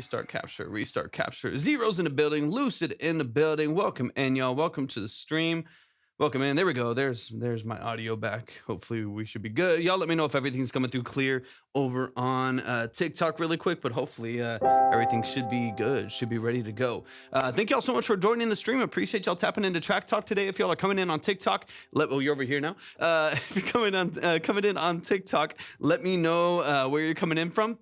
Restart capture. Zeros in the building, Lucid in the building. Welcome in, y'all. Welcome to the stream. Welcome in. There we go. There's my audio back. Hopefully we should be good. Y'all let me know if everything's coming through clear over on TikTok really quick, but hopefully everything should be good, should be ready to go. Thank y'all so much for joining the stream. Appreciate y'all tapping into Track Talk today. If y'all are coming in on TikTok, you're over here now. If you're coming in on TikTok, let me know where you're coming in from.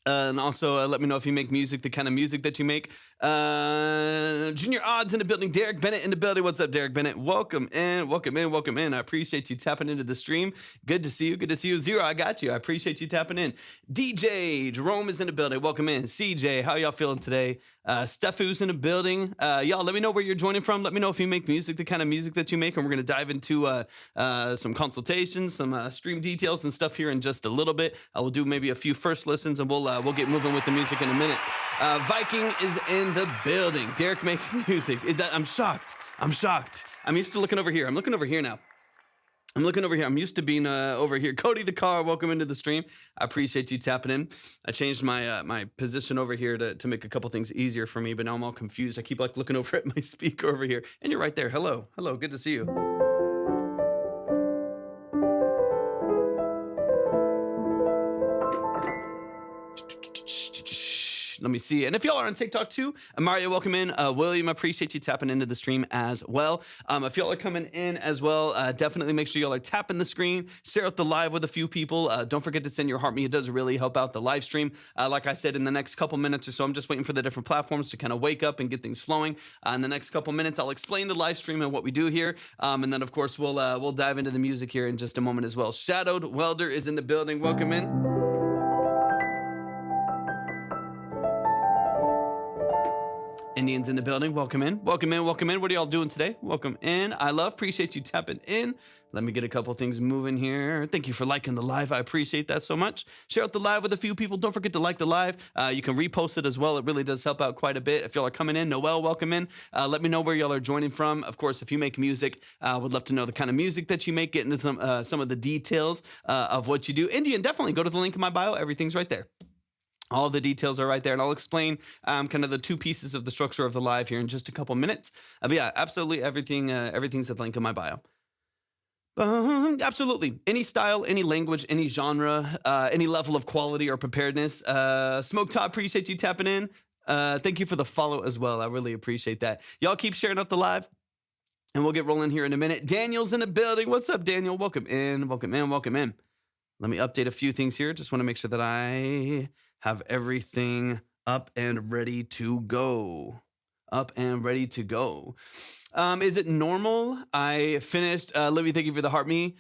And also let me know if you make music, the kind of music that you make. Junior Odds in the building. Derek Bennett in the building. What's up, Derek Bennett? Welcome in. I appreciate you tapping into the stream. Good to see you. Zero, I got you. I appreciate you tapping in. DJ Jerome is in the building. Welcome in. CJ, how y'all feeling today? Stefu's in the building. Y'all, let me know where you're joining from. Let me know if you make music, the kind of music that you make. And we're going to dive into some consultations, some stream details and stuff here in just a little bit. I will do maybe a few first listens and we'll get moving with the music in a minute. Viking is in the building. Derek makes music. I'm shocked. I'm used to looking over here. I'm looking over here now. I'm used to being over here. Cody the Car, welcome into the stream. I appreciate you tapping in. I changed my position over here to make a couple things easier for me, but now I'm all confused. I keep looking over at my speaker over here, and you're right there. Hello, good to see you. Let me see. And if y'all are on TikTok too, Mario, welcome in. William, I appreciate you tapping into the stream as well. If y'all are coming in as well, definitely make sure y'all are tapping the screen, share out the live with a few people. Don't forget to send your heart me. It does really help out the live stream. Like I said, in the next couple minutes or so, I'm just waiting for the different platforms to kind of wake up and get things flowing. In the next couple minutes, I'll explain the live stream and what we do here. And then, of course, we'll dive into the music here in just a moment as well. Shadowed Welder is in the building. Welcome in. Indians in the building. Welcome in. What are y'all doing today? Welcome in. Appreciate you tapping in. Let me get a couple things moving here. Thank you for liking the live. I appreciate that so much. Share out the live with a few people. Don't forget to like the live. You can repost it as well. It really does help out quite a bit. If y'all are coming in, Noel, welcome in. Let me know where y'all are joining from. Of course, if you make music, would love to know the kind of music that you make, get into some of the details of what you do. Indian, definitely go to the link in my bio. Everything's right there. All the details are right there, and I'll explain kind of the two pieces of the structure of the live here in just a couple minutes. But yeah, absolutely everything's at the link in my bio. Absolutely. Any style, any language, any genre, any level of quality or preparedness. Smoke Top, appreciate you tapping in. Thank you for the follow as well. I really appreciate that. Y'all keep sharing out the live, and we'll get rolling here in a minute. Daniel's in the building. What's up, Daniel? Welcome in. Let me update a few things here. Just want to make sure that I have everything up and ready to go. Is it normal? I finished, Libby, thank you for the heart me.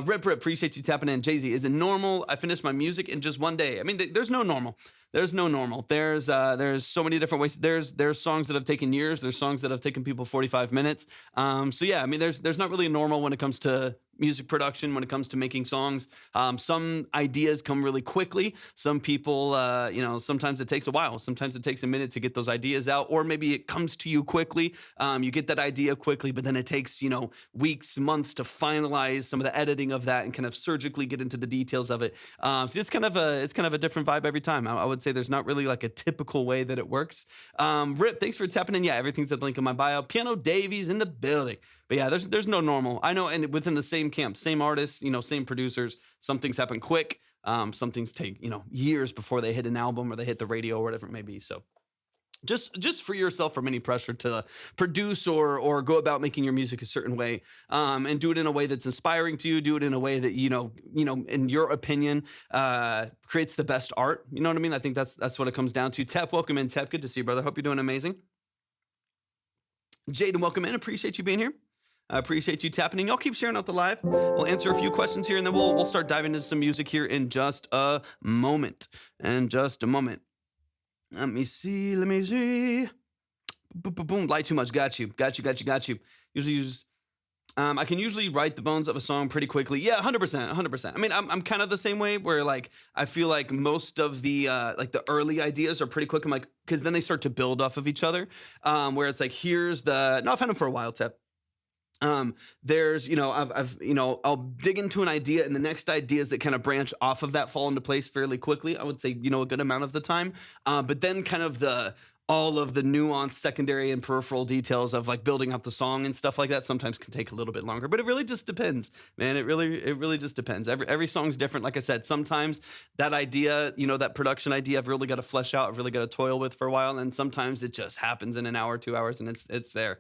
Rip, appreciate you tapping in. Jay-Z, is it normal? I finished my music in just one day. I mean, there's no normal. There's so many different ways. There's songs that have taken years. There's songs that have taken people 45 minutes. So yeah, I mean, there's not really normal when it comes to music production, when it comes to making songs. Some ideas come really quickly. Some people, sometimes it takes a while. Sometimes it takes a minute to get those ideas out, or maybe it comes to you quickly. You get that idea quickly, but then it takes, weeks, months to finalize some of the editing of that and kind of surgically get into the details of it. So it's kind of a different vibe every time. I would say there's not really like a typical way that it works. Rip, thanks for tapping in. Yeah, everything's at the link in my bio. Piano Davies in the building. But yeah, there's no normal. I know, and within the same camp, same artists, same producers, some things happen quick. Some things take, years before they hit an album or they hit the radio or whatever it may be. So just free yourself from any pressure to produce or go about making your music a certain way, and do it in a way that's inspiring to you. Do it in a way that, in your opinion, creates the best art. You know what I mean? I think that's what it comes down to. Tep, welcome in. Tep, good to see you, brother. Hope you're doing amazing. Jaden, welcome in. Appreciate you being here. I appreciate you tapping in. Y'all keep sharing out the live. We'll answer a few questions here, and then we'll start diving into some music here in just a moment. Let me see. Boom. Light too much. Got you. Usually use. I can usually write the bones of a song pretty quickly. Yeah, 100%. I mean, I'm kind of the same way where I feel like most of the the early ideas are pretty quick. I'm like, because then they start to build off of each other. Where it's like, here's I've had them for a while, Tep. There's, I'll dig into an idea, and the next ideas that kind of branch off of that fall into place fairly quickly. I would say, a good amount of the time. But then kind of all of the nuanced secondary and peripheral details of like building up the song and stuff like that sometimes can take a little bit longer, but it really just depends, man. It really just depends. Every song's different. Like I said, sometimes that idea, that production idea, I've really got to flesh out, I've really got to toil with for a while. And sometimes it just happens in an hour, 2 hours, and it's there.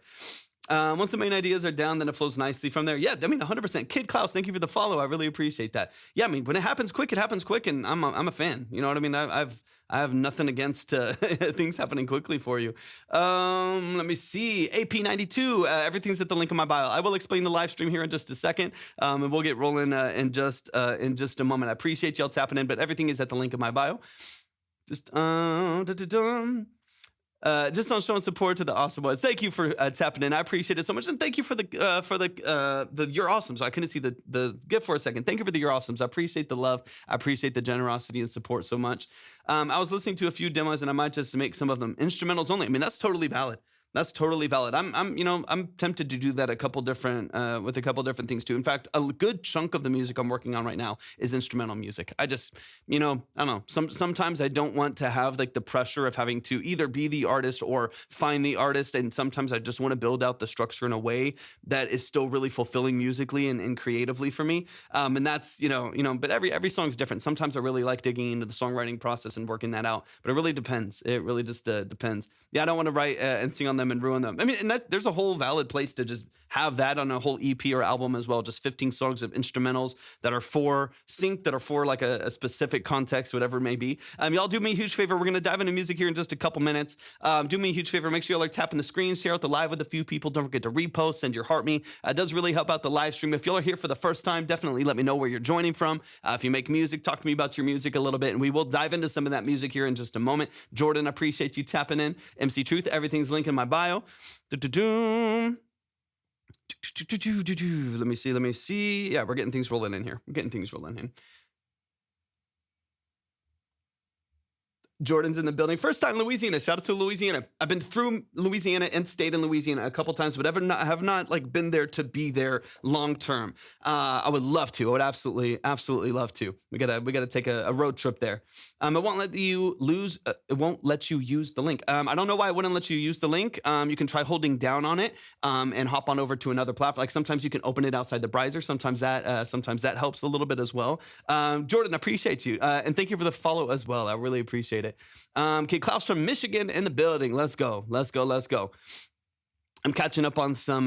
Once the main ideas are down, then it flows nicely from there. Yeah, I mean, 100%. Kid Klaus, thank you for the follow. I really appreciate that. Yeah, I mean, when it happens quick, and I'm a fan. You know what I mean? I have nothing against things happening quickly for you. Let me see. AP92. Everything's at the link in my bio. I will explain the live stream here in just a second, and we'll get rolling in just a moment. I appreciate y'all tapping in, but everything is at the link in my bio. Just on showing support to the awesome boys. Thank you for tapping in. I appreciate it so much, and thank you for the you're awesome. So I couldn't see the gift for a second. Thank you for the you're awesomes. I appreciate the love. I appreciate the generosity and support so much. I was listening to a few demos, and I might just make some of them instrumentals only. I mean, that's totally valid. That's totally valid. I'm tempted to do that with a couple different things too. In fact, a good chunk of the music I'm working on right now is instrumental music. I just, I don't know. Sometimes I don't want to have like the pressure of having to either be the artist or find the artist. And sometimes I just want to build out the structure in a way that is still really fulfilling musically and creatively for me. And that's, but every song's different. Sometimes I really like digging into the songwriting process and working that out, but it really depends. It really just depends. Yeah, I don't want to write and sing on them and ruin them. I mean, and there's a whole valid place to just have that on a whole EP or album as well. Just 15 songs of instrumentals that are for sync, that are for like a specific context, whatever it may be. Y'all do me a huge favor. We're going to dive into music here in just a couple minutes. Do me a huge favor. Make sure y'all are tapping the screen, share out the live with a few people. Don't forget to repost, send your heart me. It does really help out the live stream. If y'all are here for the first time, definitely let me know where you're joining from. If you make music, talk to me about your music a little bit, and we will dive into some of that music here in just a moment. Jordan, I appreciate you tapping in. MC Truth, everything's linked in my bio. Let me see. Yeah, we're getting things rolling in here. Jordan's in the building. First time Louisiana. Shout out to Louisiana. I've been through Louisiana and stayed in Louisiana a couple times, but have not like been there to be there long term. I would love to. I would absolutely love to. We gotta take a road trip there. It won't let you use the link. I don't know why it wouldn't let you use the link. You can try holding down on it and hop on over to another platform. Like sometimes you can open it outside the browser. Sometimes that helps a little bit as well. Jordan, I appreciate you. And thank you for the follow as well. I really appreciate it. Kid Klaus from Michigan in the building. Let's go. I'm catching up on some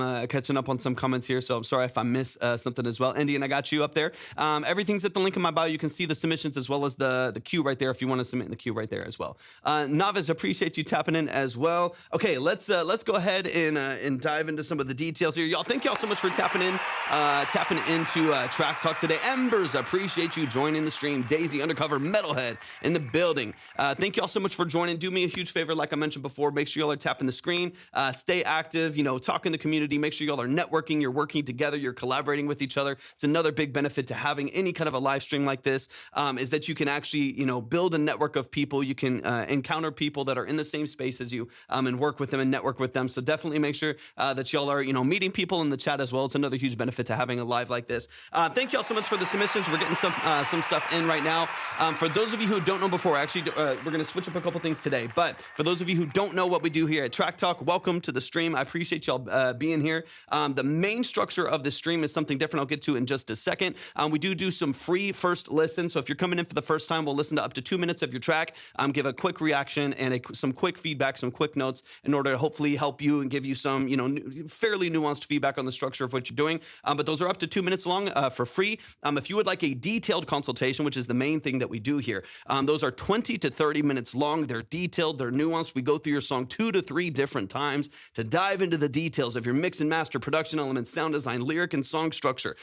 comments here, so I'm sorry if I miss something as well. Indian, I got you up there. Everything's at the link in my bio. You can see the submissions as well as the queue right there if you want to submit in the queue right there as well. Navis, appreciate you tapping in as well. Okay, let's go ahead and dive into some of the details here. Y'all, thank y'all so much for tapping into Track Talk today. Embers, appreciate you joining the stream. Daisy, Undercover Metalhead in the building. Thank y'all so much for joining. Do me a huge favor, like I mentioned before, make sure y'all are tapping the screen. Stay active. Talk in the community, make sure y'all are networking, you're working together, you're collaborating with each other. It's another big benefit to having any kind of a live stream like this, is that you can actually, build a network of people. You can encounter people that are in the same space as you and work with them and network with them. So definitely make sure that y'all are, meeting people in the chat as well. It's another huge benefit to having a live like this. Thank y'all so much for the submissions. We're getting some stuff in right now. For those of you who don't know before, actually, we're going to switch up a couple things today. But for those of you who don't know what we do here at Track Talk, welcome to the stream. I appreciate y'all being here. The main structure of the stream is something different I'll get to in just a second. We do some free first listen. So if you're coming in for the first time, we'll listen to up to 2 minutes of your track, give a quick reaction and some quick feedback, some quick notes in order to hopefully help you and give you some, fairly nuanced feedback on the structure of what you're doing. But those are up to 2 minutes long for free. If you would like a detailed consultation, which is the main thing that we do here, those are 20 to 30 minutes long. They're detailed, they're nuanced. We go through your song 2 to 3 different times to dive into the details of your mix and master, production elements, sound design, lyric, and song structure.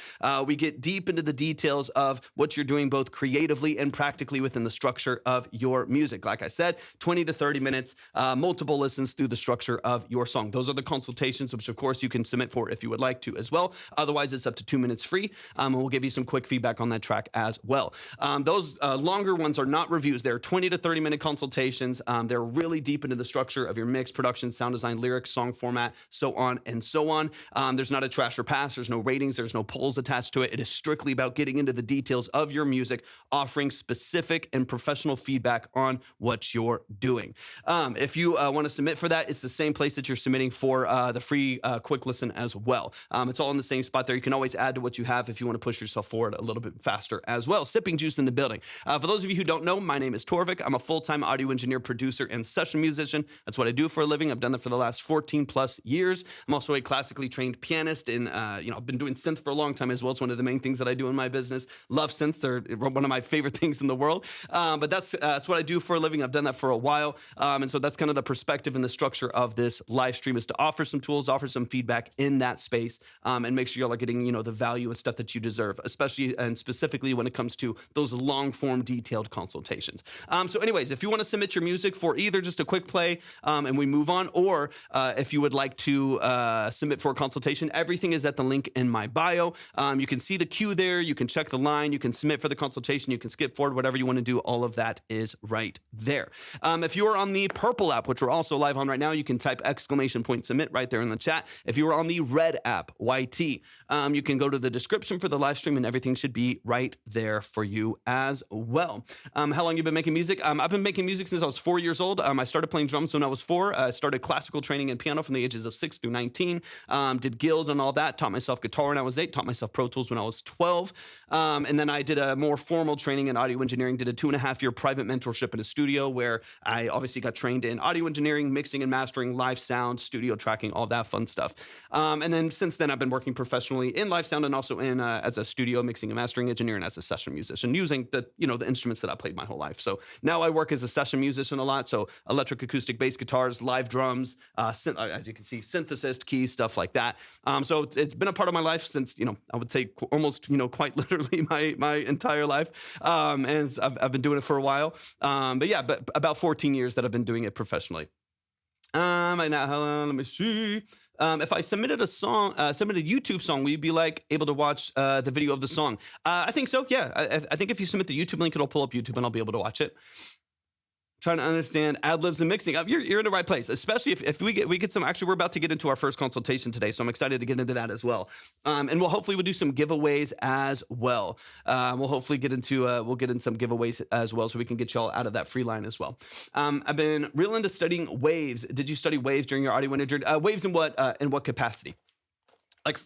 We get deep into the details of what you're doing both creatively and practically within the structure of your music. Like I said, 20 to 30 minutes, multiple listens through the structure of your song. Those are the consultations, which of course you can submit for if you would like to as well. Otherwise, it's up to 2 minutes free, and we'll give you some quick feedback on that track as well. Those longer ones are not reviews. They're 20 to 30 minute consultations. They're really deep into the structure of your mix, production, sound design, lyrics, song format, format, so on and so on. There's not a trash or pass. There's no ratings. There's no polls attached to it. It is strictly about getting into the details of your music, offering specific and professional feedback on what you're doing. If you want to submit for that, it's the same place that you're submitting for the free quick listen as well. It's all in the same spot there. You can always add to what you have if you want to push yourself forward a little bit faster as well. Sipping juice in the building. For those of you who don't know, my name is Torvik. I'm a full-time audio engineer, producer, and session musician. That's what I do for a living. I've done that for the last 14 plus years. I'm also a classically trained pianist, and I've been doing synth for a long time as well. It's one of the main things that I do in my business. Love synths. They're one of my favorite things in the world. But that's what I do for a living. I've done that for a while. And so that's kind of the perspective and the structure of this live stream, is to offer some tools, offer some feedback in that space, and make sure y'all are getting, the value and stuff that you deserve, especially and specifically when it comes to those long form detailed consultations. So anyways, if you want to submit your music for either just a quick play and we move on, or if you would like to submit for a consultation, everything is at the link in my bio. You can see the queue there. You can check the line. You can submit for the consultation. You can skip forward, whatever you want to do. All of that is right there. If you are on the purple app, which we're also live on right now, you can type !submit right there in the chat. If you are on the red app, YT, you can go to the description for the live stream and everything should be right there for you as well. How long you been making music? I've been making music since I was 4 years old. I started playing drums when I was 4. I started classical training in piano from the ages of 6 through 19. Did guild and all that. Taught myself guitar when I was 8. Taught myself Pro Tools when I was 12. And then I did a more formal training in audio engineering. Did a 2.5-year private mentorship in a studio where I obviously got trained in audio engineering, mixing and mastering, live sound, studio tracking, all that fun stuff. And then since then, I've been working professionally in live sound and also in as a studio mixing and mastering engineer and as a session musician, using the instruments that I played my whole life. So now I work as a session musician a lot. So electric, acoustic, bass guitars, live drums, as you can see, synthesist, keys, stuff like that. So it's been a part of my life since I would say almost quite literally my entire life. And I've been doing it for a while. But about 14 years that I've been doing it professionally. Right now, let me see. If I submitted a song, submitted a YouTube song, will you be able to watch the video of the song? I think so. Yeah, I think if you submit the YouTube link, it'll pull up YouTube and I'll be able to watch it. Trying to understand ad-libs and mixing. You're in the right place, especially if we get some. Actually, we're about to get into our first consultation today, so I'm excited to get into that as well. And we'll do some giveaways as well. We'll hopefully get in some giveaways as well, so we can get y'all out of that free line as well. I've been real into studying waves. Did you study waves during your audio engineering? Waves in what capacity?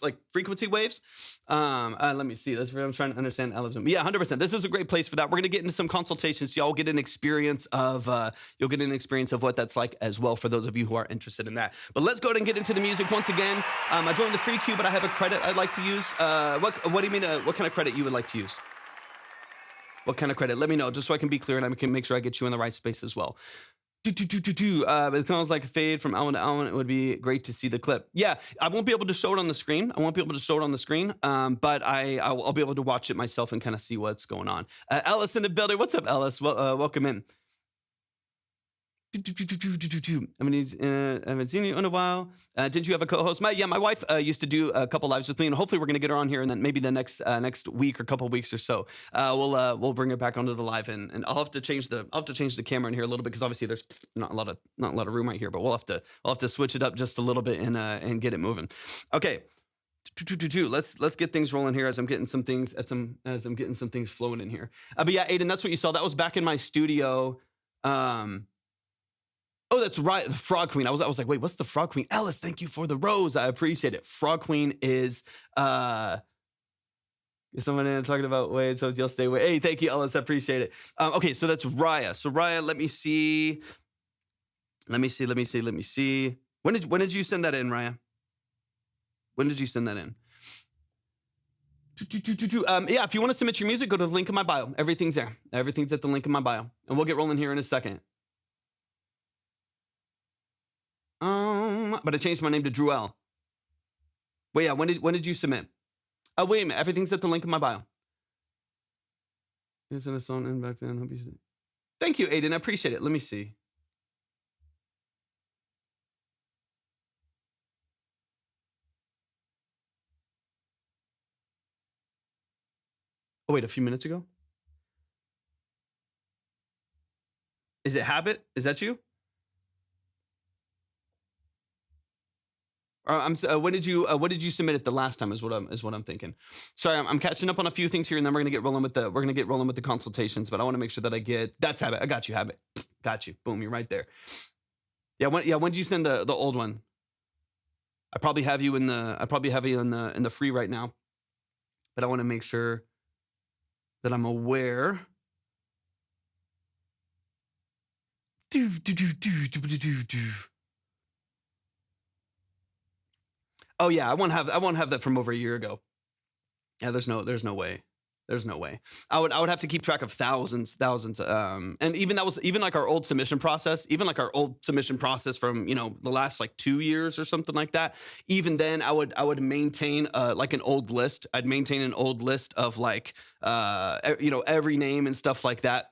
Like frequency waves. Let me see. That's where I'm trying to understand ad-libs. Yeah, 100%. This is a great place for that. We're gonna get into some consultations. So y'all get an experience of what that's like as well for those of you who are interested in that. But let's go ahead and get into the music once again. I joined the free queue, but I have a credit I'd like to use. What do you mean? What kind of credit you would like to use? What kind of credit? Let me know, just so I can be clear and I can make sure I get you in the right space as well. It sounds like a fade from album to album. It would be great to see the clip. Yeah, I won't be able to show it on the screen. But I'll be able to watch it myself and kind of see what's going on. Ellis in the building. What's up, Ellis? Welcome in. I haven't seen you in a while. Did you have a co-host? My wife used to do a couple lives with me, and hopefully we're going to get her on here, and then maybe the next week or couple weeks or so, we'll bring her back onto the live, and I'll have to change the camera in here a little bit because obviously there's not a lot of room right here, but we'll have to switch it up just a little bit and get it moving. Okay. Let's get things rolling here as I'm getting some things flowing in here. But yeah, Aiden, that's what you saw. That was back in my studio. Oh, that's right. The Frog Queen. I was like, wait, what's the Frog Queen? Ellis, thank you for the rose. I appreciate it. Frog Queen is someone talking about waves, so you'll stay away. Hey, thank you, Ellis. I appreciate it. Okay, so that's Raya. So Raya, let me see. When did you send that in, Raya? When did you send that in? Yeah, if you want to submit your music, go to the link in my bio. Everything's there. Everything's at the link in my bio. And we'll get rolling here in a second. But I changed my name to Druel. Wait, yeah, when did you submit? Oh, wait a minute. Everything's at the link in my bio. You sent a song in back then. Hope you see. Thank you, Aiden. I appreciate it. Let me see. Oh, wait, a few minutes ago? Is it Habit? Is that you? Or when did you submit it the last time? Is what I'm thinking. Sorry, I'm catching up on a few things here, and then we're gonna get rolling with the consultations. But I want to make sure that I get that's Habit. I got you, Habit. Got you. Boom, you're right there. Yeah, when did you send the old one? I probably have you in the free right now, but I want to make sure that I'm aware. Oh yeah, I won't have that from over a year ago. Yeah, there's no way. There's no way. I would have to keep track of thousands. And even like our old submission process, from, the last like 2 years or something like that. Even then I would maintain like an old list. I'd maintain an old list of like, every name and stuff like that.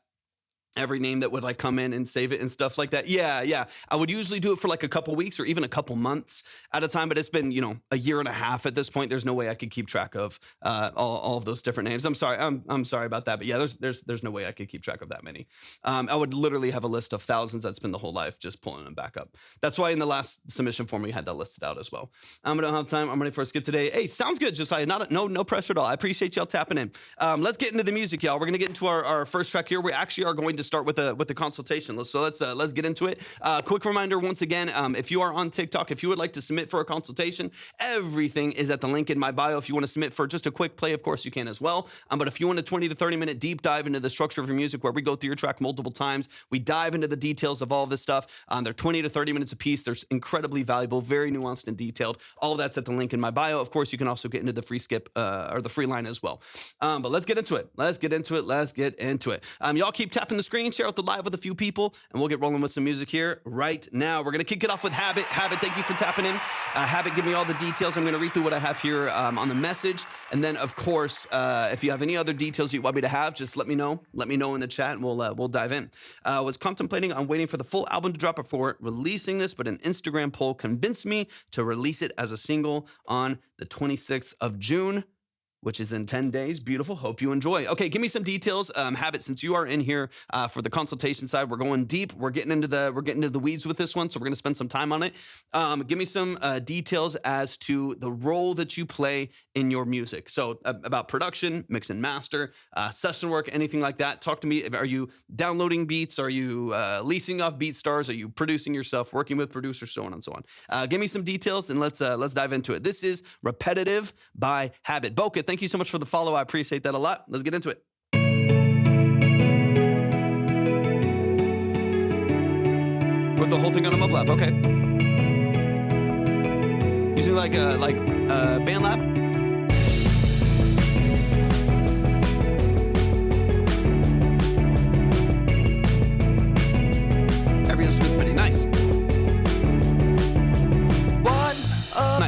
Every name that would like come in and save it and stuff like that. Yeah. I would usually do it for like a couple weeks or even a couple months at a time, but it's been, a year and a half at this point. There's no way I could keep track of all of those different names. I'm sorry. I'm sorry about that. But yeah, there's no way I could keep track of that many. I would literally have a list of thousands. I'd spend the whole life just pulling them back up. That's why in the last submission form, we had that listed out as well. I don't have time. I'm ready for a skip today. Hey, sounds good. Josiah. No pressure at all. I appreciate y'all tapping in. Let's get into the music, y'all. We're going to get into our first track here. We actually are going to start with the consultation. Let's get into it. Quick reminder once again, if you are on TikTok, if you would like to submit for a consultation, everything is at the link in my bio. If you want to submit for just a quick play, of course you can as well. But if you want a 20 to 30 minute deep dive into the structure of your music, where we go through your track multiple times, we dive into the details of all of this stuff. They're 20 to 30 minutes a piece. They're incredibly valuable, very nuanced and detailed. All of that's at the link in my bio. Of course, you can also get into the free skip or the free line as well. But let's get into it. Y'all keep tapping the screen, share out the live with a few people, and we'll get rolling with some music here right now. We're going to kick it off with Habit. Habit, thank you for tapping in. Habit, give me all the details. I'm going to read through what I have here on the message. And then, of course, if you have any other details you want me to have, just let me know. Let me know in the chat, and we'll dive in. Was contemplating on waiting for the full album to drop before releasing this, but an Instagram poll convinced me to release it as a single on the 26th of June. Which is in 10 days. Beautiful. Hope you enjoy. Okay, give me some details. Habit, since you are in here for the consultation side, we're going deep. We're getting into the weeds with this one, so we're going to spend some time on it. Give me some details as to the role that you play in your music. So about production, mix and master, session work, anything like that. Talk to me. Are you downloading beats? Are you leasing off BeatStars? Are you producing yourself, working with producers, so on and so on? Give me some details and let's dive into it. This is Repetitive by Habit. Boca, thank you so much for the follow. I appreciate that a lot. Let's get into it. With the whole thing on a MubLab. Okay. Using like BandLab. Every instrument's pretty nice.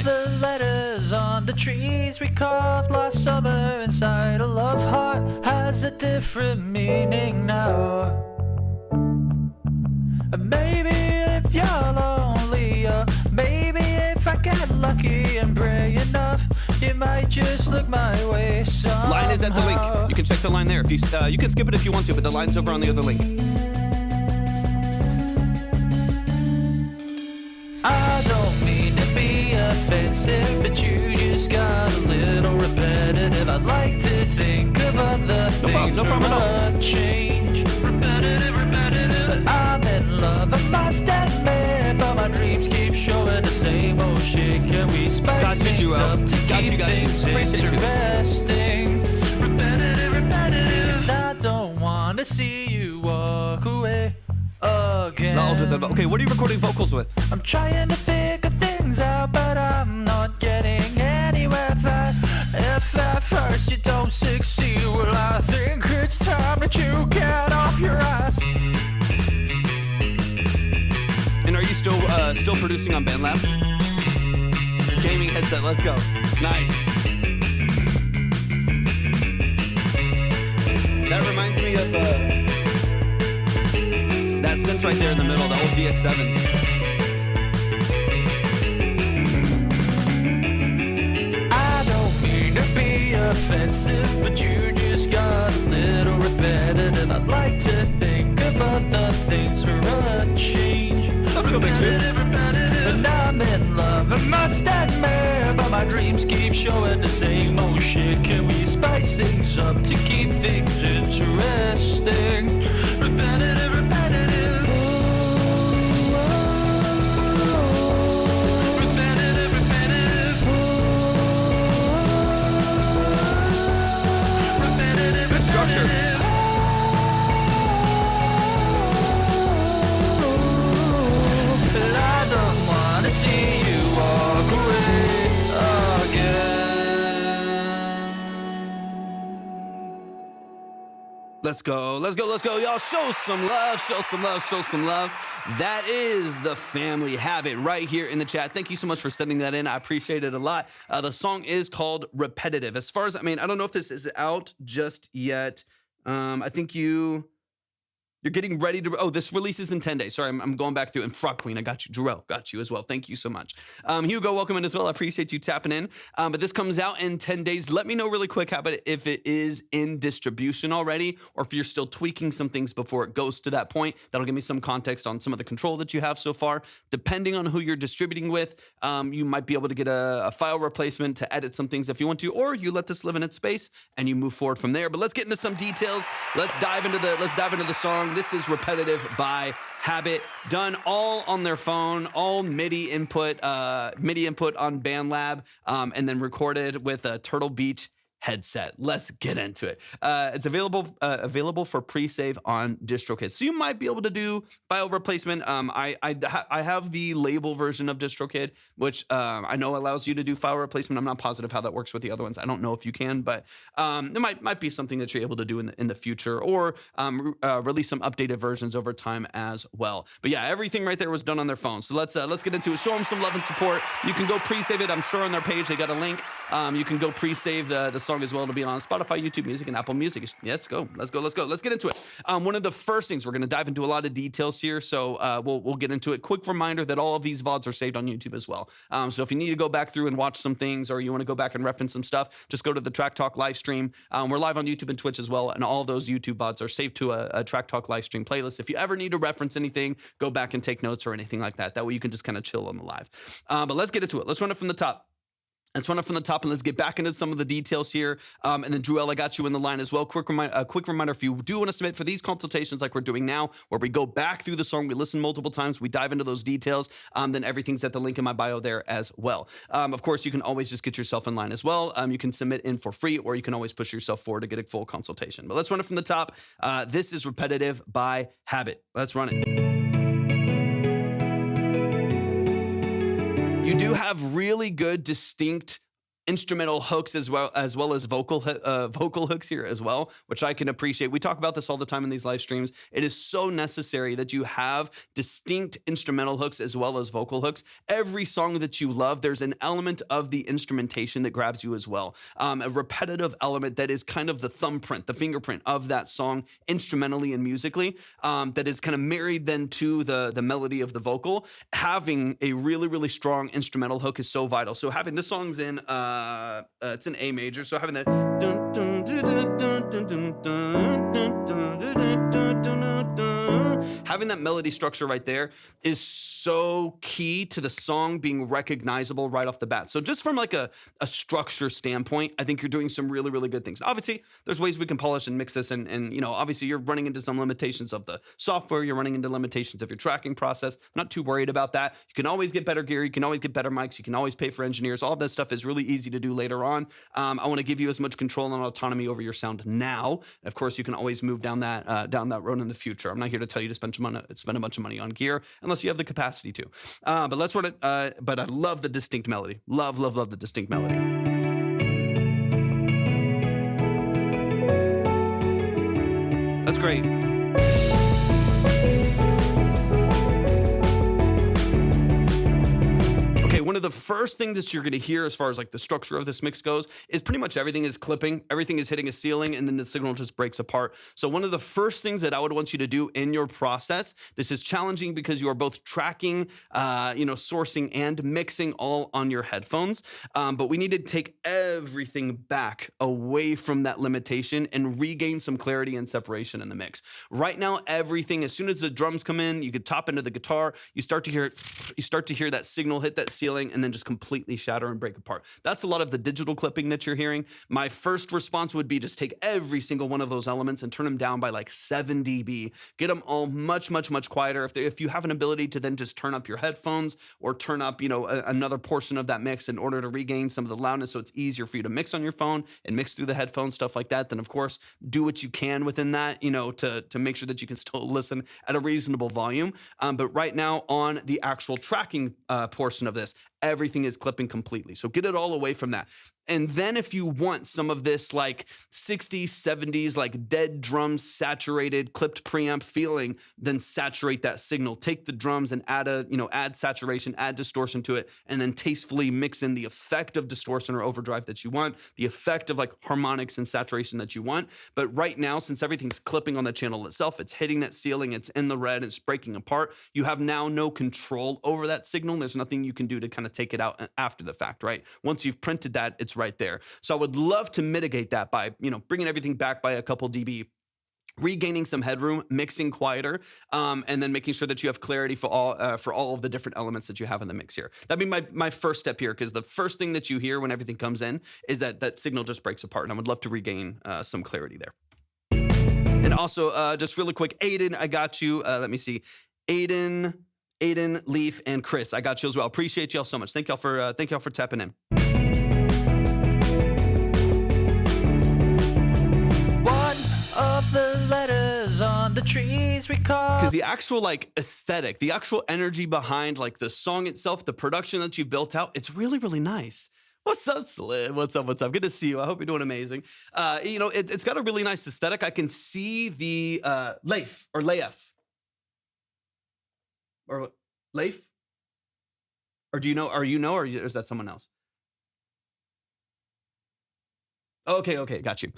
The letters on the trees we carved last summer inside a love heart has a different meaning now. Maybe if you're lonely, or maybe if I get lucky and pray enough, you might just look my way somehow. Line is at the link. You can check the line there. If you can skip it if you want to, but the line's over on the other link. I don't mean to be offensive, but you just got a little repetitive. I'd like to think of other things from a change. Repetitive. But I'm in love, I must admit, but my dreams keep showing the same old shit. Can we spice things up to keep things interesting? Repetitive. 'Cause I don't wanna see you walk away again. Okay, what are you recording vocals with? I'm trying to figure things out, but I'm not getting anywhere fast. If at first you don't succeed, well, I think it's time that you get off your ass. And are you still producing on BandLab? Gaming headset, let's go. Nice. That reminds me of that synth right there in the middle, the old DX7. I don't mean to be offensive, but you just got a little repetitive. I'd like to think of other things for a change. Let's go, Big Shit. And I'm in love, I must admit. show and the same old shit. Can we spice things up to keep things interesting? Repetitive, repetitive. Repetitive, repetitive. Repetitive, Good structure. repetitive. I don't wanna see you walk away again. Let's go, let's go, let's go, y'all. Show some love, show some love, show some love. That is the family habit right here in the chat. Thank you so much for sending that in. I appreciate it a lot. The song is called Repetitive. As far as, I don't know if this is out just yet. I think you're getting ready to, oh, this releases in 10 days. Sorry, I'm going back through. And Frog Queen, I got you. Jarrell, got you as well. Thank you so much. Hugo, welcome in as well. I appreciate you tapping in. But this comes out in 10 days. Let me know really quick if it is in distribution already, or if you're still tweaking some things before it goes to that point. That'll give me some context on some of the control that you have so far. Depending on who you're distributing with, you might be able to get a file replacement to edit some things if you want to, or you let this live in its space and you move forward from there. But let's get into some details. Let's dive into the song. This is Repetitive by Habit, done all on their phone, all MIDI input on BandLab, and then recorded with a Turtle Beach headset. Let's get into it. It's available for pre-save on DistroKid, so you might be able to do file replacement. I have the label version of DistroKid, which I know allows you to do file replacement. I'm not positive how that works with the other ones. I don't know if you can, but it might be something that you're able to do in the future, or release some updated versions over time as well. But yeah, everything right there was done on their phone. So let's get into it. Show them some love and support. You can go pre-save it. I'm sure on their page they got a link. You can go pre-save the song as well. It'll be on Spotify, YouTube Music, and Apple Music. Let's go. Let's get into it. One of the first things, we're going to dive into a lot of details here, so we'll get into it. Quick reminder that all of these VODs are saved on YouTube as well. So if you need to go back through and watch some things, or you want to go back and reference some stuff, just go to the Track Talk live stream. We're live on YouTube and Twitch as well, and all those YouTube VODs are saved to a Track Talk live stream playlist. If you ever need to reference anything, go back and take notes or anything like that. That way you can just kind of chill on the live. But let's get into it. Let's run it from the top. Let's run it from the top, and let's get back into some of the details here. And then, Druel, I got you in the line as well. Quick reminder, if you do want to submit for these consultations like we're doing now, where we go back through the song, we listen multiple times, we dive into those details, then everything's at the link in my bio there as well. Of course, you can always just get yourself in line as well. You can submit in for free, or you can always push yourself forward to get a full consultation. But let's run it from the top. This is Repetitive by Habit. Let's run it. You do have really good, distinct instrumental hooks as well as vocal hooks here as well, which I can appreciate. We talk about this all the time in these live streams. It is so necessary that you have distinct instrumental hooks as well as vocal hooks. Every song that you love, there's an element of the instrumentation that grabs you as well. A repetitive element that is kind of the thumbprint, the fingerprint of that song instrumentally and musically, that is kind of married then to the melody of the vocal. Having a really, really strong instrumental hook is so vital. So having this song's in it's an A major, so having that having that melody structure right there is so key to the song being recognizable right off the bat. So just from like a structure standpoint, I think you're doing some really, really good things. Obviously, there's ways we can polish and mix this, and you know, obviously you're running into some limitations of the software, you're running into limitations of your tracking process. I'm not too worried about that. You can always get better gear, you can always get better mics, you can always pay for engineers. All of that stuff is really easy to do later on. I want to give you as much control and autonomy over your sound now. Of course, you can always move down that road in the future. I'm not here to tell you to spend a bunch of money on gear unless you have the capacity to. But let's run it. But I love the distinct melody. Love the distinct melody. That's great. One of the first things that you're going to hear as far as like the structure of this mix goes is pretty much everything is clipping, everything is hitting a ceiling, and then the signal just breaks apart. So one of the first things that I would want you to do in your process, this is challenging because you are both tracking, sourcing and mixing all on your headphones. But we need to take everything back away from that limitation and regain some clarity and separation in the mix. Right now, everything, as soon as the drums come in, you could top into the guitar, you start to hear that signal hit that ceiling, and and then just completely shatter and break apart. That's a lot of the digital clipping that you're hearing. My first response would be just take every single one of those elements and turn them down by like 7 dB. Get them all much, much, much quieter. If you have an ability to then just turn up your headphones or turn up, another portion of that mix in order to regain some of the loudness so it's easier for you to mix on your phone and mix through the headphones, stuff like that, then of course do what you can within that, to make sure that you can still listen at a reasonable volume. But right now on the actual tracking portion of this, everything is clipping completely. So get it all away from that. And then if you want some of this like 60s, 70s, like dead drums, saturated, clipped preamp feeling, then saturate that signal. Take the drums and add saturation, add distortion to it, and then tastefully mix in the effect of distortion or overdrive that you want, the effect of like harmonics and saturation that you want. But right now, since everything's clipping on the channel itself, it's hitting that ceiling, it's in the red, it's breaking apart. You have now no control over that signal. There's nothing you can do to kind of take it out after the fact, right? Once you've printed that, it's right there. So I would love to mitigate that by, bringing everything back by a couple dB, regaining some headroom, mixing quieter, and then making sure that you have clarity for all of the different elements that you have in the mix here. That'd be my first step here, because the first thing that you hear when everything comes in is that signal just breaks apart, and I would love to regain some clarity there. And also, just really quick, Aiden, I got you. Let me see, Aiden, Leaf, and Chris, I got you as well. Appreciate y'all so much. Thank y'all for tapping in. Of the letters on the trees we call. Because the actual like aesthetic, the actual energy behind like the song itself, the production that you've built out, it's really, really nice. What's up, Slim? What's up? Good to see you. I hope you're doing amazing. It's got a really nice aesthetic. I can see the Leif or Leif. Or Leif? Or do you know, or is that someone else? Okay, got you.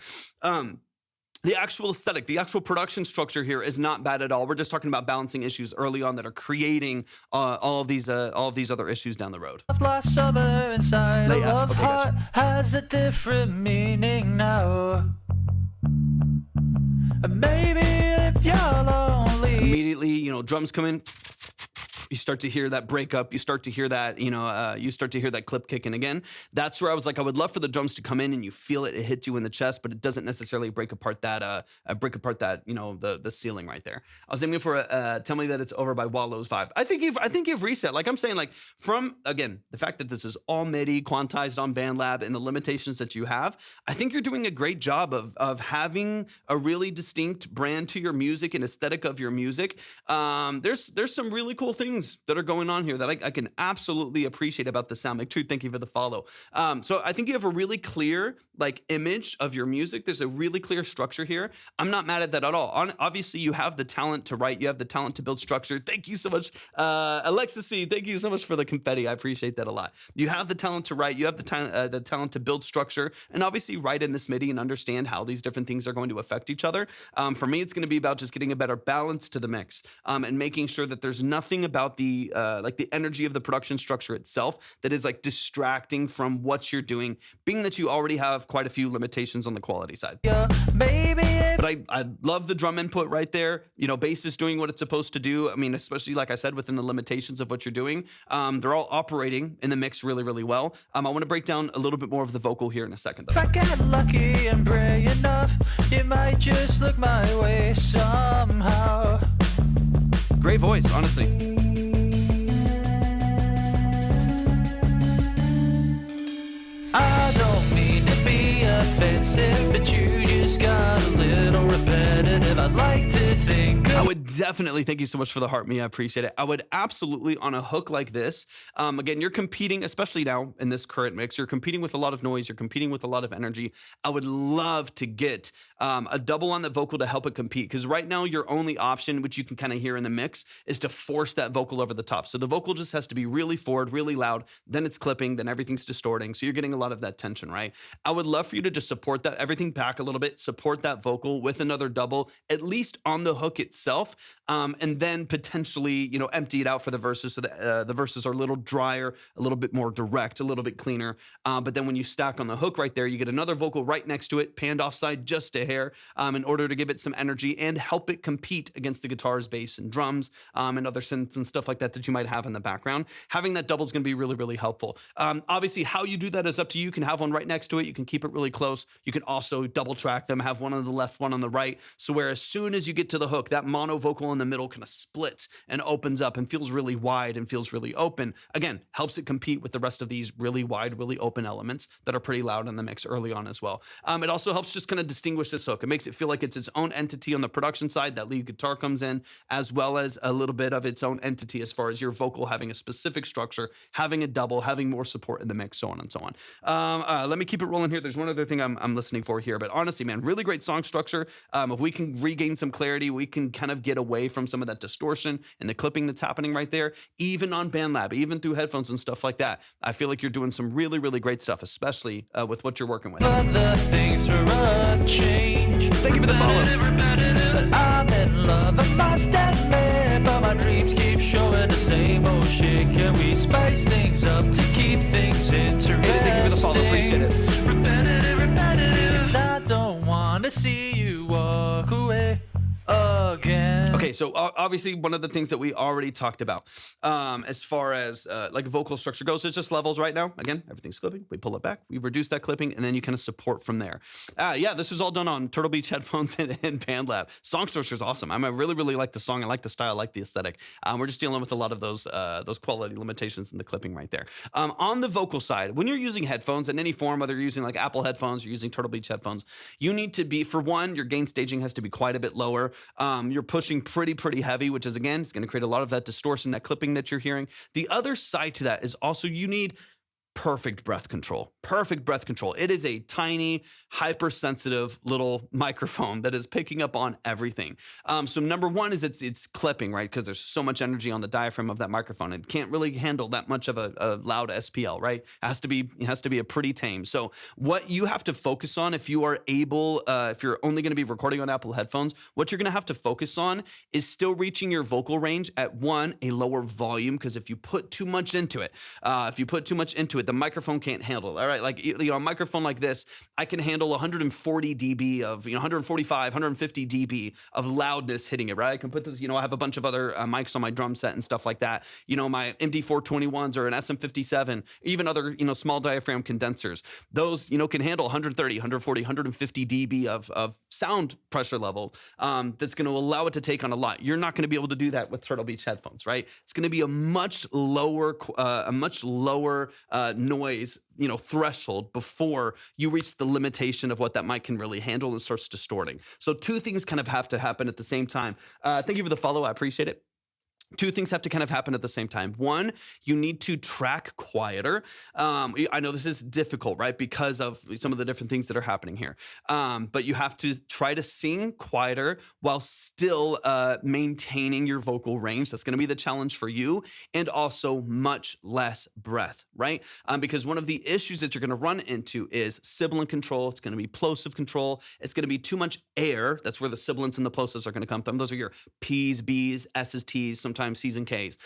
The actual aesthetic, the actual production structure here is not bad at all. We're just talking about balancing issues early on that are creating all of these other issues down the road. Last summer inside a love heart has a different meaning now. Maybe if you're lonely. Immediately, drums come in. You start to hear that breakup. You start to hear that, clip kicking again. That's where I was like, I would love for the drums to come in and you feel it. It hits you in the chest, but it doesn't necessarily break apart that, the ceiling right there. I was aiming for Tell Me That It's Over by Wallow's vibe. I think you've reset. Like I'm saying, like from, again, the fact that this is all MIDI, quantized on BandLab, and the limitations that you have, I think you're doing a great job of having a really distinct brand to your music and aesthetic of your music. There's some really cool things that are going on here that I can absolutely appreciate about the sound. McTruth, thank you for the follow. So I think you have a really clear like image of your music. There's a really clear structure here. I'm not mad at that at all. Obviously, you have the talent to write. You have the talent to build structure. Thank you so much, Alexis C. Thank you so much for the confetti. I appreciate that a lot. You have the talent to write. You have the talent to build structure, and obviously write in this MIDI and understand how these different things are going to affect each other. For me, it's going to be about just getting a better balance to the mix and making sure that there's nothing about the energy of the production structure itself that is like distracting from what you're doing, being that you already have quite a few limitations on the quality side. Yeah, baby. But I love the drum input right there. Bass is doing what it's supposed to do. I mean, especially like I said, within the limitations of what you're doing, they're all operating in the mix really, really well. I want to break down a little bit more of the vocal here in a second, though. If I get lucky and pray enough, you might just look my way somehow. Great voice, honestly. I don't mean to be offensive, but you just got a little repetitive. I'd like to think I would definitely, thank you so much for the heart, me. I appreciate it. I would absolutely, on a hook like this, again, you're competing, especially now in this current mix, you're competing with a lot of noise, you're competing with a lot of energy. I would love to get a double on the vocal to help it compete, because right now your only option, which you can kind of hear in the mix, is to force that vocal over the top. So the vocal just has to be really forward, really loud, then it's clipping, then everything's distorting. So you're getting a lot of that tension, right? I would love for you to just support that, everything back a little bit, support that vocal with another double, at least on the hook itself, and then potentially, empty it out for the verses so that the verses are a little drier, a little bit more direct, a little bit cleaner. But then when you stack on the hook right there, you get another vocal right next to it, panned offside just a hair, in order to give it some energy and help it compete against the guitars, bass, and drums, and other synths and stuff like that that you might have in the background. Having that double is going to be really, really helpful. Obviously, how you do that is up to you. You can have one right next to it. You can keep it really close. You can also double track them, have one on the left, one on the right. So where as soon as you get to the hook, that mono vocal in the middle kind of splits and opens up and feels really wide and feels really open. Again, helps it compete with the rest of these really wide, really open elements that are pretty loud in the mix early on as well. It also helps just kind of distinguish this hook. It makes it feel like it's its own entity on the production side. That lead guitar comes in, as well as a little bit of its own entity as far as your vocal having a specific structure, having a double, having more support in the mix, so on and so on. Let me keep it rolling here. There's one other thing I'm listening for here, but honestly, man, really great song structure. If we can regain some clarity, we can kind of get away from some of that distortion and the clipping that's happening right there, even on BandLab, even through headphones and stuff like that. I feel like you're doing some really, really great stuff, especially with what you're working with. But the things for a change. Thank you for the follow. I'm in love, I must admit, but my dreams keep showing the same old shit. Can we spice things up to keep things interesting? Hey, thank you for the follow. Appreciate it. Repetitive, 'cause I don't want to see you walk away again. Okay, so obviously one of the things that we already talked about, as far as like vocal structure goes, it's just levels right now. Again, everything's clipping. We pull it back, we reduce that clipping, and then you kind of support from there. Yeah, this is all done on Turtle Beach headphones and BandLab. Song structure is awesome. I really, really like the song. I like the style. I like the aesthetic. We're just dealing with a lot of those quality limitations in the clipping right there. On the vocal side, when you're using headphones in any form, whether you're using like Apple headphones or using Turtle Beach headphones, you need to be, for one, your gain staging has to be quite a bit lower. You're pushing pretty heavy, which is, again, it's going to create a lot of that distortion, that clipping that you're hearing. The other side to that is also you need perfect breath control. Perfect breath control. It is a tiny, hypersensitive little microphone that is picking up on everything. So number one is it's clipping, right? Because there's so much energy on the diaphragm of that microphone. It can't really handle that much of a loud SPL, right? It has to be a pretty tame. So what you have to focus on, if you are able, if you're only going to be recording on Apple headphones, what you're going to have to focus on is still reaching your vocal range at one, a lower volume, because if you put too much into it, the microphone can't handle it. All right, like a microphone like this, I can handle 140 dB of 145, 150 dB of loudness hitting it. Right, I can put this. I have a bunch of other mics on my drum set and stuff like that. My MD421s or an SM57, even other small diaphragm condensers. Those can handle 130, 140, 150 dB of sound pressure level. That's going to allow it to take on a lot. You're not going to be able to do that with Turtle Beach headphones, right? It's going to be a much lower noise threshold before you reach the limitation of what that mic can really handle and starts distorting. So two things kind of have to happen at the same time. Thank you for the follow. I appreciate it. Two things have to kind of happen at the same time. One, you need to track quieter. I know this is difficult, right? Because of some of the different things that are happening here. But you have to try to sing quieter while still maintaining your vocal range. That's going to be the challenge for you. And also much less breath, right? Because one of the issues that you're going to run into is sibilant control. It's going to be plosive control. It's going to be too much air. That's where the sibilants and the plosives are going to come from. Those are your P's, B's, S's, T's, sometimes C's and K's.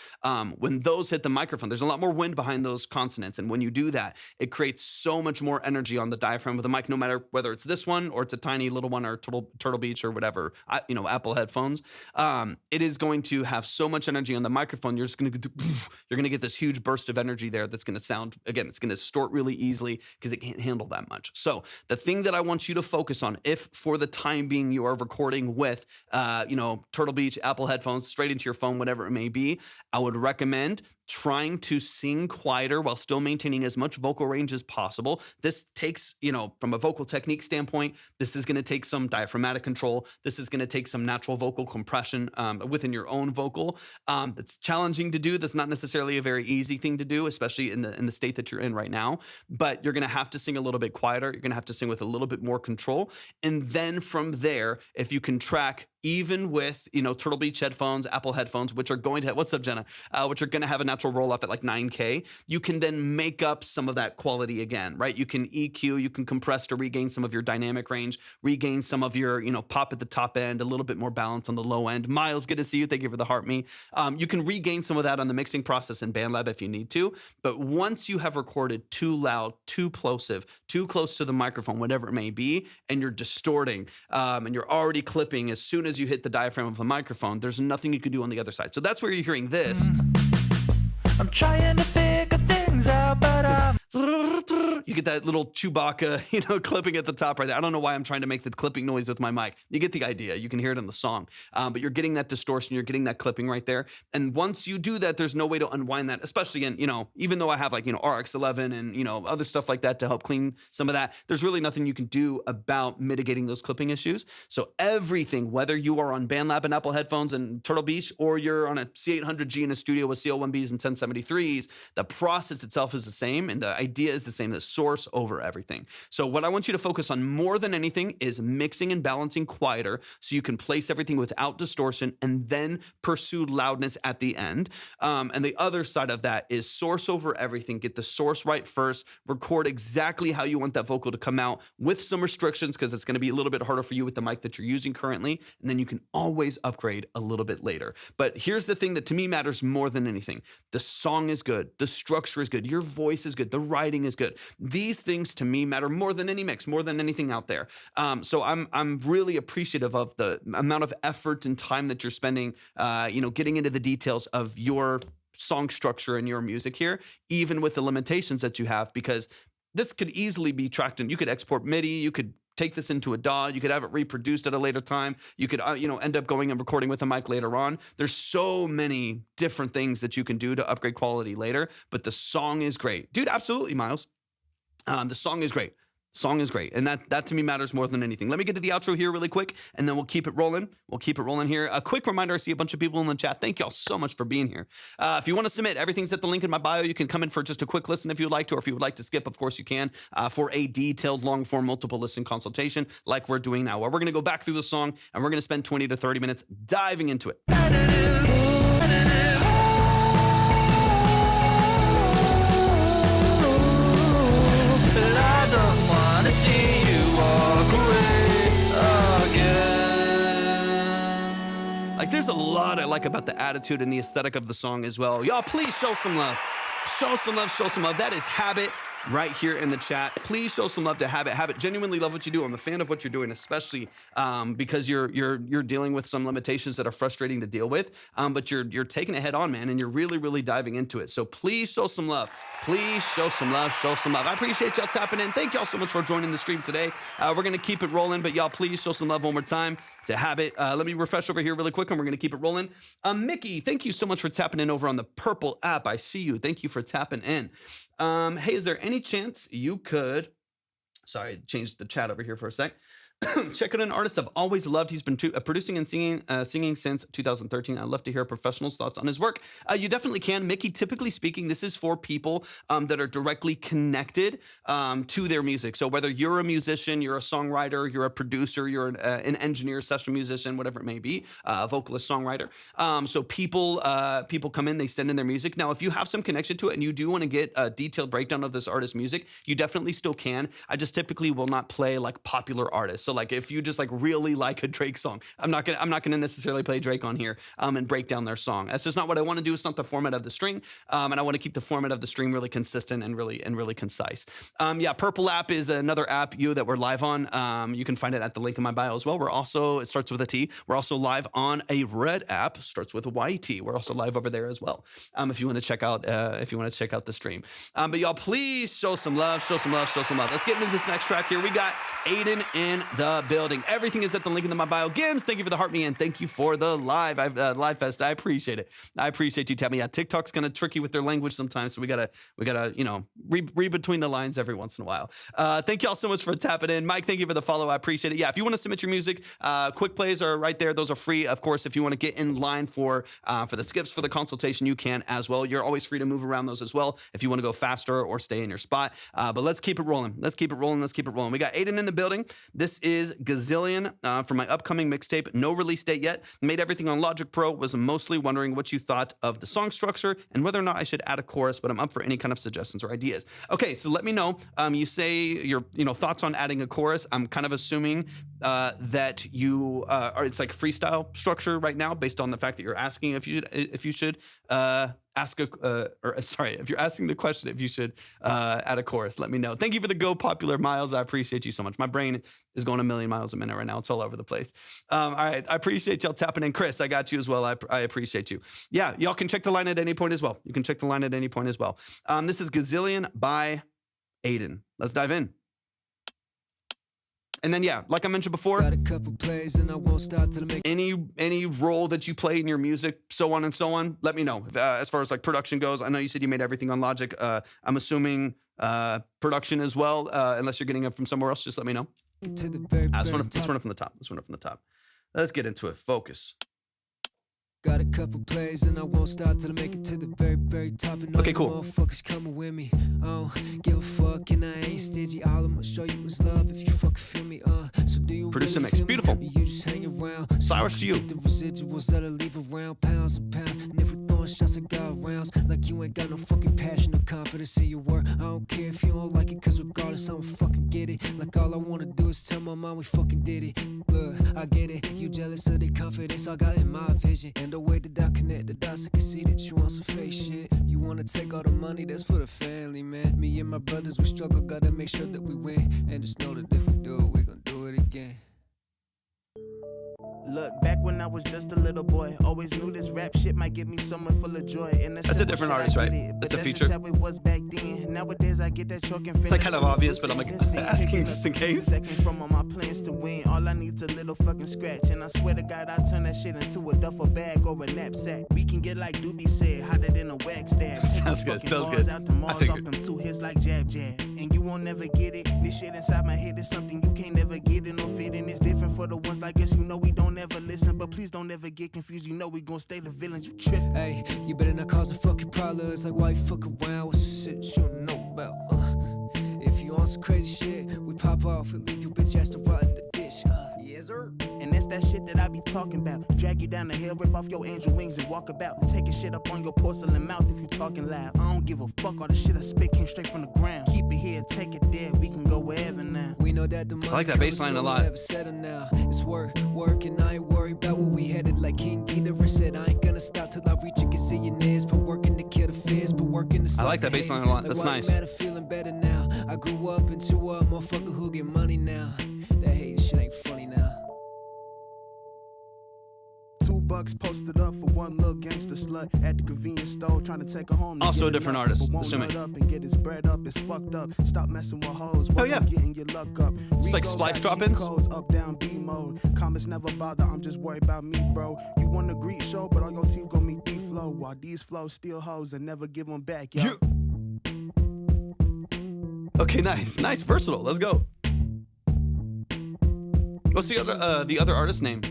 When those hit the microphone, there's a lot more wind behind those consonants. And when you do that, it creates so much more energy on the diaphragm of the mic, no matter whether it's this one or it's a tiny little one or Turtle Beach or whatever, Apple headphones. It is going to have so much energy on the microphone. You're going to get this huge burst of energy there that's going to sound, again, it's going to distort really easily because it can't handle that much. So the thing that I want you to focus on, if for the time being you are recording with, Turtle Beach, Apple headphones, straight into your phone, whatever it may be, I would recommend trying to sing quieter while still maintaining as much vocal range as possible. This takes, from a vocal technique standpoint, this is going to take some diaphragmatic control. This is going to take some natural vocal compression within your own vocal. It's challenging to do. That's not necessarily a very easy thing to do, especially in the state that you're in right now. But you're going to have to sing a little bit quieter. You're going to have to sing with a little bit more control. And then from there, if you can track even with, Turtle Beach headphones, Apple headphones, which are going to, what's up, Jenna? Which are going to have a natural roll off at like 9K, you can then make up some of that quality again, right? You can EQ, you can compress to regain some of your dynamic range, regain some of your, pop at the top end, a little bit more balance on the low end. Miles, good to see you. Thank you for the heart me. You can regain some of that on the mixing process in BandLab if you need to. But once you have recorded too loud, too plosive, too close to the microphone, whatever it may be, and you're distorting, and you're already clipping as soon as you hit the diaphragm of the microphone, there's nothing you can do on the other side. So that's where you're hearing this. I'm trying to figure things out, but I'm... You get that little Chewbacca, clipping at the top right there. I don't know why I'm trying to make the clipping noise with my mic. You get the idea. You can hear it in the song. But you're getting that distortion. You're getting that clipping right there. And once you do that, there's no way to unwind that, especially in, even though I have like, RX11 and, other stuff like that to help clean some of that, there's really nothing you can do about mitigating those clipping issues. So everything, whether you are on BandLab and Apple headphones and Turtle Beach, or you're on a C800G in a studio with CL1Bs and 1073s, the process itself is the same. And the idea is the same, the source over everything. So what I want you to focus on more than anything is mixing and balancing quieter so you can place everything without distortion and then pursue loudness at the end. And the other side of that is source over everything. Get the source right first, record exactly how you want that vocal to come out with some restrictions because it's going to be a little bit harder for you with the mic that you're using currently. And then you can always upgrade a little bit later. But here's the thing that to me matters more than anything. The song is good. The structure is good. Your voice is good. The writing is good. These things to me matter more than any mix, more than anything out there. So I'm really appreciative of the amount of effort and time that you're spending, getting into the details of your song structure and your music here, even with the limitations that you have, because this could easily be tracked and you could export MIDI, you could take this into a DAW, you could have it reproduced at a later time, you could end up going and recording with a mic later on. There's so many different things that you can do to upgrade quality later, but the song is great. Dude, absolutely, Miles. The song is great. Song is great. And that to me matters more than anything. Let me get to the outro here really quick, and then we'll keep it rolling. We'll keep it rolling here. A quick reminder, I see a bunch of people in the chat. Thank y'all so much for being here. If you want to submit, everything's at the link in my bio. You can come in for just a quick listen if you would like to, or if you would like to skip, of course you can, for a detailed long-form multiple listen consultation like we're doing now, where we're going to go back through the song, and we're going to spend 20 to 30 minutes diving into it. To see you walk away again. Like, there's a lot I like about the attitude and the aesthetic of the song as well. Y'all, please show some love. Show some love, show some love. That is Habit right here in the chat. Please show some love to Habit. Habit, genuinely love what you do. I'm a fan of what you're doing, especially because you're dealing with some limitations that are frustrating to deal with, but you're taking it head on, man, and you're really, really diving into it. So please show some love. Please show some love, show some love. I appreciate y'all tapping in. Thank y'all so much for joining the stream today. We're going to keep it rolling, but y'all please show some love one more time to Habit. Let me refresh over here really quick, and we're going to keep it rolling. Mickey, thank you so much for tapping in over on the Purple app. I see you. Thank you for tapping in. Hey, is there any chance you could, sorry, change the chat over here for a sec. Check out an artist I've always loved. He's been producing and singing since 2013. I'd love to hear professionals' thoughts on his work. You definitely can. Mickey, typically speaking, this is for people that are directly connected to their music. So whether you're a musician, you're a songwriter, you're a producer, you're an engineer, session musician, whatever it may be, a vocalist, songwriter. So people come in, they send in their music. Now, if you have some connection to it and you do want to get a detailed breakdown of this artist's music, you definitely still can. I just typically will not play like popular artists. So like if you just like really like a Drake song, I'm not gonna necessarily play Drake on here and break down their song. That's just not what I want to do. It's not the format of the stream, and I want to keep the format of the stream really consistent and really concise. Yeah, Purple app is another app that we're live on. You can find it at the link in my bio as well. We're also, it starts with a T. We're also live on a Red app, starts with a YT. We're also live over there as well. If you want to check out the stream. But y'all, please show some love, show some love, show some love. Let's get into this next track here. We got Aiden in the building. Everything is at the link in my bio. Gims, thank you for the heart me and thank you for the live fest. I appreciate it. I appreciate you telling me. Yeah, TikTok's kind of tricky with their language sometimes, so we gotta read between the lines every once in a while. Thank y'all so much for tapping in. Mike, thank you for the follow. I appreciate it. Yeah, if you want to submit your music, quick plays are right there. Those are free. Of course, if you want to get in line for the skips for the consultation, you can as well. You're always free to move around those as well if you want to go faster or stay in your spot. But let's keep it rolling. Let's keep it rolling. Let's keep it rolling. We got Aiden in the building. This is Gazillion for my upcoming mixtape. No release date yet. Made everything on Logic Pro. Was mostly wondering what you thought of the song structure and whether or not I should add a chorus, but I'm up for any kind of suggestions or ideas. Okay, so let me know. You say your thoughts on adding a chorus. I'm kind of assuming that you are, it's like freestyle structure right now based on the fact that you're asking if you should ask if you're asking the question if you should add a chorus. Let me know. Thank you for the Go Popular Miles. I appreciate you so much. My brain is going a million miles a minute right now. It's all over the place. All right, I appreciate y'all tapping in. Chris, I got you as well. I appreciate you. Yeah, y'all can check the line at any point as well. You can check the line at any point as well. This is Gazillion by Aiden. Let's dive in. And then, yeah, like I mentioned before, got a couple plays and I won't stop till I make any role that you play in your music, so on and so on, let me know. As far as like production goes, I know you said you made everything on Logic. I'm assuming production as well, unless you're getting it from somewhere else. Just let me know. to the very, Let's very run it from the top. Let's run it from the top. Let's get into it. Focus. Got a couple plays and I won't stop till I make it to the very, very top. And all Okay, you cool. motherfuckers coming with me. I don't give a fuck and I ain't stingy. All I'ma show you is love if you fucking feel me. So do you Producer really mix. feel me? Beautiful. You just hang around. Flowers to you. The residuals that I leave around, pounds and pounds. And if we're throwing shots, I got rounds. Like you ain't got no fucking passion or confidence in your work. I don't care if you don't like it, cause regardless, I'ma fucking get it. Like all I wanna do is tell my mom we fucking did it. Look, I get it. You jealous of the confidence I got in my vision. And the way that I connect the dots, I can see that you want some fake shit. You wanna take all the money, that's for the family, man. Me and my brothers, we struggle, gotta make sure that we win. And just know that if we do it, we gon' do it again. Look, back when I was just a little boy, always knew this rap shit might give me somewhere full of joy. And That's a different artist, right? That's a feature. Just how it was back then. Nowadays I get that choking feeling. It's like kind of obvious, but I'm like asking just in case. Second from all my plans to win. All I need's a little fucking scratch. And I swear to God, I turn that shit into a duffel bag or a knapsack. We can get like Doobie said, hotter than a wax dab. Sounds good, sounds good. Out the Mars I off figured. them 2 hits like jab jab. And you won't never get it. This shit inside my head is something you can't never get in or fit in. It's different for the ones like us, you know we don't ever listen. But please don't ever get confused, you know we gon' stay the villains, you trip. Hey, you better not cause no fucking problems. Like why you fuck around with shit you don't know about. If you on some crazy shit, we pop off and leave your bitch ass to rot in the ditch. Yes, sir. And that's that shit that I be talking about. Drag you down the hill, rip off your angel wings and walk about. Taking shit up on your porcelain mouth if you talking loud. I don't give a fuck, all the shit I spit came straight from the ground. Keep it here, take it there, we can go wherever now. We know that the money like that bass line a lot. Never settle now. It's work, and I ain't worried about where we headed. Like King Ghidorah said, I ain't gonna stop till I reach a gazillionaires. Put work in to kill the fears, put work in to I like that bass line a lot. That's why nice. You matter, feeling better now. I grew up into a motherfucker who get money now. That hating shit ain't funny now. $2 posted up for one little gangster slut at the convenience store trying to take her home. Also a different artist, but won't assuming. nut up and get his bread up. It's fucked up. Stop messing with hoes. Oh, yeah. Getting your luck up. It's like Rico splice got drop-ins. cheat codes, up down B mode. Comments never bother. I'm just worried about me, bro. You want a greet show, but all your teeth gon' meet D flow. While these flows steal hoes and never give them back, yo. Okay, nice, versatile. Let's go. What's the other artist name?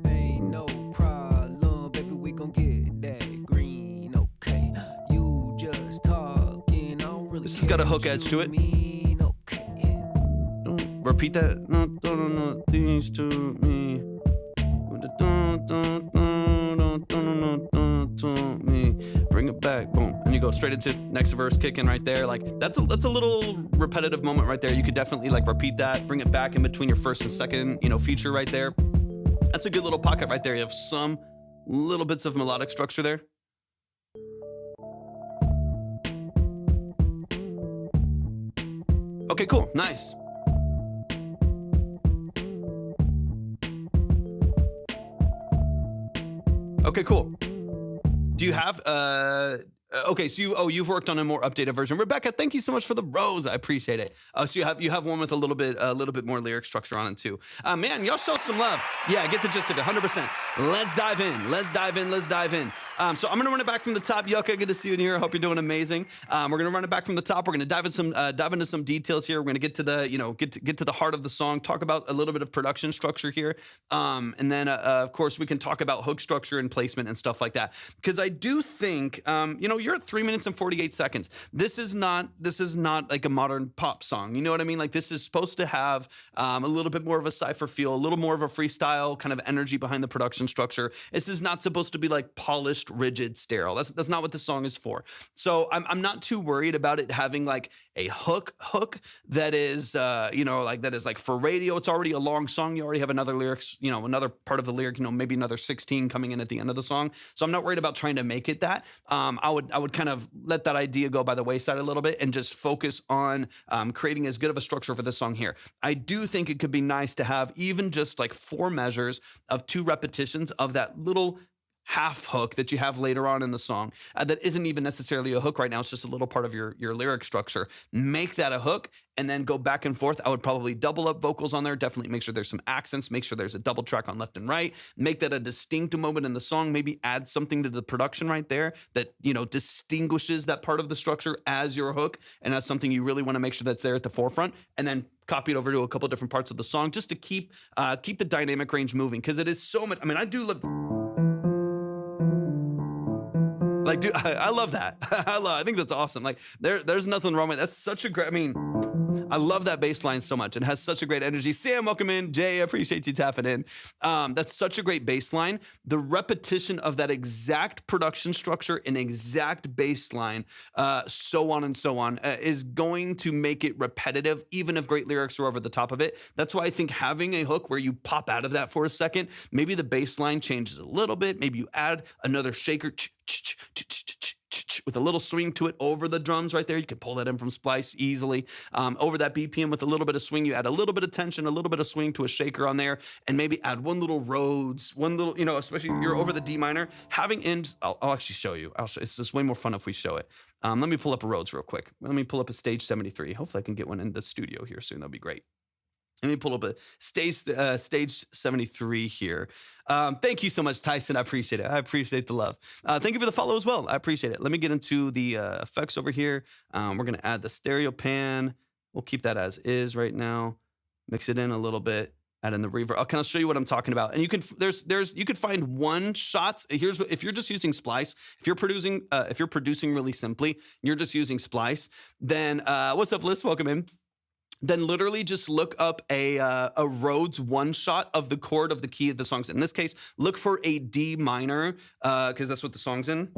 Ain't no problem, baby, we gon' get that green, okay? You just talking, I don't really This has got a hook edge to it. mean, okay, yeah. Don't repeat that. No, don't things to me. Me. Bring it back, boom, and you go straight into next verse, kicking right there. Like that's a little repetitive moment right there. You could definitely like repeat that, bring it back in between your first and second, feature right there. That's a good little pocket right there. You have some little bits of melodic structure there. Okay, cool, nice. Okay, cool. Do you have okay, so you've worked on a more updated version. Rebecca, thank you so much for the rose. I appreciate it. So you have one with a little bit more lyric structure on it too. Man, y'all show some love. Yeah, get the gist of it, 100%. Let's dive in. So I'm gonna run it back from the top. Yucca, good to see you in here. I hope you're doing amazing. We're gonna run it back from the top. We're gonna dive into some details here. We're gonna get to the get to the heart of the song. Talk about a little bit of production structure here, and then of course we can talk about hook structure and placement and stuff like that. Because I do think you're at 3 minutes and 48 seconds. This is not like a modern pop song. You know what I mean? Like, this is supposed to have a little bit more of a cypher feel, a little more of a freestyle kind of energy behind the production structure. This is not supposed to be like polished, rigid, sterile. That's not what this song is for. So I'm not too worried about it having like a hook that is that is like for radio. It's already a long song. You already have another lyrics, another part of the lyric, maybe another 16 coming in at the end of the song. So I'm not worried about trying to make it that. I would kind of let that idea go by the wayside a little bit and just focus on creating as good of a structure for this song here. I do think it could be nice to have even just like 4 measures of 2 repetitions of that little half hook that you have later on in the song that isn't even necessarily a hook right now. It's just a little part of your lyric structure. Make that a hook and then go back and forth. I would probably double up vocals on there. Definitely make sure there's some accents. Make sure there's a double track on left and right. Make that a distinct moment in the song. Maybe add something to the production right there that, distinguishes that part of the structure as your hook and as something you really want to make sure that's there at the forefront. And then copy it over to a couple different parts of the song just to keep the dynamic range moving, because it is so much. I mean, I do love. Like, dude, I love that. I think that's awesome. Like, there's nothing wrong with it. That's such a great. I mean, I love that bass line so much. It has such a great energy. Sam, welcome in. Jay, I appreciate you tapping in. That's such a great bass line. The repetition of that exact production structure and exact bass line, so on and so on, is going to make it repetitive, even if great lyrics are over the top of it. That's why I think having a hook where you pop out of that for a second, maybe the bass line changes a little bit. Maybe you add another shaker with a little swing to it over the drums right there. You can pull that in from Splice easily. Over that BPM with a little bit of swing, you add a little bit of tension, a little bit of swing to a shaker on there, and maybe add one little Rhodes, one little, especially you're over the D minor. Having ends, I'll actually show you. It's just way more fun if we show it. Let me pull up a Rhodes real quick. Let me pull up a Stage 73. Hopefully I can get one in the studio here soon. That'll be great. Let me pull up a stage 73 here. Thank you so much, Tyson. I appreciate it. I appreciate the love. Thank you for the follow as well. I appreciate it. Let me get into the effects over here. We're going to add the stereo pan. We'll keep that as is right now. Mix it in a little bit. Add in the reverb. I'll kind of show you what I'm talking about. And you can you could find one shot. Here's what, if you're just using Splice, if you're producing really simply, you're just using Splice. Then what's up, Liz? Welcome in. Then literally just look up a Rhodes one shot of the chord of the key of the song's in. In this case, look for a D minor, because that's what the song's in.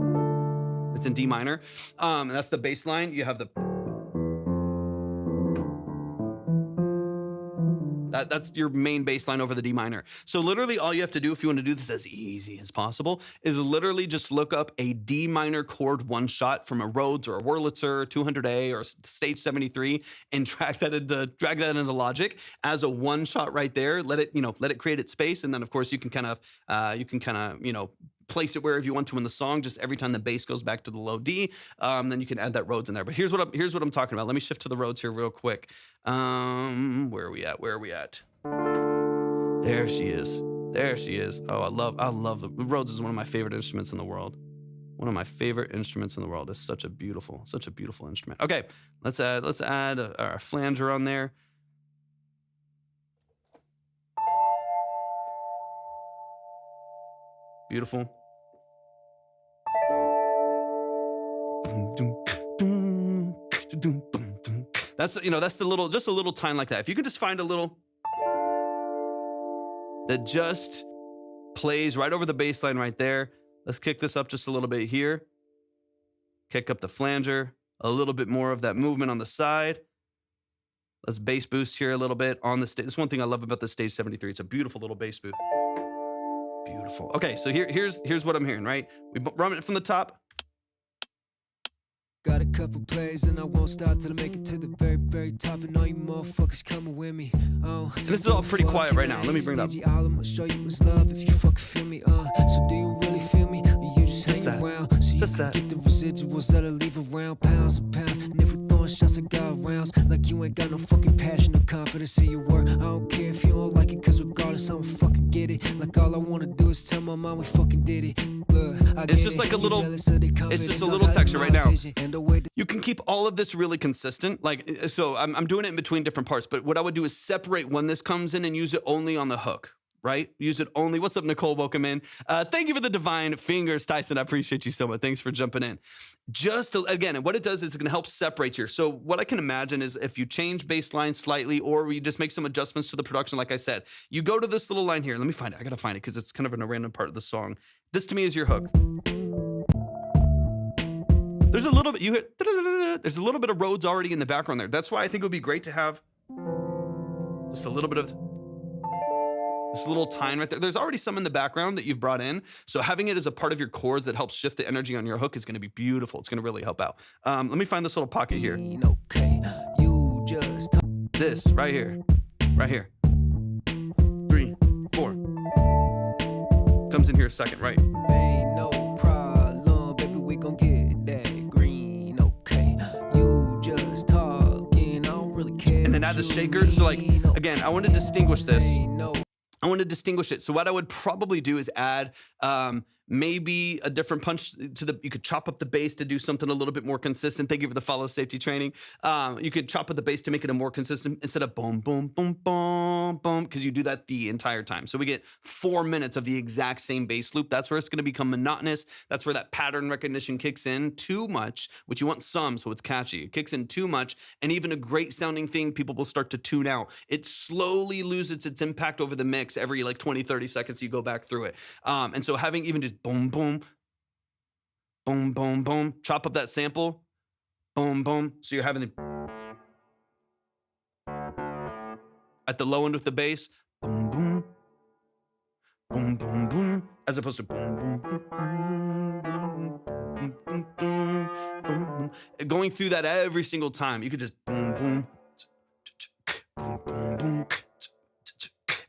It's in D minor. And that's the bass line. You have the. That's your main bass line over the D minor. So literally all you have to do if you want to do this as easy as possible is literally just look up a D minor chord one shot from a Rhodes or a Wurlitzer 200A or Stage 73 and drag that into Logic as a one shot right there. Let it create its space. And then of course you can kind of place it wherever you want to in the song. Just every time the bass goes back to the low D, then you can add that Rhodes in there. But here's what I'm talking about. Let me shift to the Rhodes here real quick. Where are we at? There she is. Oh, I love the Rhodes is one of my favorite instruments in the world. One of my favorite instruments in the world. It's such a beautiful instrument. Okay, let's add our flanger on there. Beautiful. That's the little, just a little time like that. If you could just find a little that just plays right over the bass line right there. Let's kick this up just a little bit here. Kick up the flanger, a little bit more of that movement on the side. Let's bass boost here a little bit on the stage. That's one thing I love about the Stage 73. It's a beautiful little bass boost. Beautiful. Okay, so here's what I'm hearing, right? We run it from the top. Got a couple plays and I won't stop till I make it to the very, very top. And all you motherfuckers coming with me. Oh, and this is all pretty quiet right now. Let me bring it up. All I'ma show you is love if you fucking feel me. So do you really feel me? Or you just hang around? So you can get the residuals that'll leave around pounds and pounds. And if we throwing shots, I got rounds. Like you ain't got no fucking passion or confidence in your work. I don't care if you don't like it, cause regardless, I'ma fucking get it. Like all I wanna do is tell my mom we fucking did it. Look, it's just like a little, it's just a little texture right now. You can keep all of this really consistent. Like, so I'm doing it in between different parts, but what I would do is separate when this comes in and use it only on the hook. right? Use it only. What's up, Nicole? Welcome in. Thank you for the divine fingers, Tyson. I appreciate you so much. Thanks for jumping in. Again, what it does is it's going to help separate here. So what I can imagine is if you change bass line slightly, or we just make some adjustments to the production, like I said, you go to this little line here. Let me find it. I got to find it because it's kind of in a random part of the song. This to me is your hook. There's a little bit, there's a little bit of Rhodes already in the background there. That's why I think it would be great to have just a little bit of this little tine right there. There's already some in the background that you've brought in. So having it as a part of your chords that helps shift the energy on your hook is going to be beautiful. It's going to really help out. Let me find this little pocket here. Okay, you just This right here, right here. 3, 4. Comes in here a second, right? ain't no problem, baby. We gon' get that green. Okay, you just talking. I don't really care. And then add the shaker. So like, again, I want to distinguish this. I want to distinguish it. So what I would probably do is add maybe a different punch to you could chop up the bass to do something a little bit more consistent. Thank you for the follow safety training. You could chop up the bass to make it a more consistent instead of boom, boom, boom, boom, boom, because you do that the entire time. So we get 4 minutes of the exact same bass loop. That's where it's going to become monotonous. That's where that pattern recognition kicks in too much, which you want some, so it's catchy. It kicks in too much, and even a great sounding thing, people will start to tune out. It slowly loses its impact over the mix every like 20, 30 seconds you go back through it. And so having even just boom, boom, boom, boom, boom, chop up that sample, boom, boom. So you're having the, at the low end with the bass, boom, boom, boom, boom, boom, as opposed to boom, boom, boom, boom, boom, boom, boom, boom, boom. Going through that every single time, you could just boom, boom, boom, boom, boom,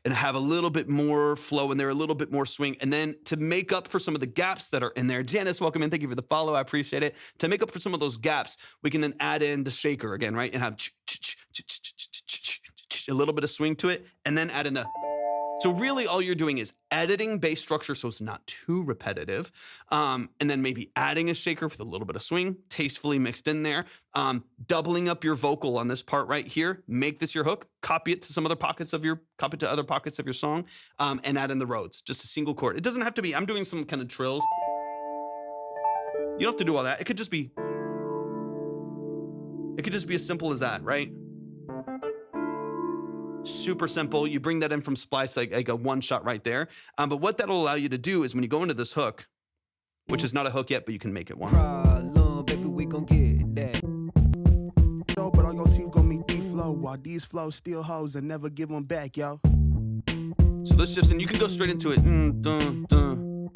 and have a little bit more flow in there, a little bit more swing. And then to make up for some of the gaps that are in there, Janice, welcome in. Thank you for the follow. I appreciate it. To make up for some of those gaps, we can then add in the shaker again, right? And have a little bit of swing to it, and then add in the... So really all you're doing is editing bass structure so it's not too repetitive, and then maybe adding a shaker with a little bit of swing, tastefully mixed in there, doubling up your vocal on this part right here, make this your hook, copy it to other pockets of your song, and add in the Rhodes, just a single chord. It doesn't have to be, I'm doing some kind of trills. You don't have to do all that. It could just be as simple as that, right? Super simple. You bring that in from Splice, like a one shot right there. But what that'll allow you to do is when you go into this hook, which is not a hook yet, but you can make it one. problem, baby. We gon' get that. But all your team gon' meet D-Flow, while these flows steal hoes and never give them back, yo. So this shifts, and you can go straight into it. Dun, dun, dun,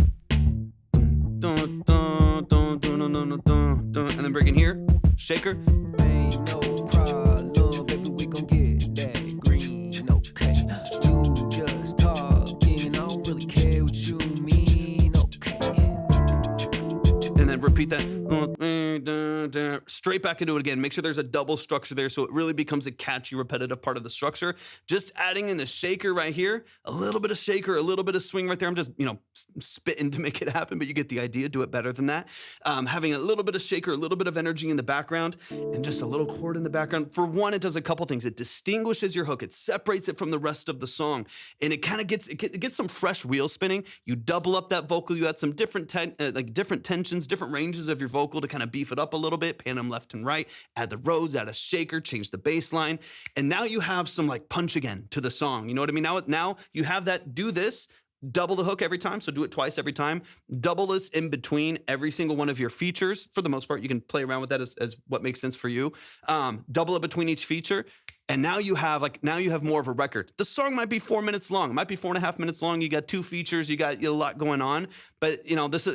dun, dun, dun, dun, dun, dun, and then break in here, shaker. Ain't no problem, baby. We gon' get that green. Okay, you just talking. I don't really care what you mean. Okay, And then repeat that. Straight back into it again. Make sure there's a double structure there so it really becomes a catchy, repetitive part of the structure. Just adding in the shaker right here, a little bit of shaker, a little bit of swing right there. I'm just, spitting to make it happen, but you get the idea. Do it better than that. Having a little bit of shaker, a little bit of energy in the background, and just a little chord in the background. For one, it does a couple things. It distinguishes your hook. It separates it from the rest of the song, and it kind of gets some fresh wheel spinning. You double up that vocal. You add some different tensions, different ranges of your vocal to kind of beef it up a little bit. Pan them left and right. Add the Rhodes, add a shaker, change the bass line, and now you have some like punch again to the song. You know what I mean? Now you have that. Do this. Double the hook every time, so do it twice every time. Double this in between every single one of your features. For the most part, you can play around with that as what makes sense for you. Double it between each feature, and now you have more of a record. The song might be 4 minutes long. It might be 4.5 minutes long. You got 2 features. You got a lot going on. But this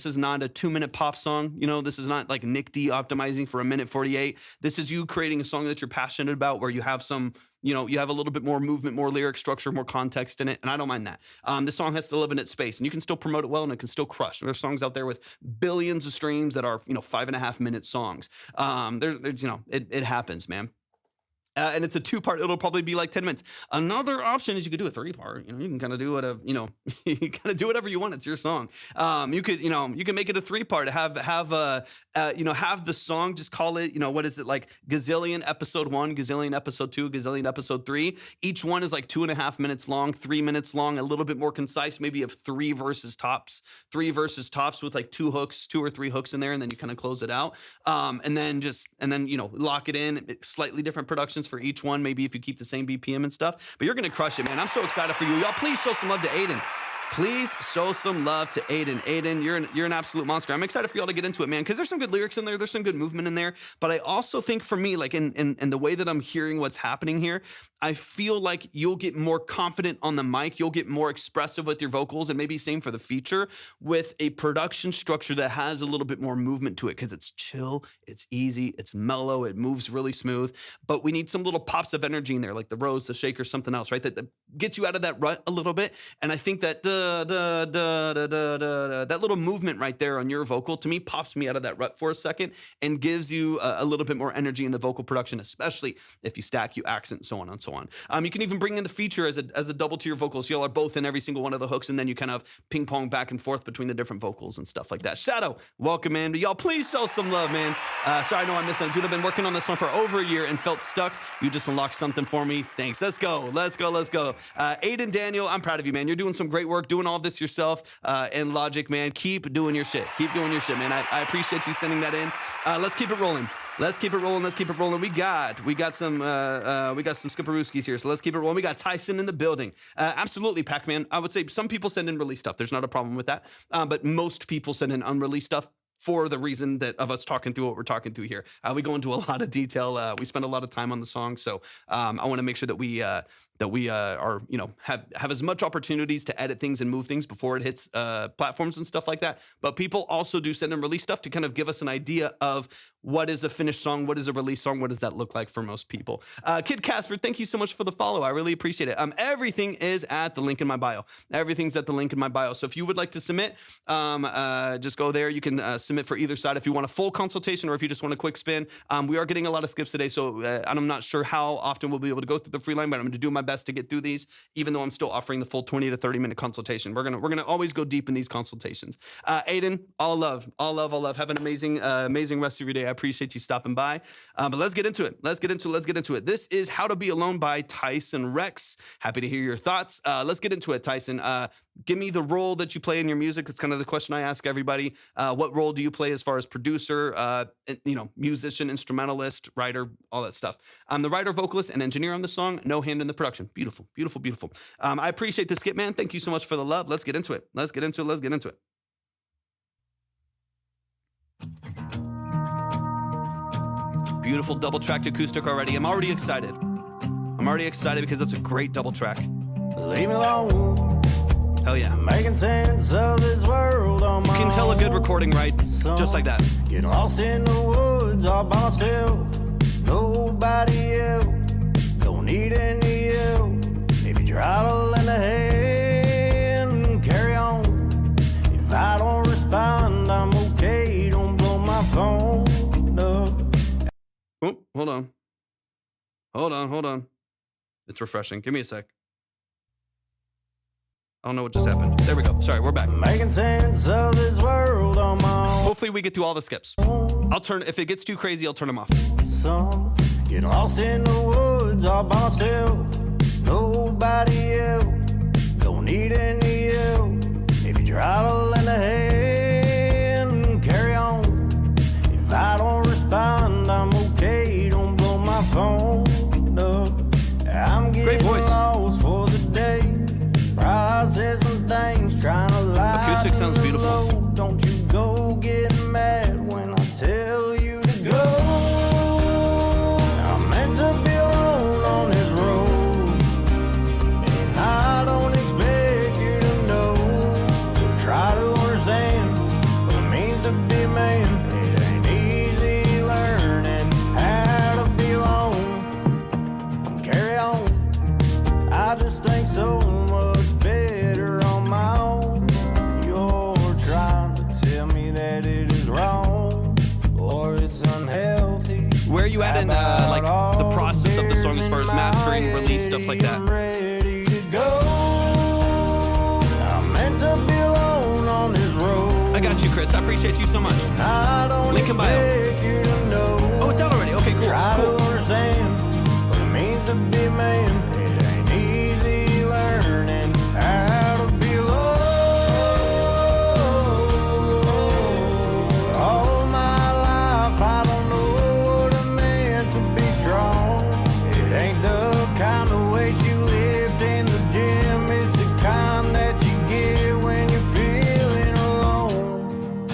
is not a 2-minute pop song. This is not like Nick D optimizing for 1:48. This is you creating a song that you're passionate about, where you have some. You have a little bit more movement, more lyric structure, more context in it, and I don't mind that. This song has to live in its space, and you can still promote it well, and it can still crush. There's songs out there with billions of streams that are 5.5-minute songs. It happens, man. and it's a 2-part. It'll probably be like 10 minutes. Another option is you could do a 3-part. You can kind of do whatever, you kind of do whatever you want. It's your song. You could make it a 3-part. Have the song, just call it, what is it, like Gazillion episode 1, Gazillion episode 2, Gazillion episode 3. Each one is like 2.5 minutes long, 3 minutes long, a little bit more concise. Maybe you have 3 verses tops with like 2 or 3 hooks in there, and then you kind of close it out. And then lock it in. Slightly different productions for each one. Maybe if you keep the same BPM and stuff. But you're gonna crush it, man. I'm so excited for you, y'all. Please show some love to Aiden. Please show some love to Aiden. Aiden, you're an absolute monster. I'm excited for y'all to get into it, man, because there's some good lyrics in there. There's some good movement in there. But I also think for me, like in the way that I'm hearing what's happening here, I feel like you'll get more confident on the mic. You'll get more expressive with your vocals, and maybe same for the feature, with a production structure that has a little bit more movement to it, because it's chill, it's easy, it's mellow, it moves really smooth. But we need some little pops of energy in there, like the rose, the shaker, something else, right? That gets you out of that rut a little bit. And I think that that little movement right there on your vocal, to me, pops me out of that rut for a second and gives you a little bit more energy in the vocal production, especially if you stack, you accent, so on and so on. You can even bring in the feature as a double to your vocals. Y'all are both in every single one of the hooks, and then you kind of ping pong back and forth between the different vocals and stuff like that. Shadow, welcome in. But y'all, please show some love, man. Sorry, I know I missed it. Dude, I've been working on this one for over a year and felt stuck. You just unlocked something for me. Thanks. Let's go. Aiden Daniel, I'm proud of you, man. You're doing some great work, doing all this yourself, and Logic, man. Keep doing your shit. Man. I appreciate you sending that in. Let's keep it rolling. We got some skipperooskies here, so let's keep it rolling. We got Tyson in the building. Absolutely, Pakman. I would say some people send in release stuff. There's not a problem with that. But most people send in unreleased stuff for the reason that of us talking through what we're talking through here. We go into a lot of detail. We spend a lot of time on the song, so I want to make sure that we are have as much opportunities to edit things and move things before it hits platforms and stuff like that. But people also do send in release stuff to kind of give us an idea of what is a finished song, what is a release song, what does that look like for most people. Kid Casper, thank you so much for the follow. I really appreciate it. Everything is at the link in my bio. Everything's at the link in my bio. So if you would like to submit, just go there. You can submit for either side if you want a full consultation or if you just want a quick spin. We are getting a lot of skips today, so I'm not sure how often we'll be able to go through the free line, but I'm going to do my best to get through these, even though I'm still offering the full 20 to 30 minute consultation. We're gonna always go deep in these consultations. Aiden, all love. Have an amazing rest of your day. I appreciate you stopping by. But let's get into it. This is How to Be Alone by Tyson Rex. Happy to hear your thoughts. Let's get into it, Tyson. Give me the role that you play in your music. That's kind of the question I ask everybody. What role do you play as far as producer, musician, instrumentalist, writer, all that stuff? I'm the writer, vocalist, and engineer on the song. No hand in the production. Beautiful. I appreciate the skip, man. Thank you so much for the love. Let's get into it. Beautiful double-tracked acoustic already. I'm already excited because that's a great double track. Leave me alone. Hell yeah. Making sense of this world on my You can tell a good own. recording, right? Just like that. Getting lost in the woods all by myself. Nobody else. Don't need any help. If you try to lend a hand, carry on. If I don't respond, I'm okay. Don't blow my phone up. Oh, hold on. It's refreshing. Give me a sec. I don't know what just happened. There we go. Sorry, we're back. Making sense of this world on my own. Hopefully we get through all the skips. If it gets too crazy, I'll turn them off. Some getting lost in the woods all by myself. Nobody else. Don't need any help. If you try to lend a hand, carry on. If I don't respond, I'm okay. Don't blow my phone up. I'm Great getting voice. lost for the day. Processing things, trying to lie. Acoustic to sounds the beautiful. low. Don't you go getting mad when I tell you to go. I'm meant to be alone on this road, and I don't expect you to know. Try to understand what it means to be a man. It ain't easy learning how to be alone. Carry on. I just think so much better on my own. You're trying to tell me that it is wrong or it's unhealthy. Where are you at in the process of the song touring, release, stuff like that. Ready to go. I'm meant to be alone on this road. I got you, Chris. I appreciate you so much. I don't Link in bio. expect you to know. Oh, it's out already. Okay, cool. Try Cool. to understand what it means to be a man. It ain't easy learning how to be alone. All my life I don't know what it meant to be strong. It ain't the kind of weight you lift in the gym. It's the kind that you get when you're feeling alone.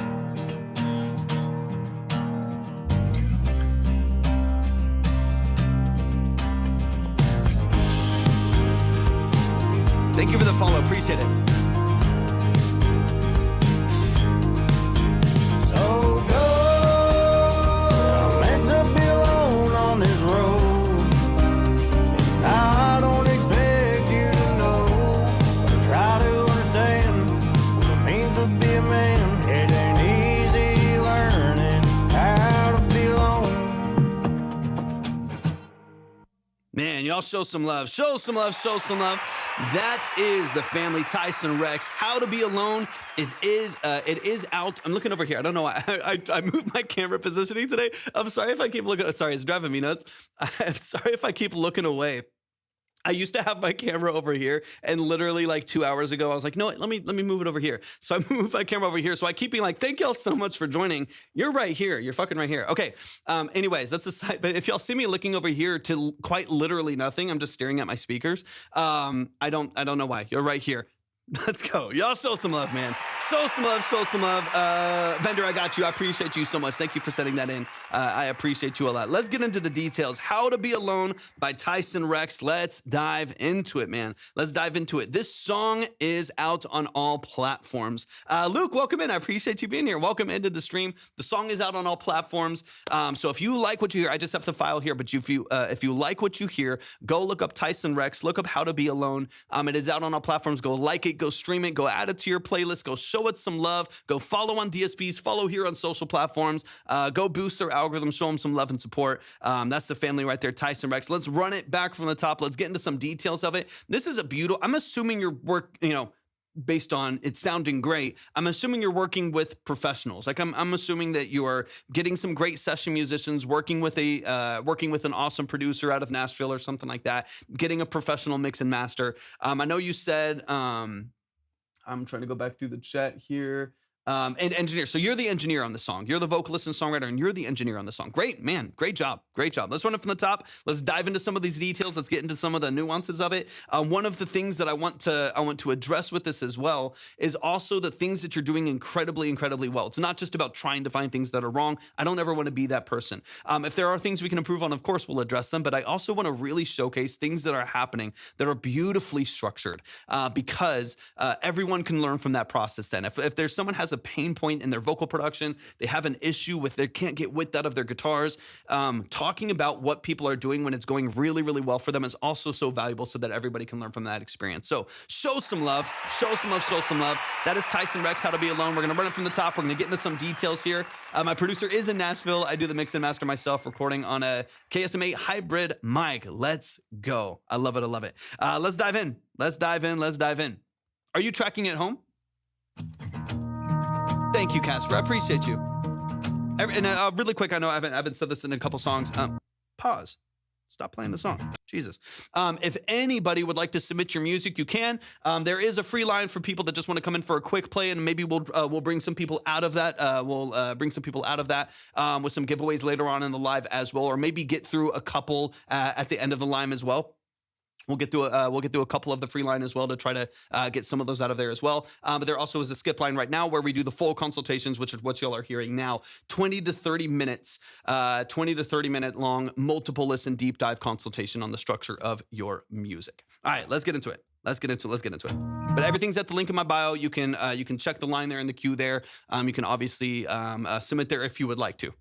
Thank you for the follow. Appreciate it. So go. I'm meant to be alone on this road. And I don't expect you to know. But try to understand what it means to be a man. It ain't easy learning how to be alone. Man, y'all show some love. Show some love. Show some love. That is the family Tyson Rex. How to Be Alone it is out. I'm looking over here. I don't know why. I moved my camera positioning today. I'm sorry if I keep looking. Sorry, it's driving me nuts. I'm sorry if I keep looking away. I used to have my camera over here, and literally like 2 hours ago, I was like, no, let me move it over here. So I moved my camera over here. So I keep being like, thank y'all so much for joining. You're right here. You're fucking right here. Okay. Anyways, that's the side. But if y'all see me looking over here to quite literally nothing, I'm just staring at my speakers. I don't know why. You're right here. Let's go. Y'all show some love, man. Show some love. Show some love. Vendor, I got you. I appreciate you so much. Thank you for setting that in. I appreciate you a lot. Let's get into the details. How to Be Alone by Tyson Rex. Let's dive into it, man. Let's dive into it. This song is out on all platforms. Luke, welcome in. I appreciate you being here. Welcome into the stream. The song is out on all platforms. So if you like what you hear, I just have the file here, but if you like what you hear, go look up Tyson Rex. Look up How to Be Alone. It is out on all platforms. Go like it. Go stream it. Go add it to your playlist. Go show it some love. Go follow on DSPs. Follow here on social platforms. Go boost their algorithm. Show them some love and support. That's the family right there, Tyson Rex. Let's run it back from the top. Let's get into some details of it. This is a beautiful. I'm assuming your work, based on it sounding great, I'm assuming you're working with professionals. Like I'm assuming that you are getting some great session musicians, working with an awesome producer out of Nashville or something like that, getting a professional mix and master. I know you said, I'm trying to go back through the chat here. And engineer. So you're the engineer on the song. You're the vocalist and songwriter, and you're the engineer on the song. Great, man. Great job. Great job. Let's run it from the top. Let's dive into some of these details. Let's get into some of the nuances of it. One of the things that I want to address with this as well is also the things that you're doing incredibly, incredibly well. It's not just about trying to find things that are wrong. I don't ever want to be that person. If there are things we can improve on, of course, we'll address them. But I also want to really showcase things that are happening that are beautifully structured because everyone can learn from that process then. If there's someone has a pain point in their vocal production, they have an issue with they can't get width out of their guitars, talking about what people are doing when it's going really, really well for them is also so valuable so that everybody can learn from that experience. So show some love, show some love, show some love. That is Tyson Rex, How to Be Alone. We're going to run it from the top. We're going to get into some details here. My producer is in Nashville. I do the mix and master myself, recording on a KSM8 hybrid mic. Let's go. I love it. I love it. Let's dive in. Let's dive in. Let's dive in. Are you tracking at home? Thank you, Casper. I appreciate you. And really quick, I know I haven't said this in a couple songs. Pause. Stop playing the song. Jesus. If anybody would like to submit your music, you can. There is a free line for people that just want to come in for a quick play, and maybe we'll bring some people out of that. We'll bring some people out of that with some giveaways later on in the live as well, or maybe get through a couple at the end of the line as well. We'll get through a couple of the free line as well to try to get some of those out of there as well. But there also is a skip line right now where we do the full consultations, which is what y'all are hearing now. 20 to 30 minutes, 20 to 30 minute long, multiple listen, deep dive consultation on the structure of your music. All right, let's get into it. Let's get into it. But everything's at the link in my bio. You can check the line there in the queue there. You can obviously submit there if you would like to.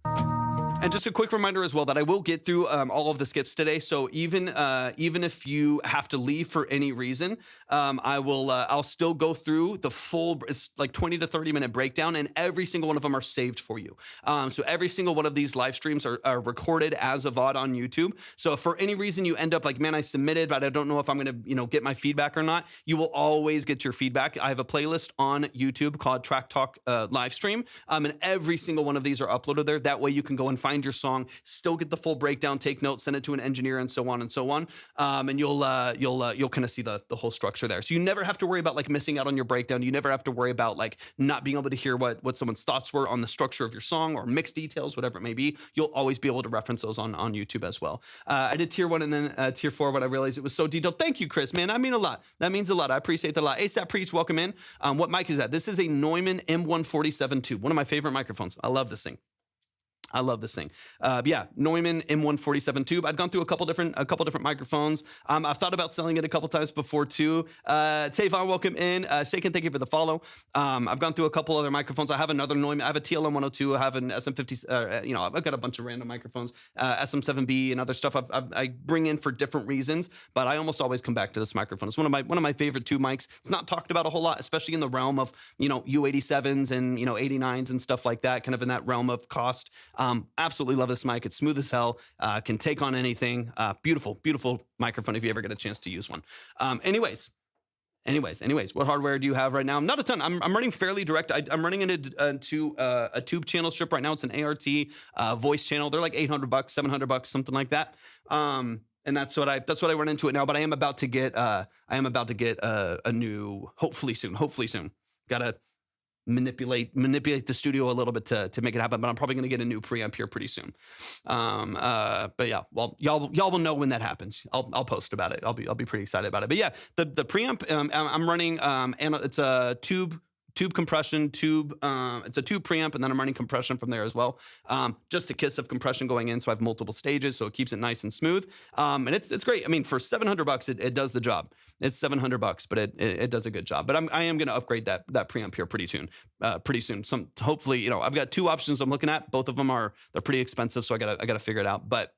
And just a quick reminder as well that I will get through all of the skips today. So even if you have to leave for any reason, I'll still go through the full. It's like 20 to 30 minute breakdown, and every single one of them are saved for you. So every single one of these live streams are recorded as a VOD on YouTube. So if for any reason you end up like, man, I submitted, but I don't know if I'm gonna get my feedback or not, you will always get your feedback. I have a playlist on YouTube called Track Talk Live Stream, and every single one of these are uploaded there. That way you can go and find your song, still get the full breakdown, take notes, send it to an engineer, and so on and so on. And you'll kind of see the whole structure there. So you never have to worry about like missing out on your breakdown. You never have to worry about like not being able to hear what someone's thoughts were on the structure of your song or mix details, whatever it may be. You'll always be able to reference those on YouTube as well. I did tier 1 and then tier 4 when I realized it was so detailed. Thank you, Chris, man. I mean a lot. That means a lot. I appreciate that a lot. ASAP Preach, welcome in. What mic is that? This is a Neumann M147 tube, one of my favorite microphones. I love this thing. Yeah, Neumann M147 tube. I've gone through a couple different microphones. I've thought about selling it a couple times before too. Tavon, welcome in. Shaken, thank you for the follow. I've gone through a couple other microphones. I have another Neumann. I have a TLM 102. I have an SM50. I've got a bunch of random microphones. SM7B and other stuff. I bring in for different reasons, but I almost always come back to this microphone. It's one of my favorite tube mics. It's not talked about a whole lot, especially in the realm of U87s and 89s and stuff like that. Kind of in that realm of cost. Absolutely love this mic. It's smooth as hell. Can take on anything. Beautiful, beautiful microphone if you ever get a chance to use one. Anyways, what hardware do you have right now? Not a ton. I'm running fairly direct. I'm running into a tube channel strip right now. It's an ART voice channel. They're like $800, $700, something like that. And that's what I run into it now. But I am about to get a new, hopefully soon. Gotta manipulate the studio a little bit to make it happen, but I'm probably going to get a new preamp here pretty soon. But yeah, well, y'all will know when that happens. I'll post about it. I'll be pretty excited about it. But yeah, the preamp I'm running, and it's a tube compression tube. It's a tube preamp, and then I'm running compression from there as well. Just a kiss of compression going in, so I have multiple stages, so it keeps it nice and smooth. And it's great. I mean, for $700, it does the job. It's $700, but it does a good job. But I am going to upgrade that preamp here pretty soon. Hopefully, I've got two options I'm looking at. Both of them they're pretty expensive, so I gotta figure it out. But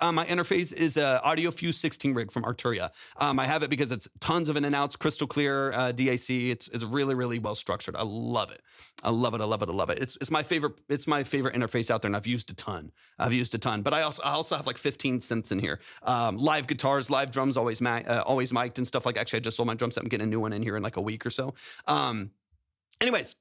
my interface is a Audio Fuse 16 rig from Arturia. I have it because it's tons of in and outs, crystal clear DAC. It's really, really well structured. I love it. It's my favorite interface out there, and I've used a ton. But I also have like 15 synths in here. Live guitars, live drums, always mic'd and stuff like. Actually, I just sold my drum set. I'm getting a new one in here in like a week or so. Anyways,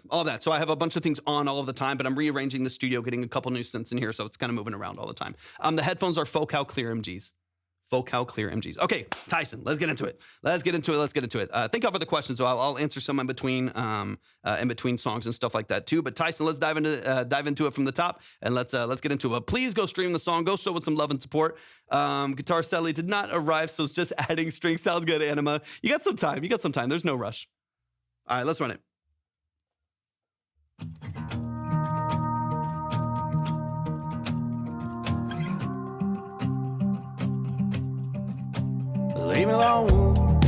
all that. So I have a bunch of things on all of the time, but I'm rearranging the studio, getting a couple new synths in here, so it's kind of moving around all the time. The headphones are Focal Clear MGs. Okay, Tyson, let's get into it. Thank y'all for the questions. So I'll answer some in between songs and stuff like that too. But Tyson, let's dive into it from the top, and let's get into it. Please go stream the song. Go show it some love and support. Guitar sadly did not arrive, so it's just adding strings. Sounds good, Anima. You got some time. There's no rush. All right, let's run it. Leave me alone,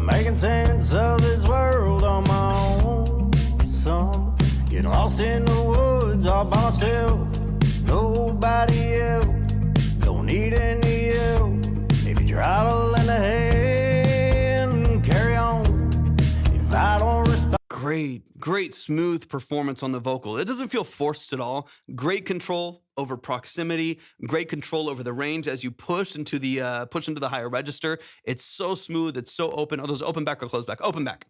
making sense of this world on my own. Some getting lost in the woods all by myself. Nobody else, don't need any help. If you try to lend a hand, carry on. If I don't respect. Great smooth performance on the vocal. It doesn't feel forced at all. Great control over proximity, great control over the range as you push into the higher register. It's so smooth, it's so open. Are those open back or closed back? Open back.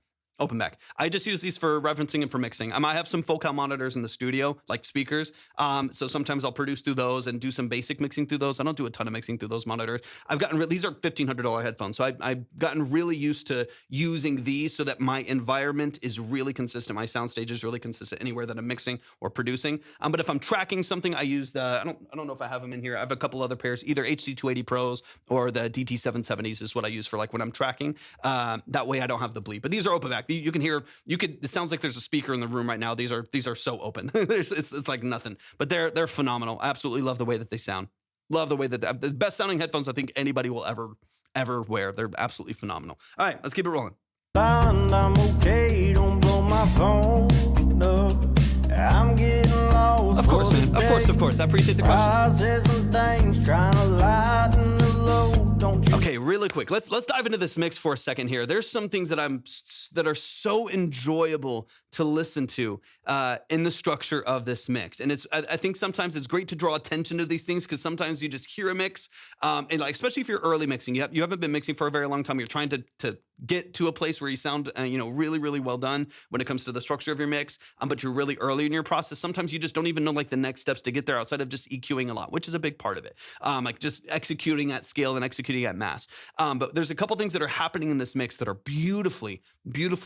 I just use these for referencing and for mixing. I have some Focal monitors in the studio, like speakers. So sometimes I'll produce through those and do some basic mixing through those. I don't do a ton of mixing through those monitors. These are $1,500 headphones. So I've gotten really used to using these so that my environment is really consistent. My soundstage is really consistent anywhere that I'm mixing or producing. But if I'm tracking something, I use I don't know if I have them in here. I have a couple other pairs, either HC280 Pros or the DT770s is what I use for like when I'm tracking. That way I don't have the bleed. But these are open back. It sounds like there's a speaker in the room right now. These are so open. it's like nothing, but they're phenomenal. I absolutely love the way that they sound. Love the way that the best sounding headphones I think anybody will ever wear. They're absolutely phenomenal. All right, let's keep it rolling. I'm okay, don't blow my phone up. I'm getting lost. course, man. Of course. I appreciate the questions. Processing things, trying to lighten the load. Don't you? Okay, really quick. Let's dive into this mix for a second here. There's some things that are so enjoyable to listen to in the structure of this mix, and I think sometimes it's great to draw attention to these things because sometimes you just hear a mix, and like especially if you're early mixing, you haven't been mixing for a very long time. You're trying to get to a place where you sound really really well done when it comes to the structure of your mix, but you're really early in your process. Sometimes you just don't even know like the next steps to get there outside of just EQing a lot, which is a big part of it. Like just executing at scale and executing at mass. But there's a couple things that are happening in this mix that are beautifully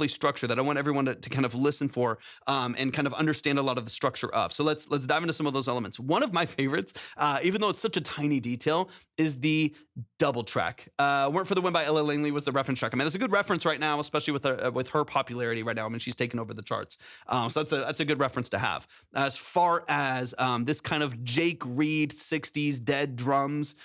structured that I want everyone to kind of listen for and kind of understand a lot of the structure of. So let's dive into some of those elements. One of my favorites, even though it's such a tiny detail, is the double track. Weren't for the Win by Ella Langley was the reference track. I mean, that's a good reference right now, especially with her popularity right now. I mean, she's taken over the charts. So that's a good reference to have. As far as this kind of Jake Reed 60s dead drums,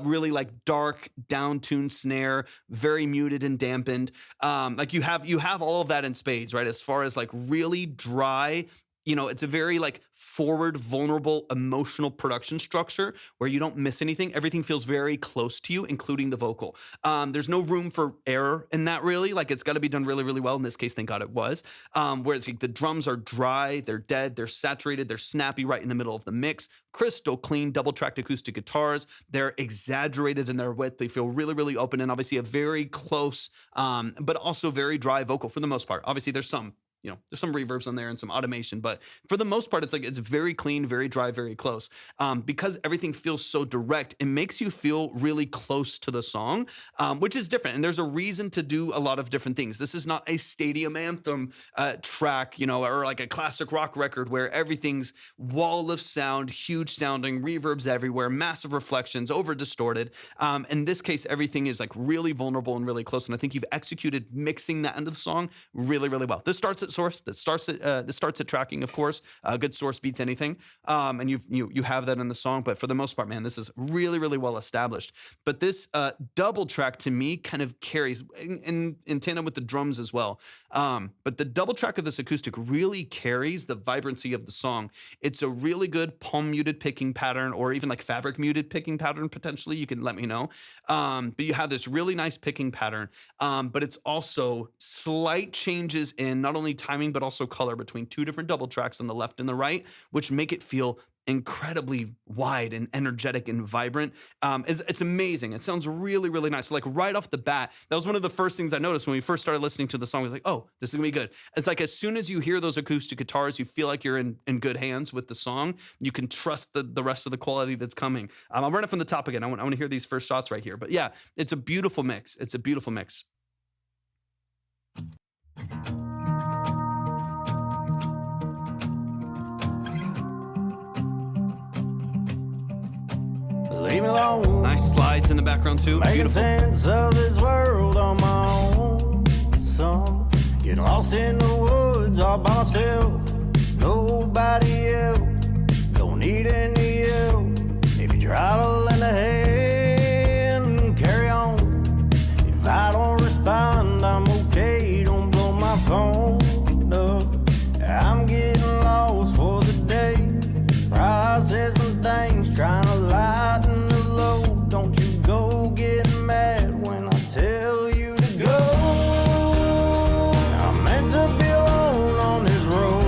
really like dark down-tuned snare, very muted and dampened. Like you have all of that in spades, right? As far as like really dry, it's a very like forward, vulnerable, emotional production structure where you don't miss anything. Everything feels very close to you, including the vocal. There's no room for error in that really. Like it's got to be done really, really well. In this case, thank God it was. Whereas like, the drums are dry, they're dead, they're saturated, they're snappy right in the middle of the mix. Crystal clean, double-tracked acoustic guitars. They're exaggerated in their width. They feel really, really open and obviously a very close, but also very dry vocal for the most part. Obviously, there's some reverbs on there and some automation, but for the most part, it's very clean, very dry, very close. Because everything feels so direct, it makes you feel really close to the song, which is different. And there's a reason to do a lot of different things. This is not a stadium anthem track, or like a classic rock record where everything's wall of sound, huge sounding, reverbs everywhere, massive reflections, over distorted. In this case, everything is like really vulnerable and really close. And I think you've executed mixing that into the song really, really well. This starts at source. This starts at tracking, of course. A good source beats anything, and you have that in the song. But for the most part, man, this is really, really well established. But this double track to me kind of carries in tandem with the drums as well. But the double track of this acoustic really carries the vibrancy of the song. It's a really good palm muted picking pattern, or even like fabric muted picking pattern potentially. You can let me know. But you have this really nice picking pattern. But it's also slight changes in not only timing but also color between two different double tracks on the left and the right, which make it feel incredibly wide and energetic and vibrant. It's amazing. It sounds really, really nice. So like right off the bat, that was one of the first things I noticed when we first started listening to the song. I was like, oh, this is gonna be good. It's like as soon as you hear those acoustic guitars, you feel like you're in good hands with the song. You can trust the rest of the quality that's coming. I'll run it from the top again. I want to hear these first shots right here. But yeah, it's a beautiful mix. It's a beautiful mix. Leave me alone. Nice slides in the background too. Making Beautiful. sense of this world on my own. Some getting lost in the woods all by myself. Nobody else. Don't need any help. If you try to lend a hand, carry on. If I don't respond, I'm okay. Don't blow my phone up. I'm getting lost for the day. Processing things, trying to lighten the load. Don't you go getting mad when I tell you to go. I'm meant to be alone on this road,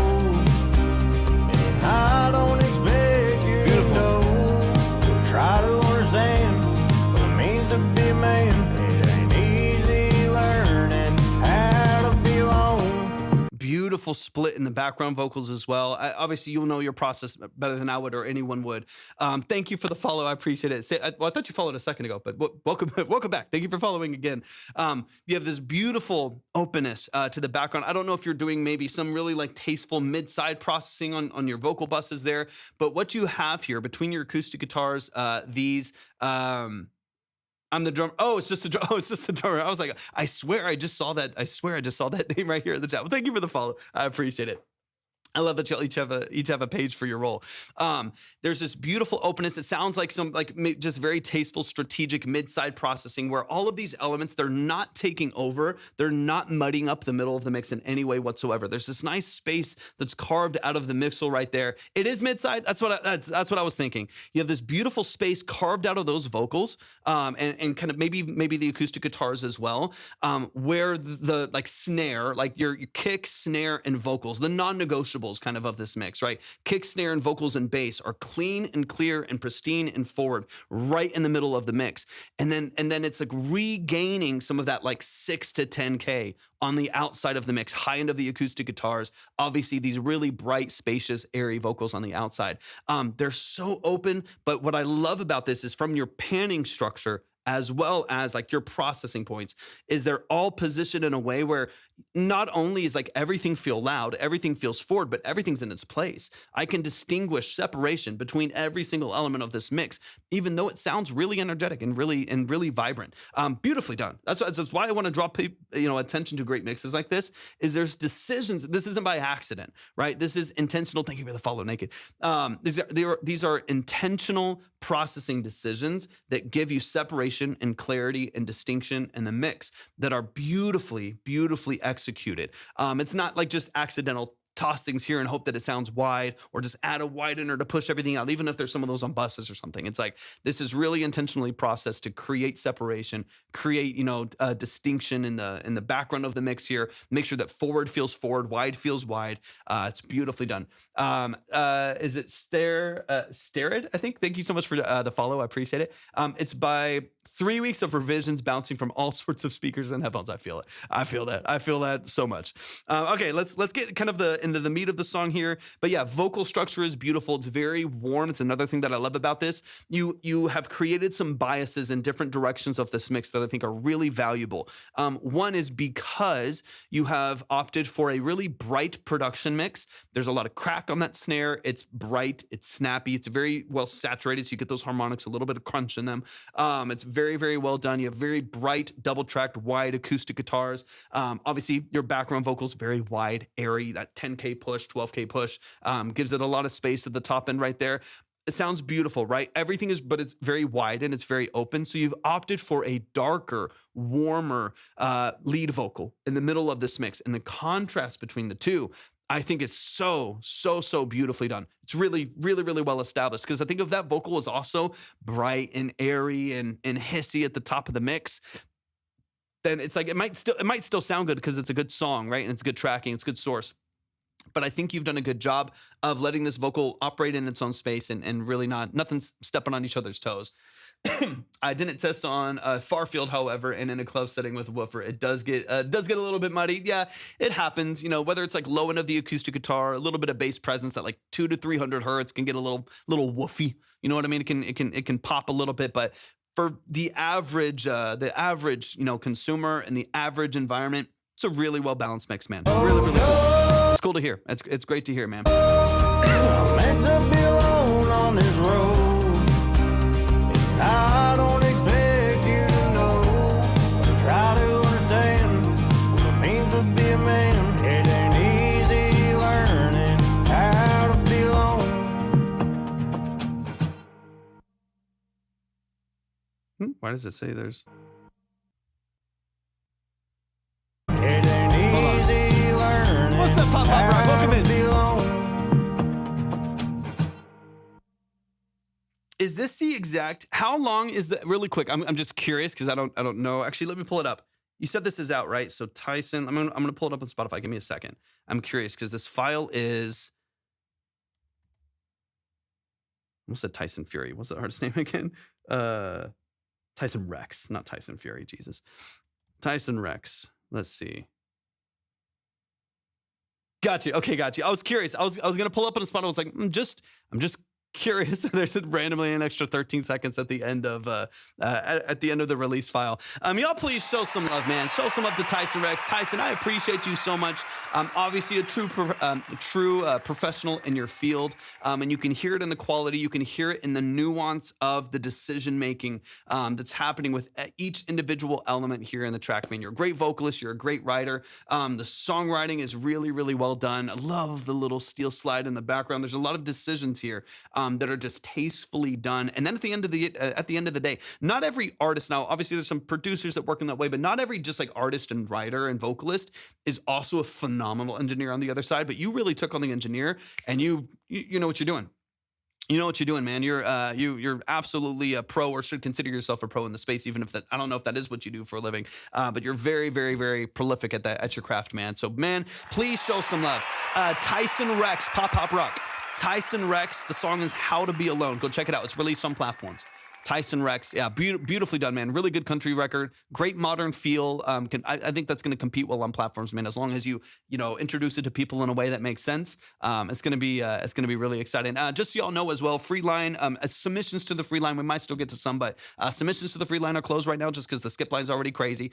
and I don't expect you to know. Try to understand what it means to be a man. It ain't easy learning how to be alone. Beautiful split in the background vocals as well. Obviously, you'll know your process better than I would or anyone would. Thank you for the follow. I appreciate it. I thought you followed a second ago, but welcome back. Thank you for following again. You have this beautiful openness to the background. I don't know if you're doing maybe some really like tasteful mid-side processing on your vocal buses there, but what you have here between your acoustic guitars, I'm the drummer. Oh, it's just a drum. Oh, it's just the drummer. I was like, I swear I just saw that. I swear I just saw that name right here in the chat. Well, thank you for the follow. I appreciate it. I love that y'all each have a page for your role. There's this beautiful openness. It sounds like some just very tasteful, strategic mid-side processing where all of these elements, they're not taking over. They're not muddying up the middle of the mix in any way whatsoever. There's this nice space that's carved out of the mixel right there. It is mid-side. That's what I was thinking. You have this beautiful space carved out of those vocals, and kind of maybe the acoustic guitars as well, where the like snare, like your kick, snare, and vocals, the non-negotiables kind of this mix, right? Kick, snare, and vocals and bass are clean and clear and pristine and forward right in the middle of the mix. And then it's like regaining some of that like 6 to 10K on the outside of the mix, high end of the acoustic guitars. Obviously, these really bright, spacious, airy vocals on the outside. They're so open, but what I love about this is from your panning structure as well as like your processing points, is they're all positioned in a way where not only is like everything feel loud, everything feels forward, but everything's in its place. I can distinguish separation between every single element of this mix, even though it sounds really energetic and really vibrant. Beautifully done. That's why I want to draw attention to great mixes like this. Is there's decisions. This isn't by accident, right? This is intentional. Thank you for the follow, Naked. These are intentional processing decisions that give you separation and clarity and distinction in the mix that are beautifully executed. It's not like just accidental toss things here and hope that it sounds wide, or just add a widener to push everything out, even if there's some of those on buses or something. It's like, this is really intentionally processed to create separation, create, a distinction in the background of the mix here, make sure that forward feels forward, wide feels wide. It's beautifully done. Is it Stared? I think. Thank you so much for the follow. I appreciate it. It's by 3 weeks of revisions bouncing from all sorts of speakers and headphones. I feel it. I feel that so much. Okay, let's get kind of into the meat of the song here. But yeah, vocal structure is beautiful. It's very warm. It's another thing that I love about this. You have created some biases in different directions of this mix that I think are really valuable. One is because you have opted for a really bright production mix. There's a lot of crack on that snare. It's bright. It's snappy. It's very well saturated, so you get those harmonics, a little bit of crunch in them. It's very well done. You have very bright, double-tracked, wide acoustic guitars. Obviously, your background vocals, very wide, airy, that 10K push, 12K push, gives it a lot of space at the top end right there. It sounds beautiful, right? But it's very wide and it's very open. So you've opted for a darker, warmer lead vocal in the middle of this mix. And the contrast between the two, I think it's so beautifully done. It's really well established, because I think if that vocal was also bright and airy and hissy at the top of the mix, then it's like it might still sound good because it's a good song, right? And it's good tracking, it's good source. But I think you've done a good job of letting this vocal operate in its own space and really nothing's stepping on each other's toes. I didn't test on far field, however, and in a club setting with a woofer, it does get a little bit muddy. Yeah, it happens. Whether it's like low end of the acoustic guitar, a little bit of bass presence that like 200 to 300 hertz can get a little woofy. You know what I mean? It can pop a little bit, but for the average consumer and the average environment, it's a really well balanced mix, man. Really cool. It's cool to hear. It's great to hear, man. I'm meant to be alone on this road. I don't expect you to know, or try to understand what it means to be a man. It ain't easy learning how to be alone. Why does it say there's... It ain't easy learning. What's that pop rock? Welcome in. Is this the exact? How long is that? Really quick, I'm just curious because I don't know. Actually, let me pull it up. You said this is out, right? So Tyson, I'm gonna pull it up on Spotify. Give me a second. I'm curious because this file is. I almost said Tyson Fury. What's the artist name again? Tyson Rex, not Tyson Fury. Jesus, Tyson Rex. Let's see. Got you. Okay, got you. I was curious. I was gonna pull up on a spot. I was like, I'm just curious. There's randomly an extra 13 seconds at the end of at the end of the release file. Y'all please show some love, man. Show some love to Tyson Rex. Tyson, I appreciate you so much. Obviously a true professional in your field, and you can hear it in the quality. You can hear it in the nuance of the decision making that's happening with each individual element here in the track. Man, you're a great vocalist. You're a great writer. The songwriting is really, really well done. I love the little steel slide in the background. There's a lot of decisions here that are just tastefully done. And then at the end of the day, not every artist, now obviously there's some producers that work in that way, but not every just like artist and writer and vocalist is also a phenomenal engineer on the other side. But you really took on the engineer, and you know what you're doing. You know what you're doing, man. You're absolutely a pro, or should consider yourself a pro in the space, even if that, I don't know if that is what you do for a living, but you're very, very, very prolific at your craft, man. So, man, please show some love. Tyson Rex, Pop Rock. Tyson Rex, the song is How to Be Alone. Go check it out. It's released on platforms. Tyson Rex, yeah, beautifully done, man. Really good country record, great modern feel. I think that's going to compete well on platforms, man. As long as you introduce it to people in a way that makes sense, it's going to be really exciting. Just so y'all know as well, Freeline submissions to the Freeline, we might still get to some, but submissions to the Freeline are closed right now just because the skip line's already crazy.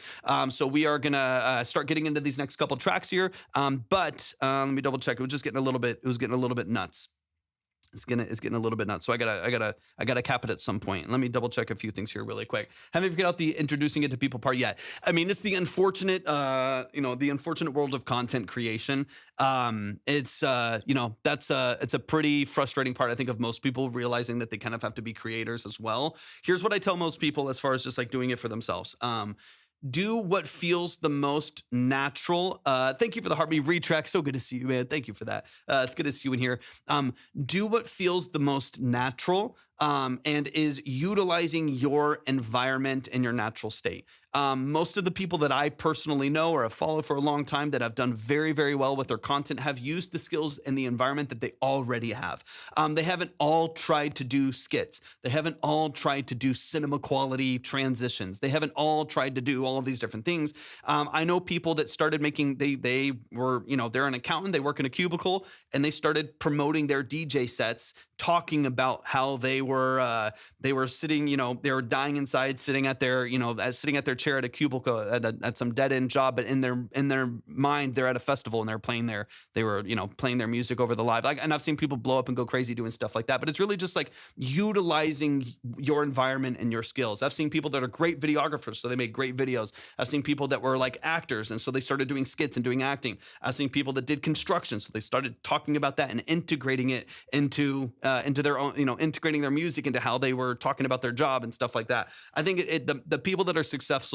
So we are gonna start getting into these next couple tracks here. But let me double check. It was getting a little bit nuts. It's getting a little bit nuts. So I gotta cap it at some point. Let me double check a few things here really quick. Haven't figured out the introducing it to people part yet. I mean, it's the unfortunate, the unfortunate world of content creation. It's a pretty frustrating part, I think, of most people realizing that they kind of have to be creators as well. Here's what I tell most people as far as just like doing it for themselves. Do what feels the most natural. Thank you for the heartbeat retrack. So good to see you, man. Thank you for that. It's good to see you in here. Do what feels the most natural and is utilizing your environment and your natural state. Most of the people that I personally know or have followed for a long time that have done very, very well with their content have used the skills and the environment that they already have. They haven't all tried to do skits. They haven't all tried to do cinema quality transitions. They haven't all tried to do all of these different things. I know people that started making, they were, they're an accountant, they work in a cubicle, and they started promoting their DJ sets, talking about how they were sitting, they were dying inside, sitting at their chair at a cubicle at some dead end job, but in their mind they're at a festival and they're playing playing their music over the live. And I've seen people blow up and go crazy doing stuff like that. But it's really just like utilizing your environment and your skills. I've seen people that are great videographers, so they make great videos. I've seen people that were like actors, and so they started doing skits and doing acting. I've seen people that did construction, so they started talking about that and integrating it into their own, integrating their music into how they were talking about their job and stuff like that. I think the people that are successful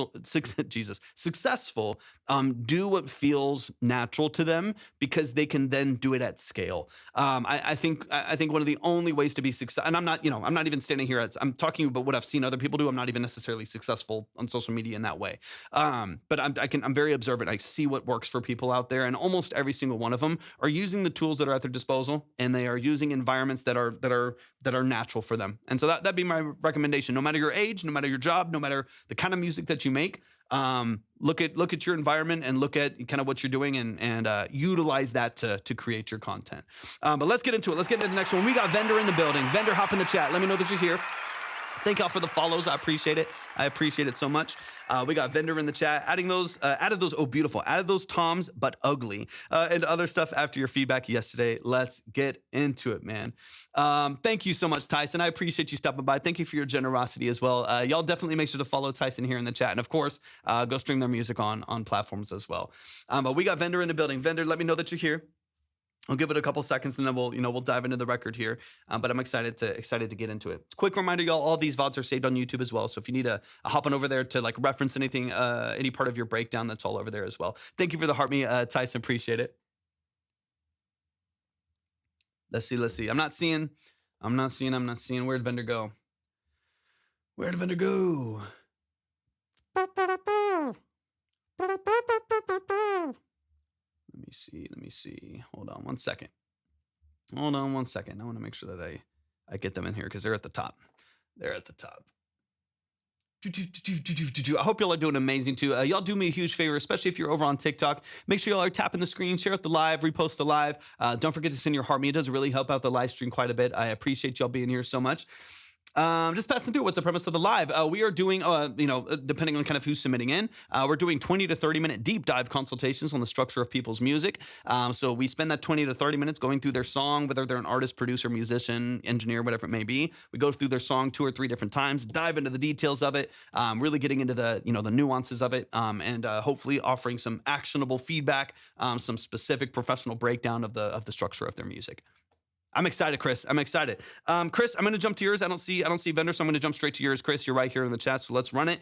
do what feels natural to them because they can then do it at scale. I think one of the only ways to be successful, and I'm not even standing here, I'm talking about what I've seen other people do. I'm not even necessarily successful on social media in that way. But I'm very observant. I see what works for people out there, and almost every single one of them are using the tools that are at their disposal, and they are using environments that are natural for them. And so that'd be my recommendation. No matter your age, no matter your job, no matter the kind of music that you make, look at your environment and look at kind of what you're doing and utilize that to create your content. But let's get into it. Let's get into the next one. We got Vendor in the building. Vendor, hop in the chat. Let me know that you're here. Thank y'all for the follows. I appreciate it. I appreciate it so much. We got Vendor in the chat, added those toms, but ugly, and other stuff after your feedback yesterday. Let's get into it, man. Thank you so much, Tyson. I appreciate you stopping by. Thank you for your generosity as well. Y'all definitely make sure to follow Tyson here in the chat. And of course, go stream their music on platforms as well. But we got Vendor in the building. Vendor, let me know that you're here. I'll give it a couple seconds and then we'll dive into the record here. But I'm excited to get into it. Quick reminder, y'all, all these VODs are saved on YouTube as well. So if you need a hop on over there to like reference anything, any part of your breakdown, that's all over there as well. Thank you for the heart me, Tyson. Appreciate it. Let's see. I'm not seeing. Where'd Vendor go? Let me see. Hold on one second. I want to make sure that I get them in here because they're at the top. I hope y'all are doing amazing too. Y'all do me a huge favor, especially if you're over on TikTok. Make sure y'all are tapping the screen, share it the live, repost the live. Don't forget to send your heart me. It does really help out the live stream quite a bit. I appreciate y'all being here so much. Just passing through. What's the premise of the live? We are doing, depending on kind of who's submitting in, we're doing 20 to 30 minute deep dive consultations on the structure of people's music. So we spend that 20 to 30 minutes going through their song, whether they're an artist, producer, musician, engineer, whatever it may be. We go through their song 2 or 3 different times, dive into the details of it, really getting into the nuances of it, and hopefully offering some actionable feedback, some specific professional breakdown of the structure of their music. I'm excited, Chris. I'm excited. Chris, I'm going to jump to yours. I don't see vendor, so I'm going to jump straight to yours. Chris, you're right here in the chat, so let's run it.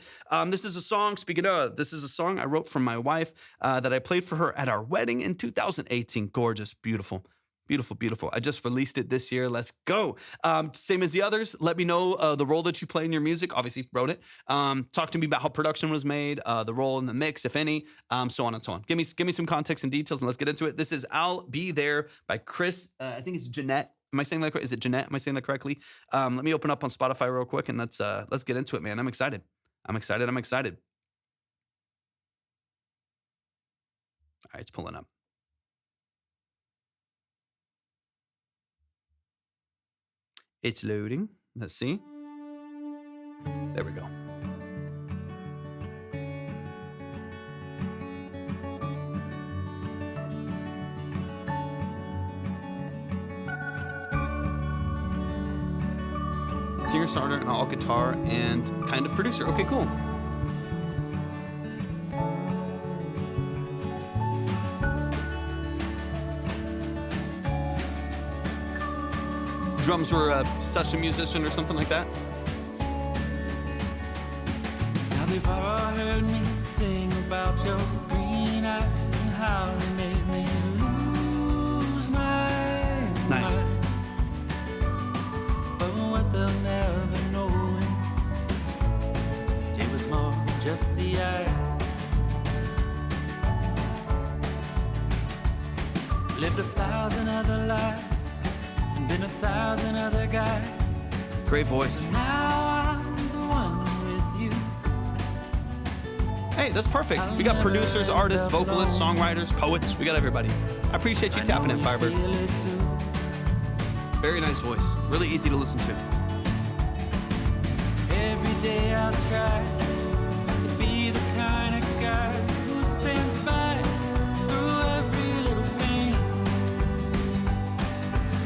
This is a song, speaking of, this is a song I wrote for my wife that I played for her at our wedding in 2018. Gorgeous, beautiful. Beautiful, beautiful. I just released it this year. Let's go. Same as the others. Let me know the role that you play in your music. Obviously, wrote it. Talk to me about how production was made, the role in the mix, if any, so on and so on. Give me some context and details, and let's get into it. This is "I'll Be There" by Chris. I think it's Jeanette. Am I saying that correctly? Is it Jeanette? Am I saying that correctly? Let me open up on Spotify real quick, and let's get into it, man. I'm excited. I'm excited. I'm excited. All right, it's pulling up. It's loading. Let's see. There we go. Singer, songwriter, and all guitar, and kind of producer. Okay, cool. Drums were a session musician or something like that. Now they've all heard me sing about your green eyes and how you made me lose my Nice. mind. But what they'll never know is it was more than just the eyes. Lived 1,000 other lives. Been 1,000 other guys. Great voice. Now I'm the one with you. Hey, that's perfect. We got producers, artists, vocalists, songwriters, poets. We got everybody. I appreciate you tapping in, Firebird. Very nice voice. Really easy to listen to. Every day I'll try to be the kind of guy who stands by through every little pain.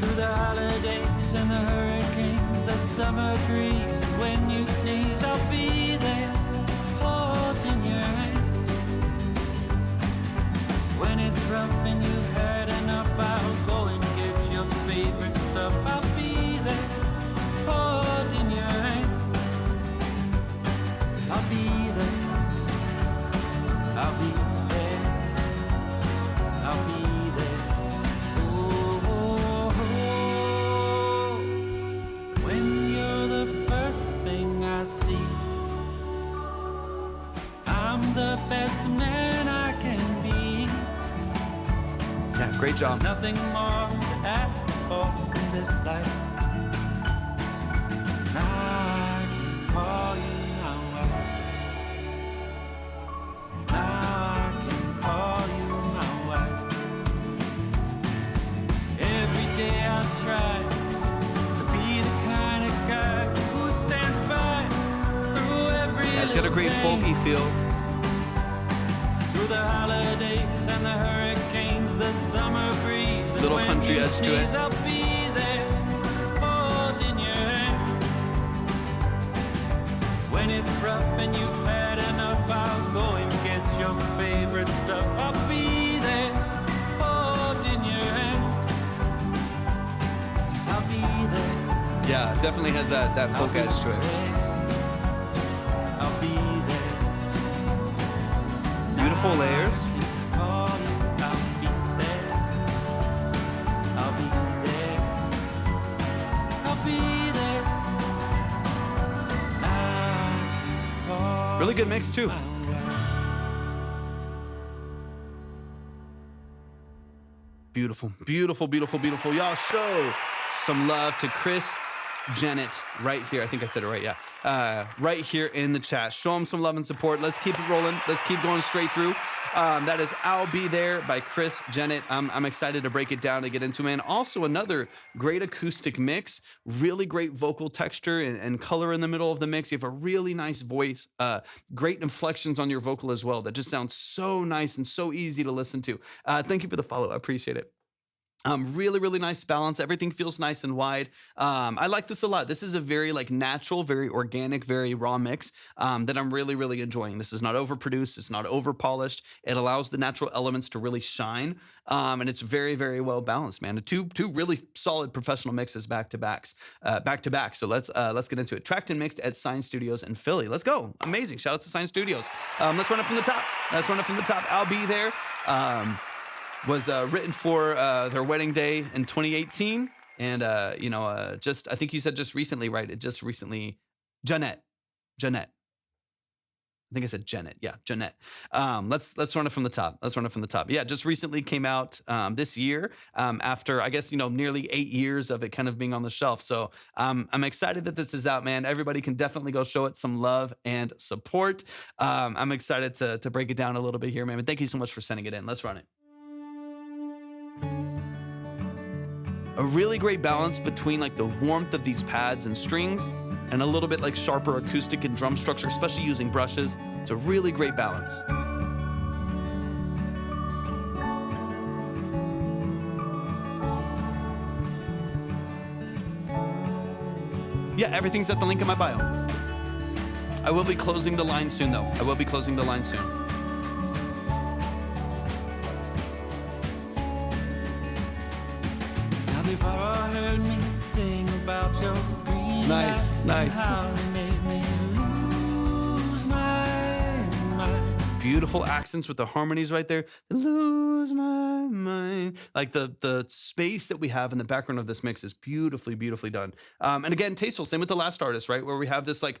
Through the holidays and the hurricanes, the summer breeze. When you sneeze, I'll be there, holding your hand. When it's rough and you've had enough, I'll go and get your favorite stuff. I'll be there, holding your hand. I'll be there, I'll be there, I'll be there. Oh, when you're the first thing I see, I'm the best man I can be. Yeah, great job. There's nothing more to ask for in this life. Now I can call you my wife. Now I can call you my wife. Every day I'll try to be the kind of guy who stands by through every Yeah, it's got a great little folky thing. feel. Through the holidays and the hurricanes, the summer breeze. And Little when country you edge to it. sneeze, I'll be there, holding your hand. When it's rough and you've had enough, I'll go and get your favorite stuff. I'll be there, holding your hand. I'll be there. Yeah, definitely has that folk edge to it. I'll be there. Beautiful layers. I'll be there. I'll be there. I'll be there. Really good mix too. Beautiful, beautiful, beautiful, beautiful. Y'all show some love to Chris Janet right here. I think I said it right. Yeah. Right here in the chat. Show them some love and support. Let's keep it rolling. Let's keep going straight through. That is I'll Be There by Chris Janet. I'm excited to break it down and get into, man. Also, another great acoustic mix, really great vocal texture and color in the middle of the mix. You have a really nice voice, great inflections on your vocal as well. That just sounds so nice and so easy to listen to. Thank you for the follow. I appreciate it. Really, really nice balance. Everything feels nice and wide. I like this a lot. This is a very like natural, very organic, very raw mix that I'm really, really enjoying. This is not overproduced. It's not over polished. It allows the natural elements to really shine. And it's very, very well balanced, man. Two really solid professional mixes back to back. So let's get into it. Tracked and mixed at Sign Studios in Philly. Let's go. Amazing. Shout out to Sign Studios. Let's run it from the top. I'll Be There. Was written for their wedding day in 2018, and just I think you said just recently, right? It just recently, Jeanette. I think I said Janet. Yeah, Jeanette. Let's run it from the top. Yeah, just recently came out this year after I guess nearly 8 years of it kind of being on the shelf. So I'm excited that this is out, man. Everybody can definitely go show it some love and support. I'm excited to break it down a little bit here, man. And thank you so much for sending it in. Let's run it. A really great balance between like the warmth of these pads and strings and a little bit like sharper acoustic and drum structure, especially using brushes. It's a really great balance. Yeah, everything's at the link in my bio. I will be closing the line soon though. They've all heard me sing about your green Nice. eyes, how you made me lose my mind. Beautiful accents with the harmonies right there. Lose my mind. Like the space that we have in the background of this mix is beautifully, beautifully done. And again, tasteful. Same with the last artist, right? Where we have this like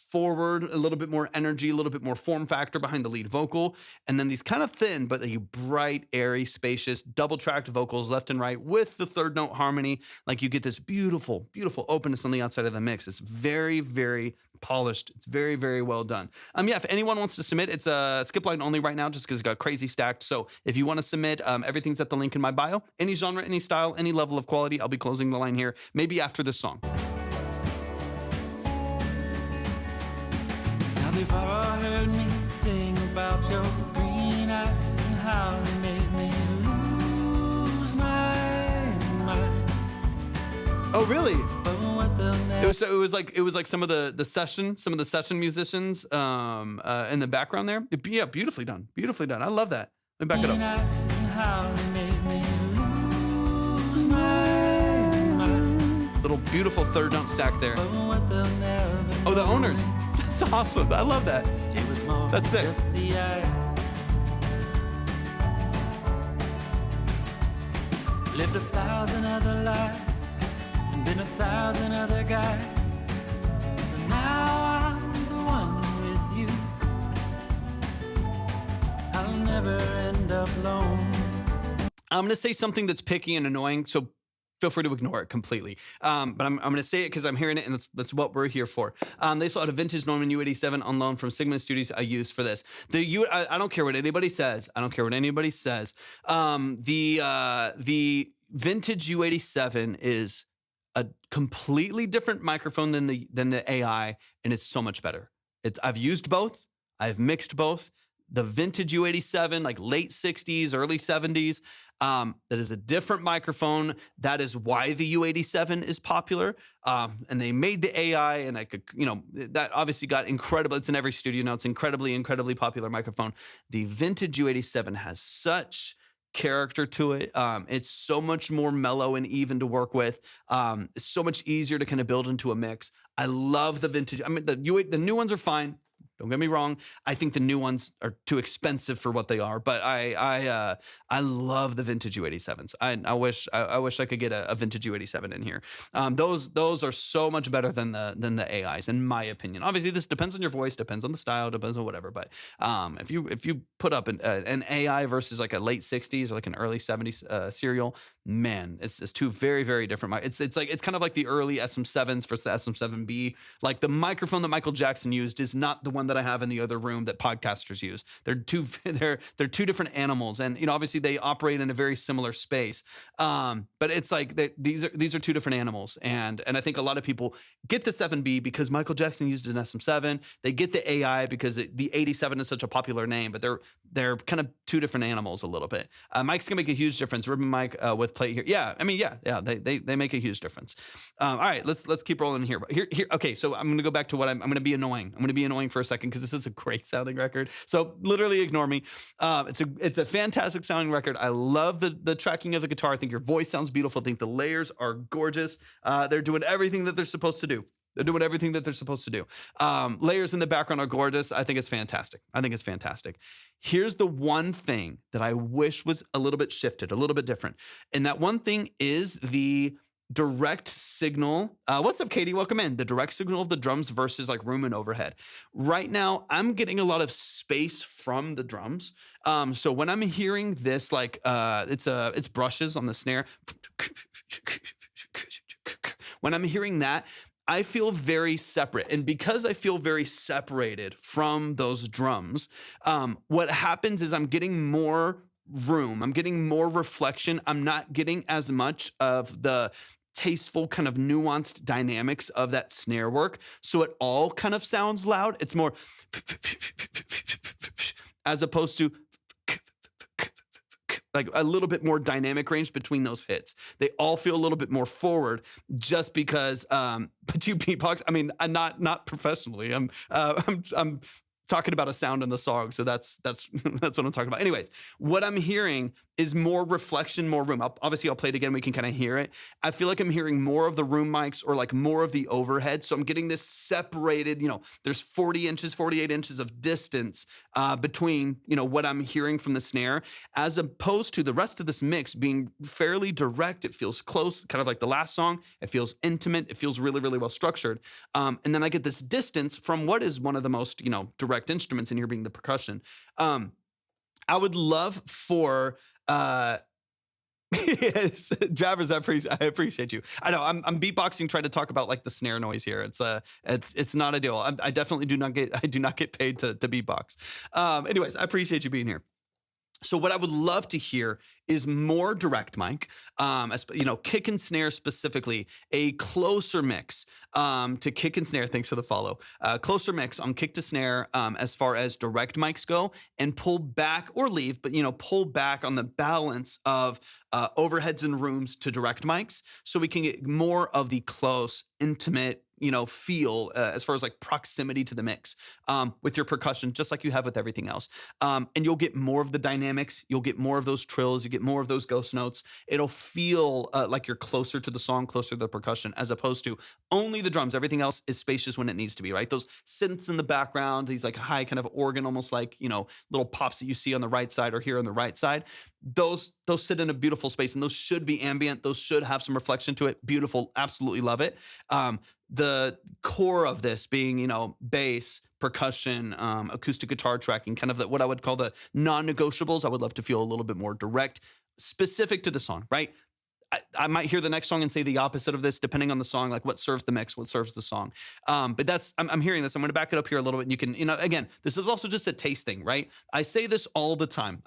forward, a little bit more energy, a little bit more form factor behind the lead vocal. And then these kind of thin, but the bright, airy, spacious, double tracked vocals left and right with the third note harmony. Like you get this beautiful, beautiful openness on the outside of the mix. It's very, very polished. It's very, very well done. Yeah, if anyone wants to submit, it's a skip line only right now just because it got crazy stacked. So if you want to submit, everything's at the link in my bio. Any genre, any style, any level of quality, I'll be closing the line here, maybe after this song. Now they've all heard me sing about your green eyes and how you made me lose my mind. Oh, really? But what they'll never It was like some of the session musicians in the background there. Yeah, beautifully done. I love that. Let me back it up. and how you made me lose my mind. Little beautiful third note stack there. But what they'll never Oh, the know owners. That's awesome. I love that. It was more That's sick. just the eyes. Lived 1,000 other lives and been 1,000 other guys, but now I'm the one with you. I'll never end up alone. I'm gonna say something that's picky and annoying, so feel free to ignore it completely. But I'm gonna say it because I'm hearing it, and that's what we're here for. They still had a vintage Neumann U87 on loan from Sigma Studios. I used for this. I don't care what anybody says. The vintage U87 is a completely different microphone than the AI, and it's so much better. I've used both. I've mixed both. The vintage U87, like late 60s, early 70s, that is a different microphone. That is why the U87 is popular. And they made the AI, and that obviously got incredible. It's in every studio now. It's incredibly, incredibly popular microphone. The vintage U87 has such character to it. It's so much more mellow and even to work with. It's so much easier to kind of build into a mix. I love the vintage. I mean, the new ones are fine. Don't get me wrong. I think the new ones are too expensive for what they are, but I love the vintage U87s. I wish I could get a vintage U87 in here. Those are so much better than the AIs, in my opinion. Obviously, this depends on your voice, depends on the style, depends on whatever. But if you put up an AI versus like a late 60s or like an early 70s serial, man, it's two very, very different. It's kind of like the early SM7s versus the SM7B. Like the microphone that Michael Jackson used is not the one that I have in the other room that podcasters use. They're they're two different animals, and obviously they operate in a very similar space. But it's like these are two different animals, and I think a lot of people get the 7B because Michael Jackson used an SM7. They get the AI because the 87 is such a popular name, but they're kind of two different animals a little bit. Mike's gonna make a huge difference. Ribbon mic with plate here. Yeah, I mean, yeah. They make a huge difference. All right, let's keep rolling here. Here. Okay, so I'm gonna go back to what I'm gonna be annoying. I'm gonna be annoying for a second because this is a great sounding record. So literally ignore me. It's a fantastic sounding record. I love the tracking of the guitar. I think your voice sounds beautiful. I think the layers are gorgeous. They're doing everything that they're supposed to do. They're doing everything that they're supposed to do. Layers in the background are gorgeous. I think it's fantastic. Here's the one thing that I wish was a little bit shifted, a little bit different. And that one thing is the direct signal. What's up, Katie? Welcome in. The direct signal of the drums versus like room and overhead. Right now, I'm getting a lot of space from the drums. So when I'm hearing this, like it's brushes on the snare. When I'm hearing that, I feel very separate. And because I feel very separated from those drums, what happens is I'm getting more room. I'm getting more reflection. I'm not getting as much of the tasteful kind of nuanced dynamics of that snare work. So it all kind of sounds loud. It's more as opposed to like a little bit more dynamic range between those hits. They all feel a little bit more forward just because, but you beatbox, I mean, not professionally. I'm talking about a sound in the song. So that's what I'm talking about. Anyways, what I'm hearing is more reflection, more room. Obviously, I'll play it again. We can kind of hear it. I feel like I'm hearing more of the room mics or like more of the overhead. So I'm getting this separated, there's 40 inches, 48 inches of distance between, what I'm hearing from the snare, as opposed to the rest of this mix being fairly direct. It feels close, kind of like the last song. It feels intimate. It feels really, really well structured. And then I get this distance from what is one of the most, direct instruments in here being the percussion. I would love for yes, Javers, I appreciate you. I know I'm beatboxing, trying to talk about like the snare noise here. It's not ideal. I definitely do not get paid to beatbox. Anyways, I appreciate you being here. So what I would love to hear is more direct mic, kick and snare specifically, a closer mix to kick and snare. Thanks for the follow. Closer mix on kick to snare as far as direct mics go, and pull back or leave, but pull back on the balance of overheads and rooms to direct mics, so we can get more of the close, intimate, feel as far as like proximity to the mix with your percussion, just like you have with everything else. And you'll get more of the dynamics. You'll get more of those trills. You get more of those ghost notes. It'll feel like you're closer to the song, closer to the percussion, as opposed to only the drums. Everything else is spacious when it needs to be, right? Those synths in the background, these like high kind of organ, almost like, little pops that you see on the right side or here on the right side. Those sit in a beautiful space, and those should be ambient. Those should have some reflection to it. Beautiful. Absolutely love it. The core of this being, bass, percussion, acoustic guitar tracking, kind of what I would call the non-negotiables. I would love to feel a little bit more direct, specific to the song, right? I might hear the next song and say the opposite of this, depending on the song, like what serves the mix, what serves the song. But I'm hearing this. I'm going to back it up here a little bit. And you can, again, this is also just a taste thing, right? I say this all the time.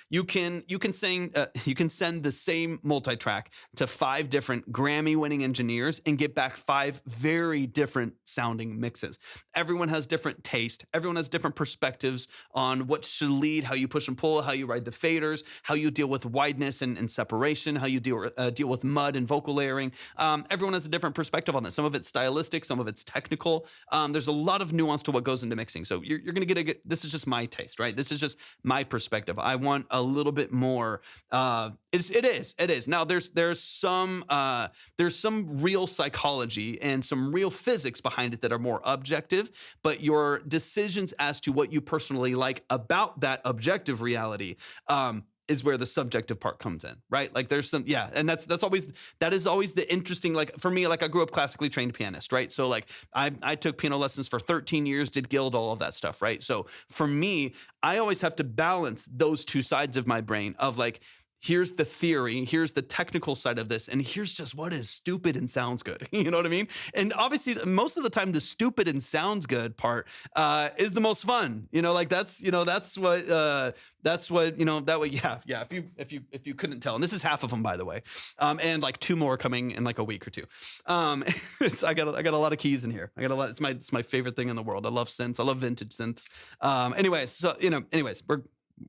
You can send the same multi-track to 5 different Grammy-winning engineers and get back 5 very different sounding mixes. Everyone has different taste. Everyone has different perspectives on what should lead, how you push and pull, how you ride the faders, how you deal with wideness and separation, how you deal with mud and vocal layering. Everyone has a different perspective on this. Some of it's stylistic, some of it's technical. There's a lot of nuance to what goes into mixing. So you're going to get this is just my taste, right? This is just my perspective. I want a little bit more. It is. Now there's some real psychology and some real physics behind it that are more objective, but your decisions as to what you personally like about that objective reality, is where the subjective part comes in, right? Like there's some, and that is always the interesting, like for me, like I grew up classically trained pianist, right? So like I took piano lessons for 13 years, did guild, all of that stuff, right? So for me, I always have to balance those two sides of my brain of like, here's the theory, here's the technical side of this, and here's just what is stupid and sounds good. You know what I mean? And obviously, most of the time, the stupid and sounds good part is the most fun. You know, like that's what that way. Yeah. If you couldn't tell, and this is half of them, by the way, and like 2 more coming in like a week or 2. I got a lot of keys in here. I got a lot. It's my favorite thing in the world. I love synths. I love vintage synths. Anyways,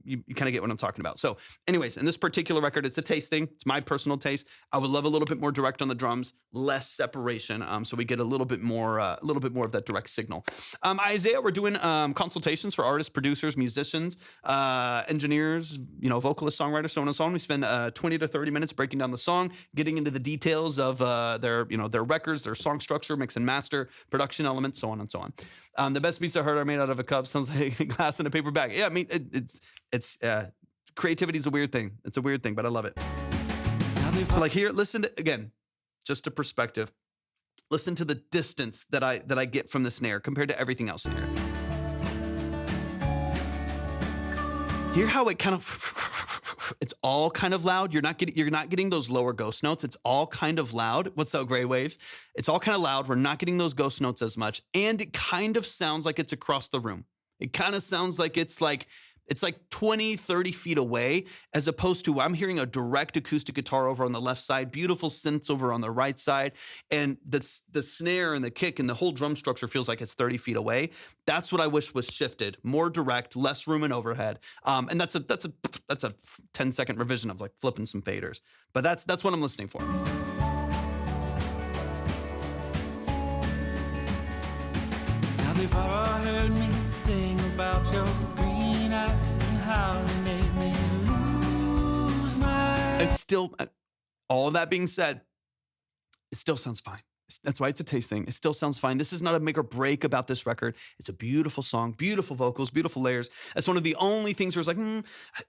you kind of get what I'm talking about. So anyways, in this particular record, it's a taste thing. It's my personal taste. I would love a little bit more direct on the drums, less separation. So we get a little bit more of that direct signal. Isaiah, we're doing consultations for artists, producers, musicians, engineers, vocalists, songwriters, so on and so on. We spend 20 to 30 minutes breaking down the song, getting into the details of their records, their song structure, mix and master, production elements, so on and so on. The best beats I heard are made out of a cup. Sounds like a glass in a paper bag. Yeah, I mean, it's creativity is a weird thing. It's a weird thing, but I love it. So like here, listen to, again, just a perspective. Listen to the distance that I get from the snare compared to everything else in here. Hear how it kind of, it's all kind of loud. You're not getting those lower ghost notes. It's all kind of loud. What's up, Gray Waves? It's all kind of loud. We're not getting those ghost notes as much. And it kind of sounds like it's across the room. It kind of sounds like it's like 20, 30 feet away, as opposed to I'm hearing a direct acoustic guitar over on the left side, beautiful synths over on the right side, and the snare and the kick and the whole drum structure feels like it's 30 feet away. That's what I wish was shifted, more direct, less room and overhead. And that's a 10-second revision of like flipping some faders. But that's what I'm listening for. Now they've all heard me sing about your green eye and how you made me lose my. It's still, all of that being said, it still sounds fine. That's why it's a taste thing. It still sounds fine. This is not a make or break about this record. It's a beautiful song, beautiful vocals, beautiful layers. That's one of the only things where it's like,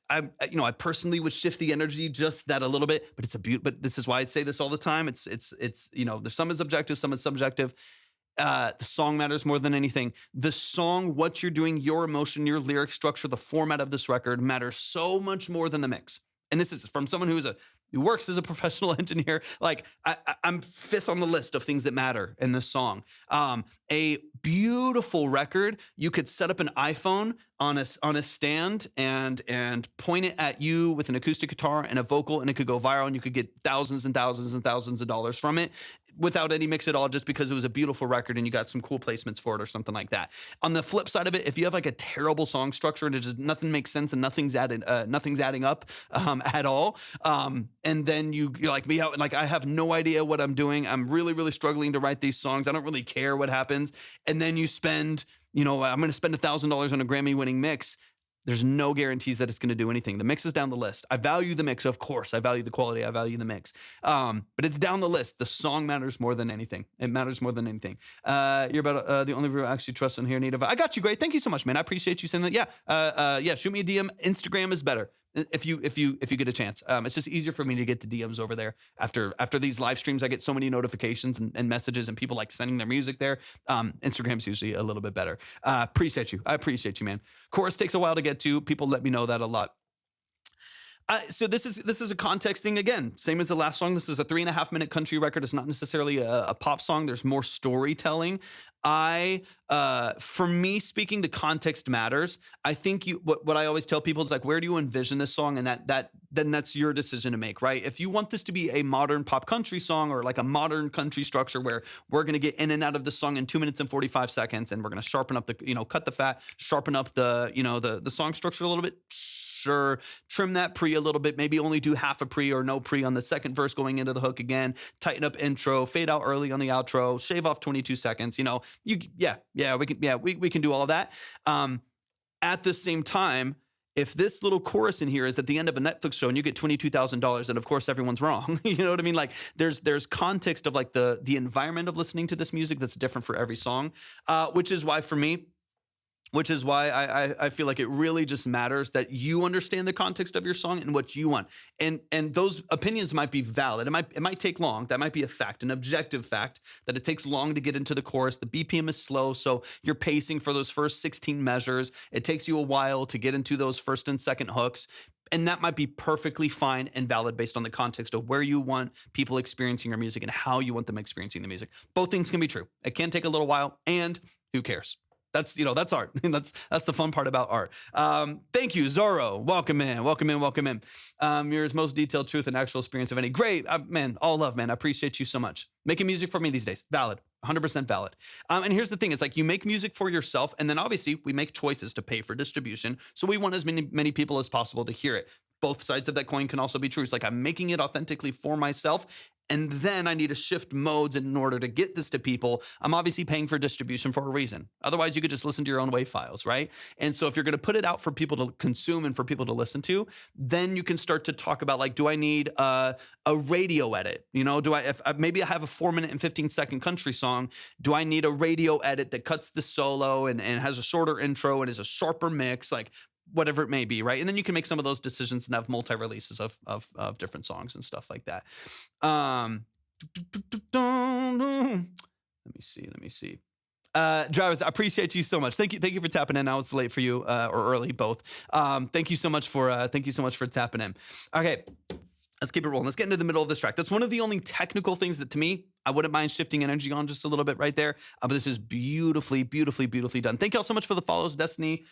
I personally would shift the energy just that a little bit, but but this is why I say this all the time. It's the some is objective, some is subjective. The song matters more than anything. The song, what you're doing, your emotion, your lyric structure, the format of this record matters so much more than the mix. And this is from someone who works as a professional engineer. Like I'm 5th on the list of things that matter in this song. A beautiful record. You could set up an iPhone on a stand and point it at you with an acoustic guitar and a vocal, and it could go viral, and you could get thousands and thousands and thousands of dollars from it without any mix at all, just because it was a beautiful record and you got some cool placements for it or something like that. On the flip side of it, if you have like a terrible song structure and it just nothing makes sense and nothing's adding up at all, and then you're like me out and like I have no idea what I'm doing. I'm really, really struggling to write these songs. I don't really care what happens. And then you spend, I'm going to spend $1,000 on a Grammy-winning mix. There's no guarantees that it's going to do anything. The mix is down the list. I value the mix, of course. I value the quality. I value the mix. But it's down the list. The song matters more than anything. It matters more than anything. You're about the only viewer I actually trust in here, Native. I got you, great. Thank you so much, man. I appreciate you saying that. Yeah. Shoot me a DM. Instagram is better if you get a chance. It's just easier for me to get to DMs over there. After these live streams, I get so many notifications and messages and people like sending their music there. Instagram's usually a little bit better. Appreciate you. I appreciate you, man. Chorus takes a while to get to. People let me know that a lot. So this is a context thing again. Same as the last song. This is a 3.5-minute country record. It's not necessarily a pop song. There's more storytelling. For me speaking, the context matters. I think what I always tell people is like, where do you envision this song? And then that's your decision to make, right? If you want this to be a modern pop country song or like a modern country structure where we're going to get in and out of the song in 2 minutes and 45 seconds, and we're going to sharpen up cut the fat, sharpen up the song structure a little bit. Sure. Trim that pre a little bit, maybe only do half a pre or no pre on the second verse going into the hook again, tighten up intro, fade out early on the outro, shave off 22 seconds, we can do all of that. At the same time, if this little chorus in here is at the end of a Netflix show and you get $22,000, and of course everyone's wrong. You know what I mean? Like there's context of like the environment of listening to this music that's different for every song, which is why I feel like it really just matters that you understand the context of your song and what you want. And those opinions might be valid. It might take long. That might be a fact, an objective fact, that it takes long to get into the chorus. The BPM is slow, so you're pacing for those first 16 measures. It takes you a while to get into those first and second hooks. And that might be perfectly fine and valid based on the context of where you want people experiencing your music and how you want them experiencing the music. Both things can be true. It can take a little while, and who cares? That's, that's art. that's the fun part about art. Thank you, Zorro. Welcome in. Yours most detailed truth and actual experience of any. Great, man. All love, man. I appreciate you so much. Making music for me these days, valid. 100% valid. And here's the thing. It's like you make music for yourself, and then obviously we make choices to pay for distribution. So we want as many people as possible to hear it. Both sides of that coin can also be true. It's like I'm making it authentically for myself, and then I need to shift modes in order to get this to people. I'm obviously paying for distribution for a reason. Otherwise, you could just listen to your own WAV files, right? And so if you're going to put it out for people to consume and for people to listen to, then you can start to talk about, like, do I need a radio edit? Maybe I have a 4-minute and 15-second country song. Do I need a radio edit that cuts the solo and has a shorter intro and is a sharper mix? Like, whatever it may be, right? And then you can make some of those decisions and have multi-releases of different songs and stuff like that. Let me see. Travis, I appreciate you so much. Thank you for tapping in. Now it's late for you, or early, both. Thank you so much for tapping in. Okay, let's keep it rolling. Let's get into the middle of this track. That's one of the only technical things that, to me, I wouldn't mind shifting energy on just a little bit right there. But this is beautifully done. Thank y'all so much for the follows, Destiny,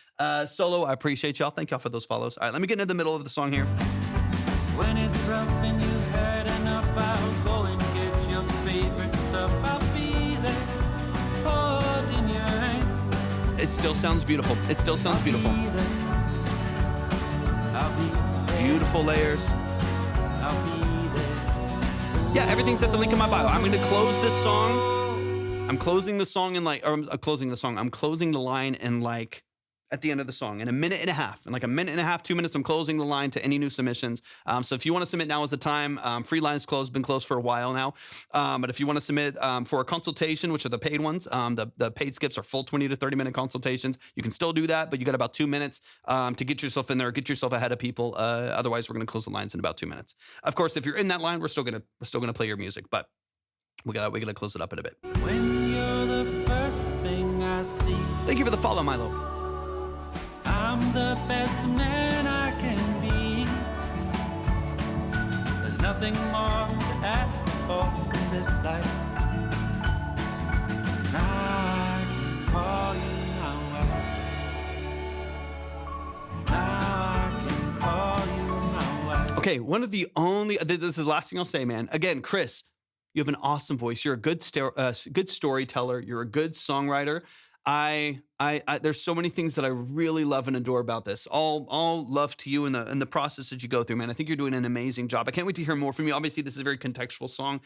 Solo. I appreciate y'all. Thank y'all for those follows. All right, let me get into the middle of the song here. When it's rough and you've had enough, I'll go and get your favorite stuff. I'll be there, holding your hand. It still sounds beautiful. I'll be there. Beautiful layers. I'll be there. Yeah, everything's at the link in my bio. I'm going to close this song. I'm closing the song in I'm closing the line in at the end of the song in a minute and a half. In like a minute and a half, 2 minutes, I'm closing the line to any new submissions. So if you want to submit, now is the time. Free lines closed, been closed for a while now. But if you want to submit for a consultation, which are the paid ones, the paid skips are full 20 to 30 minute consultations. You can still do that, but you got about 2 minutes to get yourself in there, get yourself ahead of people. Otherwise, we're going to close the lines in about 2 minutes. Of course, if you're in that line, we're still gonna play your music, but we gotta close it up in a bit. When you're the first thing I see, Thank you for the follow, Milo. I'm the best man I can be. There's nothing more to ask for in this life. Now I can call you my wife. Now I can call you my wife. Okay, one of the only, this is the last thing I'll say, man. Again, Chris, you have an awesome voice. You're a good storyteller. You're a good songwriter. There's so many things that I really love and adore about this. All love to you in the process that you go through, man. I think you're doing an amazing job. I can't wait to hear more from you. Obviously, this is a very contextual song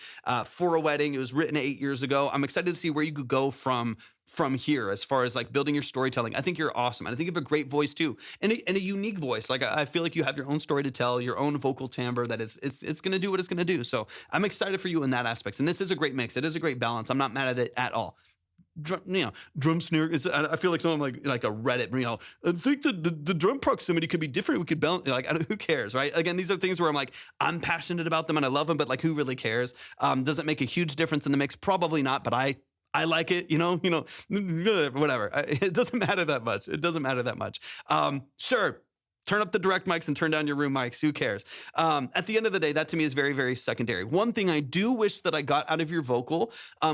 for a wedding. It was written 8 years ago. I'm excited to see where you could go from here as far as like building your storytelling. I think you're awesome. And I think you have a great voice too, and a unique voice. Like I feel like you have your own story to tell, your own vocal timbre that it's going to do what it's going to do. So I'm excited for you in that aspect. And this is a great mix. It is a great balance. I'm not mad at it at all. Drum snare. I feel like someone like a Reddit. I think the drum proximity could be different. We could balance. Who cares, right? Again, these are things where I'm passionate about them and I love them, but like, who really cares? Does it make a huge difference in the mix? Probably not. But I like it. Whatever. It doesn't matter that much. Sure. Turn up the direct mics and turn down your room mics. Who cares? At the end of the day, that to me is very, very secondary. One thing I do wish that I got out of your vocal,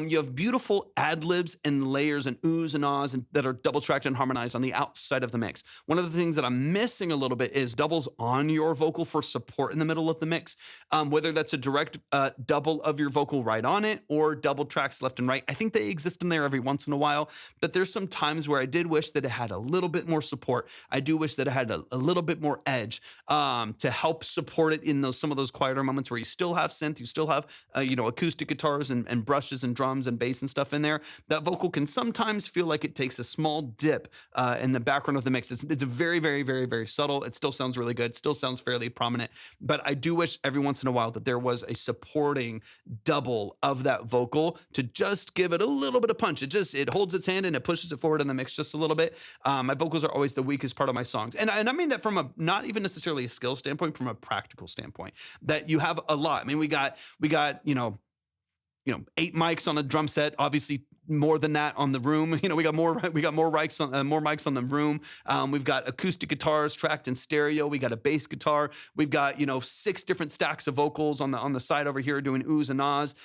you have beautiful ad-libs and layers and oohs and ahs that are double-tracked and harmonized on the outside of the mix. One of the things that I'm missing a little bit is doubles on your vocal for support in the middle of the mix, whether that's a direct double of your vocal right on it or double tracks left and right. I think they exist in there every once in a while, but there's some times where I did wish that it had a little bit more support. I do wish that it had a little bit more edge to help support it in some of those quieter moments where you still have synth, you still have acoustic guitars and brushes and drums and bass and stuff in there. That vocal can sometimes feel like it takes a small dip in the background of the mix. It's very, very, very, very subtle. It still sounds really good. Still sounds fairly prominent. But I do wish every once in a while that there was a supporting double of that vocal to just give it a little bit of punch. It holds its hand and it pushes it forward in the mix just a little bit. My vocals are always the weakest part of my songs. And I mean that from not even necessarily a skill standpoint, from a practical standpoint, that you have a lot. I mean, we got 8 mics on a drum set, obviously more than that on the room. You know, we got more mics on the room. We've got acoustic guitars tracked in stereo. We got a bass guitar. We've got, you know, 6 different stacks of vocals on the side over here doing oohs and ahs.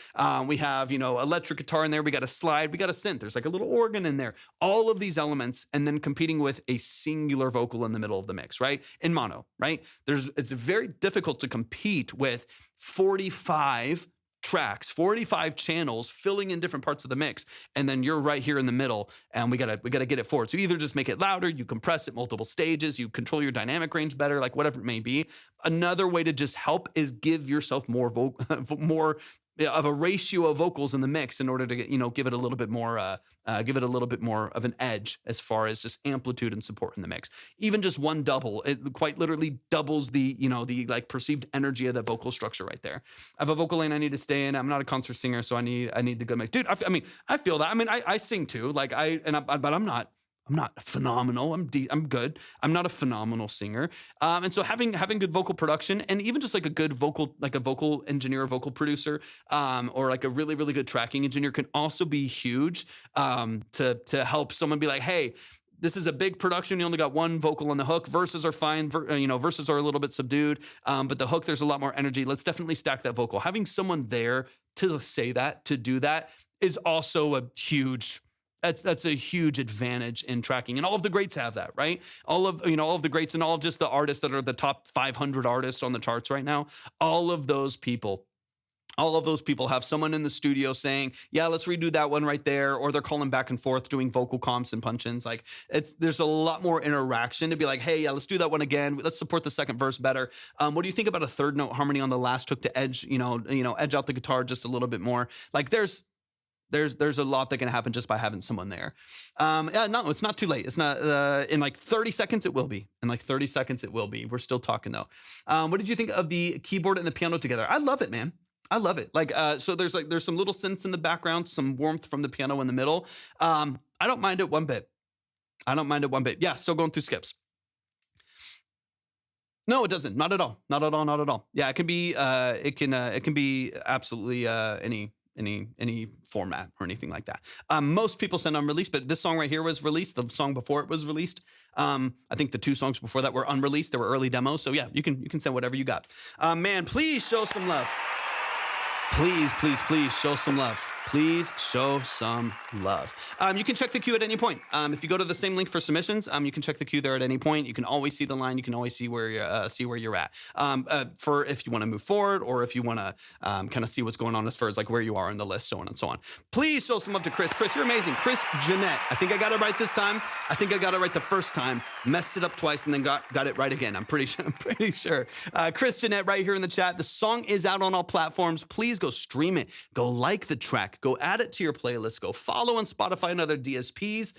We have, you know, electric guitar in there. We got a slide. We got a synth. There's like a little organ in there. All of these elements, and then competing with a singular vocal in the middle of the mix, right? In mono, right? It's very difficult to compete with 45 tracks, 45 channels filling in different parts of the mix, and then you're right here in the middle, and we gotta get it forward. So either just make it louder, you compress it multiple stages, you control your dynamic range better, like whatever it may be. Another way to just help is give yourself more of a ratio of vocals in the mix in order to get, you know, give it a little bit more of an edge as far as just amplitude and support in the mix. Even just one double, it quite literally doubles the, you know, the like perceived energy of the vocal structure right there. I have a vocal lane I need to stay in. I'm not a concert singer, so I need the good mix. Dude, I mean, I feel that. I mean, I sing too. Like but I'm not phenomenal. I'm good. I'm not a phenomenal singer. And so having good vocal production, and even just like a good vocal, like a vocal engineer, or vocal producer, or like a really, really good tracking engineer can also be huge to help someone be like, hey, this is a big production. You only got one vocal on the hook. Verses are fine. Verses are a little bit subdued. But the hook, there's a lot more energy. Let's definitely stack that vocal. Having someone there to say that, to do that, is also a huge. That's a huge advantage in tracking, and all of the greats have that, right? All of the greats and all of just the artists that are the top 500 artists on the charts right now. All of those people have someone in the studio saying, yeah, let's redo that one right there. Or they're calling back and forth doing vocal comps and punch-ins. Like there's a lot more interaction to be like, hey, yeah, let's do that one again. Let's support the second verse better. What do you think about a third note harmony on the last hook to edge out the guitar just a little bit more? Like there's a lot that can happen just by having someone there. No, it's not too late. It's not in like 30 seconds. It will be in like 30 seconds. It will be. We're still talking though. What did you think of the keyboard and the piano together? I love it, man. I love it. Like, so there's some little synths in the background, some warmth from the piano in the middle. I don't mind it one bit. Yeah. Still going through skips. No, it doesn't. Not at all. Not at all. Not at all. Yeah. It can be, it can be absolutely, any format or anything like that. Most people send unreleased, but this song right here was released. The song before it was released. I think the 2 songs before that were unreleased. They were early demos. So yeah, you can send whatever you got. Man, please show some love. Please show some love. Please show some love. You can check the queue at any point. If you go to the same link for submissions, you can check the queue there at any point. You can always see the line. You can always see where you're at. For if you want to move forward, or if you want to kind of see what's going on as far as like where you are in the list, so on and so on. Please show some love to Chris. Chris, you're amazing. Chris Jeanette. I think I got it right this time. I think I got it right the first time. Messed it up twice and then got it right again. I'm pretty sure. Chris Jeanette right here in the chat. The song is out on all platforms. Please go stream it. Go like the track. Go add it to your playlist. Go follow on Spotify and other DSPs.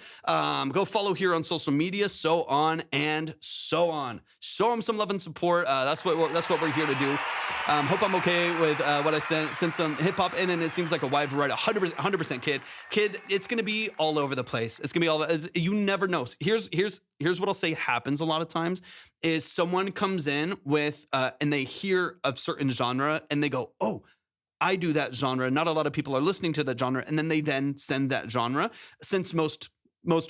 Go follow here on social media, so on and so on. Show them some love and support. That's what we're here to do. Hope I'm okay with what I sent some hip hop in, and it seems like a wide variety. 100% kid. It's gonna be all over the place. It's gonna be all. You never know. Here's what I'll say happens a lot of times is someone comes in with and they hear a certain genre and they go, oh, I do that genre. Not a lot of people are listening to that genre. And then they send that genre, since most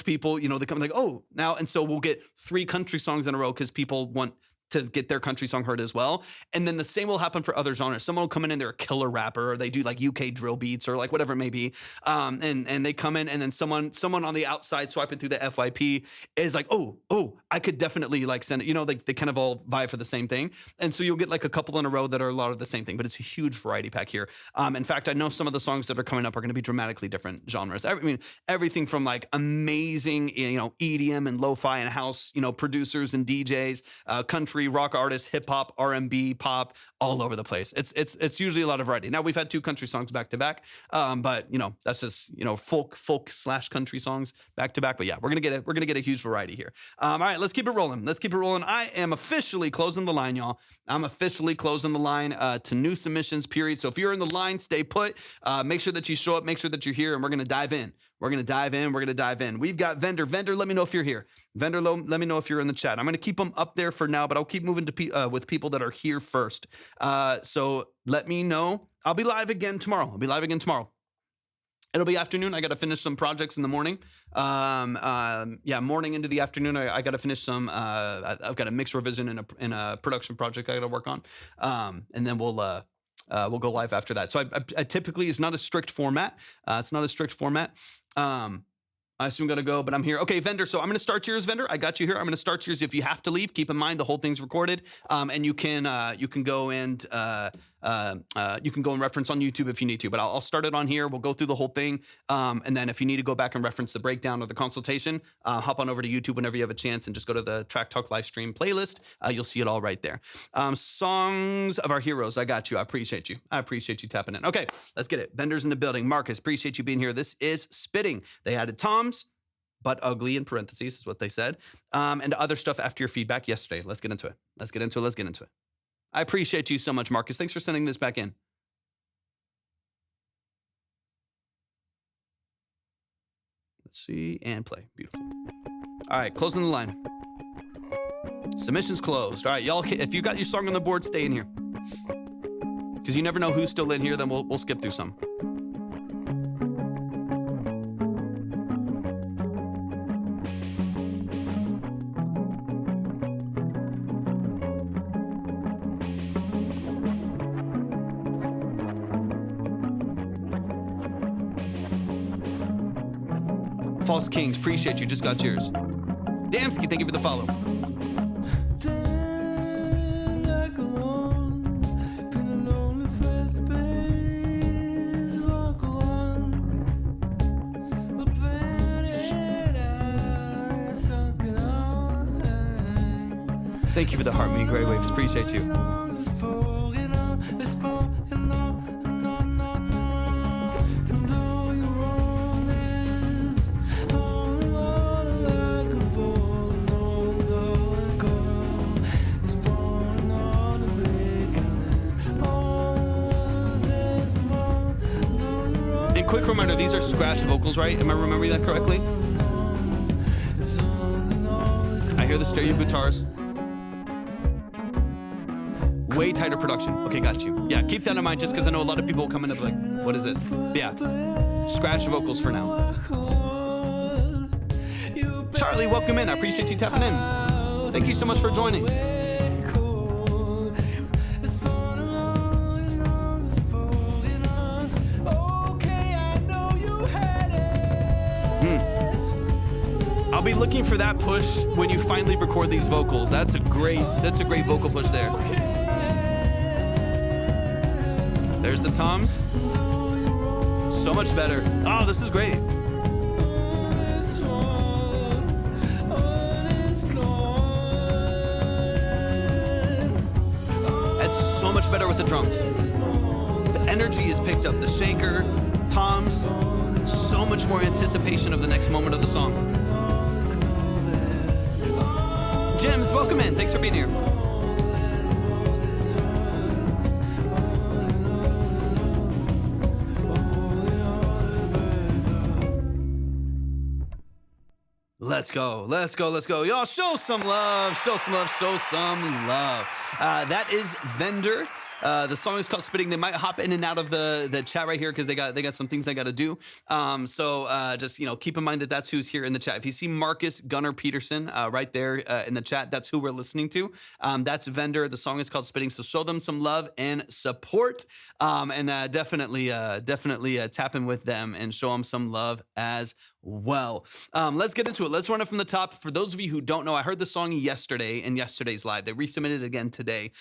people, they come like, oh, now. And so we'll get 3 country songs in a row because people want to get their country song heard as well. And then the same will happen for other genres. Someone will come in and they're a killer rapper, or they do like UK drill beats or like whatever it may be. And they come in, and then someone on the outside swiping through the FYP is like, oh, I could definitely like send it. They kind of all vie for the same thing. And so you'll get like a couple in a row that are a lot of the same thing, but it's a huge variety pack here. In fact, I know some of the songs that are coming up are going to be dramatically different genres. Everything from like amazing, EDM and lo-fi and house, producers and DJs, country, rock artists, hip hop, R&B, pop, all over the place. It's usually a lot of variety. Now we've had 2 country songs back to back, but that's just folk/country songs back to back. But yeah, we're gonna get a huge variety here. All right, let's keep it rolling. I am officially closing the line, y'all. I'm officially closing the line to new submissions. Period. So if you're in the line, stay put. Make sure that you show up. Make sure that you're here, and we're gonna dive in. We're going to dive in. We've got Vendor. Vendor, let me know if you're here. Vendor, let me know if you're in the chat. I'm going to keep them up there for now, but I'll keep moving to with people that are here first. So let me know. I'll be live again tomorrow. It'll be afternoon. I got to finish some projects in the morning. Morning into the afternoon. I got to finish some. I've got a mix revision in a production project I got to work on, and then we'll go live after that. So I typically, it's not a strict format. It's not a strict format. I assume gotta go, but I'm here. Okay, Vendor. So I'm gonna start yours, Vendor. I got you here. I'm gonna start yours. If you have to leave, keep in mind the whole thing's recorded, and you can go and reference on YouTube if you need to. But I'll start it on here. We'll go through the whole thing, and then if you need to go back and reference the breakdown or the consultation, hop on over to YouTube whenever you have a chance and just go to the Track Talk live stream playlist. You'll see it all right there. Songs of our heroes. I got you. I appreciate you. I appreciate you tapping in. Okay, let's get it. Vendors in the building. Marcus, appreciate you being here. This is Spitting. They added Tom's, but ugly in parentheses is what they said, and other stuff after your feedback yesterday. Let's get into it. Let's get into it. I appreciate you so much, Marcus. Thanks for sending this back in. Let's see, and play. Beautiful. All right, closing the line. Submissions closed. All right, y'all, if you got your song on the board, stay in here. Because you never know who's still in here, then we'll skip through some. False Kings, appreciate you. Just got yours. Damsky, thank you for the follow. Thank you for the heart, me, Grey Waves. Appreciate you. Quick reminder, these are scratch vocals, right? Am I remembering that correctly? I hear the stereo guitars. Way tighter production. Okay, got you. Yeah, keep that in mind just because I know a lot of people will come in and be like, what is this? Yeah, scratch vocals for now. Charlie, welcome in. I appreciate you tapping in. Thank you so much for joining. I'll be looking for that push when you finally record these vocals. That's a great vocal push there. There's the toms. So much better. Oh, this is great. That's so much better with the drums. The energy is picked up. The shaker, toms, so much more anticipation of the next moment of the song. Jims, welcome in. Thanks for being here. Let's go. Y'all show some love. That is Vendor. The song is called Spitting. They might hop in and out of the chat right here because they got some things they got to do. So just keep in mind that that's who's here in the chat. If you see Marcus Gunnar Peterson right there in the chat, that's who we're listening to. That's Vendor. The song is called Spitting. So show them some love and support. And definitely tap in with them and show them some love as well. Let's get into it. Let's run it from the top. For those of you who don't know, I heard the song yesterday in yesterday's live. They resubmitted it again today.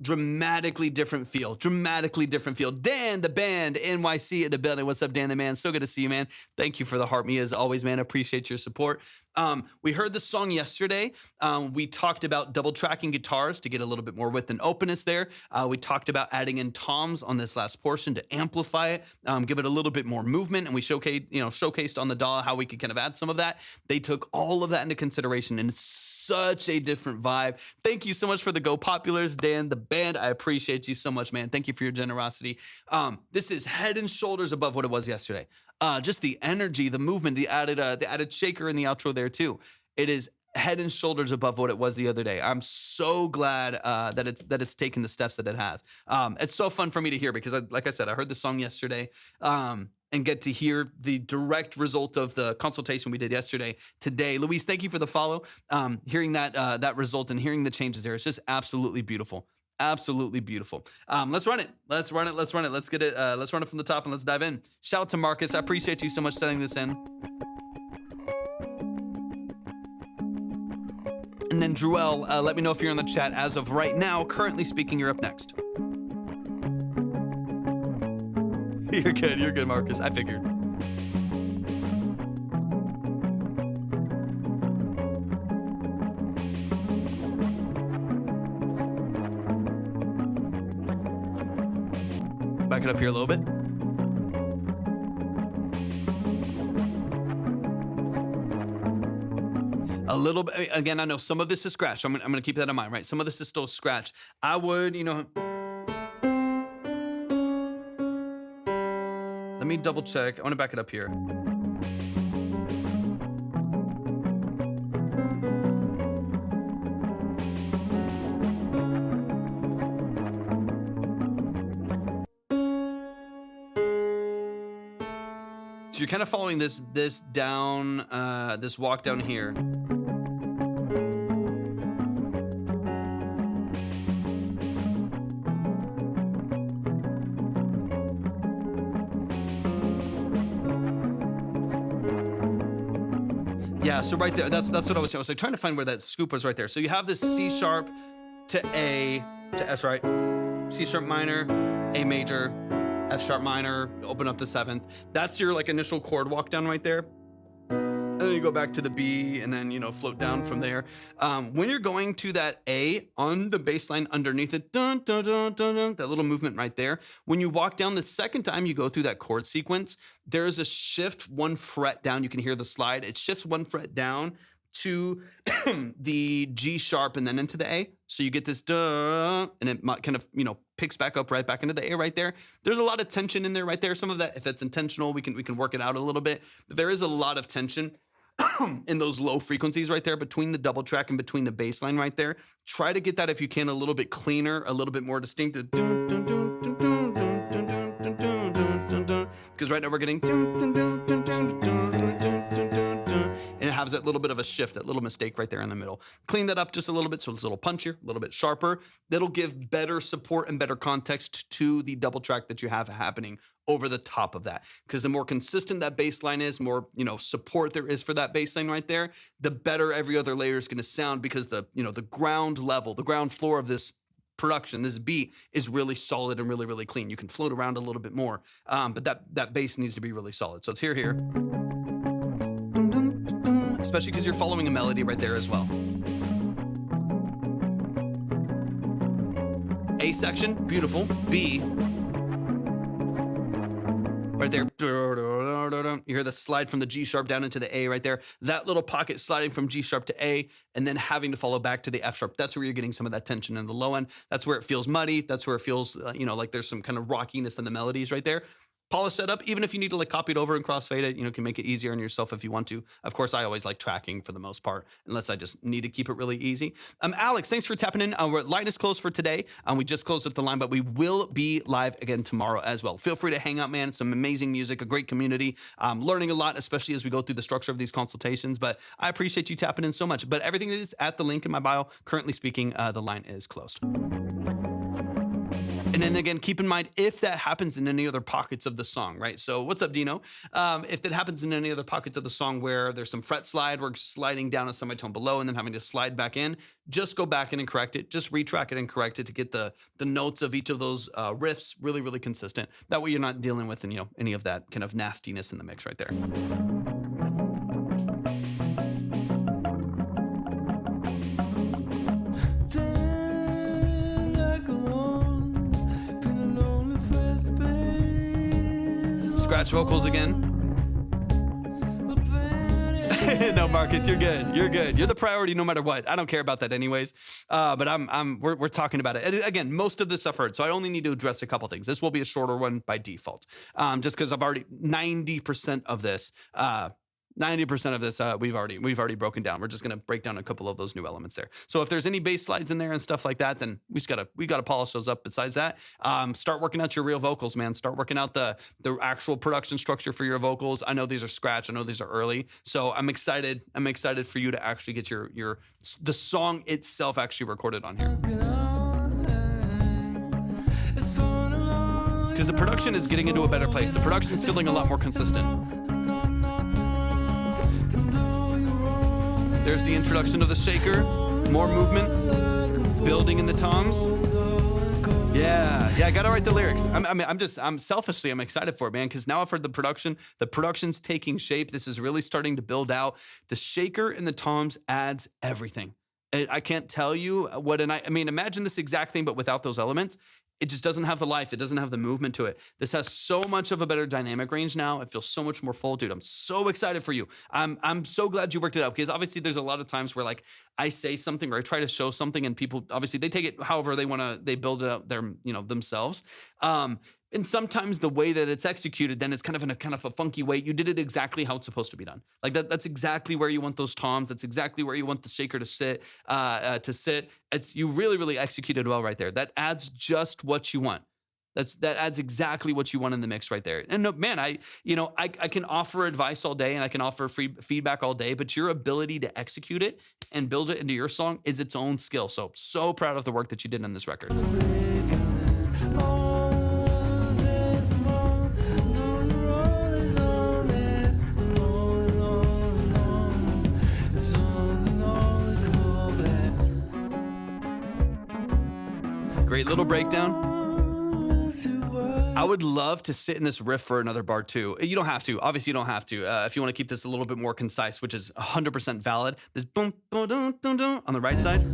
Dramatically different feel. Dan, the band, NYC in the building. What's up, Dan the man? So good to see you, man. Thank you for the heart me as always, man. Appreciate your support. We heard the song yesterday. We talked about double tracking guitars to get a little bit more width and openness there. We talked about adding in toms on this last portion to amplify it, give it a little bit more movement, and we showcased on the DAW how we could kind of add some of that. They took all of that into consideration, and it's such a different vibe. Thank you so much for the Go Populars, Dan, the band. I appreciate you so much, man. Thank you for your generosity. This is head and shoulders above what it was yesterday. Just the energy, the movement, the added shaker in the outro there too. It is head and shoulders above what it was the other day. I'm so glad that it's taken the steps that it has. It's so fun for me to hear because, like I said, I heard the song yesterday. and get to hear the direct result of the consultation we did yesterday today. Luis, thank you for the follow. Hearing that result and hearing the changes there, it's just absolutely beautiful. Absolutely beautiful. Let's run it. Let's get it. Let's run it from the top and let's dive in. Shout out to Marcus. I appreciate you so much sending this in. And then Druel, let me know if you're in the chat as of right now. Currently speaking, you're up next. You're good, Marcus. I figured. Back it up here a little bit. A little bit. Again, I know some of this is scratched. I'm gonna keep that in mind, right? Some of this is still scratched. I would, let me double check. I want to back it up here. So you're kind of following this down, this walk down here. Yeah, so right there, that's what I was saying. I was like trying to find where that scoop was right there. So you have this C sharp to A to S, right? C sharp minor, A major, F sharp minor, open up the 7th. That's your like initial chord walk down right there. And then you go back to the B and then, float down from there. When you're going to that A on the bass line underneath it, dun, dun, dun, dun, dun, that little movement right there. When you walk down the second time you go through that chord sequence, there's a shift 1 fret down. You can hear the slide. It shifts 1 fret down to the G sharp and then into the A. So you get this duh, and it kind of, picks back up right back into the A right there. There's a lot of tension in there right there. Some of that, if it's intentional, we can work it out a little bit. But there is a lot of tension in those low frequencies right there between the double track and between the bass line right there. Try to get that, if you can, a little bit cleaner, a little bit more distinct. Because right now we're getting and it has that little bit of a shift, that little mistake right there in the middle. Clean that up just a little bit so it's a little punchier, a little bit sharper. That'll give better support and better context to the double track that you have happening over the top of that. Because the more consistent that bass line is, more, support there is for that bass line right there, the better every other layer is going to sound, because the ground level, the ground floor of this production, this beat is really solid and really, really clean. You can float around a little bit more, but that bass needs to be really solid. So it's here. Especially because you're following a melody right there as well. A section, beautiful. B, right there. You hear the slide from the G sharp down into the A right there. That little pocket sliding from G sharp to A and then having to follow back to the F sharp. That's where you're getting some of that tension in the low end. That's where it feels muddy. That's where it feels, like there's some kind of rockiness in the melodies right there. Polish that up, even if you need to copy it over and crossfade it, can make it easier on yourself if you want to. Of course, I always like tracking for the most part, unless I just need to keep it really easy. Alex, thanks for tapping in. Line is closed for today. We just closed up the line, but we will be live again tomorrow as well. Feel free to hang out, man. Some amazing music, a great community. Learning a lot, especially as we go through the structure of these consultations, but I appreciate you tapping in so much. But everything is at the link in my bio. Currently speaking, the line is closed. And then again, keep in mind, if that happens in any other pockets of the song, right? So what's up, Dino? If that happens in any other pockets of the song where there's some fret slide, we're sliding down a semitone below and then having to slide back in, just go back in and correct it. Just retrack it and correct it to get the notes of each of those riffs really, really consistent. That way you're not dealing with any of that kind of nastiness in the mix right there. Scratch vocals again. No, Marcus, you're good. You're good. You're the priority no matter what. I don't care about that anyways. But we're talking about it. And again, most of this I've heard, so I only need to address a couple things. This will be a shorter one by default, just because I've already 90% of this 90% of this we've already broken down. We're just gonna break down a couple of those new elements there. So if there's any bass slides in there and stuff like that, then we gotta polish those up. Besides that, start working out your real vocals, man. Start working out the actual production structure for your vocals. I know these are scratch. I know these are early. So I'm excited. I'm excited for you to actually get the song itself actually recorded on here. Because the production is getting into a better place. The production is feeling a lot more consistent. There's the introduction of the shaker, more movement, building in the toms. Yeah, I gotta write the lyrics. I'm selfishly excited for it, man, because now I've heard the production. The production's taking shape. This is really starting to build out. The shaker and the toms adds everything. I can't tell you what, imagine this exact thing, but without those elements. It just doesn't have the life. It doesn't have the movement to it. This has so much of a better dynamic range now. It feels so much more full, dude. I'm so excited for you. I'm so glad you worked it out, because obviously there's a lot of times where like I say something or I try to show something and people obviously they take it however they want to. They build it out themselves. And sometimes the way that it's executed, then it's kind of a funky way. You did it exactly how it's supposed to be done. Like that's exactly where you want those toms. That's exactly where you want the shaker to sit. You really, really executed well right there. That adds just what you want. That adds exactly what you want in the mix right there. And no, man, I can offer advice all day and I can offer free feedback all day, but your ability to execute it and build it into your song is its own skill. So proud of the work that you did in this record. Great little breakdown. I would love to sit in this riff for another bar too. You don't have to. Obviously, you don't have to. If you want to keep this a little bit more concise, which is 100% valid, this boom, boom, boom, boom, boom on the right side.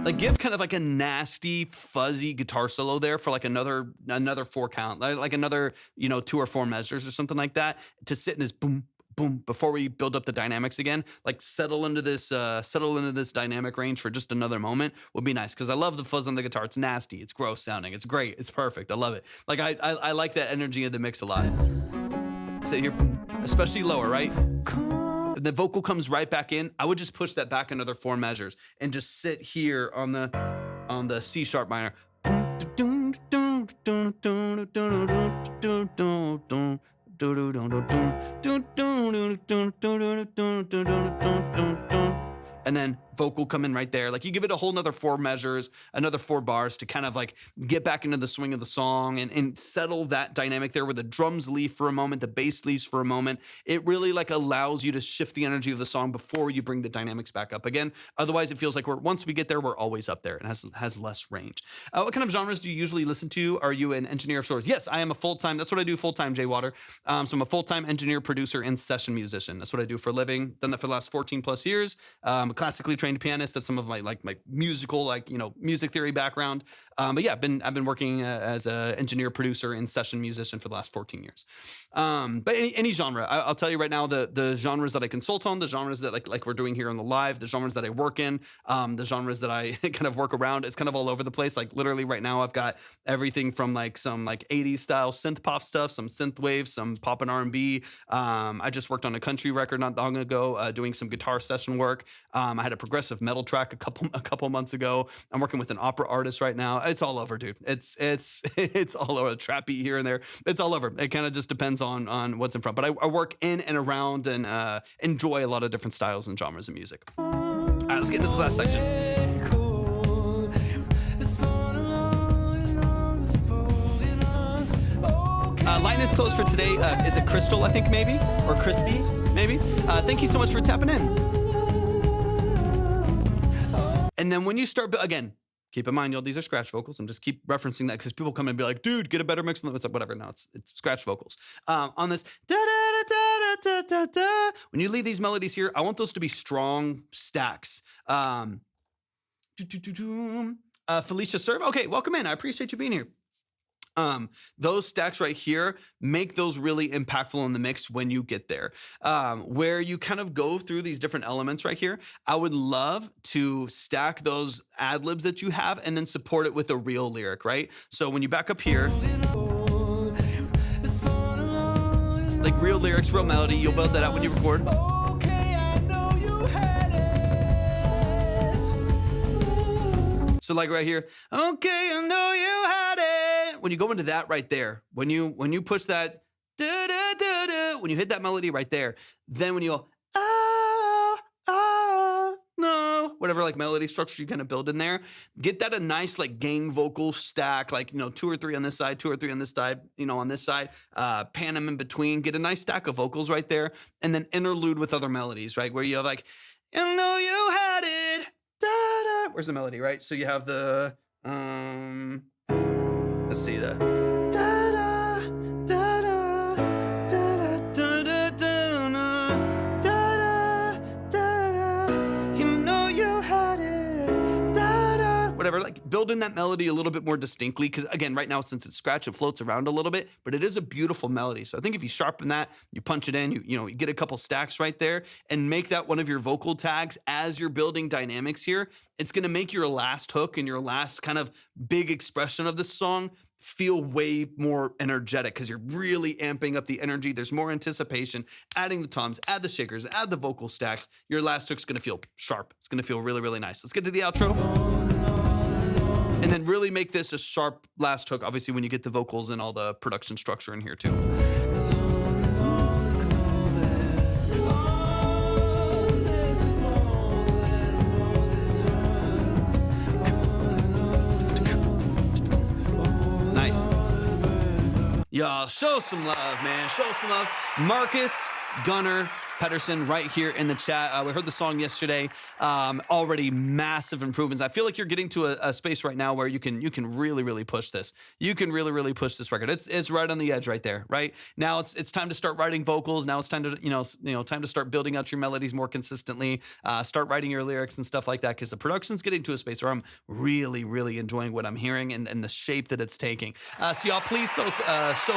Like give kind of like a nasty, fuzzy guitar solo there for like another 4 count, like another 2 or 4 measures or something like that, to sit in this boom, boom, before we build up the dynamics again. Like settle into this dynamic range for just another moment would be nice, because I love the fuzz on the guitar. It's nasty, it's gross sounding, it's great, it's perfect. I love it. Like I like that energy of the mix a lot. Sit here, boom, especially lower, right? And the vocal comes right back in. I would just push that back another 4 measures and just sit here on the C sharp minor. And then vocal come in right there. Like you give it a whole nother 4 measures, another 4 bars to kind of like get back into the swing of the song and settle that dynamic there where the drums leave for a moment, the bass leaves for a moment. It really like allows you to shift the energy of the song before you bring the dynamics back up again. Otherwise, it feels like once we get there, we're always up there and has less range. What kind of genres do you usually listen to? Are you an engineer of sorts? Yes, I am a full-time. That's what I do full-time, Jay Water. So I'm a full-time engineer, producer, and session musician. That's what I do for a living. Done that for the last 14 plus years. I'm a classically trained pianist. That's some of my musical music theory background. But yeah, I've been working as an engineer, producer, and session musician for the last 14 years. But any genre, I'll tell you right now, the genres that I consult on, the genres that like we're doing here on the live, the genres that I work in, the genres that I kind of work around. It's kind of all over the place. Like literally right now, I've got everything from like some like 80s style synth pop stuff, some synth wave, some pop and R&B. I just worked on a country record not long ago, doing some guitar session work. I had a progressive metal track a couple months ago. I'm working with an opera artist right now. It's all over, dude. It's all over. Trap beat here and there. It's all over. It kind of just depends on what's in front. But I work in and around and enjoy a lot of different styles and genres of music. All right, let's get into this last section. Line is closed for today. Is it Crystal, I think, maybe? Or Christy, maybe? Thank you so much for tapping in. And then when you start, again, keep in mind, y'all, these are scratch vocals. I'm just keep referencing that because people come and be like, dude, get a better mix. It's like, whatever. No, it's scratch vocals. On this, da, da, da, da, da, da, da. When you lead these melodies here, I want those to be strong stacks. Felicia Serve. Okay, welcome in. I appreciate you being here. Those stacks right here make those really impactful in the mix when you get there. Where you kind of go through these different elements right here, I would love to stack those ad libs that you have and then support it with a real lyric, right? So when you back up here, like real lyrics, real melody. You'll build that out when you record. Okay, I know you had it. So like right here, okay, I know you had it. When you go into that right there, when you push that, when you hit that melody right there, then when you go, no, whatever like melody structure you kind of build in there, get that a nice like gang vocal stack, like, 2 or 3 on this side, 2 or 3 on this side, on this side, pan them in between, get a nice stack of vocals right there, and then interlude with other melodies, right? Where you have like, I know you had it, da-da. Where's the melody, right? So you have the, let's see, the da-da, da-da, da-da, da-da, da-da, da-da, you know you had it, da-da. Whatever, like building that melody a little bit more distinctly, because again, right now, since it's scratch, it floats around a little bit, but it is a beautiful melody. So I think if you sharpen that, you punch it in, you get a couple stacks right there and make that one of your vocal tags as you're building dynamics here, it's gonna make your last hook and your last kind of big expression of this song feel way more energetic because you're really amping up the energy. There's more anticipation, adding the toms, add the shakers, add the vocal stacks. Your last hook's gonna feel sharp. It's gonna feel really, really nice. Let's get to the outro. And then really make this a sharp last hook, obviously, when you get the vocals and all the production structure in here too. Nice. Y'all, show some love, man. Show some love. Marcus Gunnar Pedersen right here in the chat. We heard the song yesterday. Already massive improvements. I feel like you're getting to a space right now where you can really, really push this. You can really, really push this record. It's right on the edge right there, right? Now it's time to start writing vocals. Now it's time to, time to start building out your melodies more consistently. Start writing your lyrics and stuff like that, because the production's getting to a space where I'm really, really enjoying what I'm hearing and the shape that it's taking. So y'all, please show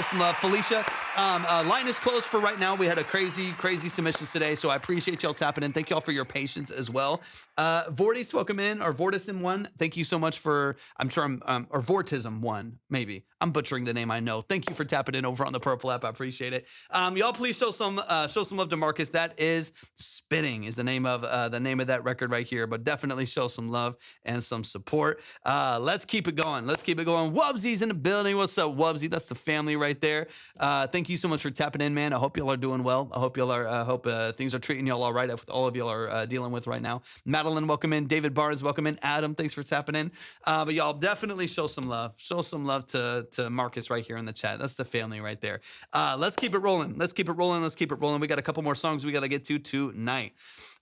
some love. Felicia, line is closed for right now. We had a crazy submission today, so I appreciate y'all tapping in. Thank y'all for your patience as well. Vortis, welcome in, or Vortism1. Thank you so much for, I'm sure I'm, or Vortism1, maybe. I'm butchering the name, I know. Thank you for tapping in over on the Purple app. I appreciate it. Y'all please show some love to Marcus. That is Spitting is the name of that record right here, but definitely show some love and some support. Let's keep it going. Wubsy's in the building. What's up, Wubsy? That's the family right there. Thank you so much for tapping in, man. I hope y'all are doing well. I hope y'all are, things are treating y'all all right with all of y'all are dealing with right now. Madeline, welcome in. David Barnes, welcome in. Adam, thanks for tapping in. But y'all definitely show some love. Show some love to Marcus right here in the chat. That's the family right there. Let's keep it rolling. Let's keep it rolling. We got a couple more songs we got to get to tonight.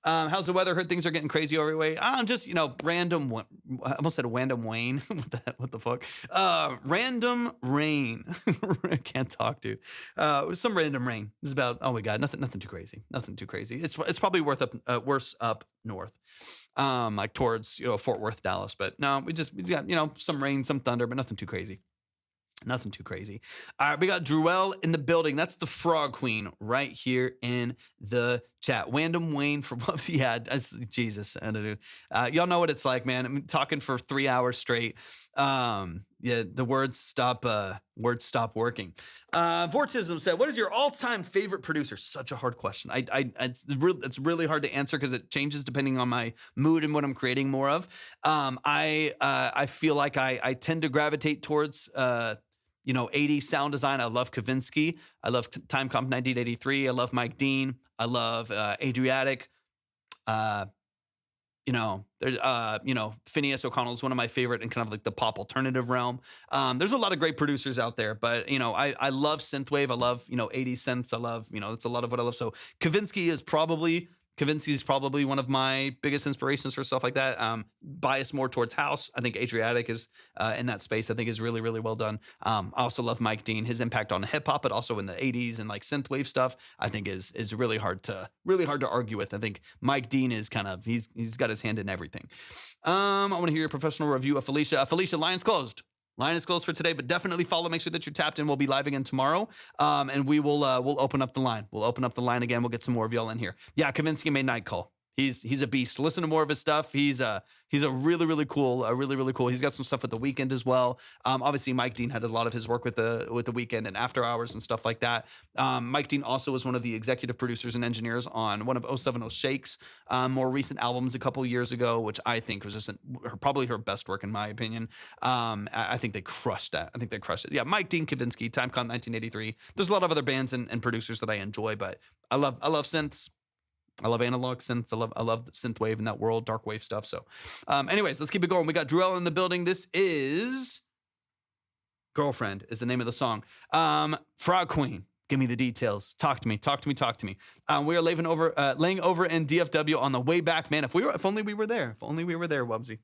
How's the weather? Heard things are getting crazy over your way. Just, random, I almost said Random Wayne. What the fuck? Random rain. I can't talk, dude. Some random rain. It's about, oh my God, nothing too crazy. Nothing too crazy. It's probably worse up north. Like towards, Fort Worth, Dallas. But no, we got, some rain, some thunder, but nothing too crazy. Nothing too crazy. All right, we got Druel in the building. That's the Frog Queen right here in the chat. Random Wayne from yeah, Jesus. Y'all know what it's like, man. I'm talking for 3 hours straight. The words stop working. Vortism said, what is your all-time favorite producer? Such a hard question. It's really hard to answer because it changes depending on my mood and what I'm creating more of. I feel like I tend to gravitate towards 80s sound design. I love Kavinsky. I love Time Comp 1983. I love Mike Dean. I love Adriatic. Phineas O'Connell is one of my favorite in kind of like the pop alternative realm. There's a lot of great producers out there, but I love synthwave. I love 80s synths. I love that's a lot of what I love. So Kavinsky is probably one of my biggest inspirations for stuff like that. Biased more towards house. I think Adriatic is in that space. I think is really, really well done. I also love Mike Dean. His impact on hip hop, but also in the 80s and like synthwave stuff, I think is really hard to argue with. I think Mike Dean is kind of he's got his hand in everything. I want to hear your professional review of Felicia. Felicia, line's closed. Line is closed for today, but definitely follow. Make sure that you're tapped in. We'll be live again tomorrow, and we'll open up the line. We'll open up the line again. We'll get some more of y'all in here. Yeah, Kavinsky made Night Call. he's a beast. Listen to more of his stuff. He's a really cool, really cool. He's got some stuff with The Weeknd as well. Obviously Mike Dean had a lot of his work with the Weeknd and After Hours and stuff like that. Mike Dean also was one of the executive producers and engineers on one of 070 Shake's more recent albums a couple years ago, which I think was just probably her best work in my opinion. I think they crushed that. I think they crushed it. Yeah, Mike Dean, Kavinsky, Timecon 1983. There's a lot of other bands and producers that I enjoy, but I love synths. I love analog synths. I love synthwave and that world, dark wave stuff. So, anyways, let's keep it going. We got Druel in the building. This is Girlfriend is the name of the song. Frog Queen, give me the details. Talk to me. We are laying over in DFW on the way back. Man, if only we were there. If only we were there, Wubsy.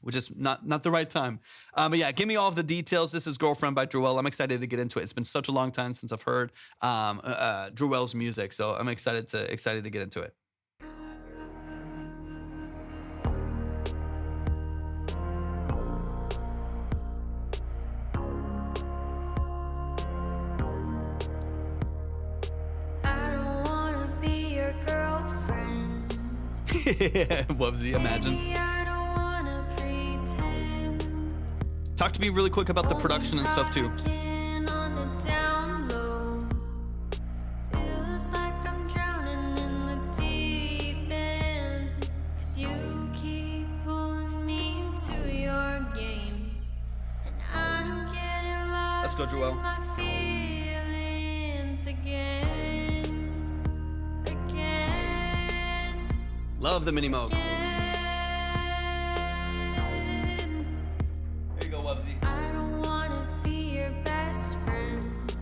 Which is not the right time. But yeah, give me all of the details. This is Girlfriend by Druel. I'm excited to get into it. It's been such a long time since I've heard Druel's music, so I'm excited to get into it. I don't wanna be your girlfriend. Wubsy, imagine. Baby, I don't wanna pretend. Talk to me really quick about the production and stuff too. Talking on the down low. Feels like I'm drowning in the deep end. 'Cause you keep pulling me into your games. And I'm getting lost Let's go, Druel. in my feelings again. Love the mini moog. There you go, Wubsy. I don't wanna be your best friend.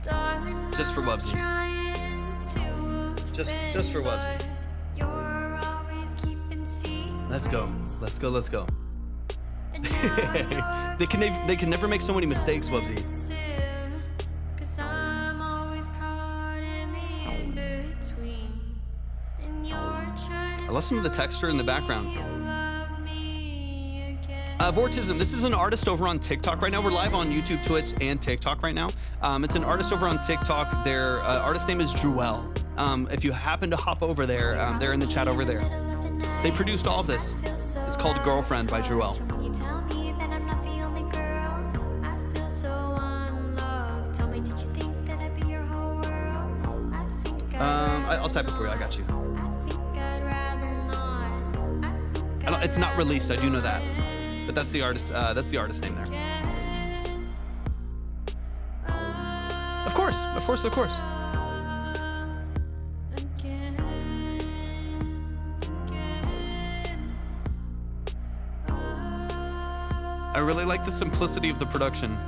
Darling, Just for I'm Wubsy. trying to Just for offend, Wubsy. but you're always keeping secrets. Let's go. And now They can never make so many mistakes, Wubsy. defensive, 'cause I'm always caught in the in-between. And you're trying to I love some of the texture in the background. you love me again. Vortism, this is an artist over on TikTok right now. We're live on YouTube, Twitch, and TikTok right now. It's an artist over on TikTok. Their artist name is Druel. If you happen to hop over there, they're in the chat over there. They produced all of this. It's called Girlfriend by Druel. When you tell me that I'm not the only girl, I feel so unloved. Tell me, did you think that I'd be your whole world? I think I'll type it for you. I got you. I think I'd rather not. I think It's not released. I do know that, but that's the artist. That's the artist name there. Of course. I really like the simplicity of the production.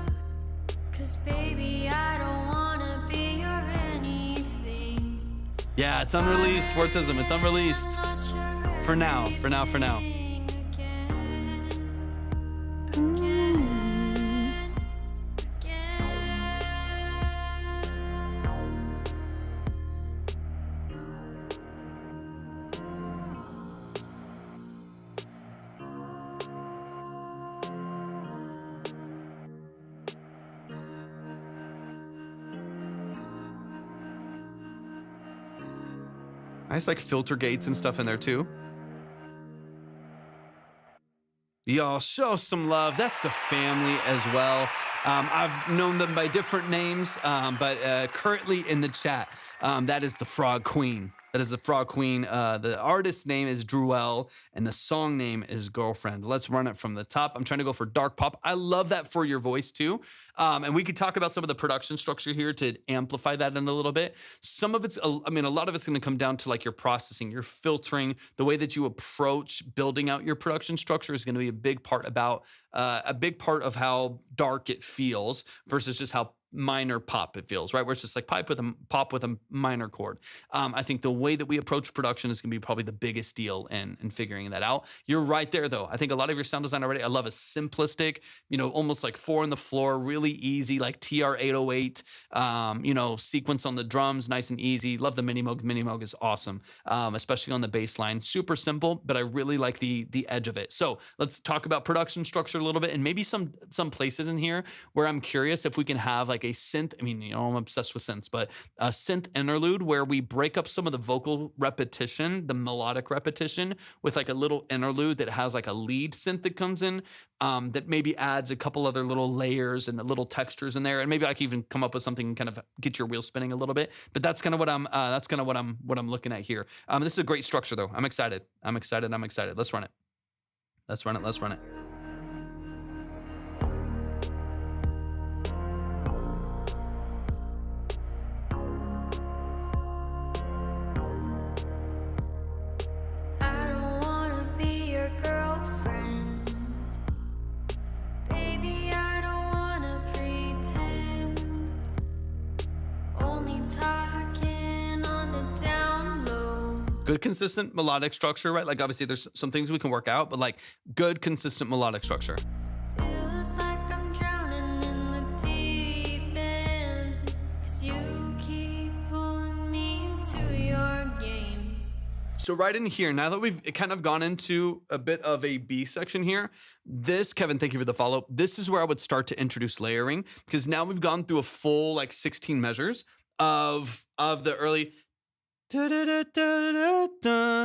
'Cause baby, I don't wanna be your anything. Yeah, it's unreleased. Vortism, it's unreleased. Not your For now. everything again. Nice like filter gates and stuff in there too. Y'all show some love. That's the family as well. I've known them by different names, but currently in the chat, that is the Frog Queen. The artist's name is Druel, and the song name is Girlfriend. Let's run it from the top. I'm trying to go for dark pop. I love that for your voice too. And we could talk about some of the production structure here to amplify that in a little bit. Some of it's, a lot of it's going to come down to like your processing, your filtering, the way that you approach building out your production structure is going to be a big part of how dark it feels versus just how minor pop it feels, right? Where it's just like pop with a minor chord. I think the way that we approach production is going to be probably the biggest deal in figuring that out. You're right there though. I think a lot of your sound design already, I love a simplistic, almost like 4 on the floor, really easy, like TR-808, sequence on the drums, nice and easy. Love the mini moog. Mini moog is awesome, especially on the bass line. Super simple, but I really like the edge of it. So let's talk about production structure a little bit, and maybe some places in here where I'm curious if we can have like a synth. I mean, I'm obsessed with synths, but a synth interlude where we break up some of the vocal repetition, the melodic repetition, with like a little interlude that has like a lead synth that comes in, that maybe adds a couple other little layers and little textures in there, and maybe I can even come up with something and kind of get your wheels spinning a little bit. But that's kind of what I'm looking at here. This is a great structure though. I'm excited. Let's run it. Let's run it. I don't wanna be your girlfriend. Baby, I don't wanna pretend. Only talking on the down low. Good consistent melodic structure, right? Like obviously there's some things we can work out, but like good consistent melodic structure. Feels like I'm drowning in the deep end. 'Cause you keep pulling me into your games. So right in here, now that we've kind of gone into a bit of a B section here, this, Kevin, thank you for the follow. This is where I would start to introduce layering, because now we've gone through a full like 16 measures of the early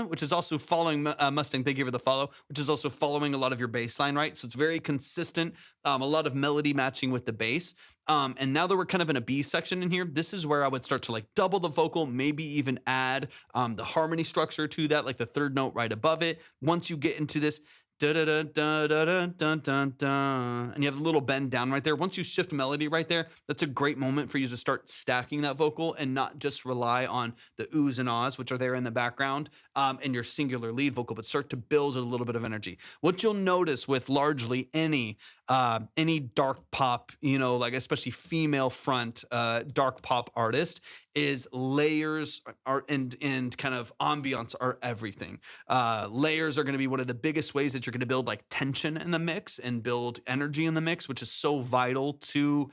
which is also following Mustang, thank you for the follow, which is also following a lot of your bass line, right? So it's very consistent, a lot of melody matching with the bass. And now that we're kind of in a B section in here, this is where I would start to like double the vocal, maybe even add the harmony structure to that, like the third note right above it. Once you get into this, da da da da da da da da da, and you have a little bend down right there. Once you shift melody right there, that's a great moment for you to start stacking that vocal and not just rely on the oohs and ahs, which are there in the background, and your singular lead vocal, but start to build a little bit of energy. What you'll notice with largely any dark pop, like especially female front dark pop artist, is layers are and kind of ambiance are everything. Layers are going to be one of the biggest ways that you're going to build like tension in the mix and build energy in the mix, which is so vital to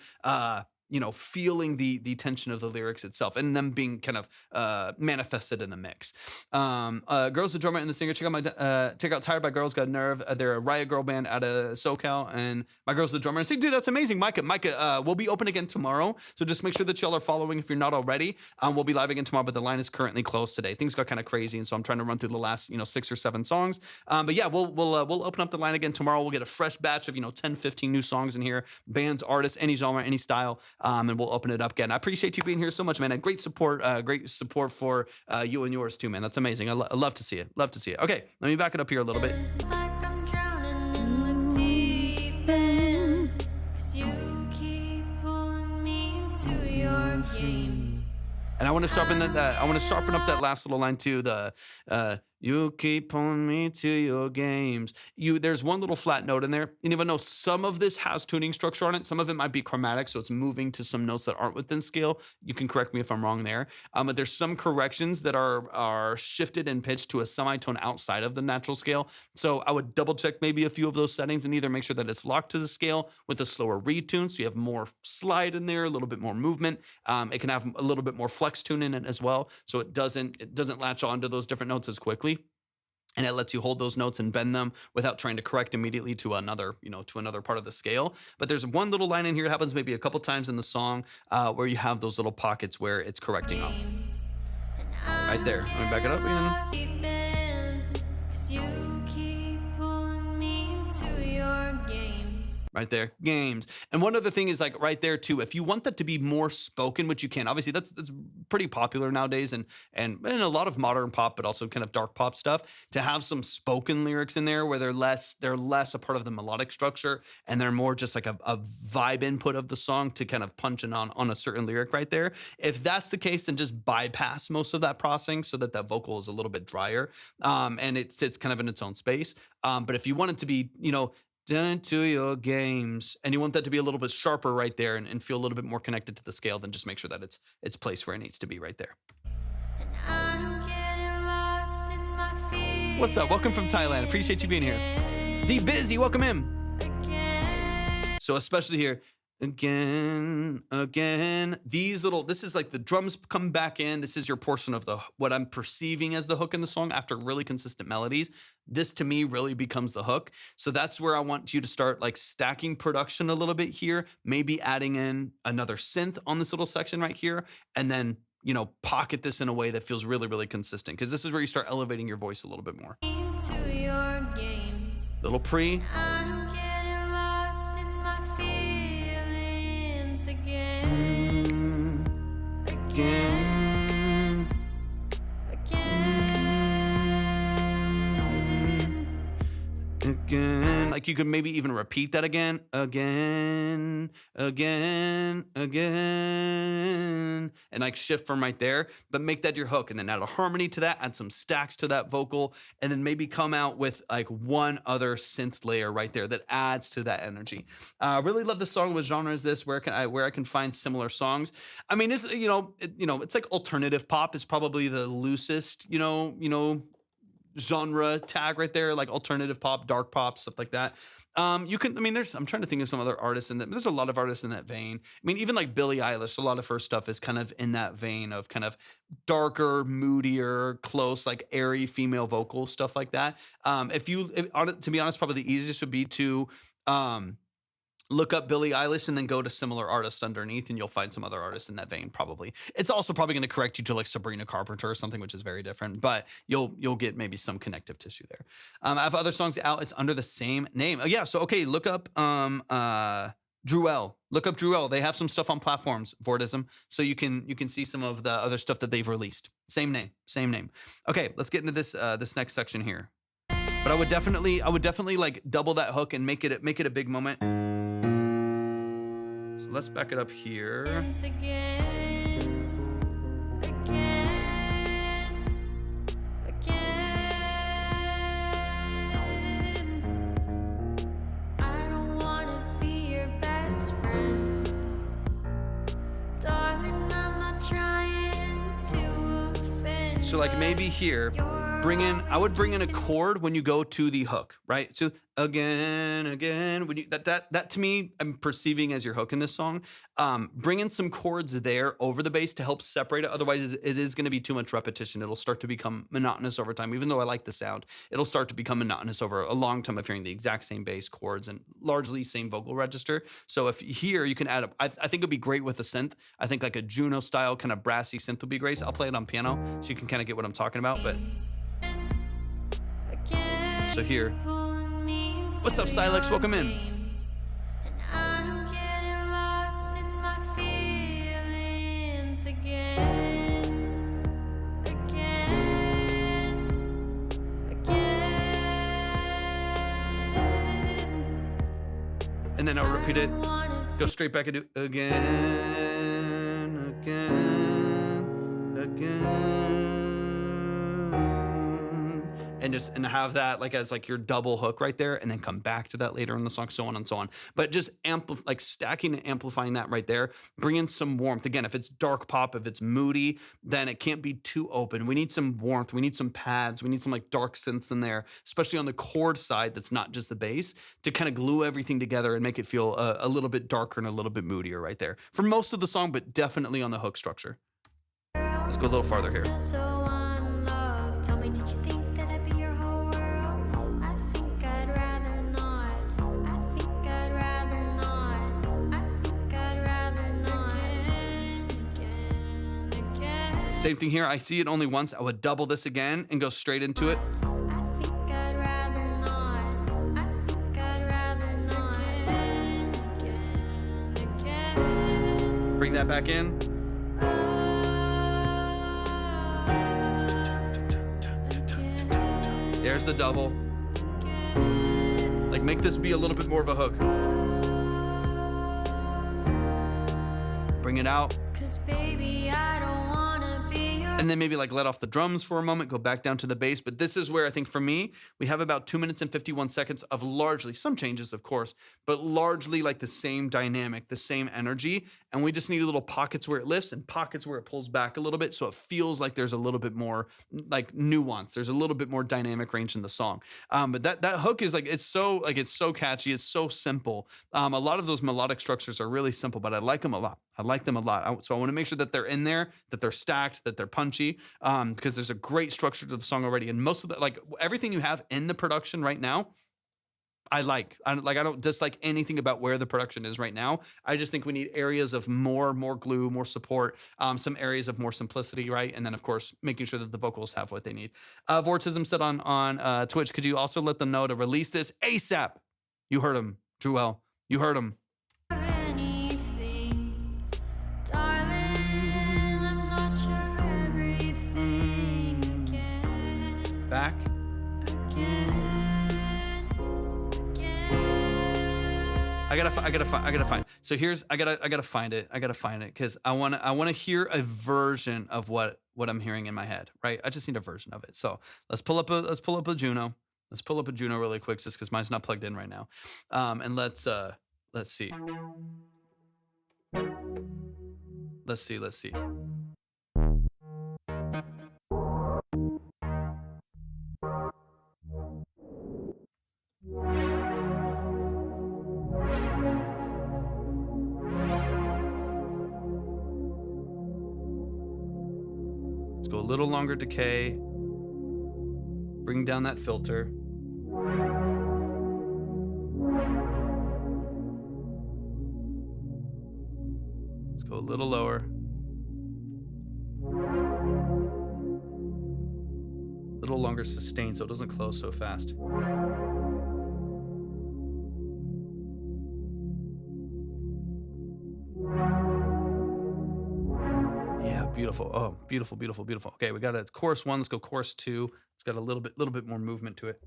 feeling the tension of the lyrics itself and them being kind of manifested in the mix. Girls, the drummer and the singer. Check out Tired by Girls Got Nerve. They're a Riot Girl band out of SoCal, and my girl's the drummer. And say, dude, that's amazing, Micah. We'll be open again tomorrow, so just make sure that y'all are following if you're not already. We'll be live again tomorrow, but the line is currently closed today. Things got kind of crazy, and so I'm trying to run through the last 6 or 7 songs. But yeah, we'll open up the line again tomorrow. We'll get a fresh batch of 10, 15 new songs in here, bands, artists, any genre, any style. And we'll open it up again. I appreciate you being here so much, man. And great support for you and yours too, man. That's amazing. I love to see it. Okay, let me back it up here a little bit. It's like I'm drowning in the deep end. 'Cause you keep pulling me into your games. And I want to sharpen that. I want to sharpen up that last little line too. You keep pulling me to your games. There's one little flat note in there. And even though some of this has tuning structure on it, some of it might be chromatic, so it's moving to some notes that aren't within scale. You can correct me if I'm wrong there. But there's some corrections that are shifted and pitched to a semitone outside of the natural scale. So I would double check maybe a few of those settings and either make sure that it's locked to the scale with a slower retune, so you have more slide in there, a little bit more movement. It can have a little bit more flex tune in it as well, so it doesn't latch on to those different notes as quickly. And it lets you hold those notes and bend them without trying to correct immediately to another part of the scale. But there's one little line in here that happens maybe a couple times in the song where you have those little pockets where it's correcting up. Right there. Let me back it up again. 'Cause you keep pulling me into your games. Right there, games. And one other thing is like right there too, if you want that to be more spoken, which you can, obviously that's pretty popular nowadays and in a lot of modern pop, but also kind of dark pop stuff, to have some spoken lyrics in there where they're less a part of the melodic structure and they're more just like a vibe input of the song to kind of punch in on a certain lyric right there. If that's the case, then just bypass most of that processing so that vocal is a little bit drier and it sits kind of in its own space. But if you want it to be, into your games, and you want that to be a little bit sharper right there and feel a little bit more connected to the scale, then just make sure that it's placed where it needs to be right there. And I'm getting lost in my feelings. What's up? Welcome from Thailand. Appreciate you being here. D Busy, welcome in. Again. So especially here, again. This is like the drums come back in. This is your portion of what I'm perceiving as the hook in the song after really consistent melodies. This to me really becomes the hook. So that's where I want you to start like stacking production a little bit here, maybe adding in another synth on this little section right here, and then, pocket this in a way that feels really, really consistent. Because this is where you start elevating your voice a little bit more. Into your games. Little pre. I'm getting lost in my feelings again. Again. Again. Like you could maybe even repeat that again. Again. And like shift from right there, but make that your hook and then add a harmony to that, add some stacks to that vocal, and then maybe come out with like one other synth layer right there that adds to that energy. Really love the song. What genre is this? Where I can find similar songs? I mean, it's it's like alternative pop is probably the loosest, genre tag right there, like alternative pop, dark pop, stuff like that. I'm trying to think of some other artists in that. There's a lot of artists in that vein. I mean, even like Billie Eilish, a lot of her stuff is kind of in that vein of kind of darker, moodier, close, like airy female vocal stuff like that. To be honest, probably the easiest would be to look up Billie Eilish and then go to similar artists underneath, and you'll find some other artists in that vein. Probably, it's also probably going to correct you to like Sabrina Carpenter or something, which is very different. But you'll get maybe some connective tissue there. I have other songs out. It's under the same name. So okay, look up Druel. Look up Druel. They have some stuff on platforms, Vortism, so you can see some of the other stuff that they've released. Same name. Okay, let's get into this next section here. But I would definitely like double that hook and make it a big moment. So let's back it up here. I don't wanna be your best friend. Darling, I'm not trying to offend. So like maybe here, I would bring in a chord when you go to the hook, right? So again, when you that to me, I'm perceiving as your hook in this song. Bring in some chords there over the bass to help separate it. Otherwise, it is going to be too much repetition. It'll start to become monotonous over time. Even though I like the sound, it'll start to become monotonous over a long time of hearing the exact same bass chords and largely same vocal register. So if here you can add I think it'd be great with a synth. I think like a Juno style kind of brassy synth would be great. So I'll play it on piano so you can kind of get what I'm talking about. But so here. What's up, Silex? Welcome in. And I'm getting lost in my feelings again. And then I'll repeat it. Go straight back and do again. And have that like as like your double hook right there, and then come back to that later in the song, so on and so on. But just like stacking and amplifying that right there, bring in some warmth. Again, if it's dark pop, if it's moody, then it can't be too open. We need some warmth. We need some pads. We need some like dark synths in there, especially on the chord side that's not just the bass, to kind of glue everything together and make it feel a little bit darker and a little bit moodier right there for most of the song, but definitely on the hook structure. Let's go a little farther here. So unloved. Tell me, did you think that I'd be your whole world? I think I'd rather not. I think I'd rather not. I think I'd rather not. Again. Same thing here. I see it only once. I would double this again and go straight into it. I think I'd rather not. I think I'd rather not. Again. Bring that back in. There's the double. Like make this be a little bit more of a hook. Bring it out. 'Cause baby, I don't wanna be your And then maybe like let off the drums for a moment, go back down to the bass. But this is where I think for me, we have about 2 minutes and 51 seconds of largely, some changes of course, but largely like the same dynamic, the same energy. and we just need little pockets where it lifts and pockets where it pulls back a little bit, so it feels like there's a little bit more like nuance. There's a little bit more dynamic range in the song. But that hook is it's so catchy. It's so simple. A lot of those melodic structures are really simple, but I like them a lot. So I want to make sure that they're in there, that they're stacked, that they're punchy, because there's a great structure to the song already. And most of the, like everything you have in the production right now, I don't dislike anything about where the production is right now. I just think we need areas of more glue, more support, some areas of more simplicity, right? And then of course, making sure that the vocals have what they need. Vortism said on Twitch, could you also let them know to release this ASAP? You heard him, Jewel. You heard him. Anything, darling, I'm not sure everything again. Back. I gotta find. So here's I gotta find it because I wanna hear a version of what I'm hearing in my head, right? I just need a version of it. So let's pull up a Juno. Let's pull up a Juno really quick, just because mine's not plugged in right now. And let's see. Let's see. Let's go a little longer decay. Bring down that filter. Let's go a little lower. A little longer sustain so it doesn't close so fast. Yeah, beautiful. Oh, beautiful, beautiful, beautiful. Okay, we got a chorus 1. Let's go chorus 2. It's got a little bit more movement to it.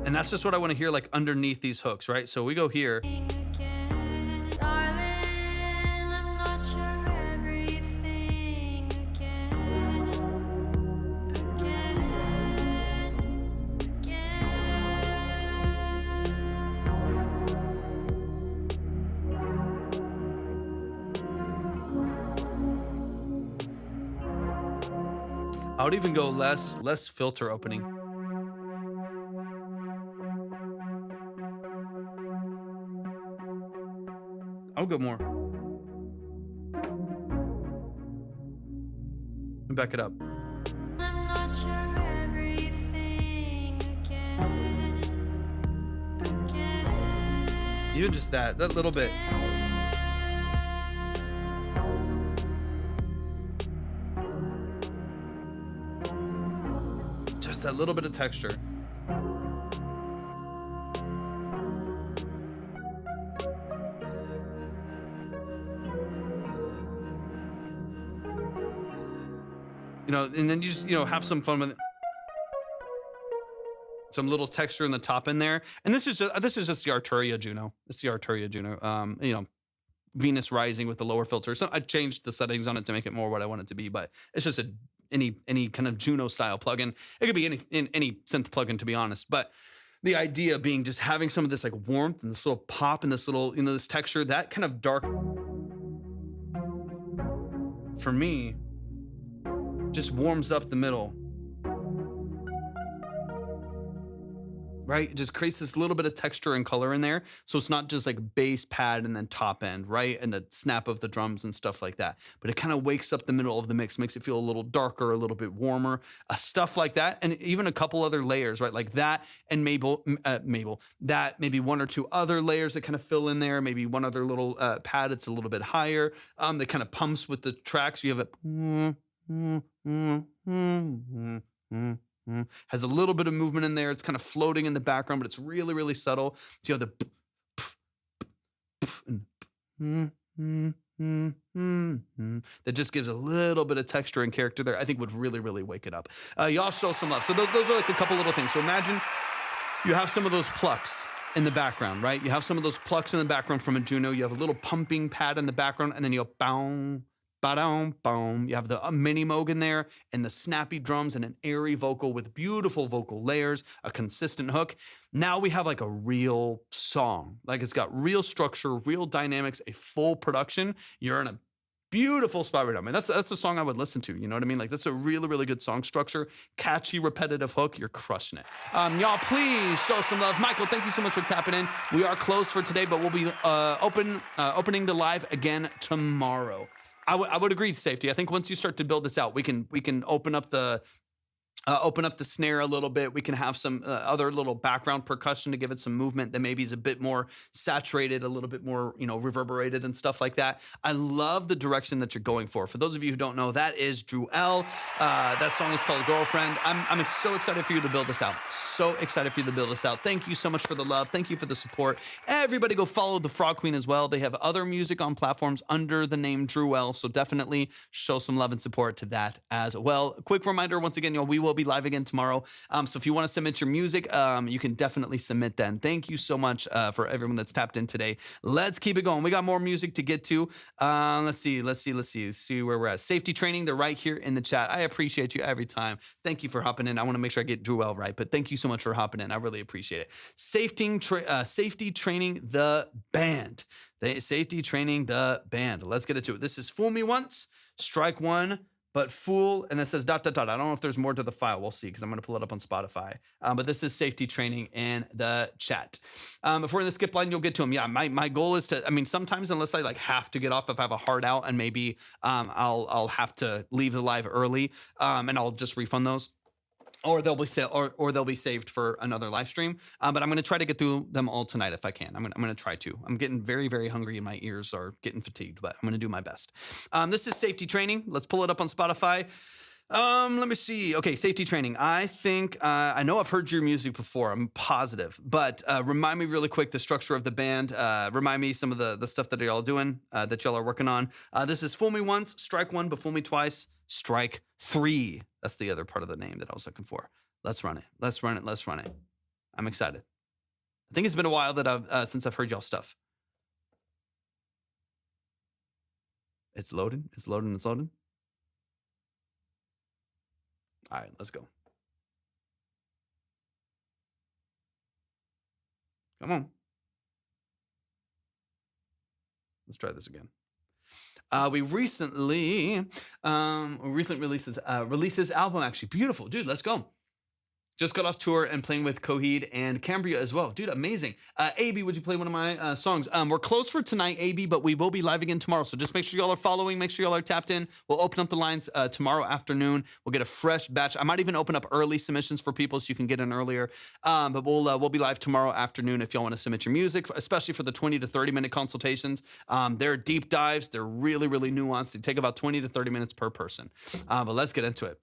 And that's just what I want to hear like underneath these hooks, right? So we go here. Again, darling, I'm not sure everything again. I would even go less filter opening. I'll go more. And back it up. I'm not sure everything again. Even just that little bit. Just that little bit of texture. You know, and then you just, have some fun with it. Some little texture in the top in there. And this is just the Arturia Juno. It's the Arturia Juno. Venus Rising with the lower filter. So I changed the settings on it to make it more what I want it to be, but it's just any kind of Juno style plugin. It could be any synth plugin, to be honest. But the idea being just having some of this like warmth and this little pop and this little, this texture, that kind of dark, for me, just warms up the middle, right? It just creates this little bit of texture and color in there. So it's not just like bass, pad, and then top end, right? And the snap of the drums and stuff like that. But it kind of wakes up the middle of the mix, makes it feel a little darker, a little bit warmer, stuff like that. And even a couple other layers, right? Like that and Mabel, that maybe one or two other layers that kind of fill in there. Maybe one other little pad that's a little bit higher, that kind of pumps with the tracks. You have it. Has a little bit of movement in there. It's kind of floating in the background, but it's really, really subtle. So you have the that just gives a little bit of texture and character there. I think would really, really wake it up. Y'all show some love. So those are like a couple little things. So imagine you have some of those plucks in the background, right? You have some of those plucks in the background from a Juno. You have a little pumping pad in the background, and then you go bow, ba-dum, boom. You have the mini moog in there and the snappy drums and an airy vocal with beautiful vocal layers, a consistent hook. Now we have like a real song. Like it's got real structure, real dynamics, a full production. You're in a beautiful spot right now. I mean, that's the song I would listen to. You know what I mean? Like that's a really, really good song structure, catchy, repetitive hook. You're crushing it. Y'all, please show some love. Michael, thank you so much for tapping in. We are closed for today, but we'll be opening the live again tomorrow. I would agree to safety. I think once you start to build this out, we can open up the snare a little bit. We can have some other little background percussion to give it some movement that maybe is a bit more saturated, a little bit more, reverberated and stuff like that. I love the direction that you're going for. For those of you who don't know, that is Drew L. That song is called Girlfriend. I'm so excited for you to build this out. So excited for you to build this out. Thank you so much for the love. Thank you for the support. Everybody go follow the Frog Queen as well. They have other music on platforms under the name Drew L. So definitely show some love and support to that as well. A quick reminder, once again, we will be live again tomorrow. So if you want to submit your music, you can definitely submit then. Thank you so much for everyone that's tapped in today. Let's keep it going. We got more music to get to. Let's see where we're at. Safety training, they're right here in the chat. I appreciate you every time. Thank you for hopping in. I want to make sure I get Drew L right, but thank you so much for hopping in. I really appreciate it. Safety training the band. Safety training the band. Let's get into it. This is Fool Me Once, Strike One, but Fool, and it says ... I don't know if there's more to the file. We'll see, because I'm going to pull it up on Spotify. But this is safety training in the chat. If we're in the skip line, you'll get to them. Yeah, my goal is to, sometimes unless I have to get off, if I have a hard out and maybe I'll have to leave the live early and I'll just refund those. Or they'll be saved for another live stream. But I'm going to try to get through them all tonight if I can. I'm going to try to. I'm getting very, very hungry and my ears are getting fatigued, but I'm going to do my best. This is safety training. Let's pull it up on Spotify. Let me see. Okay, safety training. I think I know I've heard your music before. I'm positive, but remind me really quick the structure of the band. Remind me some of the stuff that y'all doing, that y'all are working on. This is Fool Me Once, Strike One, but Fool Me Twice, Strike Three. That's the other part of the name that I was looking for. Let's run it. Let's run it. Let's run it. I'm excited. I think it's been a while that since I've heard y'all stuff. It's loading. It's loading. It's loading. All right, let's go. Come on. Let's try this again. We recently released this album, actually. Beautiful. Dude, let's go. Just got off tour and playing with Coheed and Cambria as well. Dude, amazing. AB, would you play one of my songs? We're closed for tonight, AB, but we will be live again tomorrow. So just make sure y'all are following. Make sure y'all are tapped in. We'll open up the lines tomorrow afternoon. We'll get a fresh batch. I might even open up early submissions for people so you can get in earlier. But we'll be live tomorrow afternoon if y'all want to submit your music, especially for the 20 to 30 minute consultations. They're deep dives. They're really, really nuanced. They take about 20 to 30 minutes per person. But let's get into it.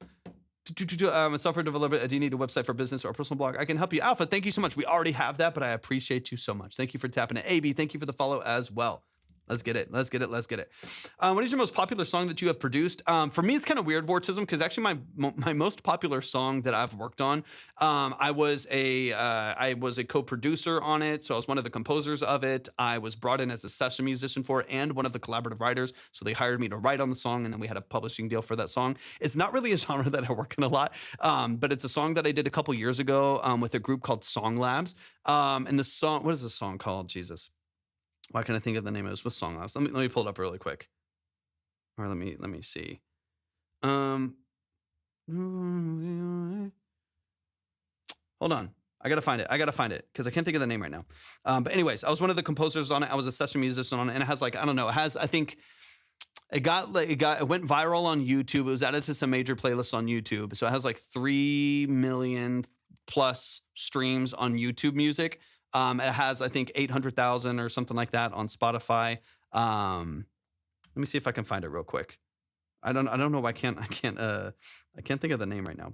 A software developer, do you need a website for business or a personal blog? I can help you. Alpha, thank you so much. We already have that, but I appreciate you so much. Thank you for tapping it. AB, thank you for the follow as well. Let's get it. Let's get it. Let's get it. What is your most popular song that you have produced? For me, it's kind of weird, Vortism, because actually my most popular song that I've worked on, I was a co-producer on it, so I was one of the composers of it. I was brought in as a session musician for it and one of the collaborative writers, so they hired me to write on the song, and then we had a publishing deal for that song. It's not really a genre that I work in a lot, but it's a song that I did a couple years ago with a group called Song Labs. And the song, what is the song called? Jesus. Why can't I think of the name? It was with Song Labs. Let me pull it up really quick. Or let me see. Hold on. I gotta find it because I can't think of the name right now. But anyways, I was one of the composers on it. I was a session musician on it, and it has I think it went viral on YouTube. It was added to some major playlists on YouTube. So it has 3 million plus streams on YouTube Music. It has, I think, 800,000 or something like that on Spotify. Let me see if I can find it real quick. I don't know why I can't think of the name right now.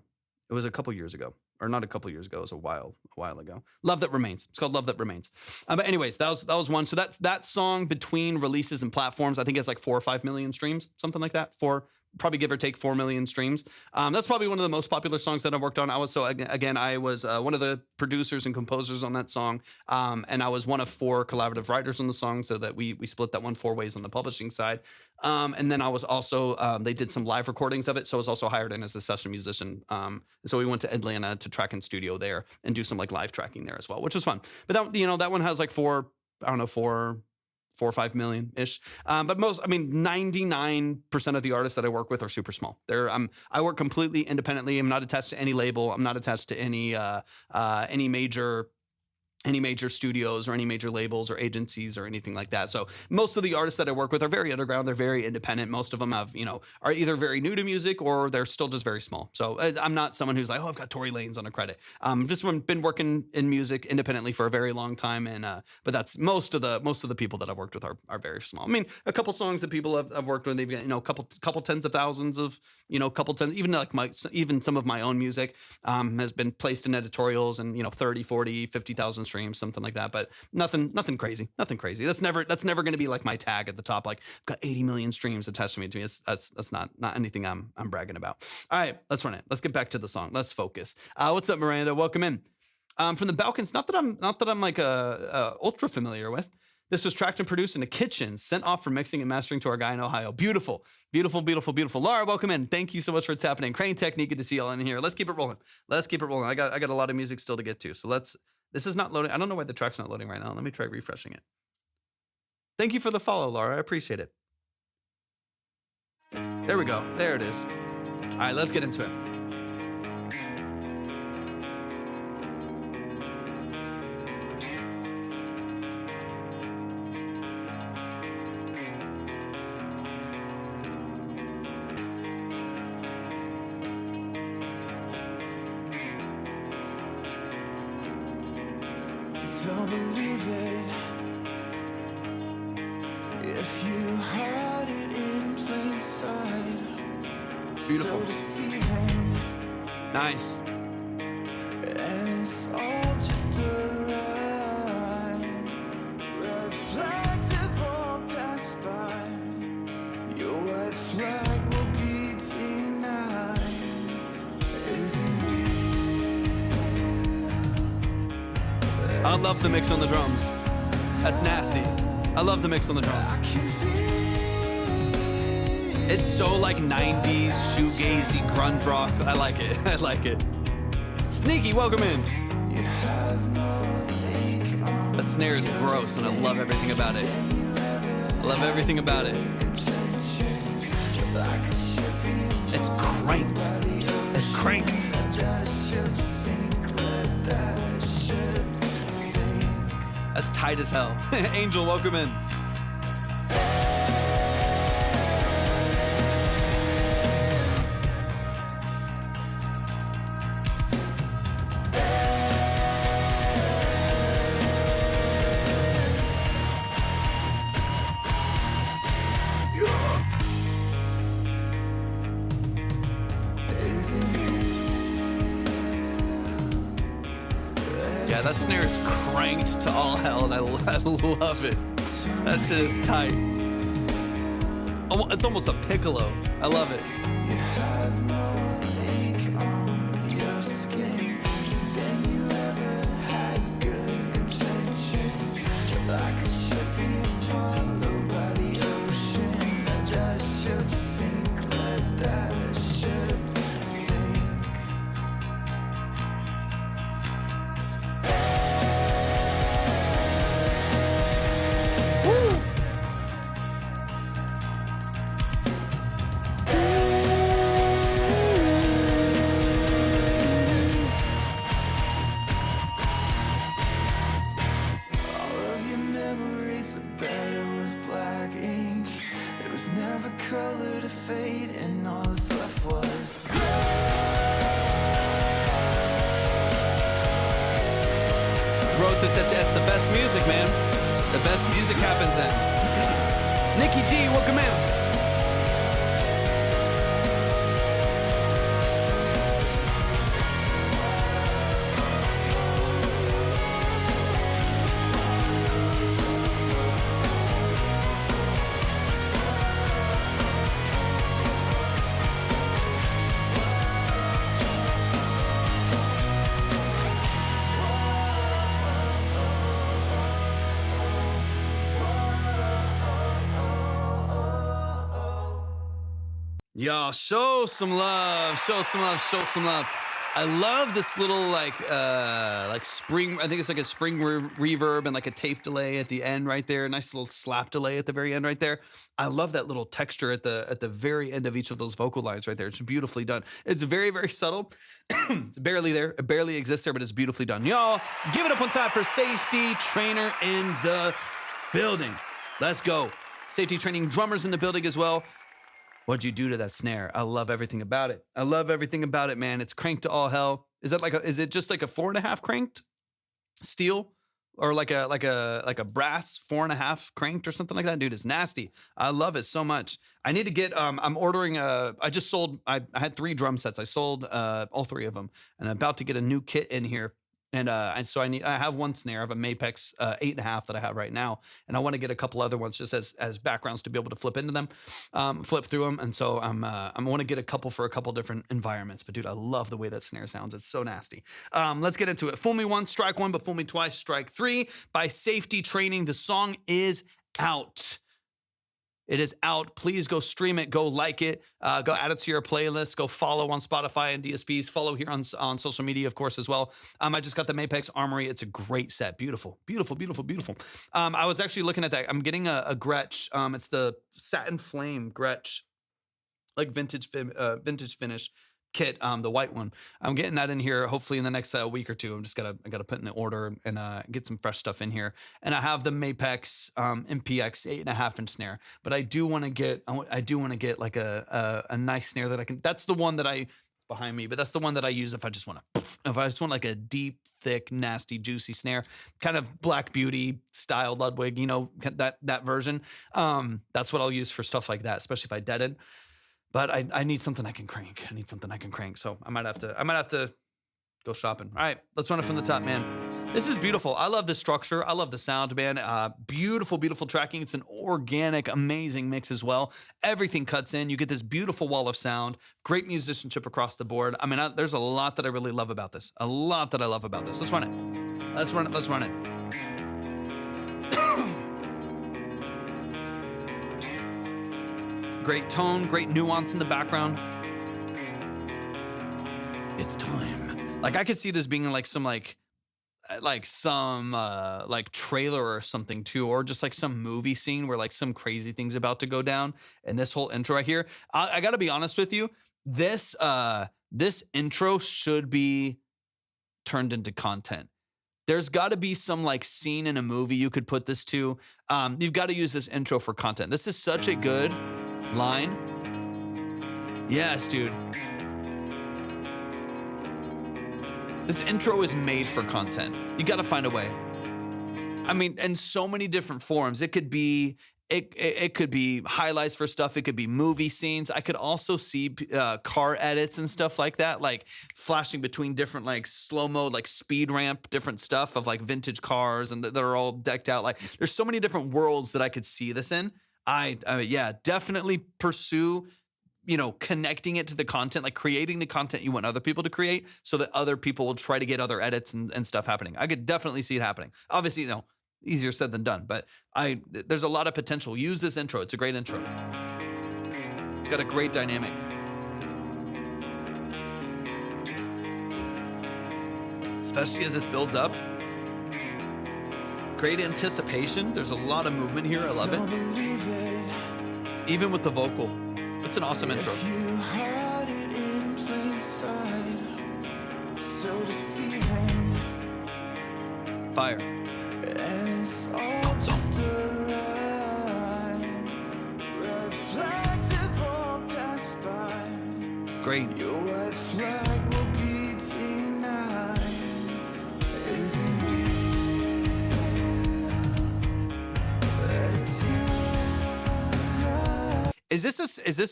It was a couple years ago, or not a couple years ago. It was a while ago. Love That Remains. It's called Love That Remains. But anyways, that was one. So that song between releases and platforms, I think it's 4 or 5 million streams, something like that. 4 probably give or take 4 million streams. That's probably one of the most popular songs that I worked on. I was one of the producers and composers on that song, and I was one of 4 collaborative writers on the song, so that we split that one 4 ways on the publishing side. And then I was also they did some live recordings of it, so I was also hired in as a session musician. So we went to Atlanta to track in studio there and do some like live tracking there as well, which was fun. But that one has like 4 or 5 million ish. But 99% of the artists that I work with are super small. I work completely independently. I'm not attached to any label. I'm not attached to any major studios or any major labels or agencies or anything like that. So most of the artists that I work with are very underground. They're very independent. Most of them are either very new to music or they're still just very small. So I'm not someone who's like, oh, I've got Tory Lanez on a credit. Just been working in music independently for a very long time. And, but that's most of the people that I've worked with are very small. I mean, a couple songs that people have worked with, they've got, a couple tens of thousands of, even some of my own music, has been placed in editorials and, 30, 40, 50,000 streams, something like that, but nothing crazy. That's never going to be like my tag at the top. Like I've got 80 million streams attached to me. That's not anything I'm bragging about. All right, let's run it. Let's get back to the song. Let's focus. What's up, Miranda? Welcome in. From the Balkans. Not that I'm like ultra familiar with. This was tracked and produced in a kitchen, sent off for mixing and mastering to our guy in Ohio. Beautiful. Laura, welcome in. Thank you so much for what's happening. Crane Technique, good to see y'all in here. Let's keep it rolling. I got a lot of music still to get to. So this is not loading. I don't know why the track's not loading right now. Let me try refreshing it. Thank you for the follow, Laura. I appreciate it. There we go. There it is. All right, let's get into it. Don't believe it if you hide it in plain sight. Beautiful. So deceiving, Nice. and it's all just a lie. Red flags have all passed by. Your white flag will be denied. Is it real? I love the mix on the drums. That's nasty. I love the mix on the drums. It's so like 90s shoegazy grunge rock. I like it. Sneaky, welcome in. The snare is gross and I love everything about it. It's cranked. That's tight as hell. Angel, welcome in. Yeah, that snare is cranked to all hell, and I love it. That shit is tight. It's almost a piccolo. I love it. You have no ink on your skin. Then you ever had good intentions. Like a ship being swallowed by the ocean. Let that ship sink, let that ship sink. All of your memories are better with black ink. It was never colored to fade, and all that's left was Wrote this it's the best music, man. The best music happens then. Nikki G, welcome in. Y'all show some love, show some love, show some love. I love this little like spring. I think it's like a spring reverb and like a tape delay at the end right there. Nice little slap delay at the very end right there. I love that little texture at the very end of each of those vocal lines right there. It's beautifully done. It's very, very subtle. It's barely there. It barely exists there, but it's beautifully done. Y'all, give it up on time for Safety Trainer in the building. Let's go. Safety Training drummers in the building as well. What'd you do to that snare? I love everything about it. I love everything about it, man. It's cranked to all hell. Is it just like a 4.5 cranked steel? Or like a brass 4.5 cranked or something like that? Dude, it's nasty. I love it so much. I need to get, I'm ordering, I had 3 drum sets. I sold all 3 of them, and I'm about to get a new kit in here. And so I have one snare. I have a Mapex 8.5 that I have right now, and I want to get a couple other ones just as backgrounds to be able to flip into them, flip through them. And so I want to get a couple for a couple different environments. But dude, I love the way that snare sounds. It's so nasty. Let's get into it. Fool Me Once, Strike One, but Fool Me Twice, Strike Three by Safety Training. The song is out. It is out. Please go stream it. Go like it. Go add it to your playlist. Go follow on Spotify and DSPs. Follow here on social media, of course, as well. I just got the Mapex Armory. It's a great set. Beautiful, beautiful, beautiful, beautiful. I was actually looking at that. I'm getting a Gretsch. It's the Satin Flame Gretsch, like vintage finish kit, the white one. I'm getting that in here hopefully in the next week or two. I gotta put in the order and get some fresh stuff in here. And I have the Mapex MPX 8.5 inch snare, but I do want to get like a nice snare that I can. That's the one that behind me, but that's the one that I use if I just want like a deep, thick, nasty, juicy snare, kind of Black Beauty style Ludwig, that version. That's what I'll use for stuff like that, especially if I deaded. But I need something I can crank. So I might have to go shopping. All right, let's run it from the top, man. This is beautiful. I love the structure. I love the sound, man. Beautiful, beautiful tracking. It's an organic, amazing mix as well. Everything cuts in. You get this beautiful wall of sound. Great musicianship across the board. I mean, there's a lot that I really love about this. Let's run it. Let's run it. Great tone, great nuance in the background. It's time. Like I could see this being like some trailer or something too, or just like some movie scene where like some crazy thing's about to go down. And this whole intro right here, I gotta be honest with you, this intro should be turned into content. There's got to be some like scene in a movie you could put this to. You've got to use this intro for content. This is such a good line. Yes, dude. This intro is made for content. You got to find a way. I mean, in so many different forms. It could be highlights for stuff. It could be movie scenes. I could also see car edits and stuff like that, like flashing between different like slow-mo, like speed ramp, different stuff of like vintage cars and that are all decked out. Like there's so many different worlds that I could see this in. Yeah, definitely pursue, connecting it to the content, like creating the content you want other people to create so that other people will try to get other edits and stuff happening. I could definitely see it happening. Obviously, easier said than done, but there's a lot of potential. Use this intro. It's a great intro. It's got a great dynamic. Especially as this builds up. Great anticipation. There's a lot of movement here. I love it. Even with the vocal. It's an awesome intro. Fire. And it's all just a lie. Red flags have all passed by. Great. Your white flag will be denied. Is it real? Is this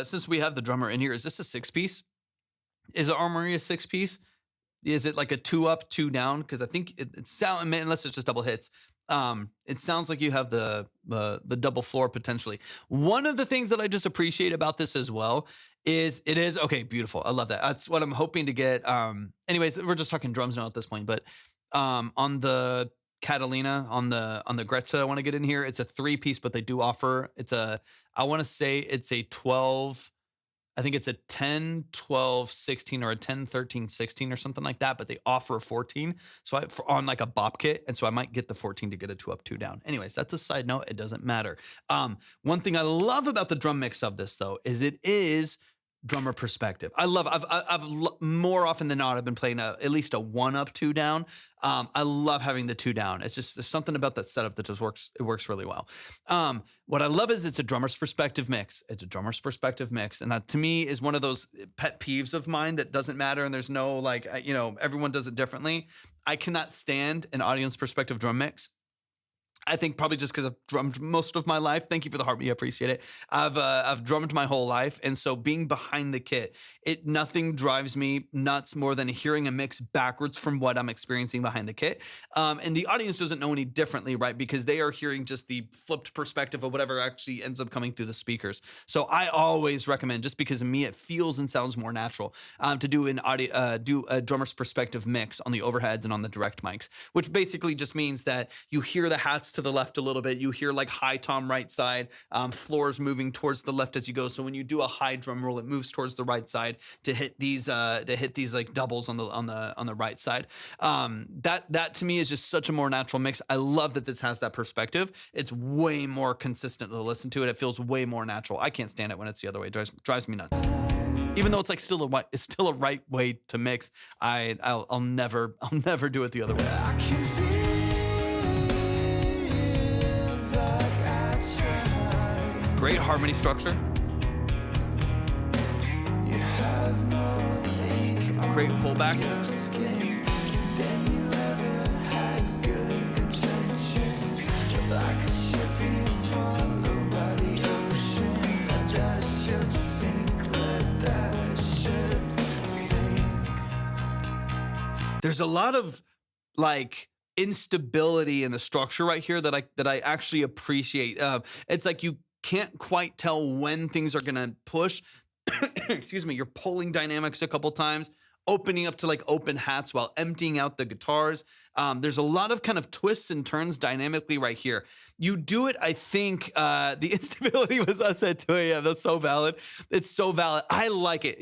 since we have the drummer in here, is this a 6-piece? Is the Armory a 6-piece? Is it like a 2 up, 2 down? Because I think it sounds, unless it's just double hits, it sounds like you have the double floor potentially. One of the things that I just appreciate about this as well is it is okay, beautiful. I love that. That's what I'm hoping to get. Anyways, we're just talking drums now at this point, but on the Catalina, on the Gretsch that I want to get in here, it's a 3-piece, but they do offer I want to say it's a 12 I think it's a 10, 12, 16 or a 10, 13, 16 or something like that, but they offer a 14. So on like a bop kit. And so I might get the 14 to get a 2 up, 2 down. Anyways, that's a side note. It doesn't matter. One thing I love about the drum mix of this though, is it is drummer perspective. I've more often than not, I've been playing at least a 1 up, 2 down. I love having the 2 down. It's just, there's something about that setup that just works. It works really well. What I love is it's a drummer's perspective mix. It's a drummer's perspective mix. And that to me is one of those pet peeves of mine that doesn't matter. And there's no like, everyone does it differently. I cannot stand an audience perspective drum mix. I think probably just because I've drummed most of my life. Thank you for the heart. I appreciate it. I've drummed my whole life. And so being behind the kit, nothing drives me nuts more than hearing a mix backwards from what I'm experiencing behind the kit. And the audience doesn't know any differently, right? Because they are hearing just the flipped perspective of whatever actually ends up coming through the speakers. So I always recommend, just because of me, it feels and sounds more natural, to do a drummer's perspective mix on the overheads and on the direct mics, which basically just means that you hear the hats to the left a little bit. You hear like high tom right side, floors moving towards the left as you go. So when you do a high drum roll, it moves towards the right side to hit these like doubles on the right side. That to me is just such a more natural mix. I love that this has that perspective. It's way more consistent to listen to it. It feels way more natural. I can't stand it when it's the other way. It drives me nuts. Even though it's like still a right way to mix, I'll never do it the other way. Great harmony structure. Great pullback. There's a lot of like instability in the structure right here that I actually appreciate. It's like you can't quite tell when things are gonna push. Excuse me. You're pulling dynamics a couple times, opening up to like open hats while emptying out the guitars. There's a lot of kind of twists and turns dynamically right here. You do it, I think, the instability was us at 2 a.m. That's so valid. It's so valid. I like it.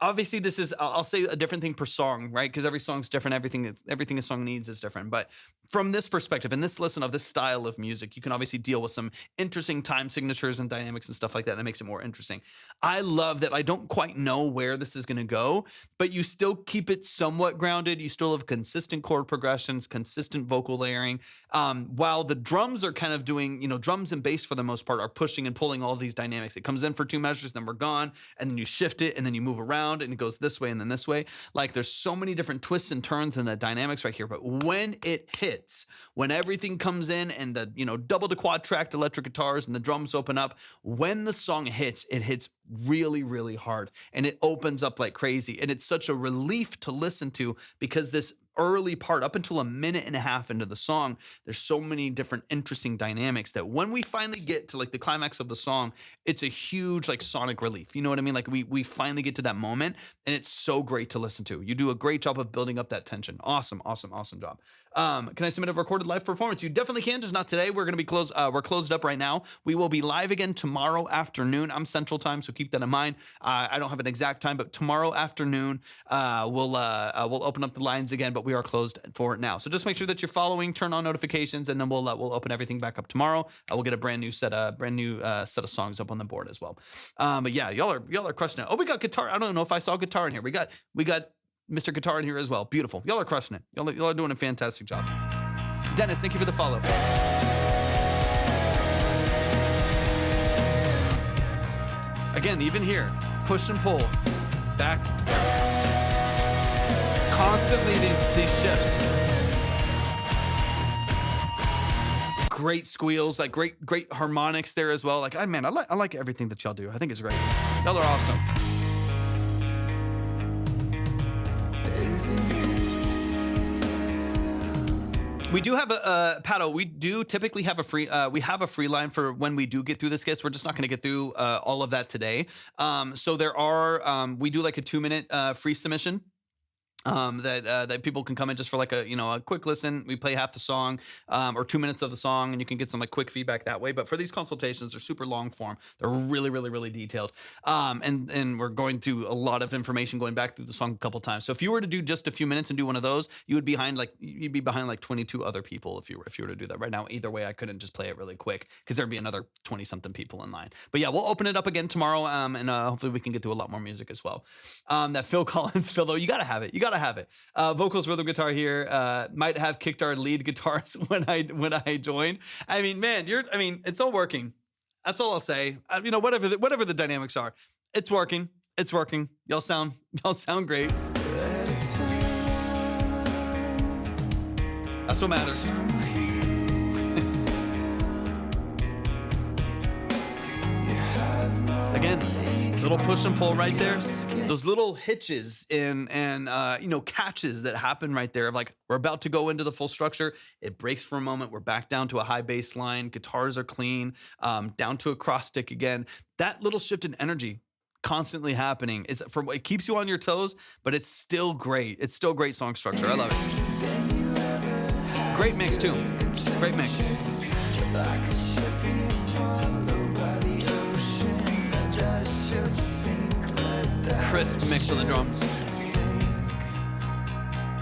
Obviously this is, I'll say a different thing per song, right? Because every song's different. Everything a song needs is different. But from this perspective and this listen of this style of music, you can obviously deal with some interesting time signatures and dynamics and stuff like that. And it makes it more interesting. I love that I don't quite know where this is going to go, but you still keep it somewhat grounded. You still have consistent chord progressions, consistent vocal layering, while the drums are kind of doing, drums and bass for the most part are pushing and pulling all these dynamics. It comes in for 2 measures, then we're gone, and then you shift it, and then you move around, and it goes this way and then this way. Like there's so many different twists and turns in the dynamics right here. But when it hits, when everything comes in and the, double to quad tracked electric guitars and the drums open up, when the song hits, it hits really, really hard, and it opens up like crazy. And it's such a relief to listen to because this early part, up until a minute and a half into the song, there's so many different interesting dynamics that when we finally get to like the climax of the song, it's a huge like sonic relief. You know what I mean? Like we finally get to that moment, and it's so great to listen to. You do a great job of building up that tension. Awesome job. Can I submit a recorded live performance? You definitely can, just not today. We're going to be closed. We're closed up right now. We will be live again tomorrow afternoon. I'm Central Time, so keep that in mind. I don't have an exact time, but tomorrow afternoon, we'll open up the lines again, but we are closed for now. So just make sure that you're following, turn on notifications, and then we'll open everything back up tomorrow. We'll get a brand new set of songs up on the board as well. But yeah, y'all are crushing it. Oh, we got guitar. I don't know if I saw guitar in here. We got Mr. Guitar in here as well. Beautiful. Y'all are crushing it. Y'all are doing a fantastic job. Dennis, thank you for the follow. Again, even here, push and pull, back. Constantly these shifts. Great squeals, like great harmonics there as well. Like, I like everything that y'all do. I think it's great. Y'all are awesome. We do have Pato, we do typically have we have a free line for when we do get through this guest. We're just not going to get through all of that today. So there are, we do like a 2-minute free submission. that people can come in just for like a quick listen. We play half the song or 2 minutes of the song, and you can get some like quick feedback that way. But for these consultations, they're super long form. They're really, really, really detailed. And we're going through a lot of information, going back through the song a couple times. So if you were to do just a few minutes and do one of those, you'd be behind like 22 other people if you were to do that right now. Either way, I couldn't just play it really quick because there'd be another 20 something people in line. But yeah, we'll open it up again tomorrow, and hopefully we can get to a lot more music as well. That Phil Collins, Phil, though, you gotta have it. You gotta have it. Vocals, rhythm guitar here. Might have kicked our lead guitars when I joined. I mean, man, it's all working. That's all I'll say. Whatever the dynamics are, it's working. It's working. Y'all sound great. That's what matters. Again, little push and pull right there. Those little hitches and catches that happen right there of like, we're about to go into the full structure. It breaks for a moment. We're back down to a high bass line. Guitars are clean, down to a cross stick again. That little shift in energy constantly happening it keeps you on your toes, but it's still great. It's still great song structure. I love it. Great mix too. Great mix. Crisp mix on the drums.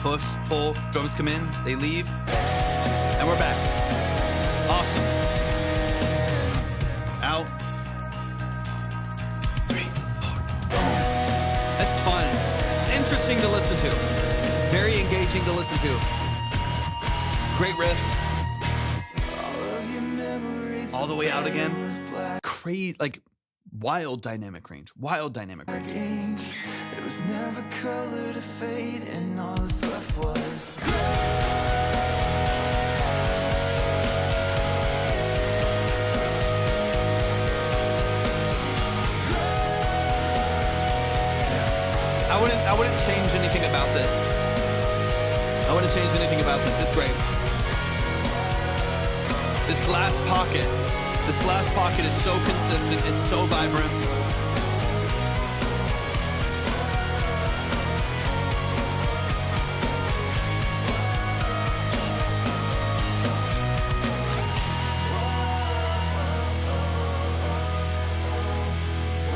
Push, pull, drums come in, they leave, and we're back. Awesome. Out. 3, 4. That's fun. It's interesting to listen to. Very engaging to listen to. Great riffs. All the way out again. Crazy, like wild dynamic range. It was never color to fade, and all that's left was I wouldn't change anything about this. It's great. This last pocket is so consistent. It's so vibrant.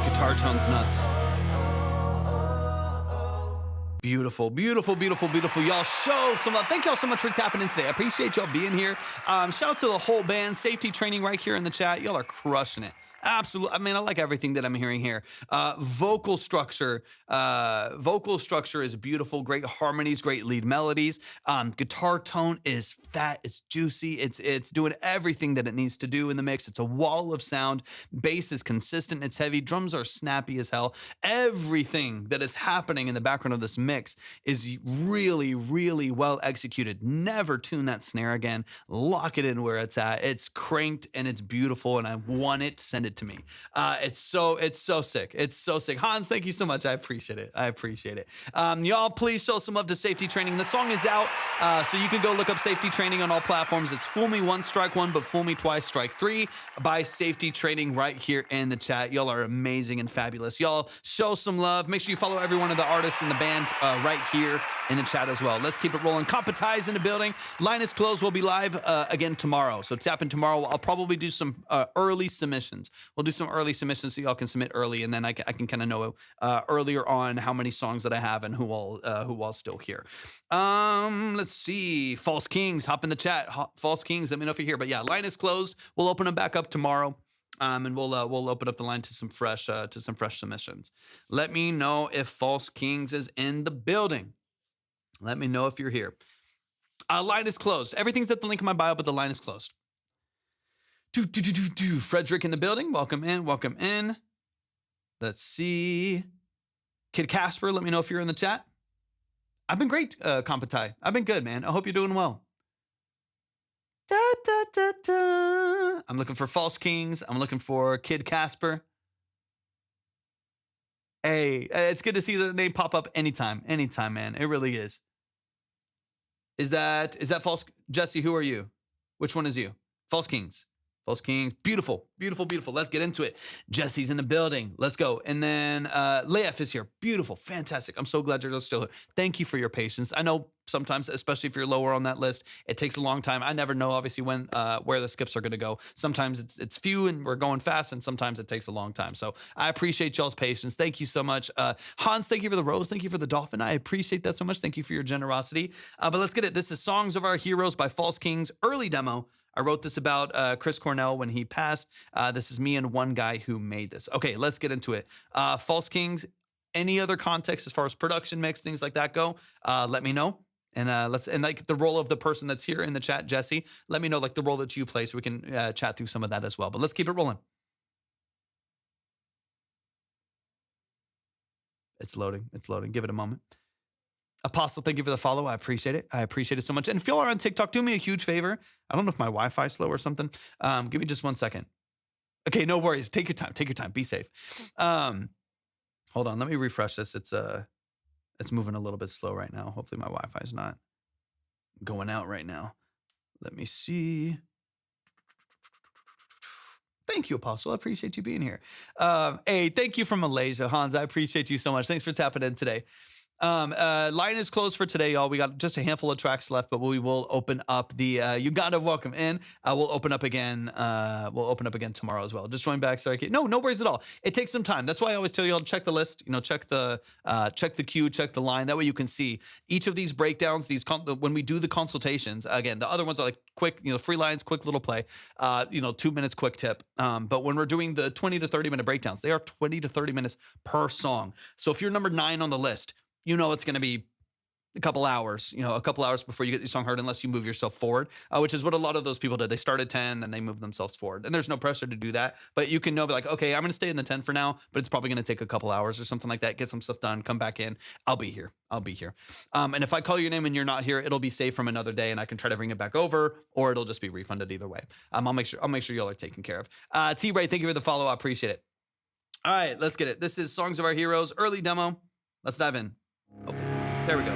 Guitar tone's nuts. Beautiful. Y'all show some love. Thank y'all so much for tapping in today. I appreciate y'all being here. Shout out to the whole band. Safety training right here in the chat. Y'all are crushing it. Absolutely. I mean, I like everything that I'm hearing here. Vocal structure is beautiful. Great harmonies, great lead melodies. Guitar tone is fat. It's juicy. It's doing everything that it needs to do in the mix. It's a wall of sound. Bass is consistent. It's heavy. Drums are snappy as hell. Everything that is happening in the background of this mix is really, really well executed. Never tune that snare again. Lock it in where it's at. It's cranked and it's beautiful, and I want it. Send it to me. It's so sick. It's so sick. Hans, thank you so much. I appreciate it. Y'all, please show some love to Safety Training. The song is out, so you can go look up Safety Training on all platforms. It's Fool Me Once, Strike One, but Fool Me Twice, Strike Three by Safety Training right here in the chat. Y'all are amazing and fabulous. Y'all show some love. Make sure you follow every one of the artists in the band right here in the chat as well. Let's keep it rolling. Competize in the building. Line is closed. We'll be live again tomorrow. So tap in tomorrow. I'll probably do some early submissions. We'll do some early submissions so y'all can submit early, and then I can kind of know earlier on how many songs that I have and who all still here. Let's see. False Kings, hop in the chat. False Kings, let me know if you're here. But yeah, line is closed. We'll open them back up tomorrow. And we'll open up the line to some fresh submissions. Let me know if False Kings is in the building. Let me know if you're here. Line is closed. Everything's at the link in my bio, but the line is closed. Frederick in the building. Welcome in. Let's see. Kid Casper, let me know if you're in the chat. I've been great, Kompetai. I've been good, man. I hope you're doing well. I'm looking for False Kings. I'm looking for Kid Casper. Hey, it's good to see the name pop up anytime, man. It really is. Is that False? Jesse, who are you? Which one is you? False Kings. False Kings. Beautiful, beautiful, beautiful. Let's get into it. Jesse's in the building. Let's go. And then Leif is here. Beautiful, fantastic. I'm so glad you're still here. Thank you for your patience. I know sometimes, especially if you're lower on that list, it takes a long time. I never know, obviously, when where the skips are going to go. Sometimes it's few and we're going fast, and sometimes it takes a long time. So I appreciate y'all's patience. Thank you so much. Hans, thank you for the rose. Thank you for the dolphin. I appreciate that so much. Thank you for your generosity. But let's get it. This is Songs of Our Heroes by False Kings, early demo. I wrote this about Chris Cornell when he passed. This is me and one guy who made this. Okay, let's get into it. False Kings, any other context as far as production mix, things like that go, let me know. And like the role of the person that's here in the chat, Jesse, let me know like the role that you play so we can chat through some of that as well. But let's keep it rolling. It's loading. It's loading. Give it a moment. Apostle, thank you for the follow. I appreciate it. I appreciate it so much. And if y'all are on TikTok, do me a huge favor. I don't know if my Wi-Fi is slow or something. Give me just 1 second. Okay, no worries. Take your time. Take your time. Be safe. Hold on. Let me refresh this. It's moving a little bit slow right now. Hopefully my Wi-Fi is not going out right now. Let me see. Thank you, Apostle. I appreciate you being here. Hey, thank you from Malaysia, Hans. I appreciate you so much. Thanks for tapping in today. Line is closed for today, y'all. We got just a handful of tracks left, but we will open up the Uganda welcome in. We'll open up again. We'll open up again tomorrow as well. Just join back. Sorry, no worries at all. It takes some time. That's why I always tell y'all to check the list. You know, check the queue, check the line. That way you can see each of these breakdowns. When we do the consultations, again, the other ones are like quick, free lines, quick little play. 2 minutes quick tip. But when we're doing the 20 to 30 minute breakdowns, they are 20 to 30 minutes per song. So if you're number 9 on the list, it's going to be a couple hours before you get your song heard, unless you move yourself forward, which is what a lot of those people did. They started 10 and they moved themselves forward. And there's no pressure to do that, but you can be like, okay, I'm going to stay in the 10 for now, but it's probably going to take a couple hours or something like that. Get some stuff done, come back in. I'll be here. And if I call your name and you're not here, it'll be saved from another day and I can try to bring it back over, or it'll just be refunded either way. I'll make sure y'all are taken care of. T-Ray, thank you for the follow. I appreciate it. All right, let's get it. This is Songs of Our Heroes, early demo. Let's dive in. Hopefully. There we go.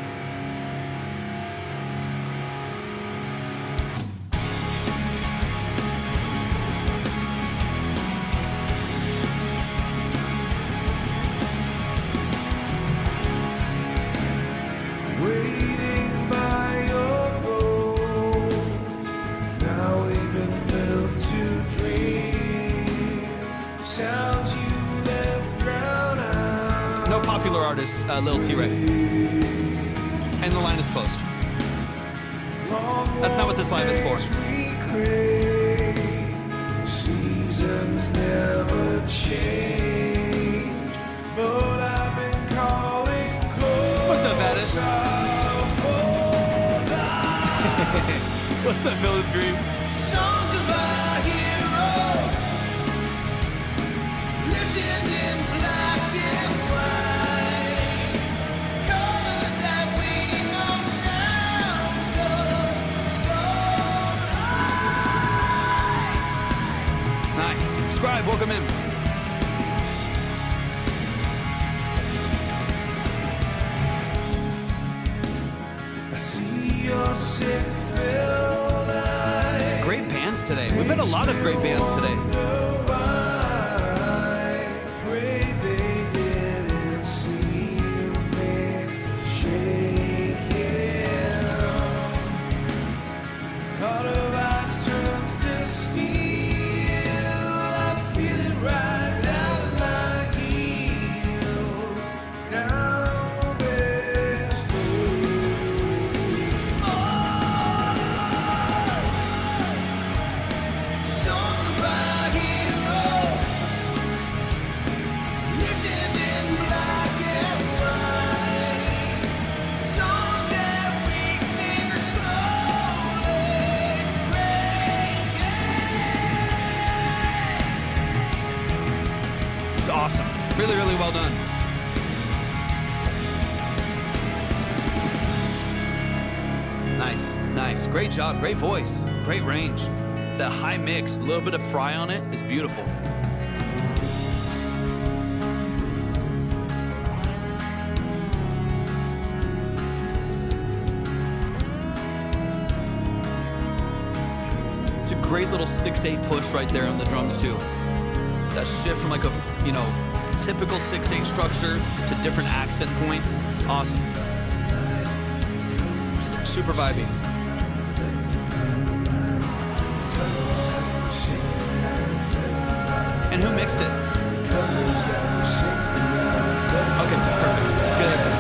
Waiting by your road, now we've been built to dream. Sounds you left drown out. No popular artists, Lil T-Ray. And the line is closed. That's not what this live is for. Seasons never change, but I've been calling close. What's up, Addis? What's up, Phyllis Green? Songs of our heroes, listen in black and white, colors that we know, sounds of sky. Nice. Scribe, welcome in. I see your sick filled eyes. Great bands today. We've had a lot of great bands today. Awesome. Really, really well done. Nice. Great job. Great voice. Great range. The high mix, a little bit of fry on it is beautiful. great little 6/8 push right there on the drums too. That shift from like a, typical 6/8 structure to different accent points. Awesome. Super vibey. And who mixed it? Okay, perfect. Good answer.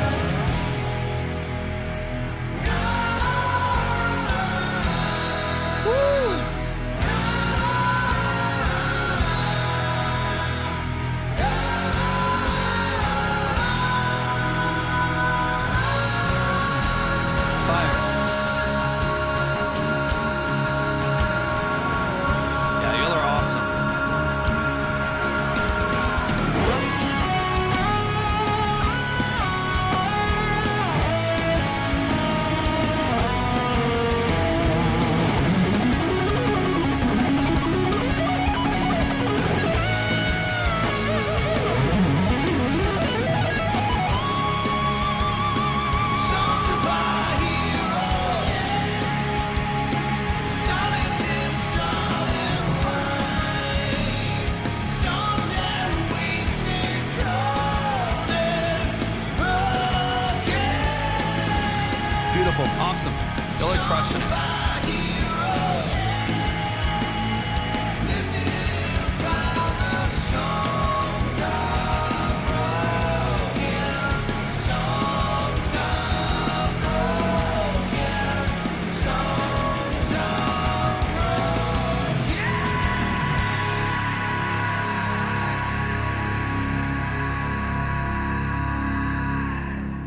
Awesome. Y'all are crushing it.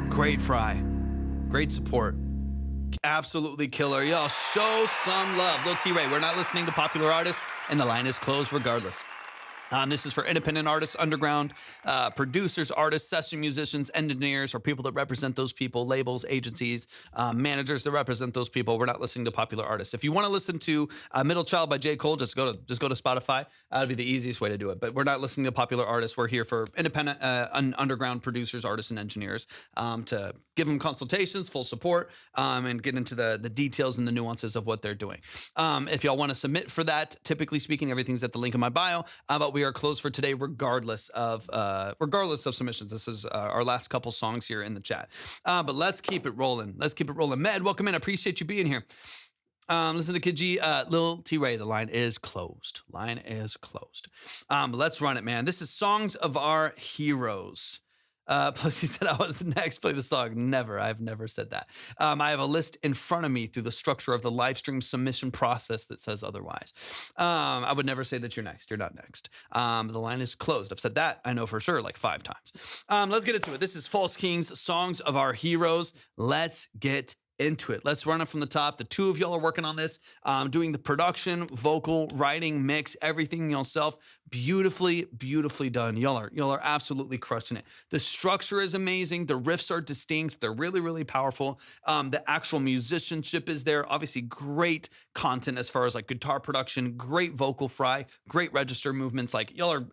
Great fry. Great support. Absolutely killer. Y'all show some love. Lil T-Ray, we're not listening to popular artists, and the line is closed regardless. This is for independent artists, underground, producers, artists, session musicians, engineers, or people that represent those people, labels, agencies, managers that represent those people. We're not listening to popular artists. If you want to listen to Middle Child by J. Cole, just go to Spotify. That'd be the easiest way to do it. But we're not listening to popular artists. We're here for independent, underground producers, artists, and engineers to give them consultations, full support, and get into the details and the nuances of what they're doing. If y'all want to submit for that, typically speaking, everything's at the link in my bio. But we are closed for today, regardless of submissions. This is our last couple songs here in the chat. But let's keep it rolling. Med, welcome in. I appreciate you being here. Listen to Kid G, Lil T-Ray. The line is closed. Let's run it, man. This is Songs of Our Heroes. Plus, he said I was next. Play the song. Never. I've never said that. I have a list in front of me through the structure of the live stream submission process that says otherwise. I would never say that you're next. You're not next. The line is closed. I've said that, I know for sure, like 5 times. Let's get into it. This is False Kings, Songs of Our Heroes. Let's get into it. Let's run it from the top. The two of y'all are working on this, doing the production, vocal, writing, mix, everything yourself. Beautifully done. Y'all are absolutely crushing it. The structure is amazing. The riffs are distinct. They're really powerful. The actual musicianship is there. Obviously, great content as far as like guitar production, great vocal fry, great register movements. Like y'all are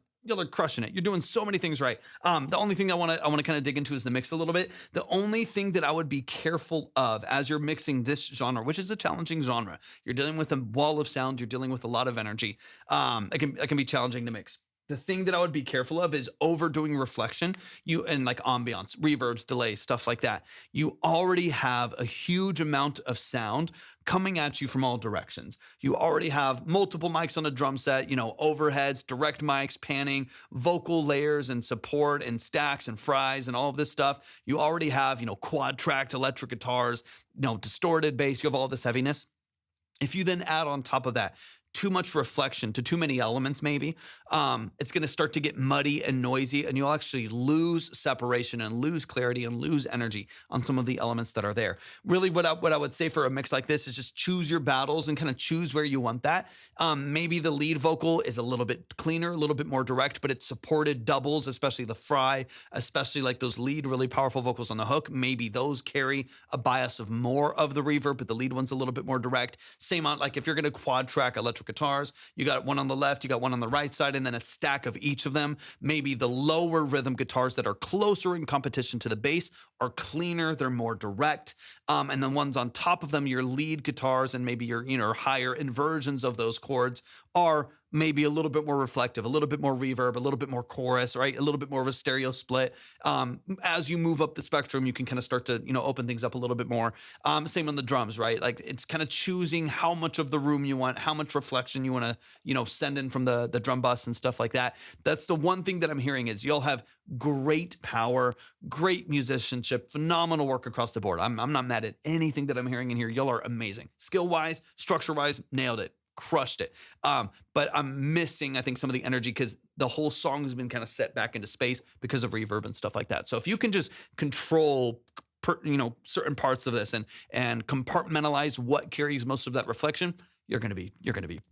crushing it. You're doing so many things right. The only thing I want to kind of dig into is the mix a little bit. The only thing that I would be careful of as you're mixing this genre, which is a challenging genre, you're dealing with a wall of sound, you're dealing with a lot of energy. It can be challenging to mix. The thing that I would be careful of is overdoing reflection, and like ambiance, reverbs, delays, stuff like that. You already have a huge amount of sound coming at you from all directions. You already have multiple mics on a drum set, overheads, direct mics, panning, vocal layers and support and stacks and fries and all of this stuff. You already have, quad tracked electric guitars, distorted bass. You have all this heaviness. If you then add on top of that too much reflection to too many elements, maybe, it's going to start to get muddy and noisy, and you'll actually lose separation and lose clarity and lose energy on some of the elements that are there. Really, what I would say for a mix like this is just choose your battles and kind of choose where you want that. Maybe the lead vocal is a little bit cleaner, a little bit more direct, but it's supported doubles, especially the fry, especially like those lead really powerful vocals on the hook. Maybe those carry a bias of more of the reverb, but the lead one's a little bit more direct. Same on like if you're going to quad track electric guitars. You got one on the left, you got one on the right side, and then a stack of each of them. Maybe the lower rhythm guitars that are closer in competition to the bass are cleaner, they're more direct. And the ones on top of them, your lead guitars and maybe your, higher inversions of those chords are maybe a little bit more reflective, a little bit more reverb, a little bit more chorus, right? A little bit more of a stereo split. As you move up the spectrum, you can kind of start to, open things up a little bit more. Same on the drums, right? Like it's kind of choosing how much of the room you want, how much reflection you want to, send in from the drum bus and stuff like that. That's the one thing that I'm hearing is y'all have great power, great musicianship, phenomenal work across the board. I'm not mad at anything that I'm hearing in here. Y'all are amazing. Skill-wise, structure-wise, nailed it. Crushed it. But I'm missing, I think, some of the energy because the whole song has been kind of set back into space because of reverb and stuff like that. So if you can just control, certain parts of this and compartmentalize what carries most of that reflection, you're gonna be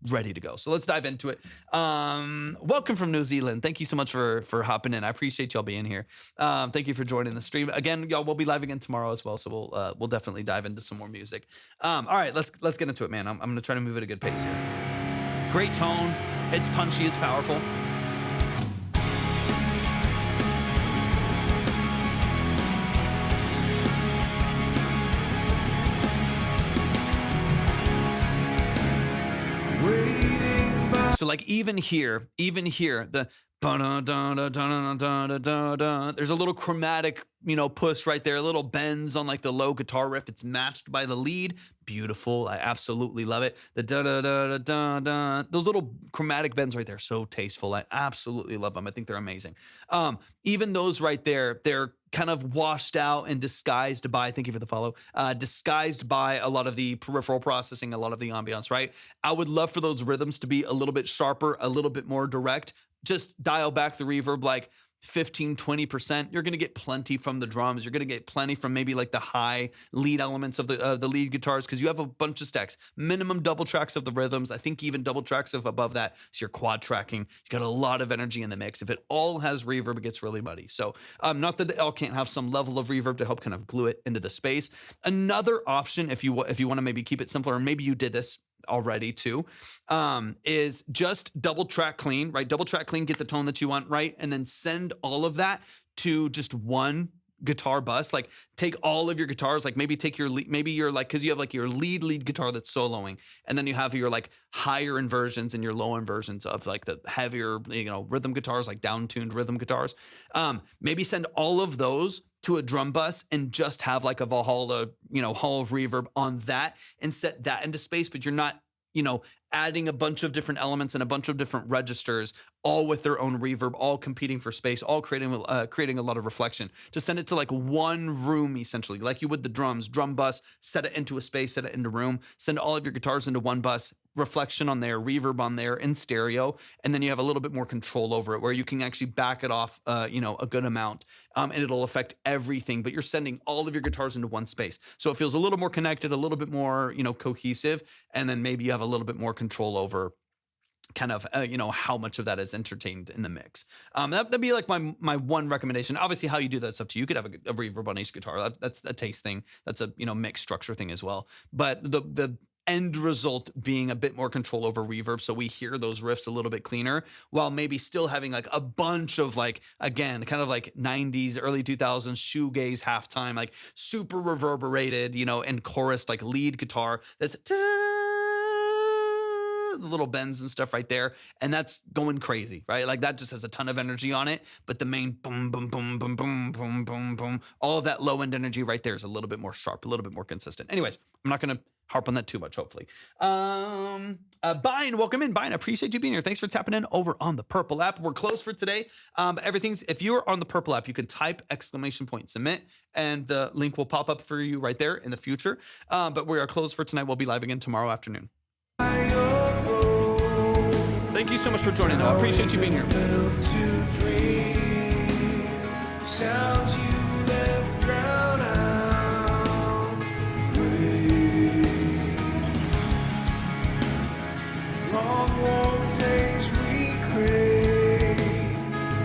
ready to go. So let's dive into it. Welcome from New Zealand. Thank you so much for hopping in. I appreciate y'all being here. Thank you for joining the stream. Again, y'all, we'll be live again tomorrow as well. So we'll definitely dive into some more music. All right, let's get into it, man. I'm gonna try to move at a good pace here. Great tone. It's punchy. It's powerful. So like even here, the there's a little chromatic, push right there, a little bends on like the low guitar riff. It's matched by the lead. Beautiful. I absolutely love it. The those little chromatic bends right there, so tasteful. I absolutely love them. I think they're amazing. Even those right there, they're kind of washed out and disguised by, thank you for the follow, disguised by a lot of the peripheral processing, a lot of the ambiance, right? I would love for those rhythms to be a little bit sharper, a little bit more direct. Just dial back the reverb like 15-20%. You're going to get plenty from the drums. You're going to get plenty from maybe like the high lead elements of the lead guitars because you have a bunch of stacks, minimum double tracks of the rhythms. I think even double tracks of above that. So you're quad tracking. You got a lot of energy in the mix. If it all has reverb, it gets really muddy. So not that it all can't have some level of reverb to help kind of glue it into the space. Another option, if you want to maybe keep it simpler, or maybe you did this already too, is just double track clean, right? Double track clean, get the tone that you want, right? And then send all of that to just one guitar bus. Like take all of your guitars, like maybe take your lead, maybe you're like, cause you have like your lead guitar that's soloing. And then you have your like higher inversions and your low inversions of like the heavier, rhythm guitars, like down-tuned rhythm guitars. Maybe send all of those to a drum bus and just have like a Valhalla, hall of reverb on that and set that into space, but you're not, adding a bunch of different elements and a bunch of different registers, all with their own reverb, all competing for space, all creating a lot of reflection. To send it to like one room, essentially, like you would the drums, drum bus, set it into a space, set it into room, send all of your guitars into one bus, reflection on there, reverb on there in stereo, and then you have a little bit more control over it where you can actually back it off, a good amount, and it'll affect everything, but you're sending all of your guitars into one space. So it feels a little more connected, a little bit more, cohesive, and then maybe you have a little bit more control over kind of, how much of that is entertained in the mix. That'd be like my one recommendation. Obviously, how you do that's up to you. You could have a reverb on each guitar. That's a taste thing. That's a, mix structure thing as well. But the end result being a bit more control over reverb, so we hear those riffs a little bit cleaner while maybe still having like a bunch of like, again, kind of like 90s, early 2000s shoegaze halftime, like super reverberated, and chorus, like lead guitar that's the little bends and stuff right there, and that's going crazy, right? Like that just has a ton of energy on it, but the main boom, boom, boom, boom, boom, boom, boom, boom, all of that low end energy right there is a little bit more sharp, a little bit more consistent. Anyways, I'm not gonna harp on that too much, hopefully. Bine, welcome in. Bine, I appreciate you being here. Thanks for tapping in over on the Purple app. We're closed for today. If you're on the Purple app, you can type !submit and the link will pop up for you right there in the future. But we are closed for tonight. We'll be live again tomorrow afternoon. Thank you so much for joining, though. I appreciate you being here. Sounds you left drown out. Long warm days we crave.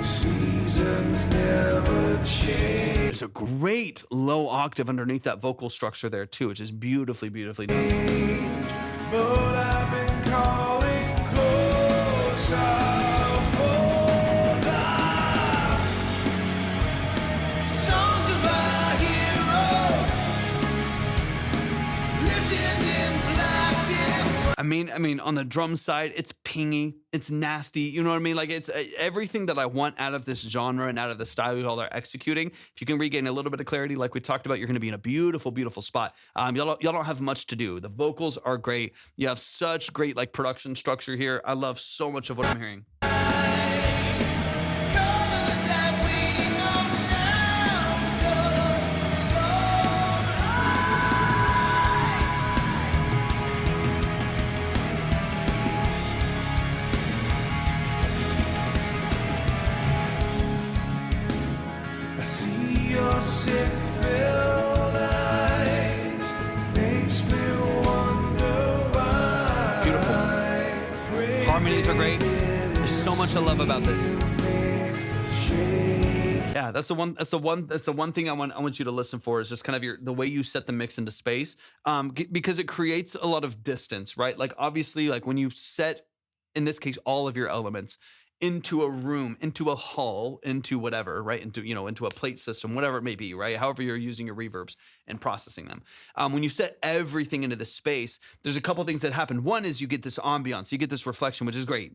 Seasons never change. There's a great low octave underneath that vocal structure there, too, which is beautifully, beautifully done. But I've been calling mean, on the drum side, it's pingy, it's nasty. You know what I mean? Like it's everything that I want out of this genre and out of the style y'all are executing. If you can regain a little bit of clarity, like we talked about, you're going to be in a beautiful, beautiful spot. Y'all don't have much to do. The vocals are great. You have such great like production structure here. I love so much of what I'm hearing. I see your sick-filled eyes, makes me wonder why. Beautiful. Harmonies are great. There's so much I love about this. Yeah, that's the one thing I want you to listen for is just kind of the way you set the mix into space, because it creates a lot of distance, right? Like obviously, like when you set, in this case, all of your elements into a room, into a hall, into whatever, right? Into a plate system, whatever it may be, right? However you're using your reverbs and processing them. When you set everything into this space, there's a couple things that happen. One is you get this ambiance, you get this reflection, which is great.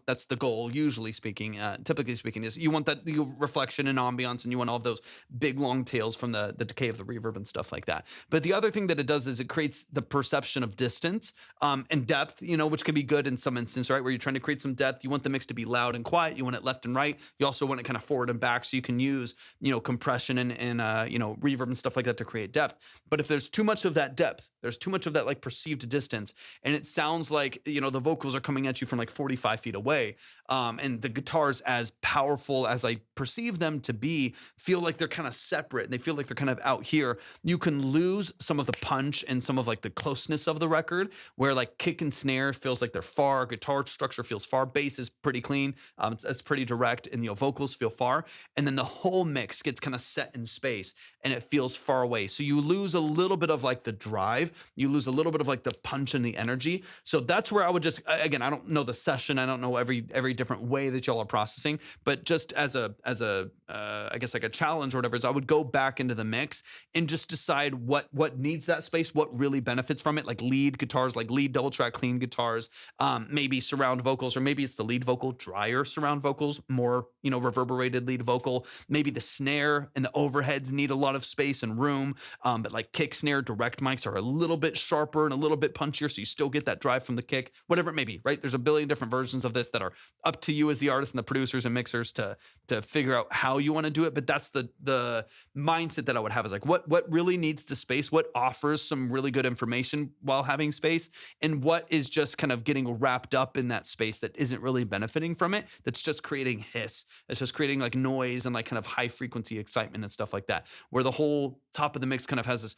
That's the goal, usually speaking, typically speaking, is you want that reflection and ambiance, and you want all of those big long tails from the decay of the reverb and stuff like that. But the other thing that it does is it creates the perception of distance and depth, which can be good in some instance, right? Where you're trying to create some depth. You want the mix to be loud and quiet. You want it left and right. You also want it kind of forward and back, so you can use, compression and reverb and stuff like that to create depth. But if there's too much of that depth, there's too much of that like perceived distance, and it sounds like, the vocals are coming at you from like 45 feet away, and the guitars, as powerful as I perceive them to be, feel like they're kind of separate and they feel like they're kind of out here. You can lose some of the punch and some of like the closeness of the record, where like kick and snare feels like they're far, guitar structure feels far, bass is pretty clean, it's pretty direct, and vocals feel far, and then the whole mix gets kind of set in space and it feels far away. So you lose a little bit of like the drive, you lose a little bit of like the punch and the energy. So that's where I would just, again, I don't know the session, I don't know every different way that y'all are processing, but just as a I guess like a challenge or whatever, is I would go back into the mix and just decide what needs that space, what really benefits from it, like lead guitars, like lead double track clean guitars, maybe surround vocals, or maybe it's the lead vocal, drier surround vocals, more reverberated lead vocal. Maybe the snare and the overheads need a lot of space and room, but like kick, snare, direct mics are a little bit sharper and a little bit punchier, so you still get that drive from the kick, whatever it may be, right? There's a billion different versions of this that are up to you as the artist and the producers and mixers to figure out how you want to do it. But that's the mindset that I would have, is like what really needs the space, what offers some really good information while having space, and what is just kind of getting wrapped up in that space that isn't really benefiting from it, that's just creating hiss, it's just creating like noise and like kind of high frequency excitement and stuff like that, where the whole top of the mix kind of has this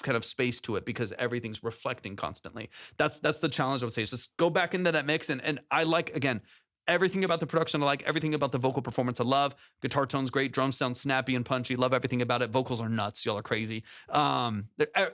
kind of space to it because everything's reflecting constantly. That's the challenge I would say, is just go back into that mix. And I like, again, everything about the production I like, everything about the vocal performance I love. Guitar tone's great, drums sound snappy and punchy, love everything about it. Vocals are nuts, y'all are crazy.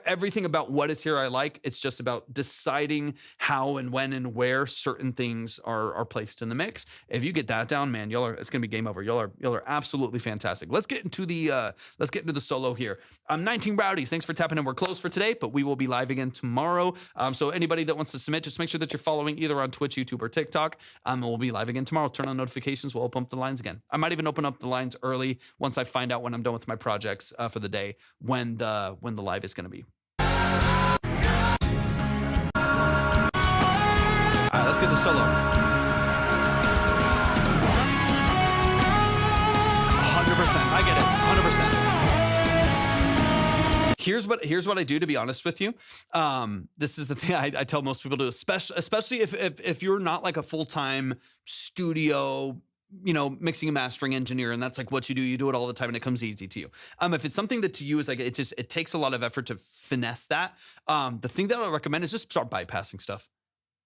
Everything about what is here I like. It's just about deciding how and when and where certain things are placed in the mix. If you get that down, man, it's gonna be game over. Y'all are absolutely fantastic. Let's get into the solo here. 19 Rowdies, thanks for tapping in. We're closed for today, but we will be live again tomorrow. So anybody that wants to submit, just make sure that you're following either on Twitch, YouTube, or TikTok. And we'll be live again tomorrow. Turn on notifications. We'll open up the lines again. I might even open up the lines early once I find out when I'm done with my projects for the day, when the live is going to be. All right, let's get the solo. 100%. I get it. 100%. Here's what I do, to be honest with you. This is the thing I tell most people to do, especially if you're not like a full-time studio, mixing and mastering engineer, and that's like what you do it all the time and it comes easy to you. If it's something that to you is like, it takes a lot of effort to finesse that. The thing that I recommend is just start bypassing stuff.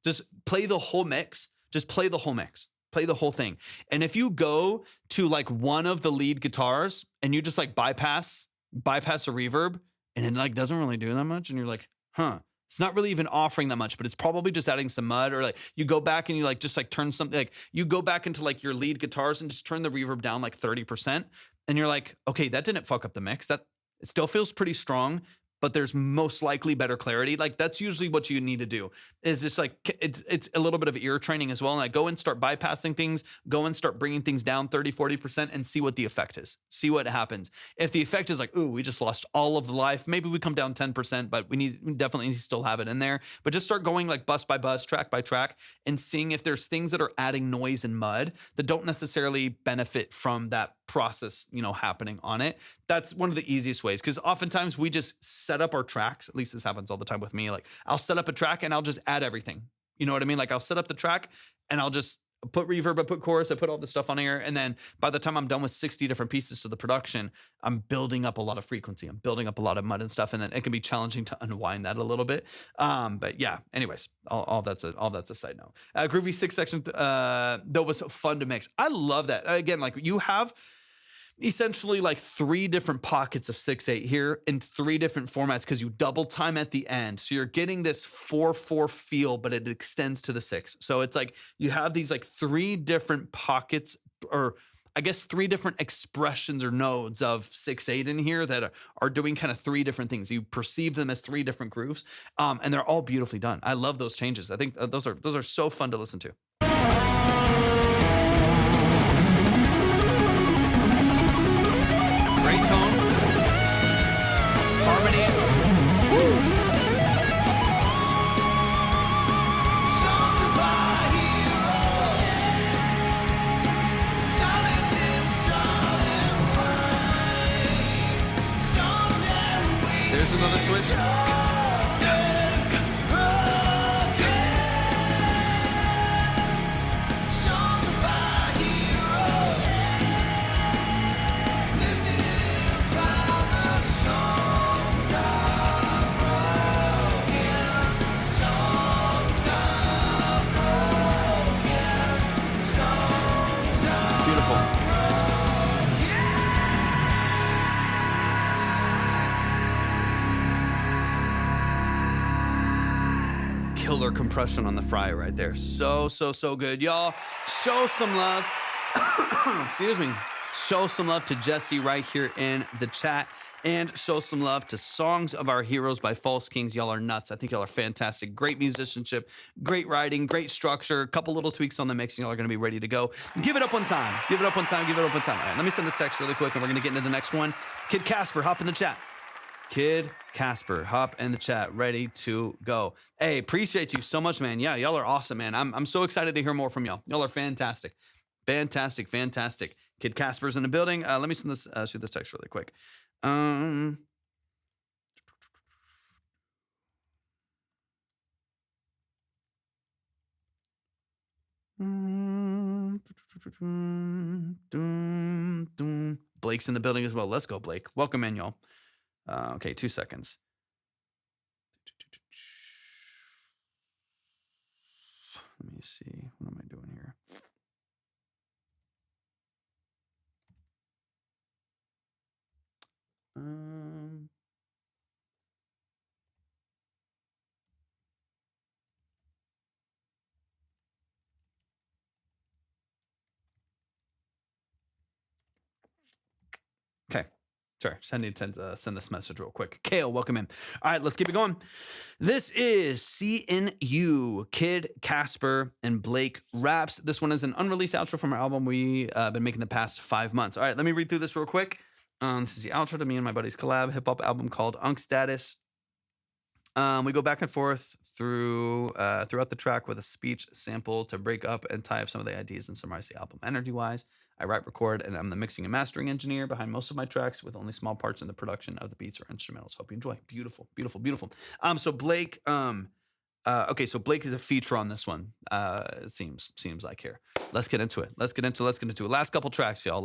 Just play the whole mix. Just play the whole mix. Play the whole thing. And if you go to like one of the lead guitars and you just like bypass a reverb, and it like doesn't really do that much, and you're like, it's not really even offering that much, but it's probably just adding some mud. Or like you go back and you like just like turn something, like you go back into like your lead guitars and just turn the reverb down like 30%, and you're like, okay, that didn't fuck up the mix. That it still feels pretty strong. but there's most likely better clarity. Like that's usually what you need to do is just like, it's a little bit of ear training as well. Like go and start bypassing things, go and start bringing things down 30-40% and see what the effect is. See what happens. If the effect is like, ooh, we just lost all of the life, maybe we come down 10%, but we definitely still have it in there. But just start going like bus by bus, track by track, and seeing if there's things that are adding noise and mud that don't necessarily benefit from that process, happening on it. That's one of the easiest ways, because oftentimes we just set up our tracks. At least this happens all the time with me. Like I'll set up a track and I'll just add everything. You know what I mean? Like I'll set up the track and I'll just put reverb, I put chorus, I put all this stuff on here. And then by the time I'm done with 60 different pieces to the production, I'm building up a lot of frequency. I'm building up a lot of mud and stuff. And then it can be challenging to unwind that a little bit. But yeah, anyways, all that's a side note. Groovy 6 section, that was fun to mix. I love that. Again, like you have essentially like 3 different pockets of 6/8 here in 3 different formats because you double time at the end. So you're getting this 4/4 feel, but it extends to the 6. So it's like you have these like 3 different pockets, or I guess 3 different expressions or nodes of 6/8 in here that are doing kind of 3 different things. You perceive them as 3 different grooves, and they're all beautifully done. I love those changes. I think those are so fun to listen to. Great tone, harmony. There's another switch. Killer compression on the fry right there. So good. Y'all, show some love. Excuse me. Show some love to Jesse right here in the chat. And show some love to Songs of Our Heroes by False Kings. Y'all are nuts. I think y'all are fantastic. Great musicianship, great writing, great structure. A couple little tweaks on the mix, and y'all are going to be ready to go. Give it up one time. Give it up one time. Give it up one time. All right, let me send this text really quick, and we're going to get into the next one. Kid Casper, hop in the chat. Kid Casper, hop in the chat, ready to go. Hey, appreciate you so much, man. Yeah, y'all are awesome, man. I'm so excited to hear more from y'all. Y'all are fantastic. Fantastic. Kid Casper's in the building. Let me send this, shoot this text really quick. Blake's in the building as well. Let's go, Blake. Welcome in, y'all. Okay, 2 seconds. Let me see. What am I doing here? Okay. Sorry, just need to send this message real quick. Kale, welcome in. All right, let's keep it going. This is CNU, Kid Casper and Blake Raps. This one is an unreleased outro from our album we been making the past 5 months. All right, let me read through this real quick. This is the outro to me and my buddy's collab hip-hop album called Unk Status. We go back and forth throughout the track with a speech sample to break up and tie up some of the ideas and summarize the album energy-wise. I write, record, and I'm the mixing and mastering engineer behind most of my tracks, with only small parts in the production of the beats or instrumentals. Hope you enjoy. Beautiful. So Blake, okay, so Blake is a feature on this one. It seems like here. Let's get into it. Last couple tracks, y'all.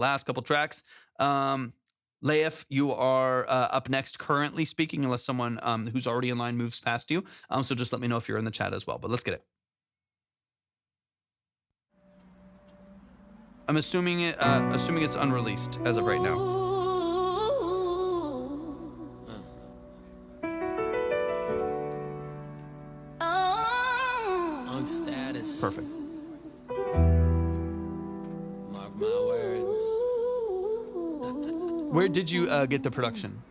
Leif, you are up next currently speaking, unless someone who's already in line moves past you. So just let me know if you're in the chat as well. But let's get it. I'm assuming it's unreleased as of right now. Unk Status. Perfect. Mark my words. Where did you get the production?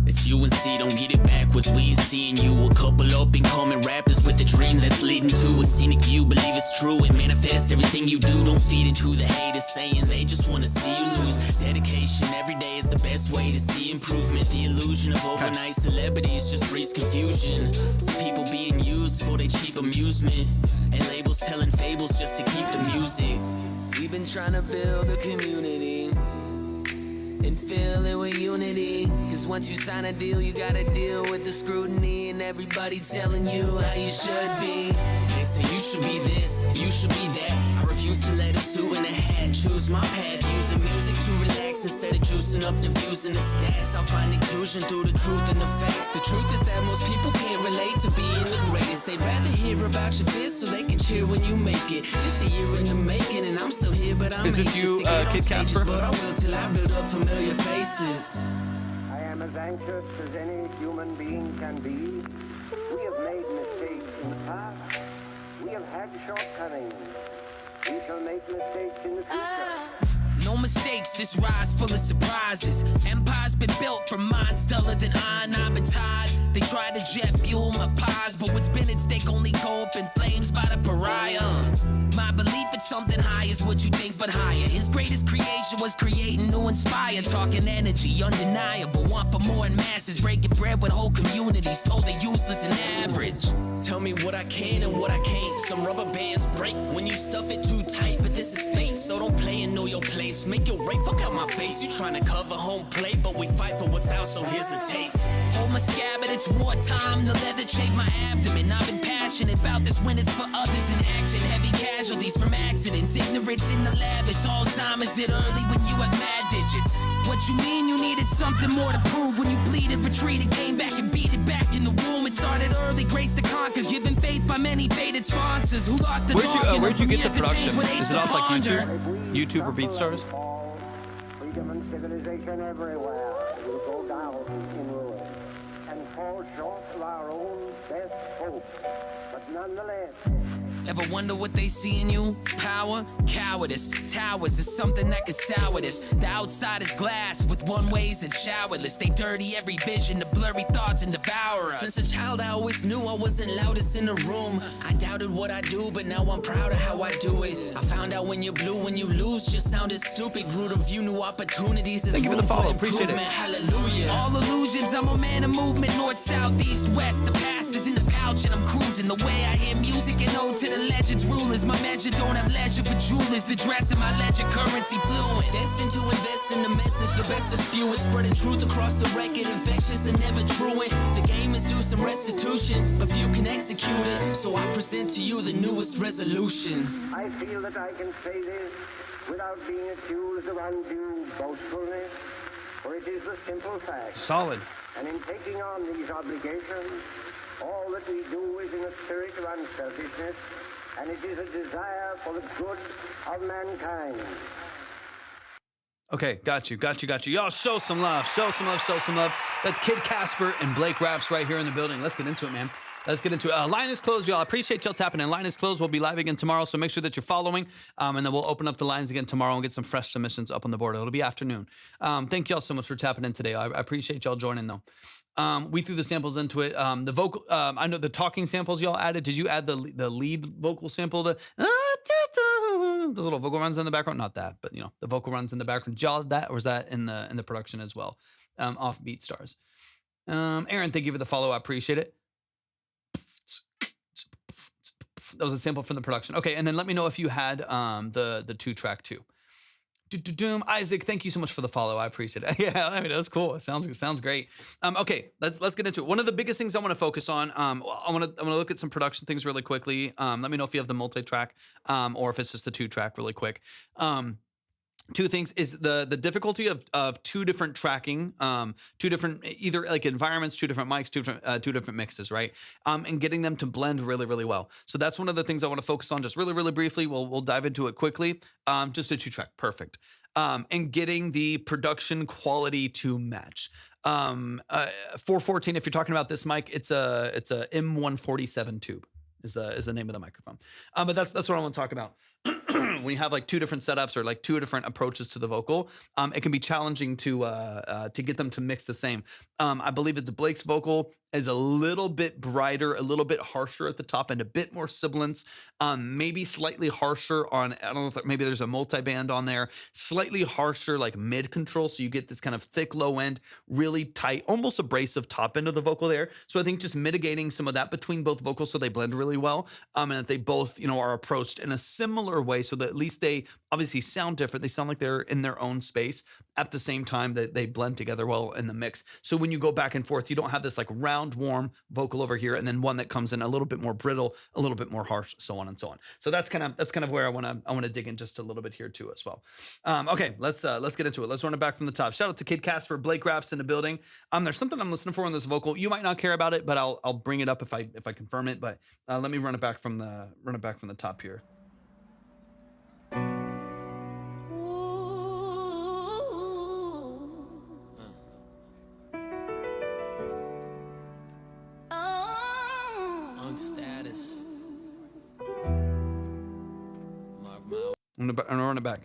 It's UNC, don't get it backwards. We ain't seeing you. A couple up and coming rappers with a dream that's leading to a scenic view. Believe it's true and manifest everything you do. Don't feed into the haters saying they just want to see you lose. Dedication every day is the best way to see improvement. The illusion of overnight celebrities just breeds confusion. Some people being used for their cheap amusement, and labels telling fables just to keep the music. We've been trying to build a community and fill it with unity. Cause once you sign a deal, you gotta deal with the scrutiny and everybody telling you how you should be. They say you should be this, you should be that. I refuse to let a suit in a hat choose my path. Using music to relax instead of juicing up, diffusing the stats. I'll find inclusion through the truth and the facts. The truth is that most people can't relate to being the greatest. They'd rather hear about your fears so they can cheer when you make it. This a year in the making and I'm still here, but I'm Is this anxious you, to get on Kid stages, Casper? but I will till I build up familiar faces. I am as anxious as any human being can be. We have made mistakes in the past. We have had shortcomings. We shall make mistakes in the future. No mistakes, this ride's full of surprises. Empire's been built from minds duller than iron. I've been tired. They tried to jet fuel my pies, but what's been at stake only go up in flames by the pariah. My belief in something high is what you think, but higher. His greatest creation was creating to inspire. Talking energy, undeniable. Want for more in masses. Breaking bread with whole communities. Told they're useless and average. Tell me what I can and what I can't. Some rubber bands break when you stuff it too tight, but this is fake, so don't play and know your place. Make your rate, fuck out my face. You trying to cover home plate, but we fight for what's out, so here's a taste. Hold my scabbard, it's wartime. The leather chafe my abdomen. I've been passionate about this when it's for others in action. Heavy casualties from accidents. Ignorance in the lavish. Alzheimer's it early when you have mad digits. What you mean you needed something more to prove? When you bleeded, retreated, came back and beat it back in the womb. It started early, grace to conquer. Given faith by many faded sponsors who lost the Where'd you get the production? Is it off like YouTube or BeatStars? Freedom and civilization everywhere will go down in ruin and fall short of our own best hope. But nonetheless, Ever wonder what they see in you? Power, cowardice, towers is something that can sour this. The outside is glass with one-ways and showerless. They dirty every vision, the blurry thoughts and devour us. Since a child I always knew I wasn't loudest in the room. I doubted what I do, but now I'm proud of how I do it. I found out when you're blue, when you lose, just sounded stupid. Grew to view new opportunities. Thank you for the follow, appreciate it. Hallelujah. All illusions, I'm a man of movement, north, south, east, west. The past is in the pouch and I'm cruising. The way I hear music and ode to the legends, rulers. My measure don't have leisure for jewelers. The dress in my ledger, currency fluent. Destined to invest in the message, the best to spew it. Spreading truth across the record, infectious and never truant. The game is due some restitution, but few can execute it. So I present to you the newest resolution. I feel that I can say this without being accused of undue boastfulness, for it is the simple fact. Solid. And in taking on these obligations, all that we do is in a spirit of unselfishness, and it is a desire for the good of mankind. Okay, got you. Y'all show some love. That's Kid Casper and Blake Raps right here in the building. Let's get into it, man. Line is closed, y'all. I appreciate y'all tapping in. Line is closed. We'll be live again tomorrow, so make sure that you're following. And then we'll open up the lines again tomorrow and get some fresh submissions up on the board. It'll be afternoon. Thank y'all so much for tapping in today. I appreciate y'all joining, though. We threw the samples into it. The vocal, I know the talking samples y'all added. Did you add the lead vocal sample? The little vocal runs in the background? Not that, but the vocal runs in the background. Did y'all add that, or was that in the production as well? Off BeatStars. Aaron, thank you for the follow. I appreciate it. That was a sample from the production. Okay, and then let me know if you had the 2-track too. Doom Isaac, thank you so much for the follow. I appreciate it. Yeah, I mean that's cool. It sounds great. Okay, let's get into it. One of the biggest things I want to focus on. I'm gonna look at some production things really quickly. Let me know if you have the multi-track or if it's just the 2-track really quick. Two things is the difficulty of two different tracking, two different either like environments, two different mics, two different mixes, right? And getting them to blend really, really well. So that's one of the things I want to focus on just really, really briefly. We'll dive into it quickly. Just a 2-track, perfect. And getting the production quality to match. 414, if you're talking about this mic, it's a M147 tube is the name of the microphone. But that's what I want to talk about. when you have like two different setups or like two different approaches to the vocal, it can be challenging to get them to mix the same. I believe that Blake's vocal is a little bit brighter, a little bit harsher at the top end, a bit more sibilance, maybe slightly harsher on, I don't know if maybe there's a multi-band on there, slightly harsher like mid control. So you get this kind of thick low end, really tight, almost abrasive top end of the vocal there. So I think just mitigating some of that between both vocals so they blend really well, and that they both, are approached in a similar way so that at least they obviously sound different. They sound like they're in their own space at the same time that they blend together well in the mix. So when you go back and forth, you don't have this like round, warm vocal over here, and then one that comes in a little bit more brittle, a little bit more harsh, so on and so on. So that's kind of where I want to dig in just a little bit here too as well. Okay, let's get into it. Let's run it back from the top. Shout out to Kid Casper, Blake Raps in the building. There's something I'm listening for in this vocal. You might not care about it, but I'll bring it up if I confirm it. But let me run it back from the top here. Status. I'm gonna run it back.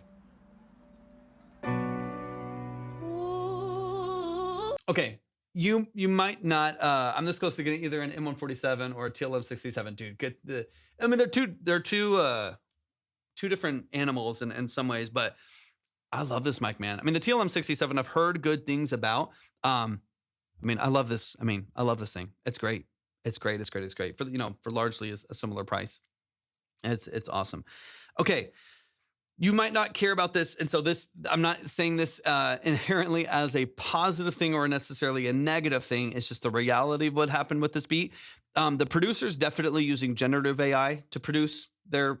Okay, you might not. I'm this close to getting either an M147 or a TLM67, dude. They're two different animals in some ways, but I love this mic, man. I mean, the TLM67 I've heard good things about. I love this. I love this thing. It's great. It's great. For largely a similar price. It's awesome. Okay. You might not care about this. And so I'm not saying this inherently as a positive thing or necessarily a negative thing. It's just the reality of what happened with this beat. The producer's definitely using generative AI to produce their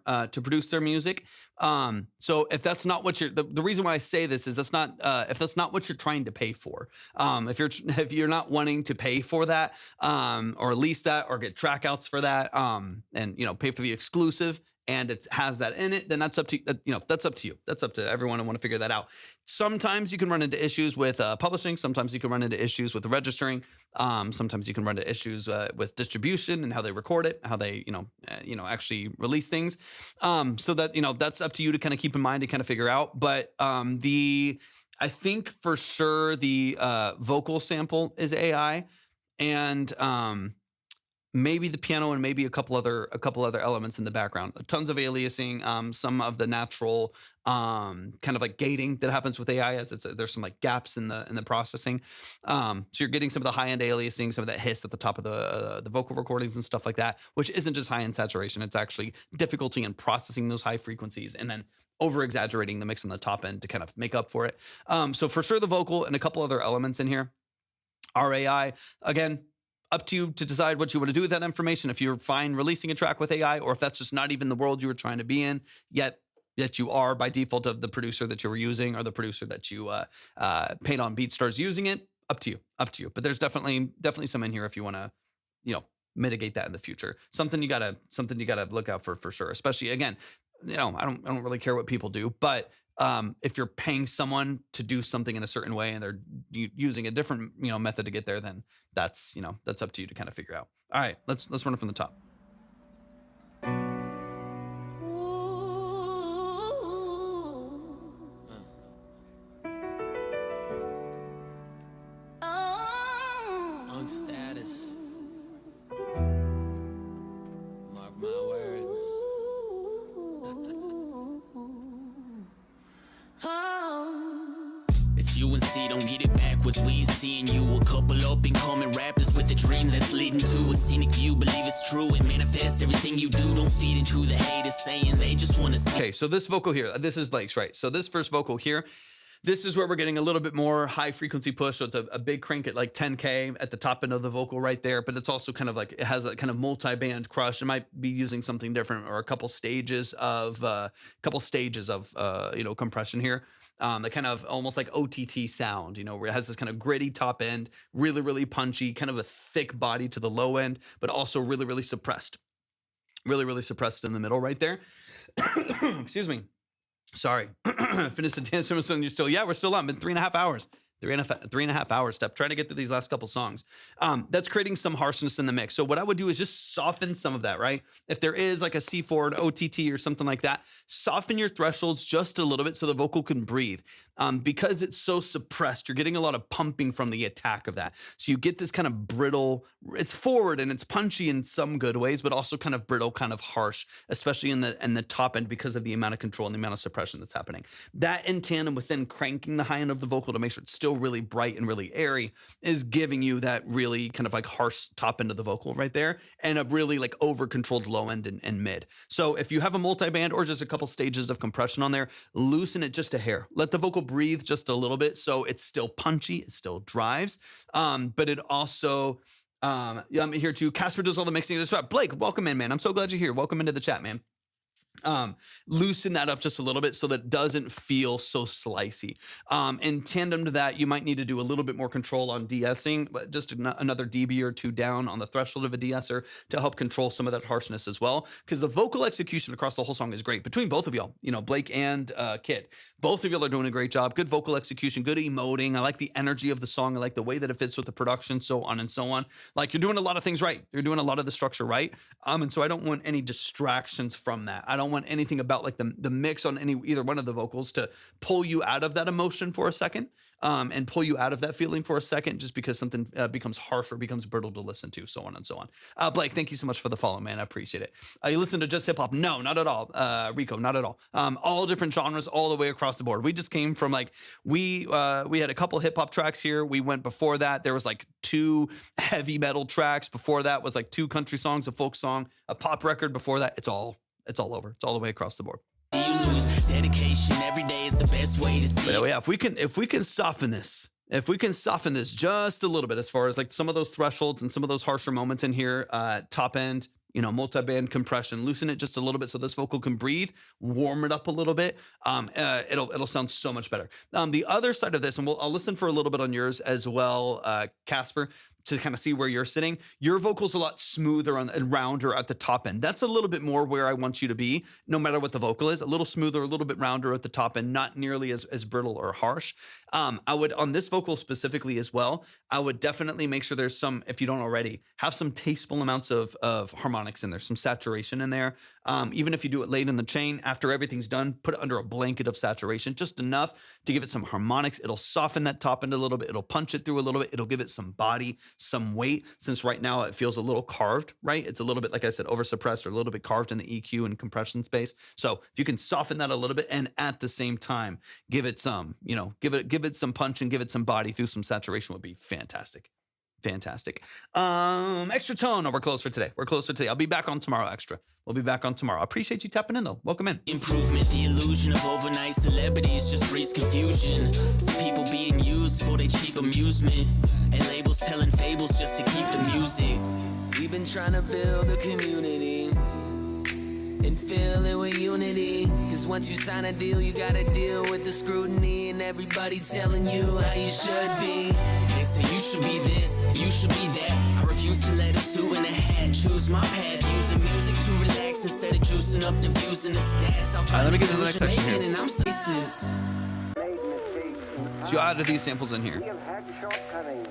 music. So if that's not what the reason why I say this is if that's not what you're trying to pay for, if you're not wanting to pay for that, or lease that or get track outs for that, and pay for the exclusive, and it has that in it, then that's up to that's up to you. That's up to everyone. I want to figure that out. Sometimes you can run into issues with publishing. Sometimes you can run into issues with registering. Sometimes you can run into issues with distribution and how they record it, how they actually release things. So that that's up to you to kind of keep in mind and kind of figure out. But I think for sure the vocal sample is AI, and maybe the piano and maybe a couple other elements in the background. Tons of aliasing, some of the natural kind of like gating that happens with AI as there's some like gaps in the processing. So you're getting some of the high end aliasing, some of that hiss at the top of the vocal recordings and stuff like that, which isn't just high end saturation. It's actually difficulty in processing those high frequencies and then over exaggerating the mix on the top end to kind of make up for it. So for sure the vocal and a couple other elements in here are AI. Again, up to you to decide what you want to do with that information. If you're fine releasing a track with AI, or if that's just not even the world you were trying to be in, yet you are by default of the producer that you were using or the producer that you paid on BeatStars using it, up to you. But there's definitely some in here if you want to, mitigate that in the future. Something you gotta look out for sure. Especially again, I don't really care what people do, but if you're paying someone to do something in a certain way and they're using a different method to get there, then that's up to you to kind of figure out. All right, let's run it from the top. On status. Mark my words. It's you and C, don't get it backwards. We ain't seeing you. A couple up and coming rappers with a dream that's leading to a scenic view. Believe it's true and manifest everything you do. Don't feed into the haters saying they just want to see. Okay, so this vocal here, this is Blake's, right? So this first vocal here, this is where we're getting a little bit more high frequency push. So it's a big crank at like 10K at the top end of the vocal right there. But it's also kind of like, it has that kind of multi-band crush. It might be using something different or a couple stages of compression here. The kind of almost like OTT sound, where it has this kind of gritty top end, really, really punchy, kind of a thick body to the low end, but also really, really suppressed. Really, really suppressed in the middle right there. Excuse me. Sorry. Finished the dance. You're still, we're still on. Been 3.5 hours. 3.5 hours step, trying to get through these last couple songs. That's creating some harshness in the mix. So what I would do is just soften some of that, right? If there is like a C4, an OTT or something like that, soften your thresholds just a little bit so the vocal can breathe. Because it's so suppressed, you're getting a lot of pumping from the attack of that. So you get this kind of brittle, it's forward and it's punchy in some good ways, but also kind of brittle, kind of harsh, especially in the top end because of the amount of control and the amount of suppression that's happening. That in tandem with then cranking the high end of the vocal to make sure it's still really bright and really airy is giving you that really kind of like harsh top end of the vocal right there and a really like over controlled low end and mid. So if you have a multi-band or just a couple stages of compression on there, loosen it just a hair. Let the vocal breathe just a little bit so it's still punchy, it still drives, but it also yeah, I'm here too. Casper does all the mixing. Blake, welcome in, man. I'm so glad you're here. Welcome into the chat, man. Loosen that up just a little bit so that it doesn't feel so slicey. In tandem to that, you might need to do a little bit more control on de-essing, but just another dB or two down on the threshold of a de-esser to help control some of that harshness as well. Because the vocal execution across the whole song is great between both of y'all, you know, Blake and Kid. Both of y'all are doing a great job. Good vocal execution, good emoting. I like the energy of the song. I like the way that it fits with the production, so on and so on. Like, you're doing a lot of things right. You're doing a lot of the structure right. And so I don't want any distractions from that. I don't want anything about like the mix on either one of the vocals to pull you out of that emotion for a second, and pull you out of that feeling for a second just because something becomes harsh or becomes brittle to listen to, so on and so on. Blake, thank you so much for the follow, man. I appreciate it. You listen to just hip hop? No, not at all. Rico, not at all. All different genres all the way across the board. We just came from like, we had a couple hip hop tracks here. We went before that. There was like 2 heavy metal tracks. Before that was like 2 country songs, a folk song, a pop record. Before that, it's all over. It's all the way across the board. You lose dedication. Every day is the best way to see. But yeah, if we can soften this, just a little bit, as far as like some of those thresholds and some of those harsher moments in here, top end, you know, multi-band compression, loosen it just a little bit so this vocal can breathe, warm it up a little bit. It'll sound so much better. The other side of this, and I'll listen for a little bit on yours as well, Casper, to kind of see where you're sitting. Your vocal's a lot smoother and rounder at the top end. That's a little bit more where I want you to be, no matter what the vocal is. A little smoother, a little bit rounder at the top end, not nearly as brittle or harsh. I would, on this vocal specifically as well, I would definitely make sure there's some, if you don't already, have some tasteful amounts of harmonics in there, some saturation in there. Even if you do it late in the chain, after everything's done, put it under a blanket of saturation, just enough to give it some harmonics. It'll soften that top end a little bit. It'll punch it through a little bit. It'll give it some body, some weight, since right now it feels a little carved, right? It's a little bit, like I said, over suppressed or a little bit carved in the EQ and compression space. So if you can soften that a little bit and at the same time give it some, you know, give it some punch and give it some body through some saturation would be fantastic. Fantastic. Extra tone. Oh, we're closed for today. I'll be back on tomorrow, Extra. We'll be back on tomorrow. I appreciate you tapping in, though. Welcome in. Improvement, the illusion of overnight celebrities just breeds confusion. Some people being used for their cheap amusement, and labels telling fables just to keep the music. We've been trying to build a community and fill it with unity. Cause once you sign a deal, you gotta deal with the scrutiny and everybody telling you how you should be. They say you should be this, you should be that. I refuse to let a suit in a hat choose my path. Using music to relax instead of juicing up the views and the stats. All right, let me get to the next section here. And I'm spaces. Made mistakes in the So past. you added these samples in We here. have had shortcomings.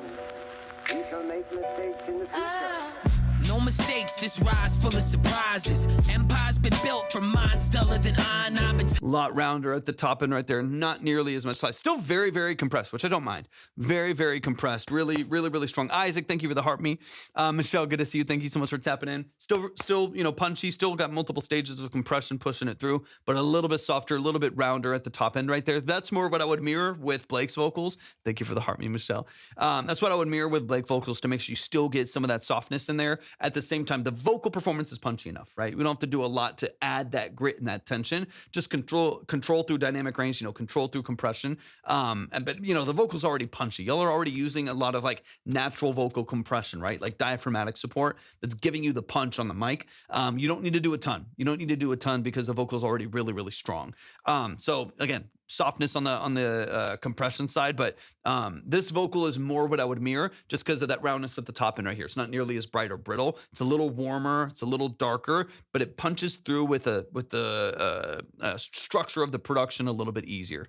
We shall make mistakes in the future. No mistakes, this ride's full of surprises. Empire's been built from minds duller than iron. I've been A lot rounder at the top end right there. Not nearly as much size. Still very, very compressed, which I don't mind. Very, very compressed. Really, really, really strong. Isaac, thank you for the heart me. Michelle, good to see you. Thank you so much for tapping in. Still, you know, punchy. Still got multiple stages of compression pushing it through, but a little bit softer, a little bit rounder at the top end right there. That's more what I would mirror with Blake's vocals. Thank you for the heart me, Michelle. That's what I would mirror with Blake vocals to make sure you still get some of that softness in there. At the same time, the vocal performance is punchy enough, right? We don't have to do a lot to add that grit and that tension. Just control through dynamic range, you know, control through compression. But you know, the vocal's already punchy. Y'all are already using a lot of like natural vocal compression, right? Like diaphragmatic support that's giving you the punch on the mic. You don't need to do a ton. Because the vocal's already really, really strong. So again, softness on the compression side, but this vocal is more what I would mirror just because of that roundness at the top end right here. It's not nearly as bright or brittle. It's a little warmer. It's a little darker, but it punches through with the structure of the production a little bit easier.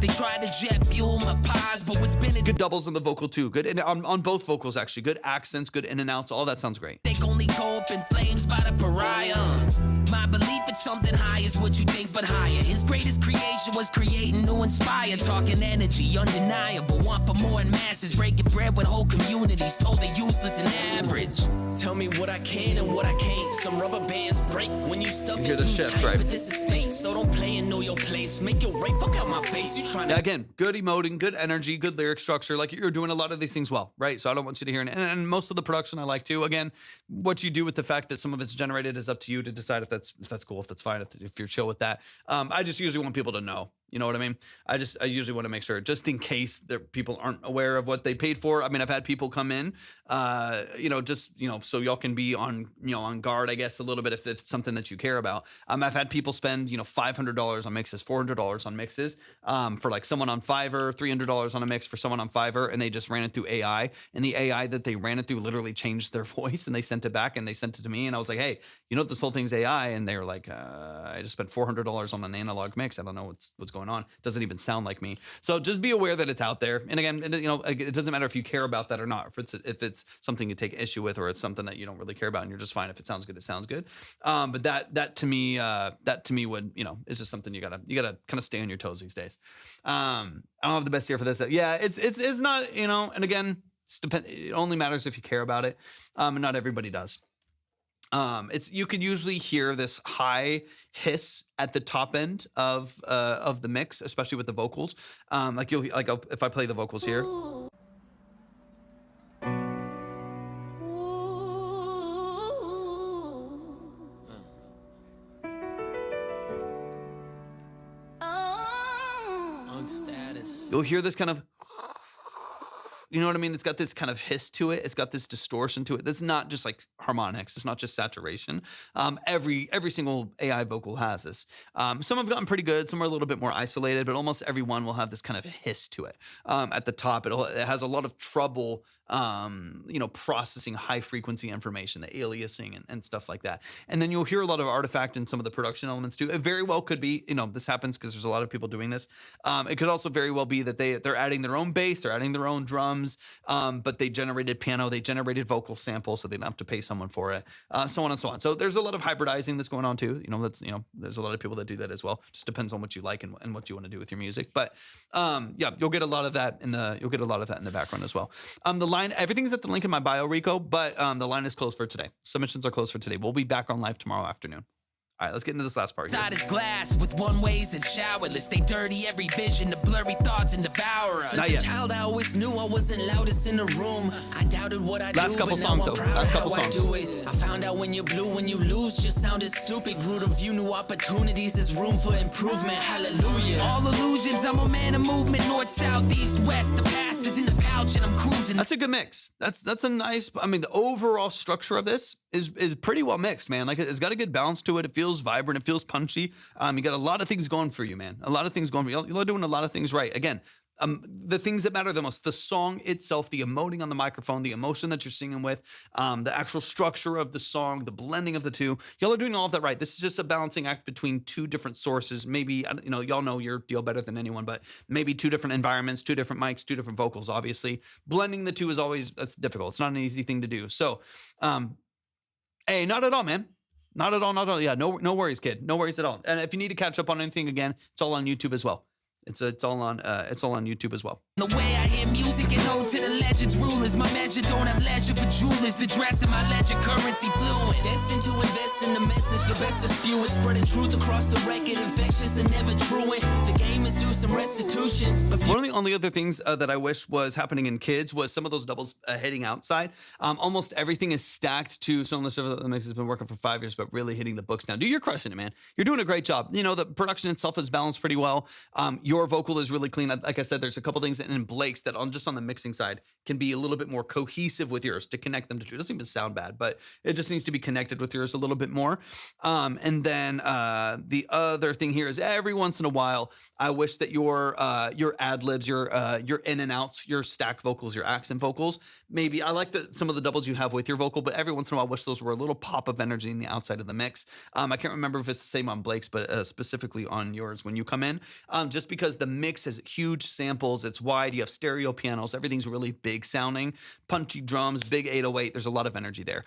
They try to jet fuel my pies, but what's been at Good doubles on the vocal too. Good and on both vocals actually. Good accents, good in and outs. All that sounds great. stake only go up in flames by the pariah. My belief it's something high is what you think, but higher. His greatest creation was creating new inspire. Talking energy, undeniable. Want for more in masses. Breaking bread with whole communities. Told they useless and average. Tell me what I can and what I can't. Some rubber bands break when you stuff You hear it the too shift, tight, right? but this is fake, so don't play and know your place. Make your right, fuck out my face. You trying to Yeah, again, good emoting, good energy, good lyric structure. Like you're doing a lot of these things well, right? So I don't want you to hear, and most of the production I like too. Again, what you do with the fact that some of it's generated is up to you to decide if that's cool, if that's fine, if you're chill with that. I just usually want people to know. You know what I mean? I usually want to make sure, just in case that people aren't aware of what they paid for. I mean, I've had people come in, so y'all can be on guard, I guess, a little bit if it's something that you care about. I've had people spend, $500 on mixes, $400 on mixes, for like someone on Fiverr, $300 on a mix for someone on Fiverr, and they just ran it through AI, and the AI that they ran it through literally changed their voice, and they sent it back, and they sent it to me, and I was like, hey, this whole thing's AI, and they were like, I just spent $400 on an analog mix. I don't know what's going on. Doesn't even sound like me. So just be aware that it's out there. And again, it doesn't matter if you care about that or not. If it's something you take issue with, or it's something that you don't really care about, and you're just fine. If it sounds good, it sounds good. But that to me would, is just something you gotta kind of stay on your toes these days. I don't have the best ear for this. Yeah, it's not, and again, it only matters if you care about it. And not everybody does. You could usually hear this high hiss at the top end of the mix, especially with the vocals. If I play the vocals here. You'll hear this kind of, you know what I mean? It's got this kind of hiss to it. It's got this distortion to it. That's not just like harmonics. It's not just saturation. Every single AI vocal has this. Some have gotten pretty good. Some are a little bit more isolated, but almost every one will have this kind of hiss to it. At the top, it has a lot of trouble, processing high frequency information, the aliasing and stuff like that. And then you'll hear a lot of artifact in some of the production elements too. It very well could be, this happens because there's a lot of people doing this. It could also very well be that they're adding their own bass, they're adding their own drums, but they generated piano, they generated vocal samples, so they don't have to pay someone for it, so on and so on. So there's a lot of hybridizing that's going on too. There's a lot of people that do that as well. Just depends on what you like and what you want to do with your music. But you'll get a lot of that in the background as well. The line, everything's at the link in my bio, Rico, but the line is closed for today. Submissions are closed for today. We'll be back on live tomorrow afternoon. All right, let's get into this last part here. Side is glass with one ways and showerless. They dirty every vision, the blurry thoughts and devour us. Not yet. As a child, I always knew I wasn't loudest in the room. I doubted what I do, Last couple but now songs, I'm though. proud Last of couple how I songs. do it. I found out when you're blue, when you lose, just sounded stupid. Grew to view new opportunities, there's room for improvement. Hallelujah. All illusions, I'm a man of movement, north, south, east, west. The past is in the pouch and I'm cruising. That's a good mix. That's a nice. I mean, the overall structure of this is pretty well mixed, man. Like it's got a good balance to it. It feels vibrant. It feels punchy. You got a lot of things going for you, man. A lot of things going for you. You're doing a lot of things right. Again, the things that matter the most, the song itself, the emoting on the microphone, the emotion that you're singing with, the actual structure of the song, the blending of the two. Y'all are doing all of that right. This is just a balancing act between two different sources. Maybe, y'all know your deal better than anyone, but maybe two different environments, two different mics, two different vocals, obviously. Blending the two that's difficult. It's not an easy thing to do. So, hey, not at all, man. Not at all. Yeah, no worries, kid. No worries at all. And if you need to catch up on anything again, it's all on YouTube as well. It's all on YouTube as well. The way I hear music and ode to the legends, rulers. My measure don't have leisure for jewelers. The dress in my ledger, currency fluent. Destined to invest in the message, the best is spewing. Spreading truth across the record, infectious and never truant. The game is due some restitution. But one of the only other things that I wish was happening in kids was some of those doubles hitting outside. Almost everything is stacked to some of the mix has been working for 5 years, but really hitting the books now. Dude, you're crushing it, man. You're doing a great job. The production itself is balanced pretty well. Your vocal is really clean. Like I said, there's a couple things in Blake's that on the mixing side can be a little bit more cohesive with yours to connect them to two. It doesn't even sound bad, but it just needs to be connected with yours a little bit more. And then the other thing here is every once in a while, I wish that your ad libs, your in and outs, your stack vocals, your accent vocals, maybe I like some of the doubles you have with your vocal, but every once in a while, I wish those were a little pop of energy in the outside of the mix. I can't remember if it's the same on Blake's, but specifically on yours when you come in, just because the mix has huge samples, it's wide, you have stereo pianos, everything's really big sounding, punchy drums, big 808. There's a lot of energy there.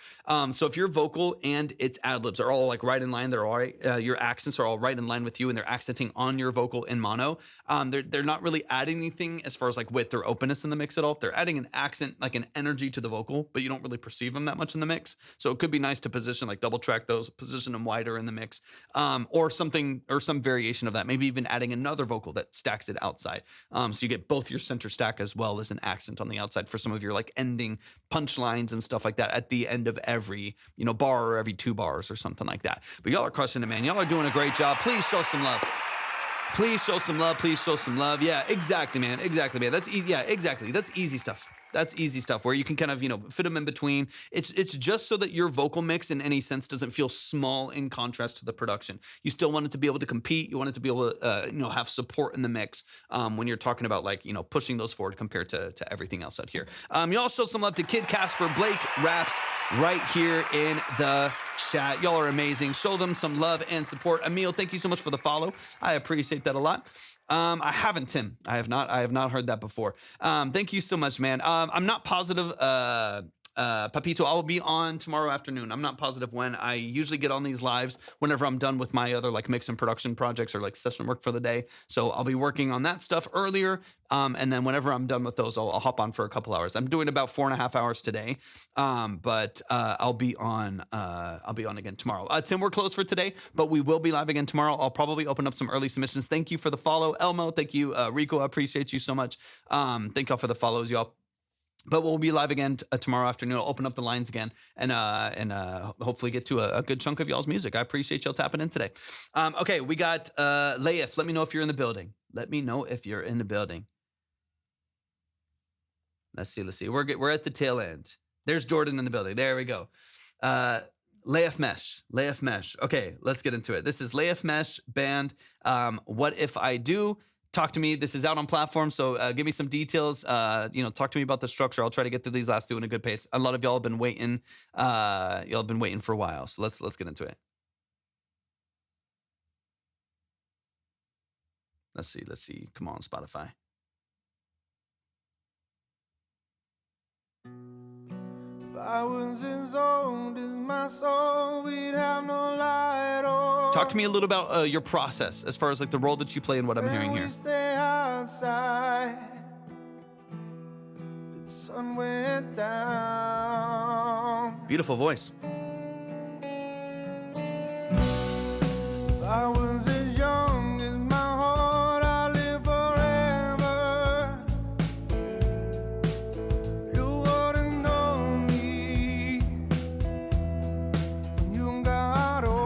So if your vocal and its ad libs are all like right in line, they're all right, your accents are all right in line with you, and they're accenting on your vocal in mono. They're not really adding anything as far as like width or openness in the mix at all. They're adding an accent, like an energy to the vocal, but you don't really perceive them that much in the mix. So it could be nice to position, like double track those, position them wider in the mix, or something, or some variation of that. Maybe even adding another vocal that stacks it outside. So you get both your center stack as well as an accent on the outside for some of your like ending punchlines and stuff like that at the end of every, bar or every 2 bars or something like that. But y'all are crushing it, man. Y'all are doing a great job. Please show some love. Please show some love. Please show some love. Yeah, exactly, man. Exactly, man. That's easy. Yeah, exactly. That's easy stuff. That's easy stuff where you can kind of, fit them in between. It's just so that your vocal mix in any sense doesn't feel small in contrast to the production. You still want it to be able to compete. You want it to be able to, have support in the mix when you're talking about like, pushing those forward compared to everything else out here. You also show some love to Kid Casper, Blake Raps right here in the chat. Y'all are amazing. Show them some love and support. Emil, thank you so much for the follow. I appreciate that a lot. I haven't, Tim. I have not heard that before. Thank you so much, man. I'm not positive, Papito, I will be on tomorrow afternoon. I'm not positive when. I usually get on these lives whenever I'm done with my other like mix and production projects or like session work for the day. So I'll be working on that stuff earlier. And then whenever I'm done with those, I'll hop on for a couple hours. I'm doing about 4.5 hours today. But I'll be on again tomorrow. Tim, we're closed for today, but we will be live again tomorrow. I'll probably open up some early submissions. Thank you for the follow. Elmo, thank you. Rico, I appreciate you so much. Thank y'all for the follows, y'all. But we'll be live again tomorrow afternoon. I'll open up the lines again and hopefully get to a good chunk of y'all's music. I appreciate y'all tapping in today. Okay, we got Leif. Let me know if you're in the building. Let me know if you're in the building. Let's see. We're at the tail end. There's Jordan in the building. There we go. Leif Mesh. Okay, let's get into it. This is Leif Mesh band. What If I Do? Talk to me. This is out on platform, so give me some details. Talk to me about the structure. I'll try to get through these last 2 in a good pace. A lot of y'all have been waiting. Y'all have been waiting for a while, so let's get into it. Let's see. Come on, Spotify. If I was as old as my soul, we'd have no light on. Talk to me a little about your process as far as like the role that you play and what I'm hearing here. We stay outside till the sun went down. Beautiful voice. If I was as young as my heart, I'd live forever. You wouldn't know me. You got old.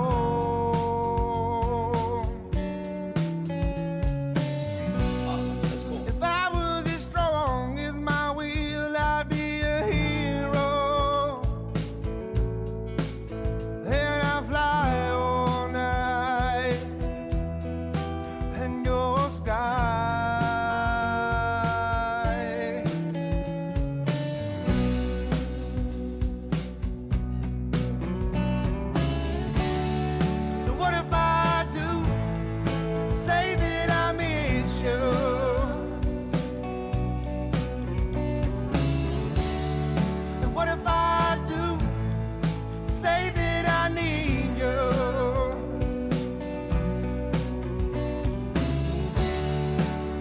Awesome. That's cool. If I was as strong as my will, I'd be a hero. Then I fly all night in your sky. So what if I do say that I miss you? And what if I do say that I need you?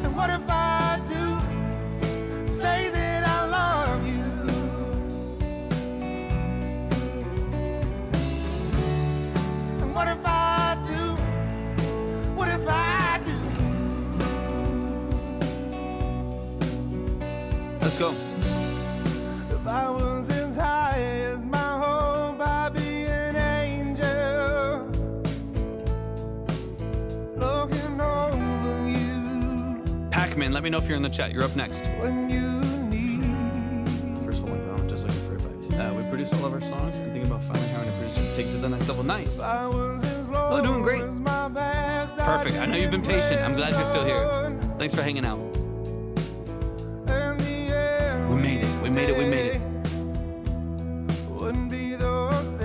And what if I do say that I love you? And what if I do? What if I do? Let's go. If I was as high as my hope, I'd be an angel looking over you Pakman, let me know if you're in the chat. You're up next. when you need. First of all, I'm just looking for advice. We produce all of our songs and thinking about finally hiring a producer to take it to the next level. Nice. I was as low Well, doing great. as my past, Perfect. I know you've been patient. I'm glad you're still here. Thanks for hanging out. We made it. We made it. We made it. Wouldn't be the same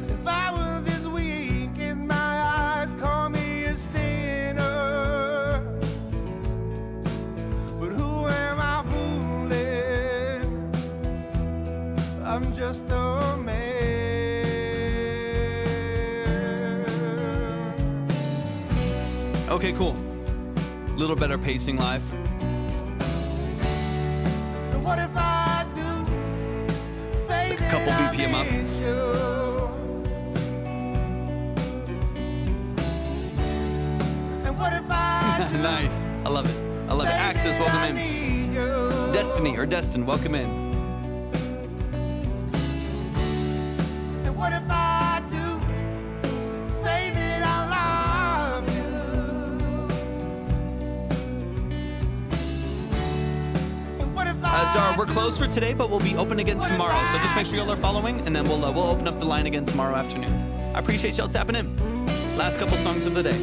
if I was as weak as my eyes call me a sinner. But who am I fooling? I'm just a man. Okay, cool. Little better pacing live. So what if I do say Like a couple that I BPM up. miss you? And what if I do Nice. I love it. I love it. say Axis, that welcome I in. need you? Destiny or Destin, welcome in. And what if I do say that I love you? And what if I Zara, we're closed for today, but we'll be open again tomorrow. So just make sure y'all are following, and then we'll open up the line again tomorrow afternoon. I appreciate y'all tapping in. Last couple songs of the day.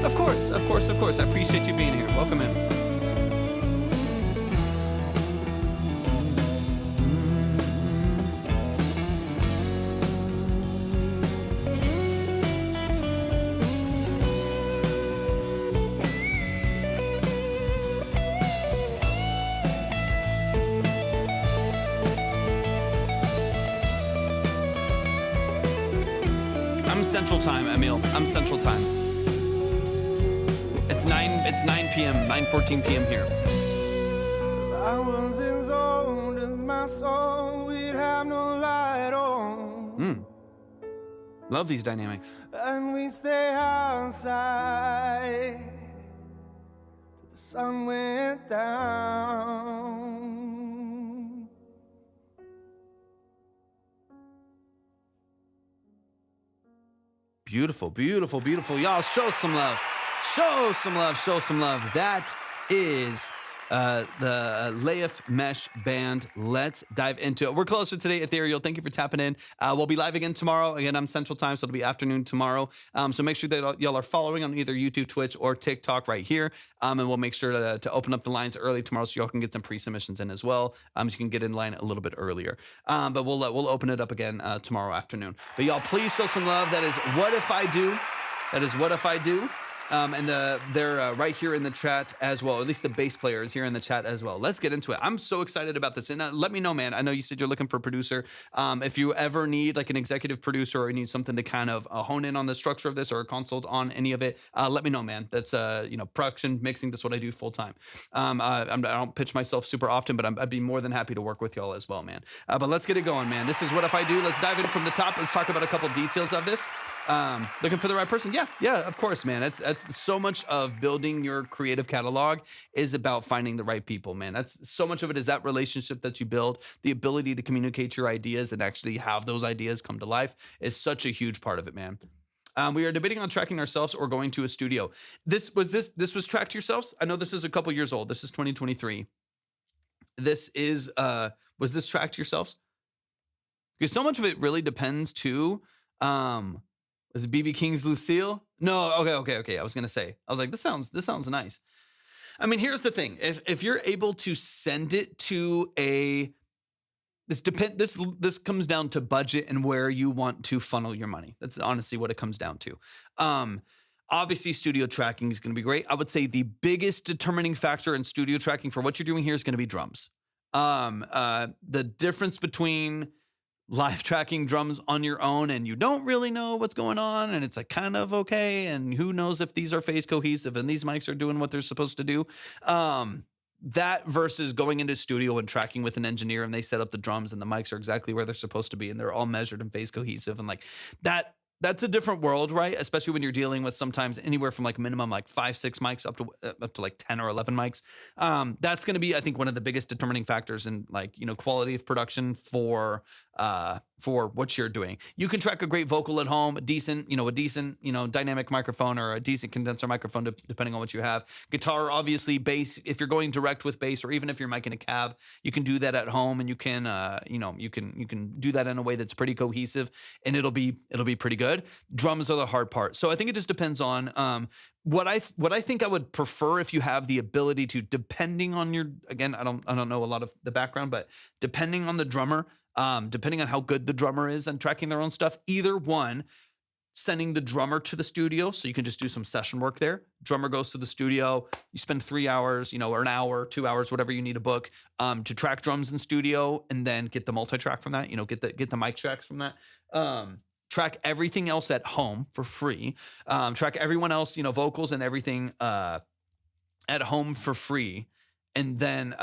Of course, of course, of course. I appreciate you being here. Welcome in. I'm Central Time, Emil. I'm Central Time. It's 9 p.m., 9:14 p.m. here. I was as old as my soul, we'd have no light on. Love these dynamics. And we stay outside till the sun went down. Beautiful, beautiful, beautiful. Y'all show some love. Show some love, show some love. That is the Leif Mesh Band. Let's dive into it. We're closer today, Ethereal. Thank you for tapping in. We'll be live again tomorrow. Again, I'm Central Time, so it'll be afternoon tomorrow. So make sure that y'all are following on either YouTube, Twitch, or TikTok right here. And we'll make sure to open up the lines early tomorrow so y'all can get some pre-submissions in as well. So you can get in line a little bit earlier. But we'll open it up again tomorrow afternoon. But y'all, please show some love. That is What If I Do. That is What If I Do. And they're right here in the chat as well. At least the bass player is here in the chat as well. Let's get into it. I'm so excited about this. And let me know, man. I know you said you're looking for a producer. If you ever need like an executive producer or you need something to kind of hone in on the structure of this or consult on any of it, let me know, man. That's production, mixing. That's what I do full time. I don't pitch myself super often, but I'd be more than happy to work with y'all as well, man. But let's get it going, man. This is What If I Do. Let's dive in from the top. Let's talk about a couple details of this. Looking for the right person? Yeah, of course, man. That's so much of building your creative catalog is about finding the right people, man. That's so much of it is that relationship that you build, the ability to communicate your ideas and actually have those ideas come to life is such a huge part of it, man. We are debating on tracking ourselves or going to a studio. This was tracked yourselves? I know this is a couple years old. This is 2023. Was this tracked yourselves? Because so much of it really depends too. Was it BB King's Lucille? No, okay. I was like, this sounds nice. I mean, here's the thing. If you're able to send it to this comes down to budget and where you want to funnel your money. That's honestly what it comes down to. Obviously, studio tracking is going to be great. I would say the biggest determining factor in studio tracking for what you're doing here is going to be drums. The difference between live tracking drums on your own and you don't really know what's going on and it's like kind of okay and who knows if these are phase cohesive and these mics are doing what they're supposed to do, that versus going into studio and tracking with an engineer and they set up the drums and the mics are exactly where they're supposed to be and they're all measured and phase cohesive and like that's a different world, right? Especially when you're dealing with sometimes anywhere from like minimum like 5-6 mics up to like 10 or 11 mics. That's going to be, I think, one of the biggest determining factors in like, quality of production for for what you're doing. You can track a great vocal at home, a decent dynamic microphone or a decent condenser microphone, depending on what you have. Guitar, obviously, bass. If you're going direct with bass, or even if you're miking a cab, you can do that at home, and you can do that in a way that's pretty cohesive, and it'll be pretty good. Drums are the hard part, so I think it just depends on what I think I would prefer if you have the ability to, depending on your, again, I don't know a lot of the background, but depending on the drummer. Depending on how good the drummer is and tracking their own stuff, either one, sending the drummer to the studio so you can just do some session work there. Drummer goes to the studio, you spend 3 hours, or an hour, 2 hours, whatever you need to book, to track drums in studio, and then get the multi-track from that, get the mic tracks from that. Track everything else at home for free. Track everyone else, vocals and everything at home for free. And then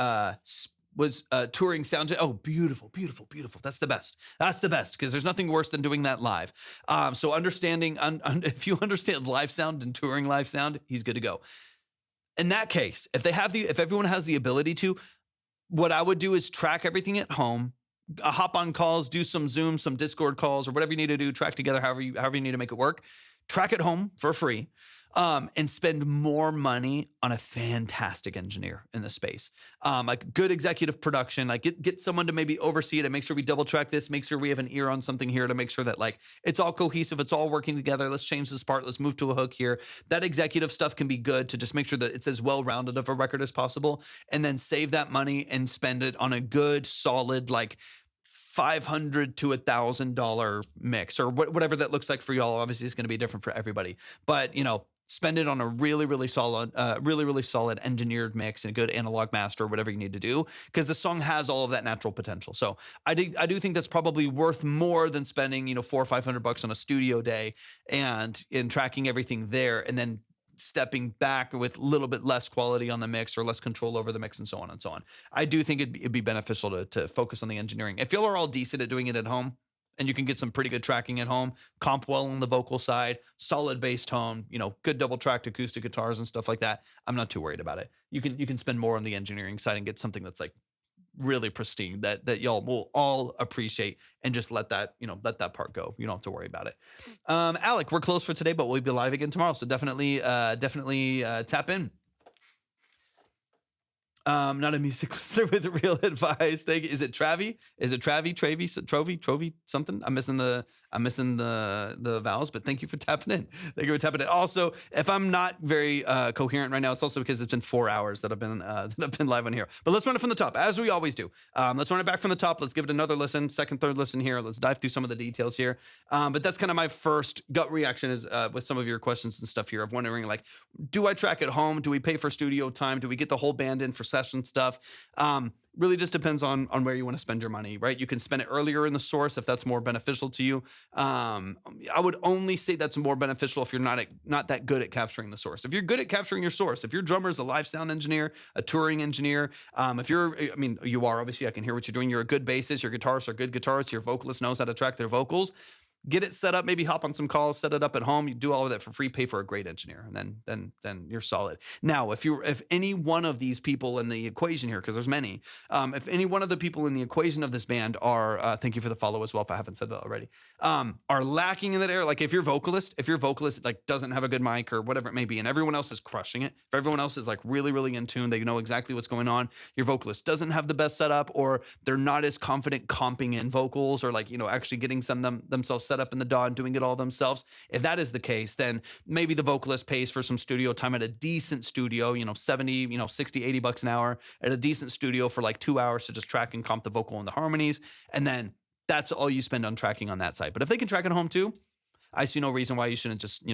touring sound. Oh, beautiful, beautiful, beautiful. That's the best. That's the best, because there's nothing worse than doing that live. So understanding, if you understand live sound and touring live sound, he's good to go. In that case, if everyone has the ability to, what I would do is track everything at home, hop on calls, do some Zoom, some Discord calls, or whatever you need to do, track together however you need to make it work. Track at home for free. And spend more money on a fantastic engineer in the space. Like good executive production, like get someone to maybe oversee it and make sure we double track this, make sure we have an ear on something here to make sure that like it's all cohesive, it's all working together. Let's change this part, let's move to a hook here. That executive stuff can be good to just make sure that it's as well-rounded of a record as possible, and then save that money and spend it on a good, solid, like $500 to $1,000 mix, or whatever that looks like for y'all. Obviously, it's going to be different for everybody, but spend it on a really, really solid, engineered mix and a good analog master, whatever you need to do, because the song has all of that natural potential. So I do think that's probably worth more than spending, $400 or $500 on a studio day and in tracking everything there, and then stepping back with a little bit less quality on the mix or less control over the mix, and so on and so on. I do think it'd be beneficial to focus on the engineering. If y'all are all decent at doing it at home, and you can get some pretty good tracking at home, comp well on the vocal side, solid bass tone, good double tracked acoustic guitars and stuff like that, I'm not too worried about it. You can spend more on the engineering side and get something that's like really pristine that y'all will all appreciate, and just let that part go. You don't have to worry about it. Alec, we're closed for today, but we'll be live again tomorrow. So definitely tap in. Not a music listener with real advice. Is it Travi? Is it Trovy, something? I'm missing the vowels, but thank you for tapping in. Thank you for tapping in. Also, if I'm not very coherent right now, it's also because it's been 4 hours that I've been live on here. But let's run it from the top, as we always do. Let's run it back from the top. Let's give it another listen, second, third listen here. Let's dive through some of the details here. But that's kind of my first gut reaction is with some of your questions and stuff here of wondering, like, do I track at home? Do we pay for studio time? Do we get the whole band in for session stuff? Really just depends on where you want to spend your money, right? You can spend it earlier in the source if that's more beneficial to you. I would only say that's more beneficial if you're not that good at capturing the source. If you're good at capturing your source, if your drummer is a live sound engineer, a touring engineer, you are, obviously, I can hear what you're doing. You're a good bassist, your guitarists are good guitarists, your vocalist knows how to track their vocals. Get it set up, maybe hop on some calls, set it up at home. You do all of that for free, pay for a great engineer, and then you're solid. Now, if any one of these people in the equation here, because there's many, if any one of the people in the equation of this band are, thank you for the follow as well, if I haven't said that already, are lacking in that area, like if your vocalist like doesn't have a good mic or whatever it may be, and everyone else is crushing it, if everyone else is like really, really in tune, they know exactly what's going on, your vocalist doesn't have the best setup, or they're not as confident comping in vocals, or like, actually getting themselves set up in the DAW and doing it all themselves. If that is the case, then maybe the vocalist pays for some studio time at a decent studio, 70, 60, $80 an hour at a decent studio for like 2 hours to just track and comp the vocal and the harmonies. And then that's all you spend on tracking on that side. But if they can track at home too, I see no reason why you shouldn't just,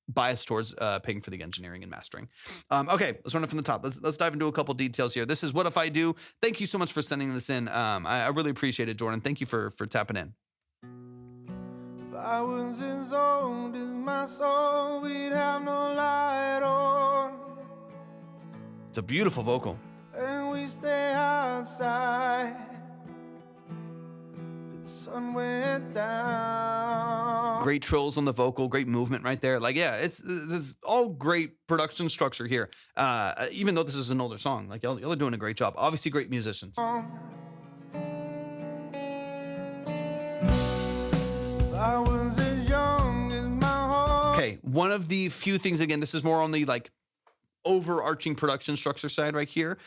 bias towards paying for the engineering and mastering. Okay, let's run it from the top. Let's dive into a couple details here. This is What If I Do. Thank you so much for sending this in. I really appreciate it, Jordan. Thank you for tapping in. If I was as old as my soul, we'd have no light on, It's a beautiful vocal. and we stay outside till the sun went down. Great trills on the vocal, great movement right there. Like, yeah, this is all great production structure here. Even though this is an older song, like y'all are doing a great job. Obviously, great musicians. One of the few things, again, this is more on the like overarching production structure side right here.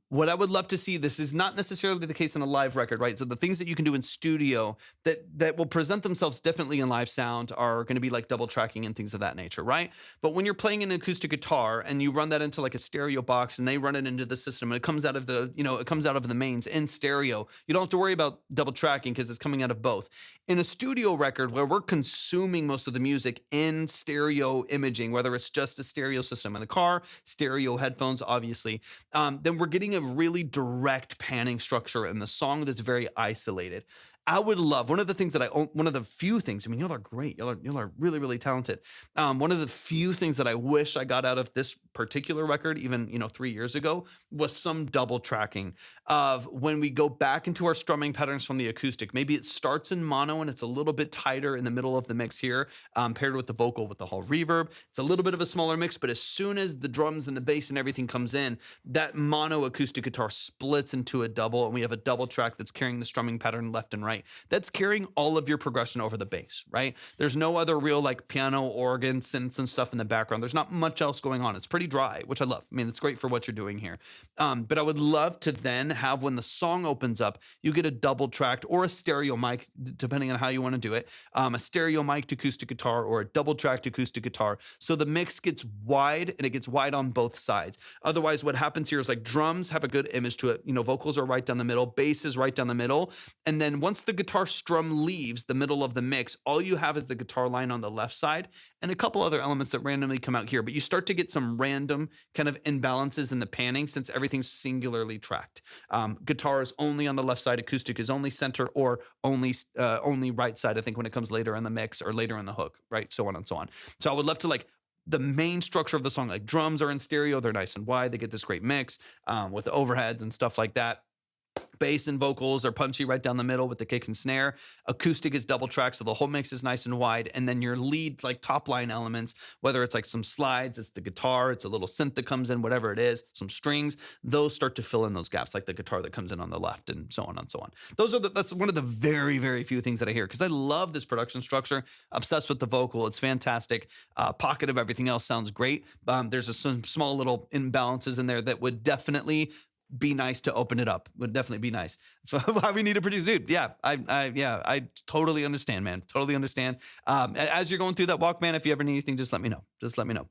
What I would love to see, this is not necessarily the case in a live record, right? So the things that you can do in studio that will present themselves differently in live sound are going to be like double tracking and things of that nature, right? But when you're playing an acoustic guitar and you run that into like a stereo box and they run it into the system and it comes out of the, it comes out of the mains in stereo, you don't have to worry about double tracking because it's coming out of both. In a studio record where we're consuming most of the music in stereo imaging, whether it's just a stereo system in the car, stereo headphones, obviously, then we're getting a really direct panning structure in the song that's very isolated. I would love, one of the few things, I mean, y'all are great. Y'all are really, really talented. One of the few things that I wish I got out of this particular record, even, 3 years ago, was some double tracking of when we go back into our strumming patterns from the acoustic. Maybe it starts in mono and it's a little bit tighter in the middle of the mix here, paired with the vocal with the whole reverb. It's a little bit of a smaller mix, but as soon as the drums and the bass and everything comes in, that mono acoustic guitar splits into a double, and we have a double track that's carrying the strumming pattern left and right. That's carrying all of your progression over the bass, right? There's no other real like piano, organ, synths and stuff in the background. There's not much else going on. It's pretty dry, which I love. I mean, it's great for what you're doing here. But I would love to then have, when the song opens up, you get a double tracked or a stereo mic, depending on how you want to do it, a stereo mic'd acoustic guitar or a double tracked acoustic guitar. So the mix gets wide and it gets wide on both sides. Otherwise, what happens here is like drums have a good image to it. Vocals are right down the middle, bass is right down the middle. And then once the guitar strum leaves the middle of the mix, all you have is the guitar line on the left side and a couple other elements that randomly come out here. But you start to get some random kind of imbalances in the panning since everything's singularly tracked. Guitar is only on the left side, acoustic is only center or only right side, I think, when it comes later in the mix or later in the hook, right? So on and so on. So I would love to like the main structure of the song, like drums are in stereo, they're nice and wide, they get this great mix with the overheads and stuff like that. Bass and vocals are punchy right down the middle with the kick and snare. Acoustic is double track, so the whole mix is nice and wide. And then your lead, like top line elements, whether it's like some slides, it's the guitar, it's a little synth that comes in, whatever it is, some strings, those start to fill in those gaps, like the guitar that comes in on the left and so on and so on. That's one of the very, very few things that I hear because I love this production structure. Obsessed with the vocal. It's fantastic. Pocket of everything else sounds great. There's some small little imbalances in there that would definitely be nice to open it up. Would definitely be nice. That's why we need a producer, dude. Yeah, I totally understand, man. Totally understand. As you're going through that walk, man, if you ever need anything, just let me know. Just let me know.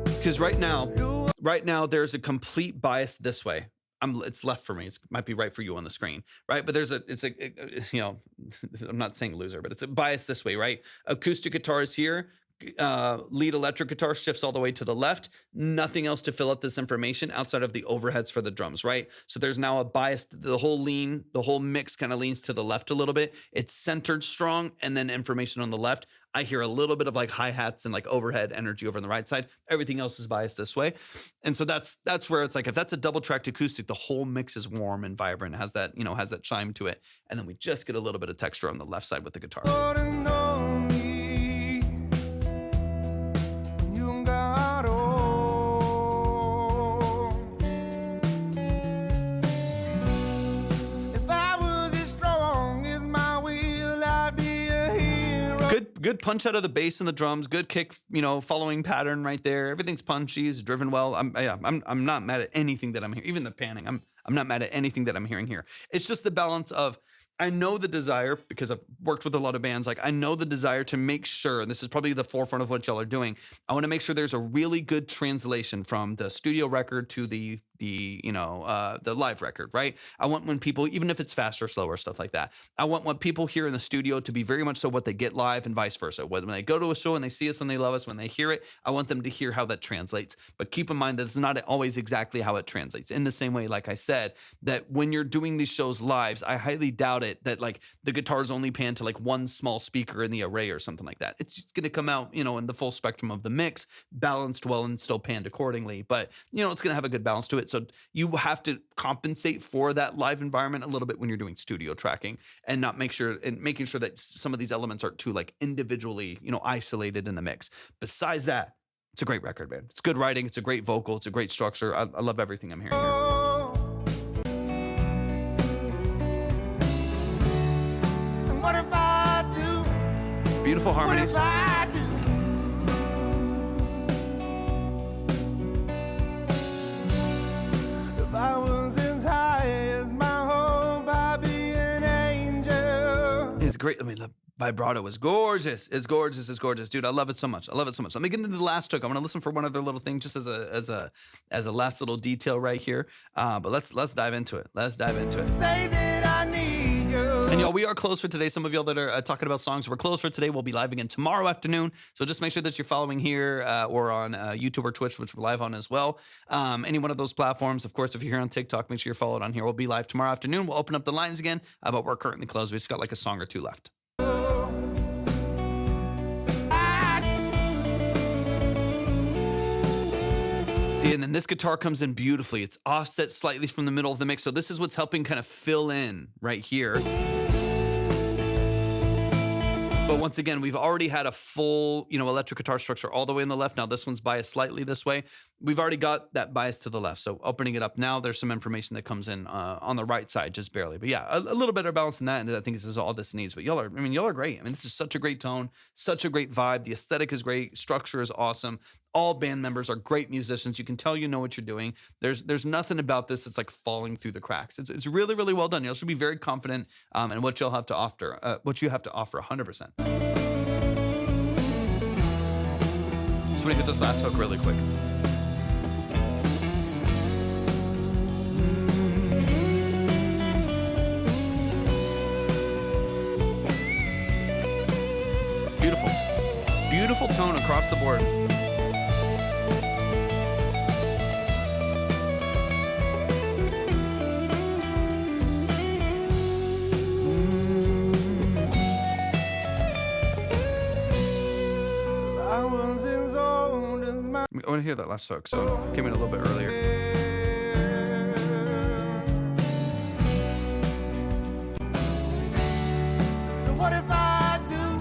Because right now, there's a complete bias this way. It's left for me. It might be right for you on the screen, right? But I'm not saying loser, but it's a bias this way, right? Acoustic guitar is here. Lead electric guitar shifts all the way to the left. Nothing else to fill out this information outside of the overheads for the drums, right? So there's now a bias. The whole mix kind of leans to the left a little bit. It's centered strong, and then information on the left. I hear a little bit of like hi-hats and like overhead energy over on the right side. Everything else is biased this way. And so that's where it's like, if that's a double tracked acoustic, the whole mix is warm and vibrant, has that chime to it. And then we just get a little bit of texture on the left side with the guitar. Good punch out of the bass and the drums. Good kick, following pattern right there. Everything's punchy. It's driven well. I'm not mad at anything that I'm hearing. Even the panning. I'm not mad at anything that I'm hearing here. It's just the balance of, I know the desire, because I've worked with a lot of bands, like I know the desire to make sure, and this is probably the forefront of what y'all are doing, I want to make sure there's a really good translation from the studio record to the live record, right? I want when people, even if it's faster, slower, stuff like that, I want what people hear in the studio to be very much so what they get live and vice versa. When they go to a show and they see us and they love us, when they hear it, I want them to hear how that translates. But keep in mind that it's not always exactly how it translates. In the same way, like I said, that when you're doing these shows live, I highly doubt it that like the guitar's only panned to like one small speaker in the array or something like that. It's going to come out, in the full spectrum of the mix, balanced well and still panned accordingly. But, it's going to have a good balance to it. So you have to compensate for that live environment a little bit when you're doing studio tracking and making sure that some of these elements aren't too like individually, isolated in the mix. Besides that, it's a great record, man. It's good writing. It's a great vocal. It's a great structure. I love everything I'm hearing here. What if I Beautiful harmonies. If I was as high as my hope, I'd be an angel. It's great. I mean, the vibrato is gorgeous. It's gorgeous. It's gorgeous, dude. I love it so much. I love it so much. Let me get into the last hook. I'm gonna listen for one other little thing, just as a last little detail right here. But let's dive into it. Let's dive into it. Say that I need you. And y'all, we are closed for today. Some of y'all that are talking about songs, we're closed for today. We'll be live again tomorrow afternoon. So just make sure that you're following here or on YouTube or Twitch, which we're live on as well. Any one of those platforms. Of course, if you're here on TikTok, make sure you're followed on here. We'll be live tomorrow afternoon. We'll open up the lines again, but we're currently closed. We just got like a song or two left. See, and then this guitar comes in beautifully. It's offset slightly from the middle of the mix. So this is what's helping kind of fill in right here. But once again, we've already had a full, electric guitar structure all the way on the left. Now this one's biased slightly this way. We've already got that bias to the left. So opening it up now, there's some information that comes in on the right side, just barely. But yeah, a little better balance than that. And I think this is all this needs. But y'all are great. I mean, this is such a great tone, such a great vibe. The aesthetic is great. Structure is awesome. All band members are great musicians. You can tell you know what you're doing. There's nothing about this that's like falling through the cracks. It's really, really well done. You should be very confident in what you'll have to offer. What you have to offer, 100%. Just want to hit this last hook really quick. Beautiful. Beautiful tone across the board. I was as old as my I want to hear that last hook, so came in a little bit earlier. So what if I do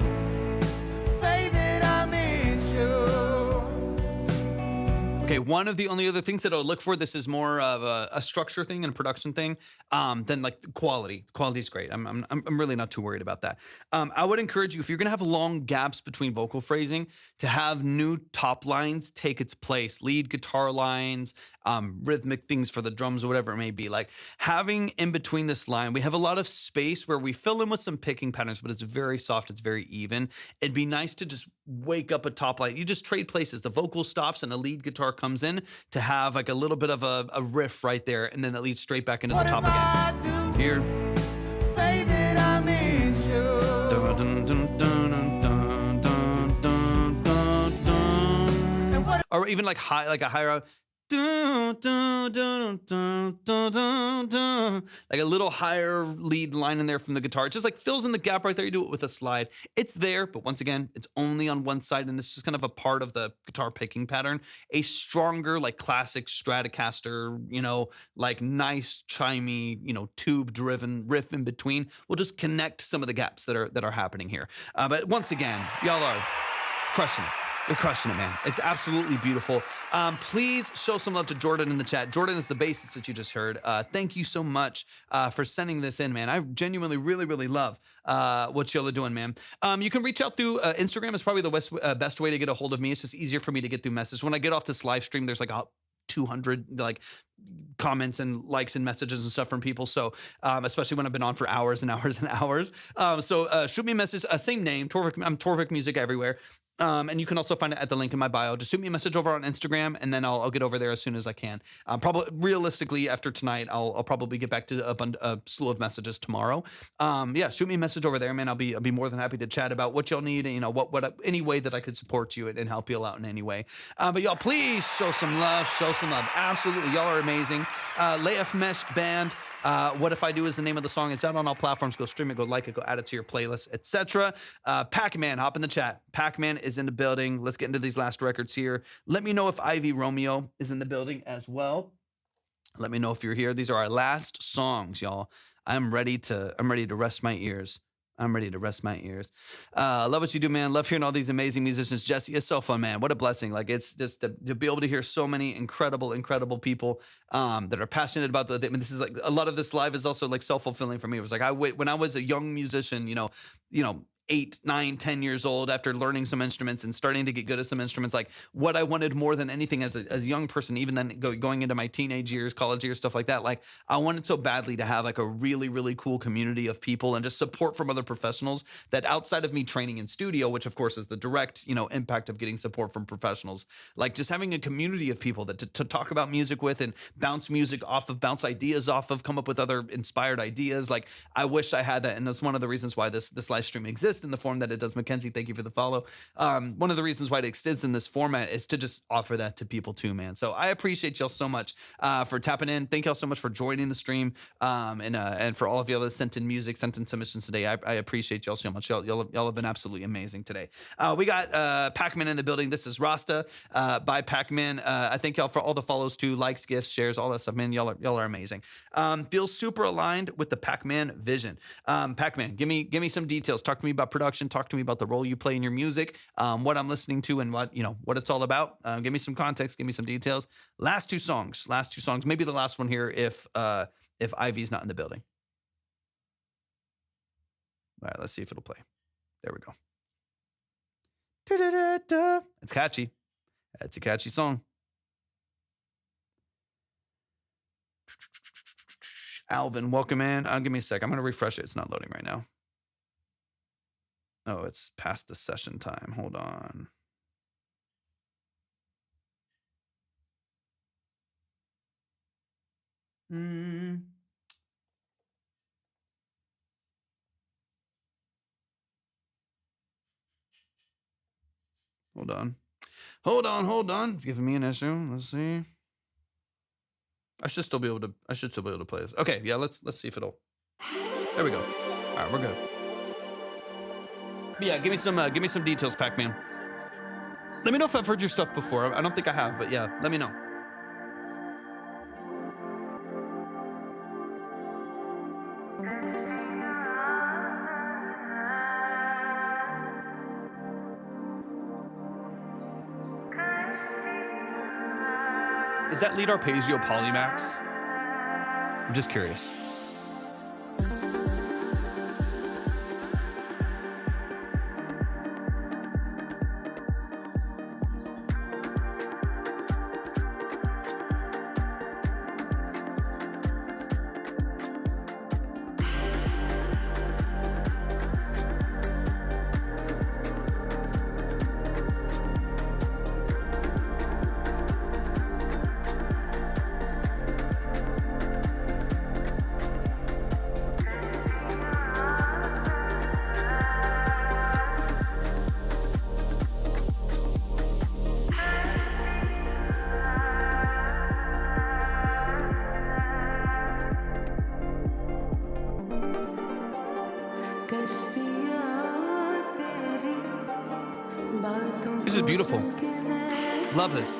say that I miss you? Okay, one of the only other things that I'll look for, this is more of a structure thing and a production thing than like quality. Quality is great. I'm really not too worried about that. I would encourage you, if you're gonna have long gaps between vocal phrasing, to have new top lines take its place. Lead guitar lines, rhythmic things for the drums or whatever it may be. Like having in between this line, we have a lot of space where we fill in with some picking patterns, but it's very soft, it's very even. It'd be nice to just wake up a top line. You just trade places. The vocal stops and a lead guitar comes in to have like a little bit of a riff right there, and then that leads straight back into the top again. Here. Say that I miss you. Dun, dun, dun, dun, dun, dun, dun, dun, dun. Or even like high, like a higher, dun, dun, dun, dun, dun, dun, dun. Like a little higher lead line in there from the guitar. It just like fills in the gap right there. You do it with a slide. It's there, but once again, it's only on one side, and this is kind of a part of the guitar picking pattern. A stronger, like classic Stratocaster, like nice chimey, tube-driven riff in between will just connect some of the gaps that are happening here. But once again, y'all are crushing it. You're crushing it, man. It's absolutely beautiful. Please show some love to Jordan in the chat. Jordan is the bassist that you just heard. Thank you so much for sending this in, man. I genuinely really, really love what y'all are doing, man. You can reach out through Instagram. Is probably the best way to get a hold of me. It's just easier for me to get through messages. When I get off this live stream, there's like 200 like comments and likes and messages and stuff from people. So especially when I've been on for hours and hours and hours. So shoot me a message, same name, Torvik. I'm Torvik Music everywhere. And you can also find it at the link in my bio. Just shoot me a message over on Instagram, and then I'll get over there as soon as I can. Probably realistically after tonight, I'll probably get back to a slew of messages tomorrow. Yeah, shoot me a message over there, man. I'll be more than happy to chat about what y'all need. What any way that I could support you and help you out in any way. But y'all, please show some love. Show some love. Absolutely, y'all are amazing. Leif Mesh Band. What If I Do is the name of the song. It's out on all platforms. Go stream it, go like it, go add it to your playlist, etc. Pakman, hop in the chat. Pakman is in the building. Let's get into these last records here. Let me know if Ivy Romeo is in the building as well. Let me know if you're here. These are our last songs, y'all. I'm ready to rest my ears. I'm ready to rest my ears. Love what you do, man. Love hearing all these amazing musicians. Jesse, it's so fun, man. What a blessing. Like, it's just to be able to hear so many incredible people that are passionate about I mean, this is like, a lot of this live is also like self-fulfilling for me. It was like, when I was a young musician, 8, 9, 10 years old, after learning some instruments and starting to get good at some instruments, like what I wanted more than anything as a young person, even then going into my teenage years, college years, stuff like that, like I wanted so badly to have like a really, really cool community of people and just support from other professionals that outside of me training in studio, which of course is the direct, impact of getting support from professionals, like just having a community of people that to talk about music with and bounce music off of, bounce ideas off of, come up with other inspired ideas. Like I wish I had that. And that's one of the reasons why this live stream exists in the form that it does. Mackenzie, thank you for the follow. One of the reasons why it exists in this format is to just offer that to people too, man. So I appreciate y'all so much for tapping in. Thank y'all so much for joining the stream. And for all of y'all that sent in music, sent in submissions today, I appreciate y'all so much. Y'all have been absolutely amazing today. We got Pakman in the building. This is Rasta by Pakman. I thank y'all for all the follows too, likes, gifts, shares, all that stuff, man. Y'all are amazing. Feels super aligned with the Pakman vision. Pakman, give me some details. Talk to me about production. Talk to me about the role you play in your music, what I'm listening to, and what it's all about. Give me some context. Give me some details. Last two songs. Maybe the last one here if Ivy's not in the building. All right, let's see if it'll play. There we go. Da-da-da-da. It's catchy. It's a catchy song. Alvin, welcome in. Give me a sec. I'm going to refresh it. It's not loading right now. Oh, it's past the session time. Hold on. Hold on. It's giving me an issue. Let's see. I should still be able to play this. Okay, yeah, let's see if it'll. There we go. All right, we're good. But yeah, give me some details, Pakman. Let me know if I've heard your stuff before. I don't think I have, but yeah, let me know. Is that lead arpeggio Polymax? I'm just curious. This is beautiful. Love this.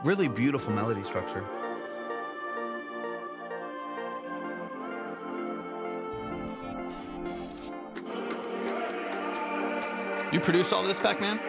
Really beautiful melody structure. You produced all this, Pakman?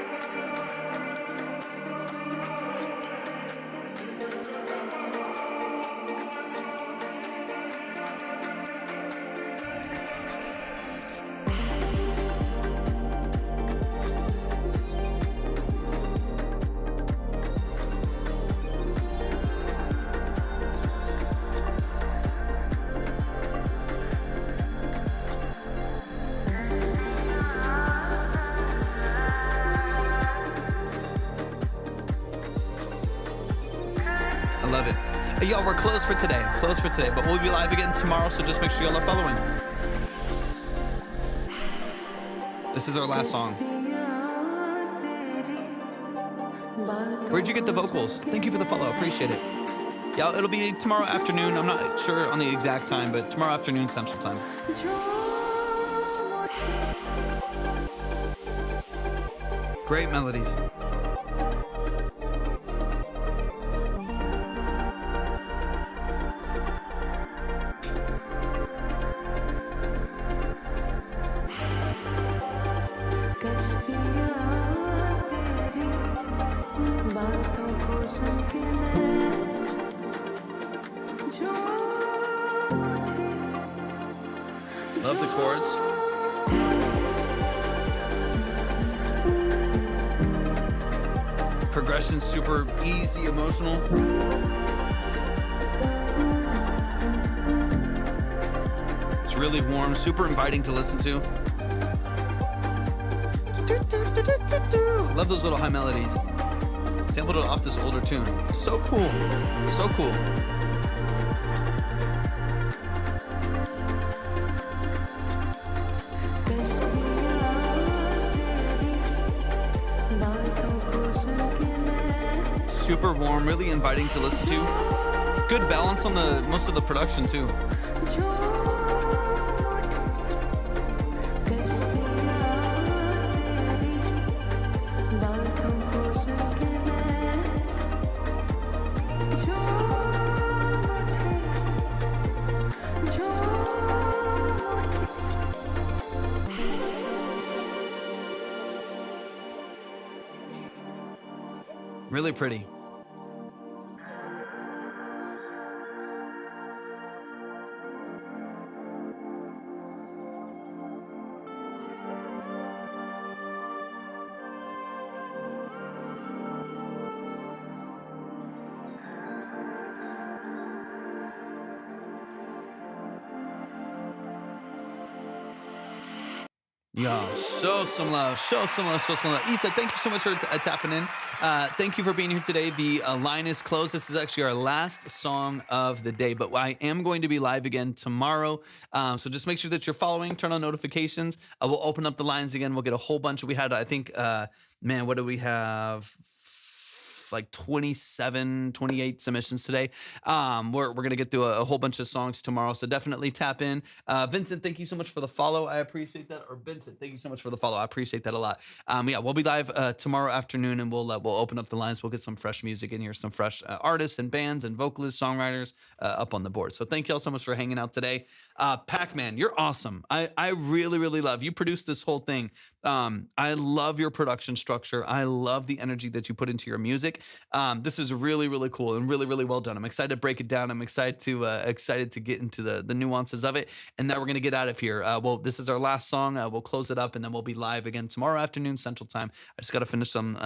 Y'all, we're closed for today. But we'll be live again tomorrow, so just make sure y'all are following. This is our last song. Where'd you get the vocals? Thank you for the follow. Appreciate it. Yeah, it'll be tomorrow afternoon. I'm not sure on the exact time, but tomorrow afternoon Central Time. Great melodies. Love the chords. Progression super easy, emotional. It's really warm, super inviting to listen to. Love those little high melodies. Sampled it off this older tune. So cool. So cool. Super warm, really inviting to listen to. Good balance on the most of the production too. Really pretty. Yo, show some love. Issa, thank you so much for tapping in. Thank you for being here today. The line is closed. This is actually our last song of the day, but I am going to be live again tomorrow. So just make sure that you're following, turn on notifications. We'll open up the lines again. We'll get a whole bunch. We had, I think, what do we have? Like 27, 28 submissions today. We're going to get through a whole bunch of songs tomorrow, so definitely tap in. Vincent, thank you so much for the follow. I appreciate that. Or Vincent, thank you so much for the follow. I appreciate that a lot. Yeah, we'll be live tomorrow afternoon, and we'll open up the lines. We'll get some fresh music in here, some fresh artists and bands and vocalists, songwriters up on the board. So thank you all so much for hanging out today. Pakman, you're awesome. I really, really love you. Produced this whole thing. I love your production structure. I love the energy that you put into your music. This is really, really cool and really, really well done. I'm excited to break it down. I'm excited to get into the nuances of it. And now we're gonna get out of here. Well, this is our last song. We'll close it up, and then we'll be live again tomorrow afternoon Central Time. I just got to finish some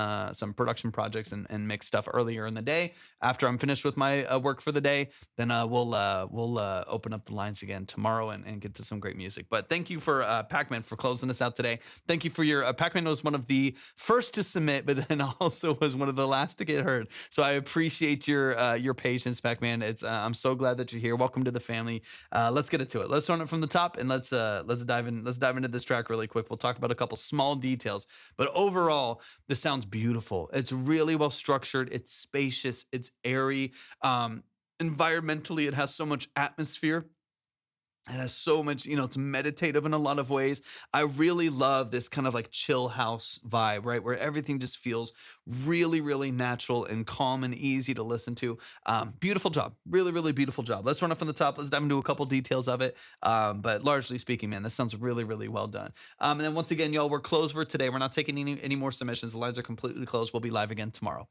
production projects and mix stuff earlier in the day. After I'm finished with my work for the day, then we'll open up the lines again tomorrow and get to some great music. But thank you for Pakman for closing us out today. Thank you for your Pakman was one of the first to submit, but then also was one of the last to get heard. So I appreciate your patience, Pakman. It's I'm so glad that you're here. Welcome to the family. Let's get into it. Let's run it from the top, and let's dive in. Let's dive into this track really quick. We'll talk about a couple small details, but overall, this sounds beautiful. It's really well structured. It's spacious. It's airy. Environmentally, it has so much atmosphere. It has so much, it's meditative in a lot of ways. I really love this kind of like chill house vibe, right? Where everything just feels really, really natural and calm and easy to listen to. Beautiful job. Really, really beautiful job. Let's run it from the top. Let's dive into a couple details of it. But largely speaking, man, this sounds really, really well done. And then once again, y'all, we're closed for today. We're not taking any more submissions. The lines are completely closed. We'll be live again tomorrow.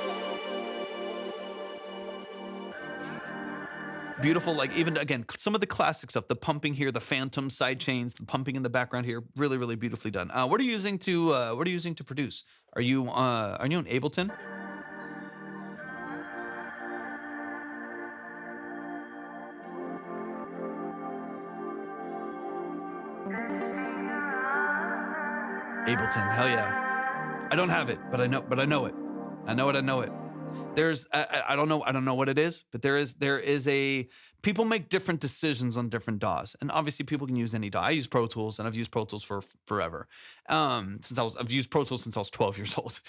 Beautiful, like even again, some of the classic stuff, the pumping here, the phantom side chains, the pumping in the background here, really, really beautifully done. What are you using to produce? Are you on Ableton? Ableton, hell yeah. I don't have it, but I know it. I know it. There's I don't know what it is, but there is a people make different decisions on different DAWs, and obviously people can use any DAW. I use Pro Tools, and I've used Pro Tools for forever. I've used Pro Tools since I was 12 years old.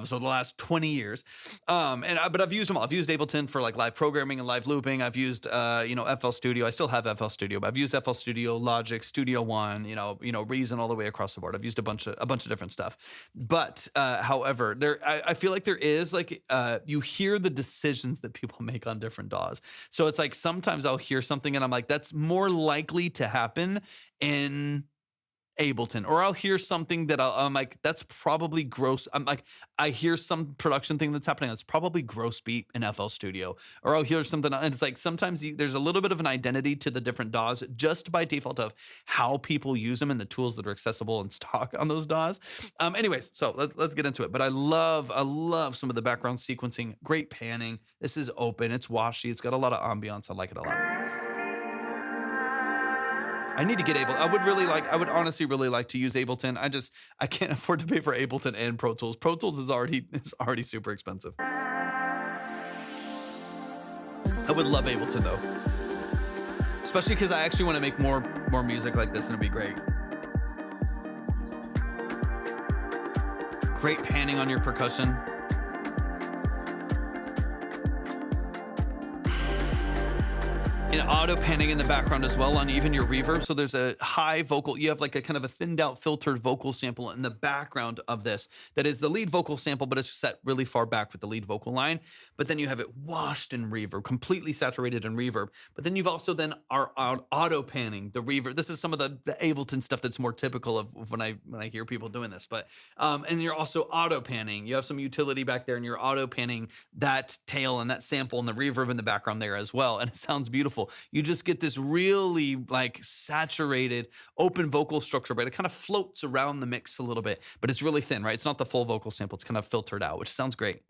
So the last 20 years. But I've used them all. I've used Ableton for like live programming and live looping. I've used FL Studio. I still have FL Studio, but I've used FL Studio, Logic, Studio One, Reason all the way across the board. I've used a bunch of different stuff. But however, I feel like there is like you hear the decisions that people make on different DAWs. So it's like sometimes I'll hear something and I'm like, that's more likely to happen in Ableton, or I'll hear something that I'm like, that's probably gross. I'm like, I hear some production thing that's happening that's probably gross beat in FL Studio, or I'll hear something, and it's like sometimes there's a little bit of an identity to the different DAWs just by default of how people use them and the tools that are accessible in stock on those DAWs. Anyways, so let's get into it. But I love some of the background sequencing, great panning. This is open, it's washy, it's got a lot of ambiance. I like it a lot. I need to get I would honestly really like to use Ableton. I can't afford to pay for Ableton and Pro Tools. Pro Tools is already super expensive. I would love Ableton though. Especially because I actually want to make more music like this, and it'd be great. Great panning on your percussion. And auto panning in the background as well on even your reverb. So there's a high vocal, you have like a kind of a thinned out filtered vocal sample in the background of this. That is the lead vocal sample, but it's set really far back with the lead vocal line. But then you have it washed in reverb, completely saturated in reverb. But then you've also then are auto panning the reverb. This is some of the Ableton stuff that's more typical of when I hear people doing this. But and you're also auto panning. You have some utility back there and you're auto panning that tail and that sample and the reverb in the background there as well. And it sounds beautiful. You just get this really like saturated open vocal structure, but it kind of floats around the mix a little bit, but it's really thin, right? It's not the full vocal sample. It's kind of filtered out, which sounds great.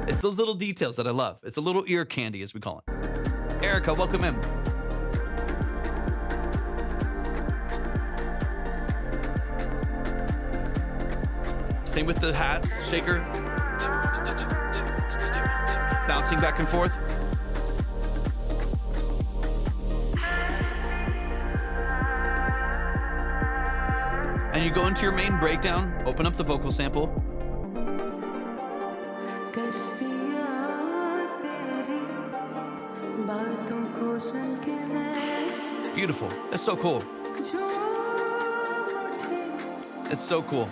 It's those little details that I love. It's a little ear candy, as we call it. Erica, welcome in. Same with the hats, shaker. Bouncing back and forth. And you go into your main breakdown, open up the vocal sample. Beautiful. It's so cool. It's so cool.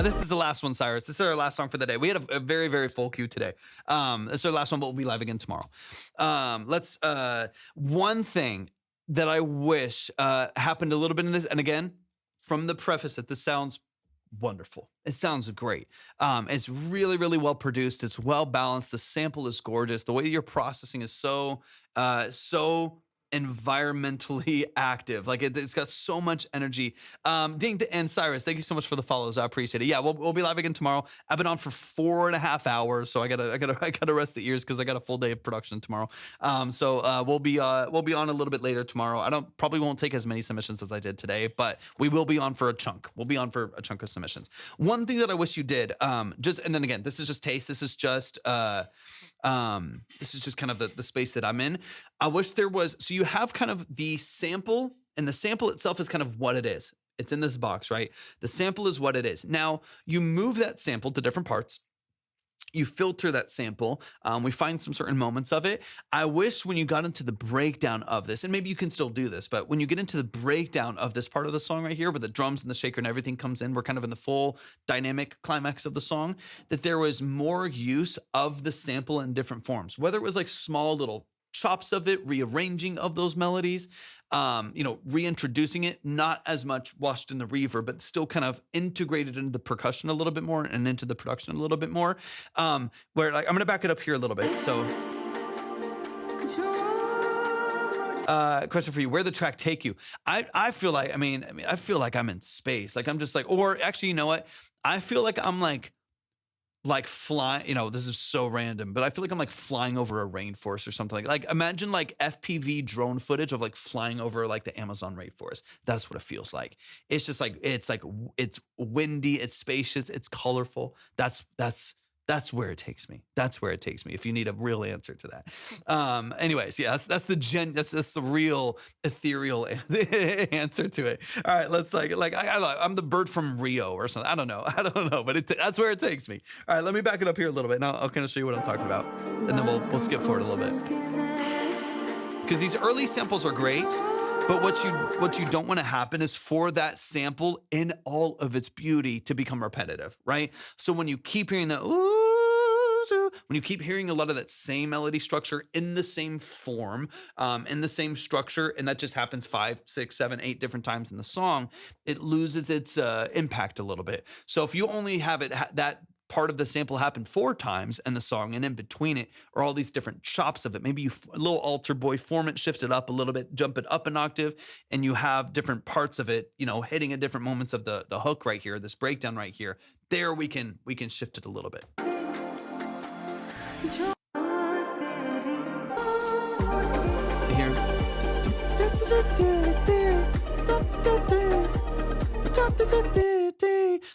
This is the last one, Cyrus. This is our last song for the day. We had a very, very full queue today. This is our last one, but we'll be live again tomorrow. One thing that I wish happened a little bit in this, and again, from the preface that this sounds wonderful. It sounds great. It's really, really well produced. It's well balanced. The sample is gorgeous. The way you're processing is so environmentally active. Like it's got so much energy. Ding and Cyrus, thank you so much for the follows. I appreciate it. Yeah, we'll be live again tomorrow. I've been on for 4.5 hours, so I gotta rest the ears because I got a full day of production tomorrow. So we'll be on a little bit later tomorrow. Probably won't take as many submissions as I did today, but we will be on for a chunk. We'll be on for a chunk of submissions. One thing that I wish you did, and then again, this is just taste. This is just kind of the space that I'm in. I wish there was, so you have kind of the sample, and the sample itself is kind of what it is. It's in this box, right? The sample is what it is. Now, you move that sample to different parts. You filter that sample. We find some certain moments of it. I wish when you got into the breakdown of this, and maybe you can still do this, but when you get into the breakdown of this part of the song right here, where the drums and the shaker and everything comes in, we're kind of in the full dynamic climax of the song, that there was more use of the sample in different forms, whether it was like small little chops of it, rearranging of those melodies, reintroducing it, not as much washed in the reverb, but still kind of integrated into the percussion a little bit more and into the production a little bit more. Where like, I'm going to back it up here a little bit. So question for you, where the track take you? I feel like, I feel like I'm in space. Like I'm just like, or actually, you know what? I feel like I'm like like flying, this is so random, but I feel like I'm like flying over a rainforest or something like imagine like FPV drone footage of like flying over like the Amazon rainforest. That's what it feels like. It's just like it's windy, it's spacious, it's colorful. That's where it takes me. That's where it takes me. If you need a real answer to that. Anyways, yeah, that's the real ethereal answer to it. All right, let's I don't know, I'm the bird from Rio or something. I don't know, but that's where it takes me. All right, let me back it up here a little bit. Now I'll kind of show you what I'm talking about, and then we'll skip forward a little bit. Because these early samples are great. But what you don't want to happen is for that sample in all of its beauty to become repetitive, right? So when you keep hearing that, when you keep hearing a lot of that same melody structure in the same form, in the same structure, and that just happens 5, 6, 7, 8 different times in the song, it loses its impact a little bit. So if you only have that part of the sample happen 4 times in the song, and in between it are all these different chops of it. Maybe you a little alter boy, form it, shift it up a little bit, jump it up an octave, and you have different parts of it, hitting at different moments of the hook right here, this breakdown right here. There we can shift it a little bit.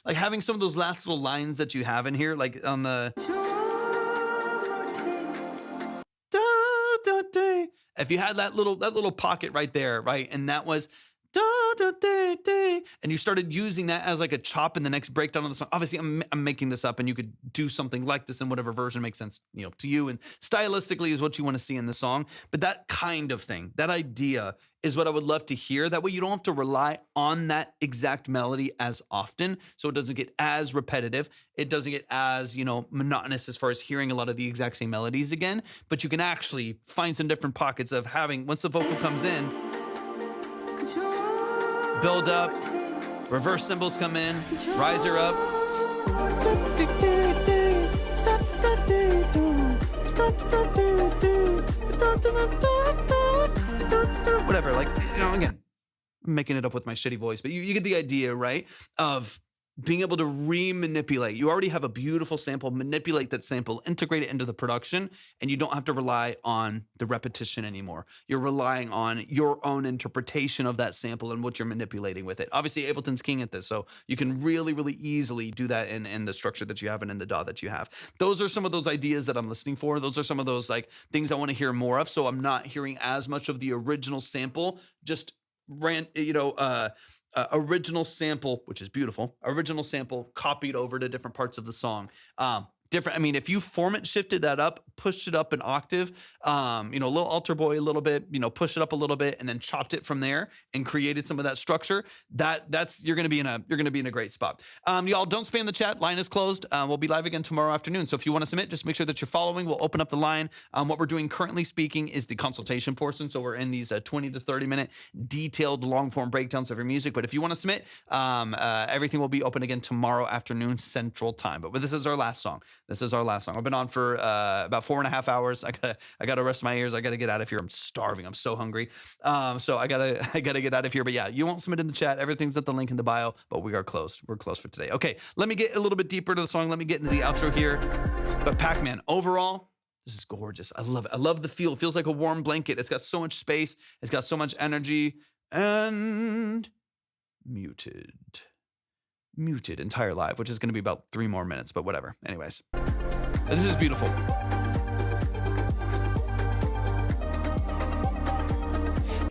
Like having some of those last little lines that you have in here, like on the if you had that little pocket right there, right, and that was and you started using that as like a chop in the next breakdown of the song. Obviously, I'm making this up, and you could do something like this in whatever version makes sense, to you, and stylistically is what you want to see in the song. But that kind of thing, that idea, is what I would love to hear. That way, you don't have to rely on that exact melody as often, so it doesn't get as repetitive. It doesn't get as monotonous as far as hearing a lot of the exact same melodies again. But you can actually find some different pockets of having, once the vocal comes in, build up, reverse cymbals come in, riser up. Whatever, again, I'm making it up with my shitty voice, but you get the idea, right? Of being able to re-manipulate. You already have a beautiful sample, manipulate that sample, integrate it into the production, and you don't have to rely on the repetition anymore. You're relying on your own interpretation of that sample and what you're manipulating with it. Obviously, Ableton's king at this, so you can really, really easily do that in the structure that you have and in the DAW that you have. Those are some of those ideas that I'm listening for. Those are some of those things I want to hear more of, so I'm not hearing as much of the original sample, just original sample, which is beautiful, original sample copied over to different parts of the song. Different. I mean, if you format shifted that up, pushed it up an octave, a little alter boy a little bit, push it up a little bit, and then chopped it from there and created some of that structure. That's you're gonna be in a great spot. Y'all don't spam the chat. Line is closed. We'll be live again tomorrow afternoon. So if you want to submit, just make sure that you're following. We'll open up the line. What we're doing currently speaking is the consultation portion. So we're in these 20 to 30 minute detailed long form breakdowns of your music. But if you want to submit, everything will be open again tomorrow afternoon Central Time. But this is our last song. I've been on for about 4.5 hours. I gotta rest my ears. I gotta get out of here. I'm starving. I'm so hungry. So I gotta get out of here. But yeah, you won't submit in the chat. Everything's at the link in the bio. But we are closed. We're closed for today. Okay, let me get a little bit deeper to the song. Let me get into the outro here. But Pakman, overall, this is gorgeous. I love it. I love the feel. It feels like a warm blanket. It's got so much space. It's got so much energy. And muted entire live, which is going to be about 3 more minutes, but whatever. Anyways, this is beautiful.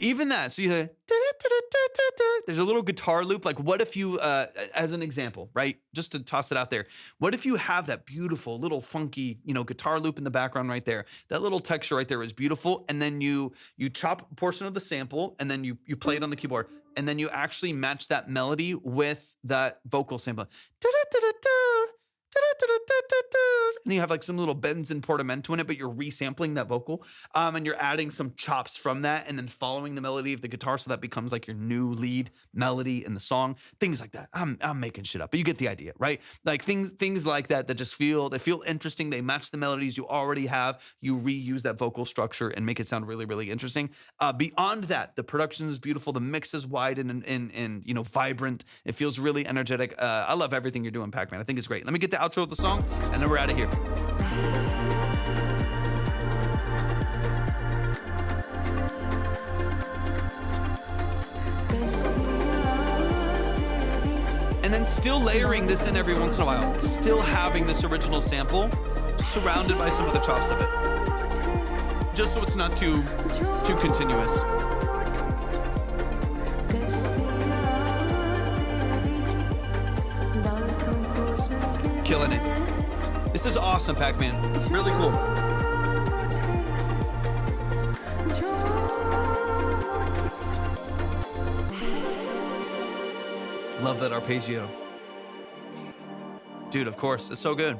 Even that, so you hear, there's a little guitar loop. Like, what if you, as an example, right? Just to toss it out there, what if you have that beautiful little funky, guitar loop in the background right there? That little texture right there is beautiful, and then you chop a portion of the sample, and then you play it on the keyboard, and then you actually match that melody with that vocal sample. And you have some little bends and portamento in it, but you're resampling that vocal, and you're adding some chops from that, and then following the melody of the guitar, so that becomes your new lead melody in the song. Things like that. I'm making shit up, but you get the idea, right? Things like that just feel interesting. They match the melodies you already have. You reuse that vocal structure and make it sound really, really interesting. Beyond that, the production is beautiful. The mix is wide and vibrant. It feels really energetic. I love everything you're doing, Pakman. I think it's great. Let me get the outro of the song, and then we're out of here. And then still layering this in every once in a while, still having this original sample surrounded by some of the chops of it, just so it's not too continuous. Killing it. This is awesome, Pakman. Really cool. Love that arpeggio. Dude, of course. It's so good.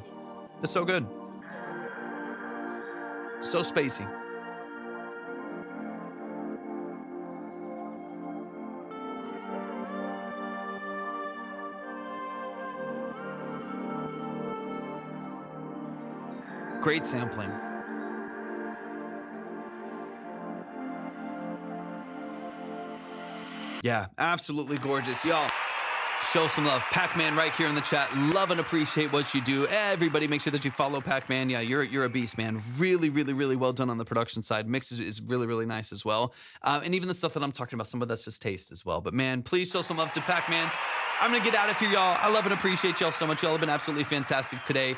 It's so good. So spacey. Great sampling. Yeah, absolutely gorgeous. Y'all, show some love. Pakman right here in the chat. Love and appreciate what you do. Everybody, make sure that you follow Pakman. Yeah, you're a beast, man. Really, really, really well done on the production side. Mix is really, really nice as well. And even the stuff that I'm talking about, some of that's just taste as well. But man, please show some love to Pakman. I'm going to get out of here, y'all. I love and appreciate y'all so much. Y'all have been absolutely fantastic today.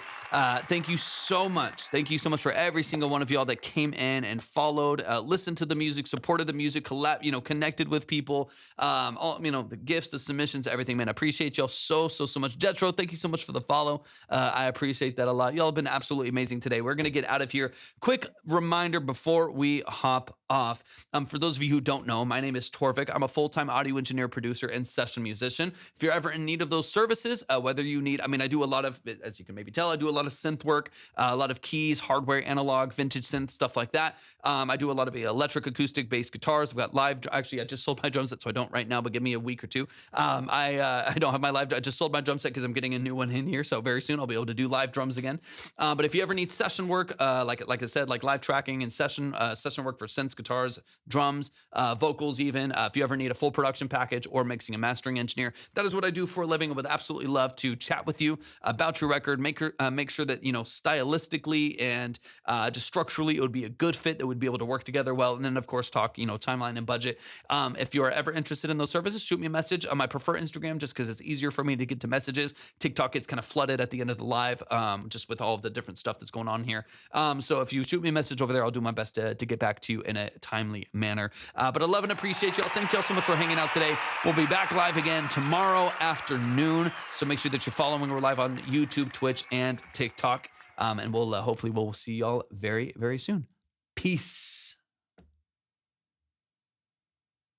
Thank you so much. Thank you so much for every single one of y'all that came in and followed, listened to the music, supported the music, connected with people, all, the gifts, the submissions, everything, man. I appreciate y'all so much. Jetro, thank you so much for the follow. I appreciate that a lot. Y'all have been absolutely amazing today. We're going to get out of here. Quick reminder before we hop off. For those of you who don't know, my name is Torvik. I'm a full-time audio engineer, producer, and session musician. If you're ever in need of those services, whether you need, I do a lot of, as you can maybe tell, I do a lot of synth work, a lot of keys, hardware, analog, vintage synth, stuff like that. I do a lot of electric, acoustic, bass guitars. I've got live, actually, I just sold my drum set, so I don't right now, but give me a week or two. I don't have my live, I just sold my drum set because I'm getting a new one in here, so very soon I'll be able to do live drums again. But if you ever need session work, like I said, like live tracking and session work for synths, guitars, drums, vocals even, if you ever need a full production package or mixing and mastering engineer, that is what I do for a living. I would absolutely love to chat with you about your record, make sure that, stylistically and just structurally, it would be a good fit that would be able to work together well. And then, of course, talk, timeline and budget. If you are ever interested in those services, shoot me a message. I prefer Instagram just because it's easier for me to get to messages. TikTok gets kind of flooded at the end of the live, just with all of the different stuff that's going on here. So if you shoot me a message over there, I'll do my best to get back to you in a timely manner. But I love and appreciate y'all. Thank y'all so much for hanging out today. We'll be back live again tomorrow afternoon. So make sure that you're following. We're live on YouTube, Twitch, and TikTok. And we'll hopefully we'll see y'all very, very soon. Peace.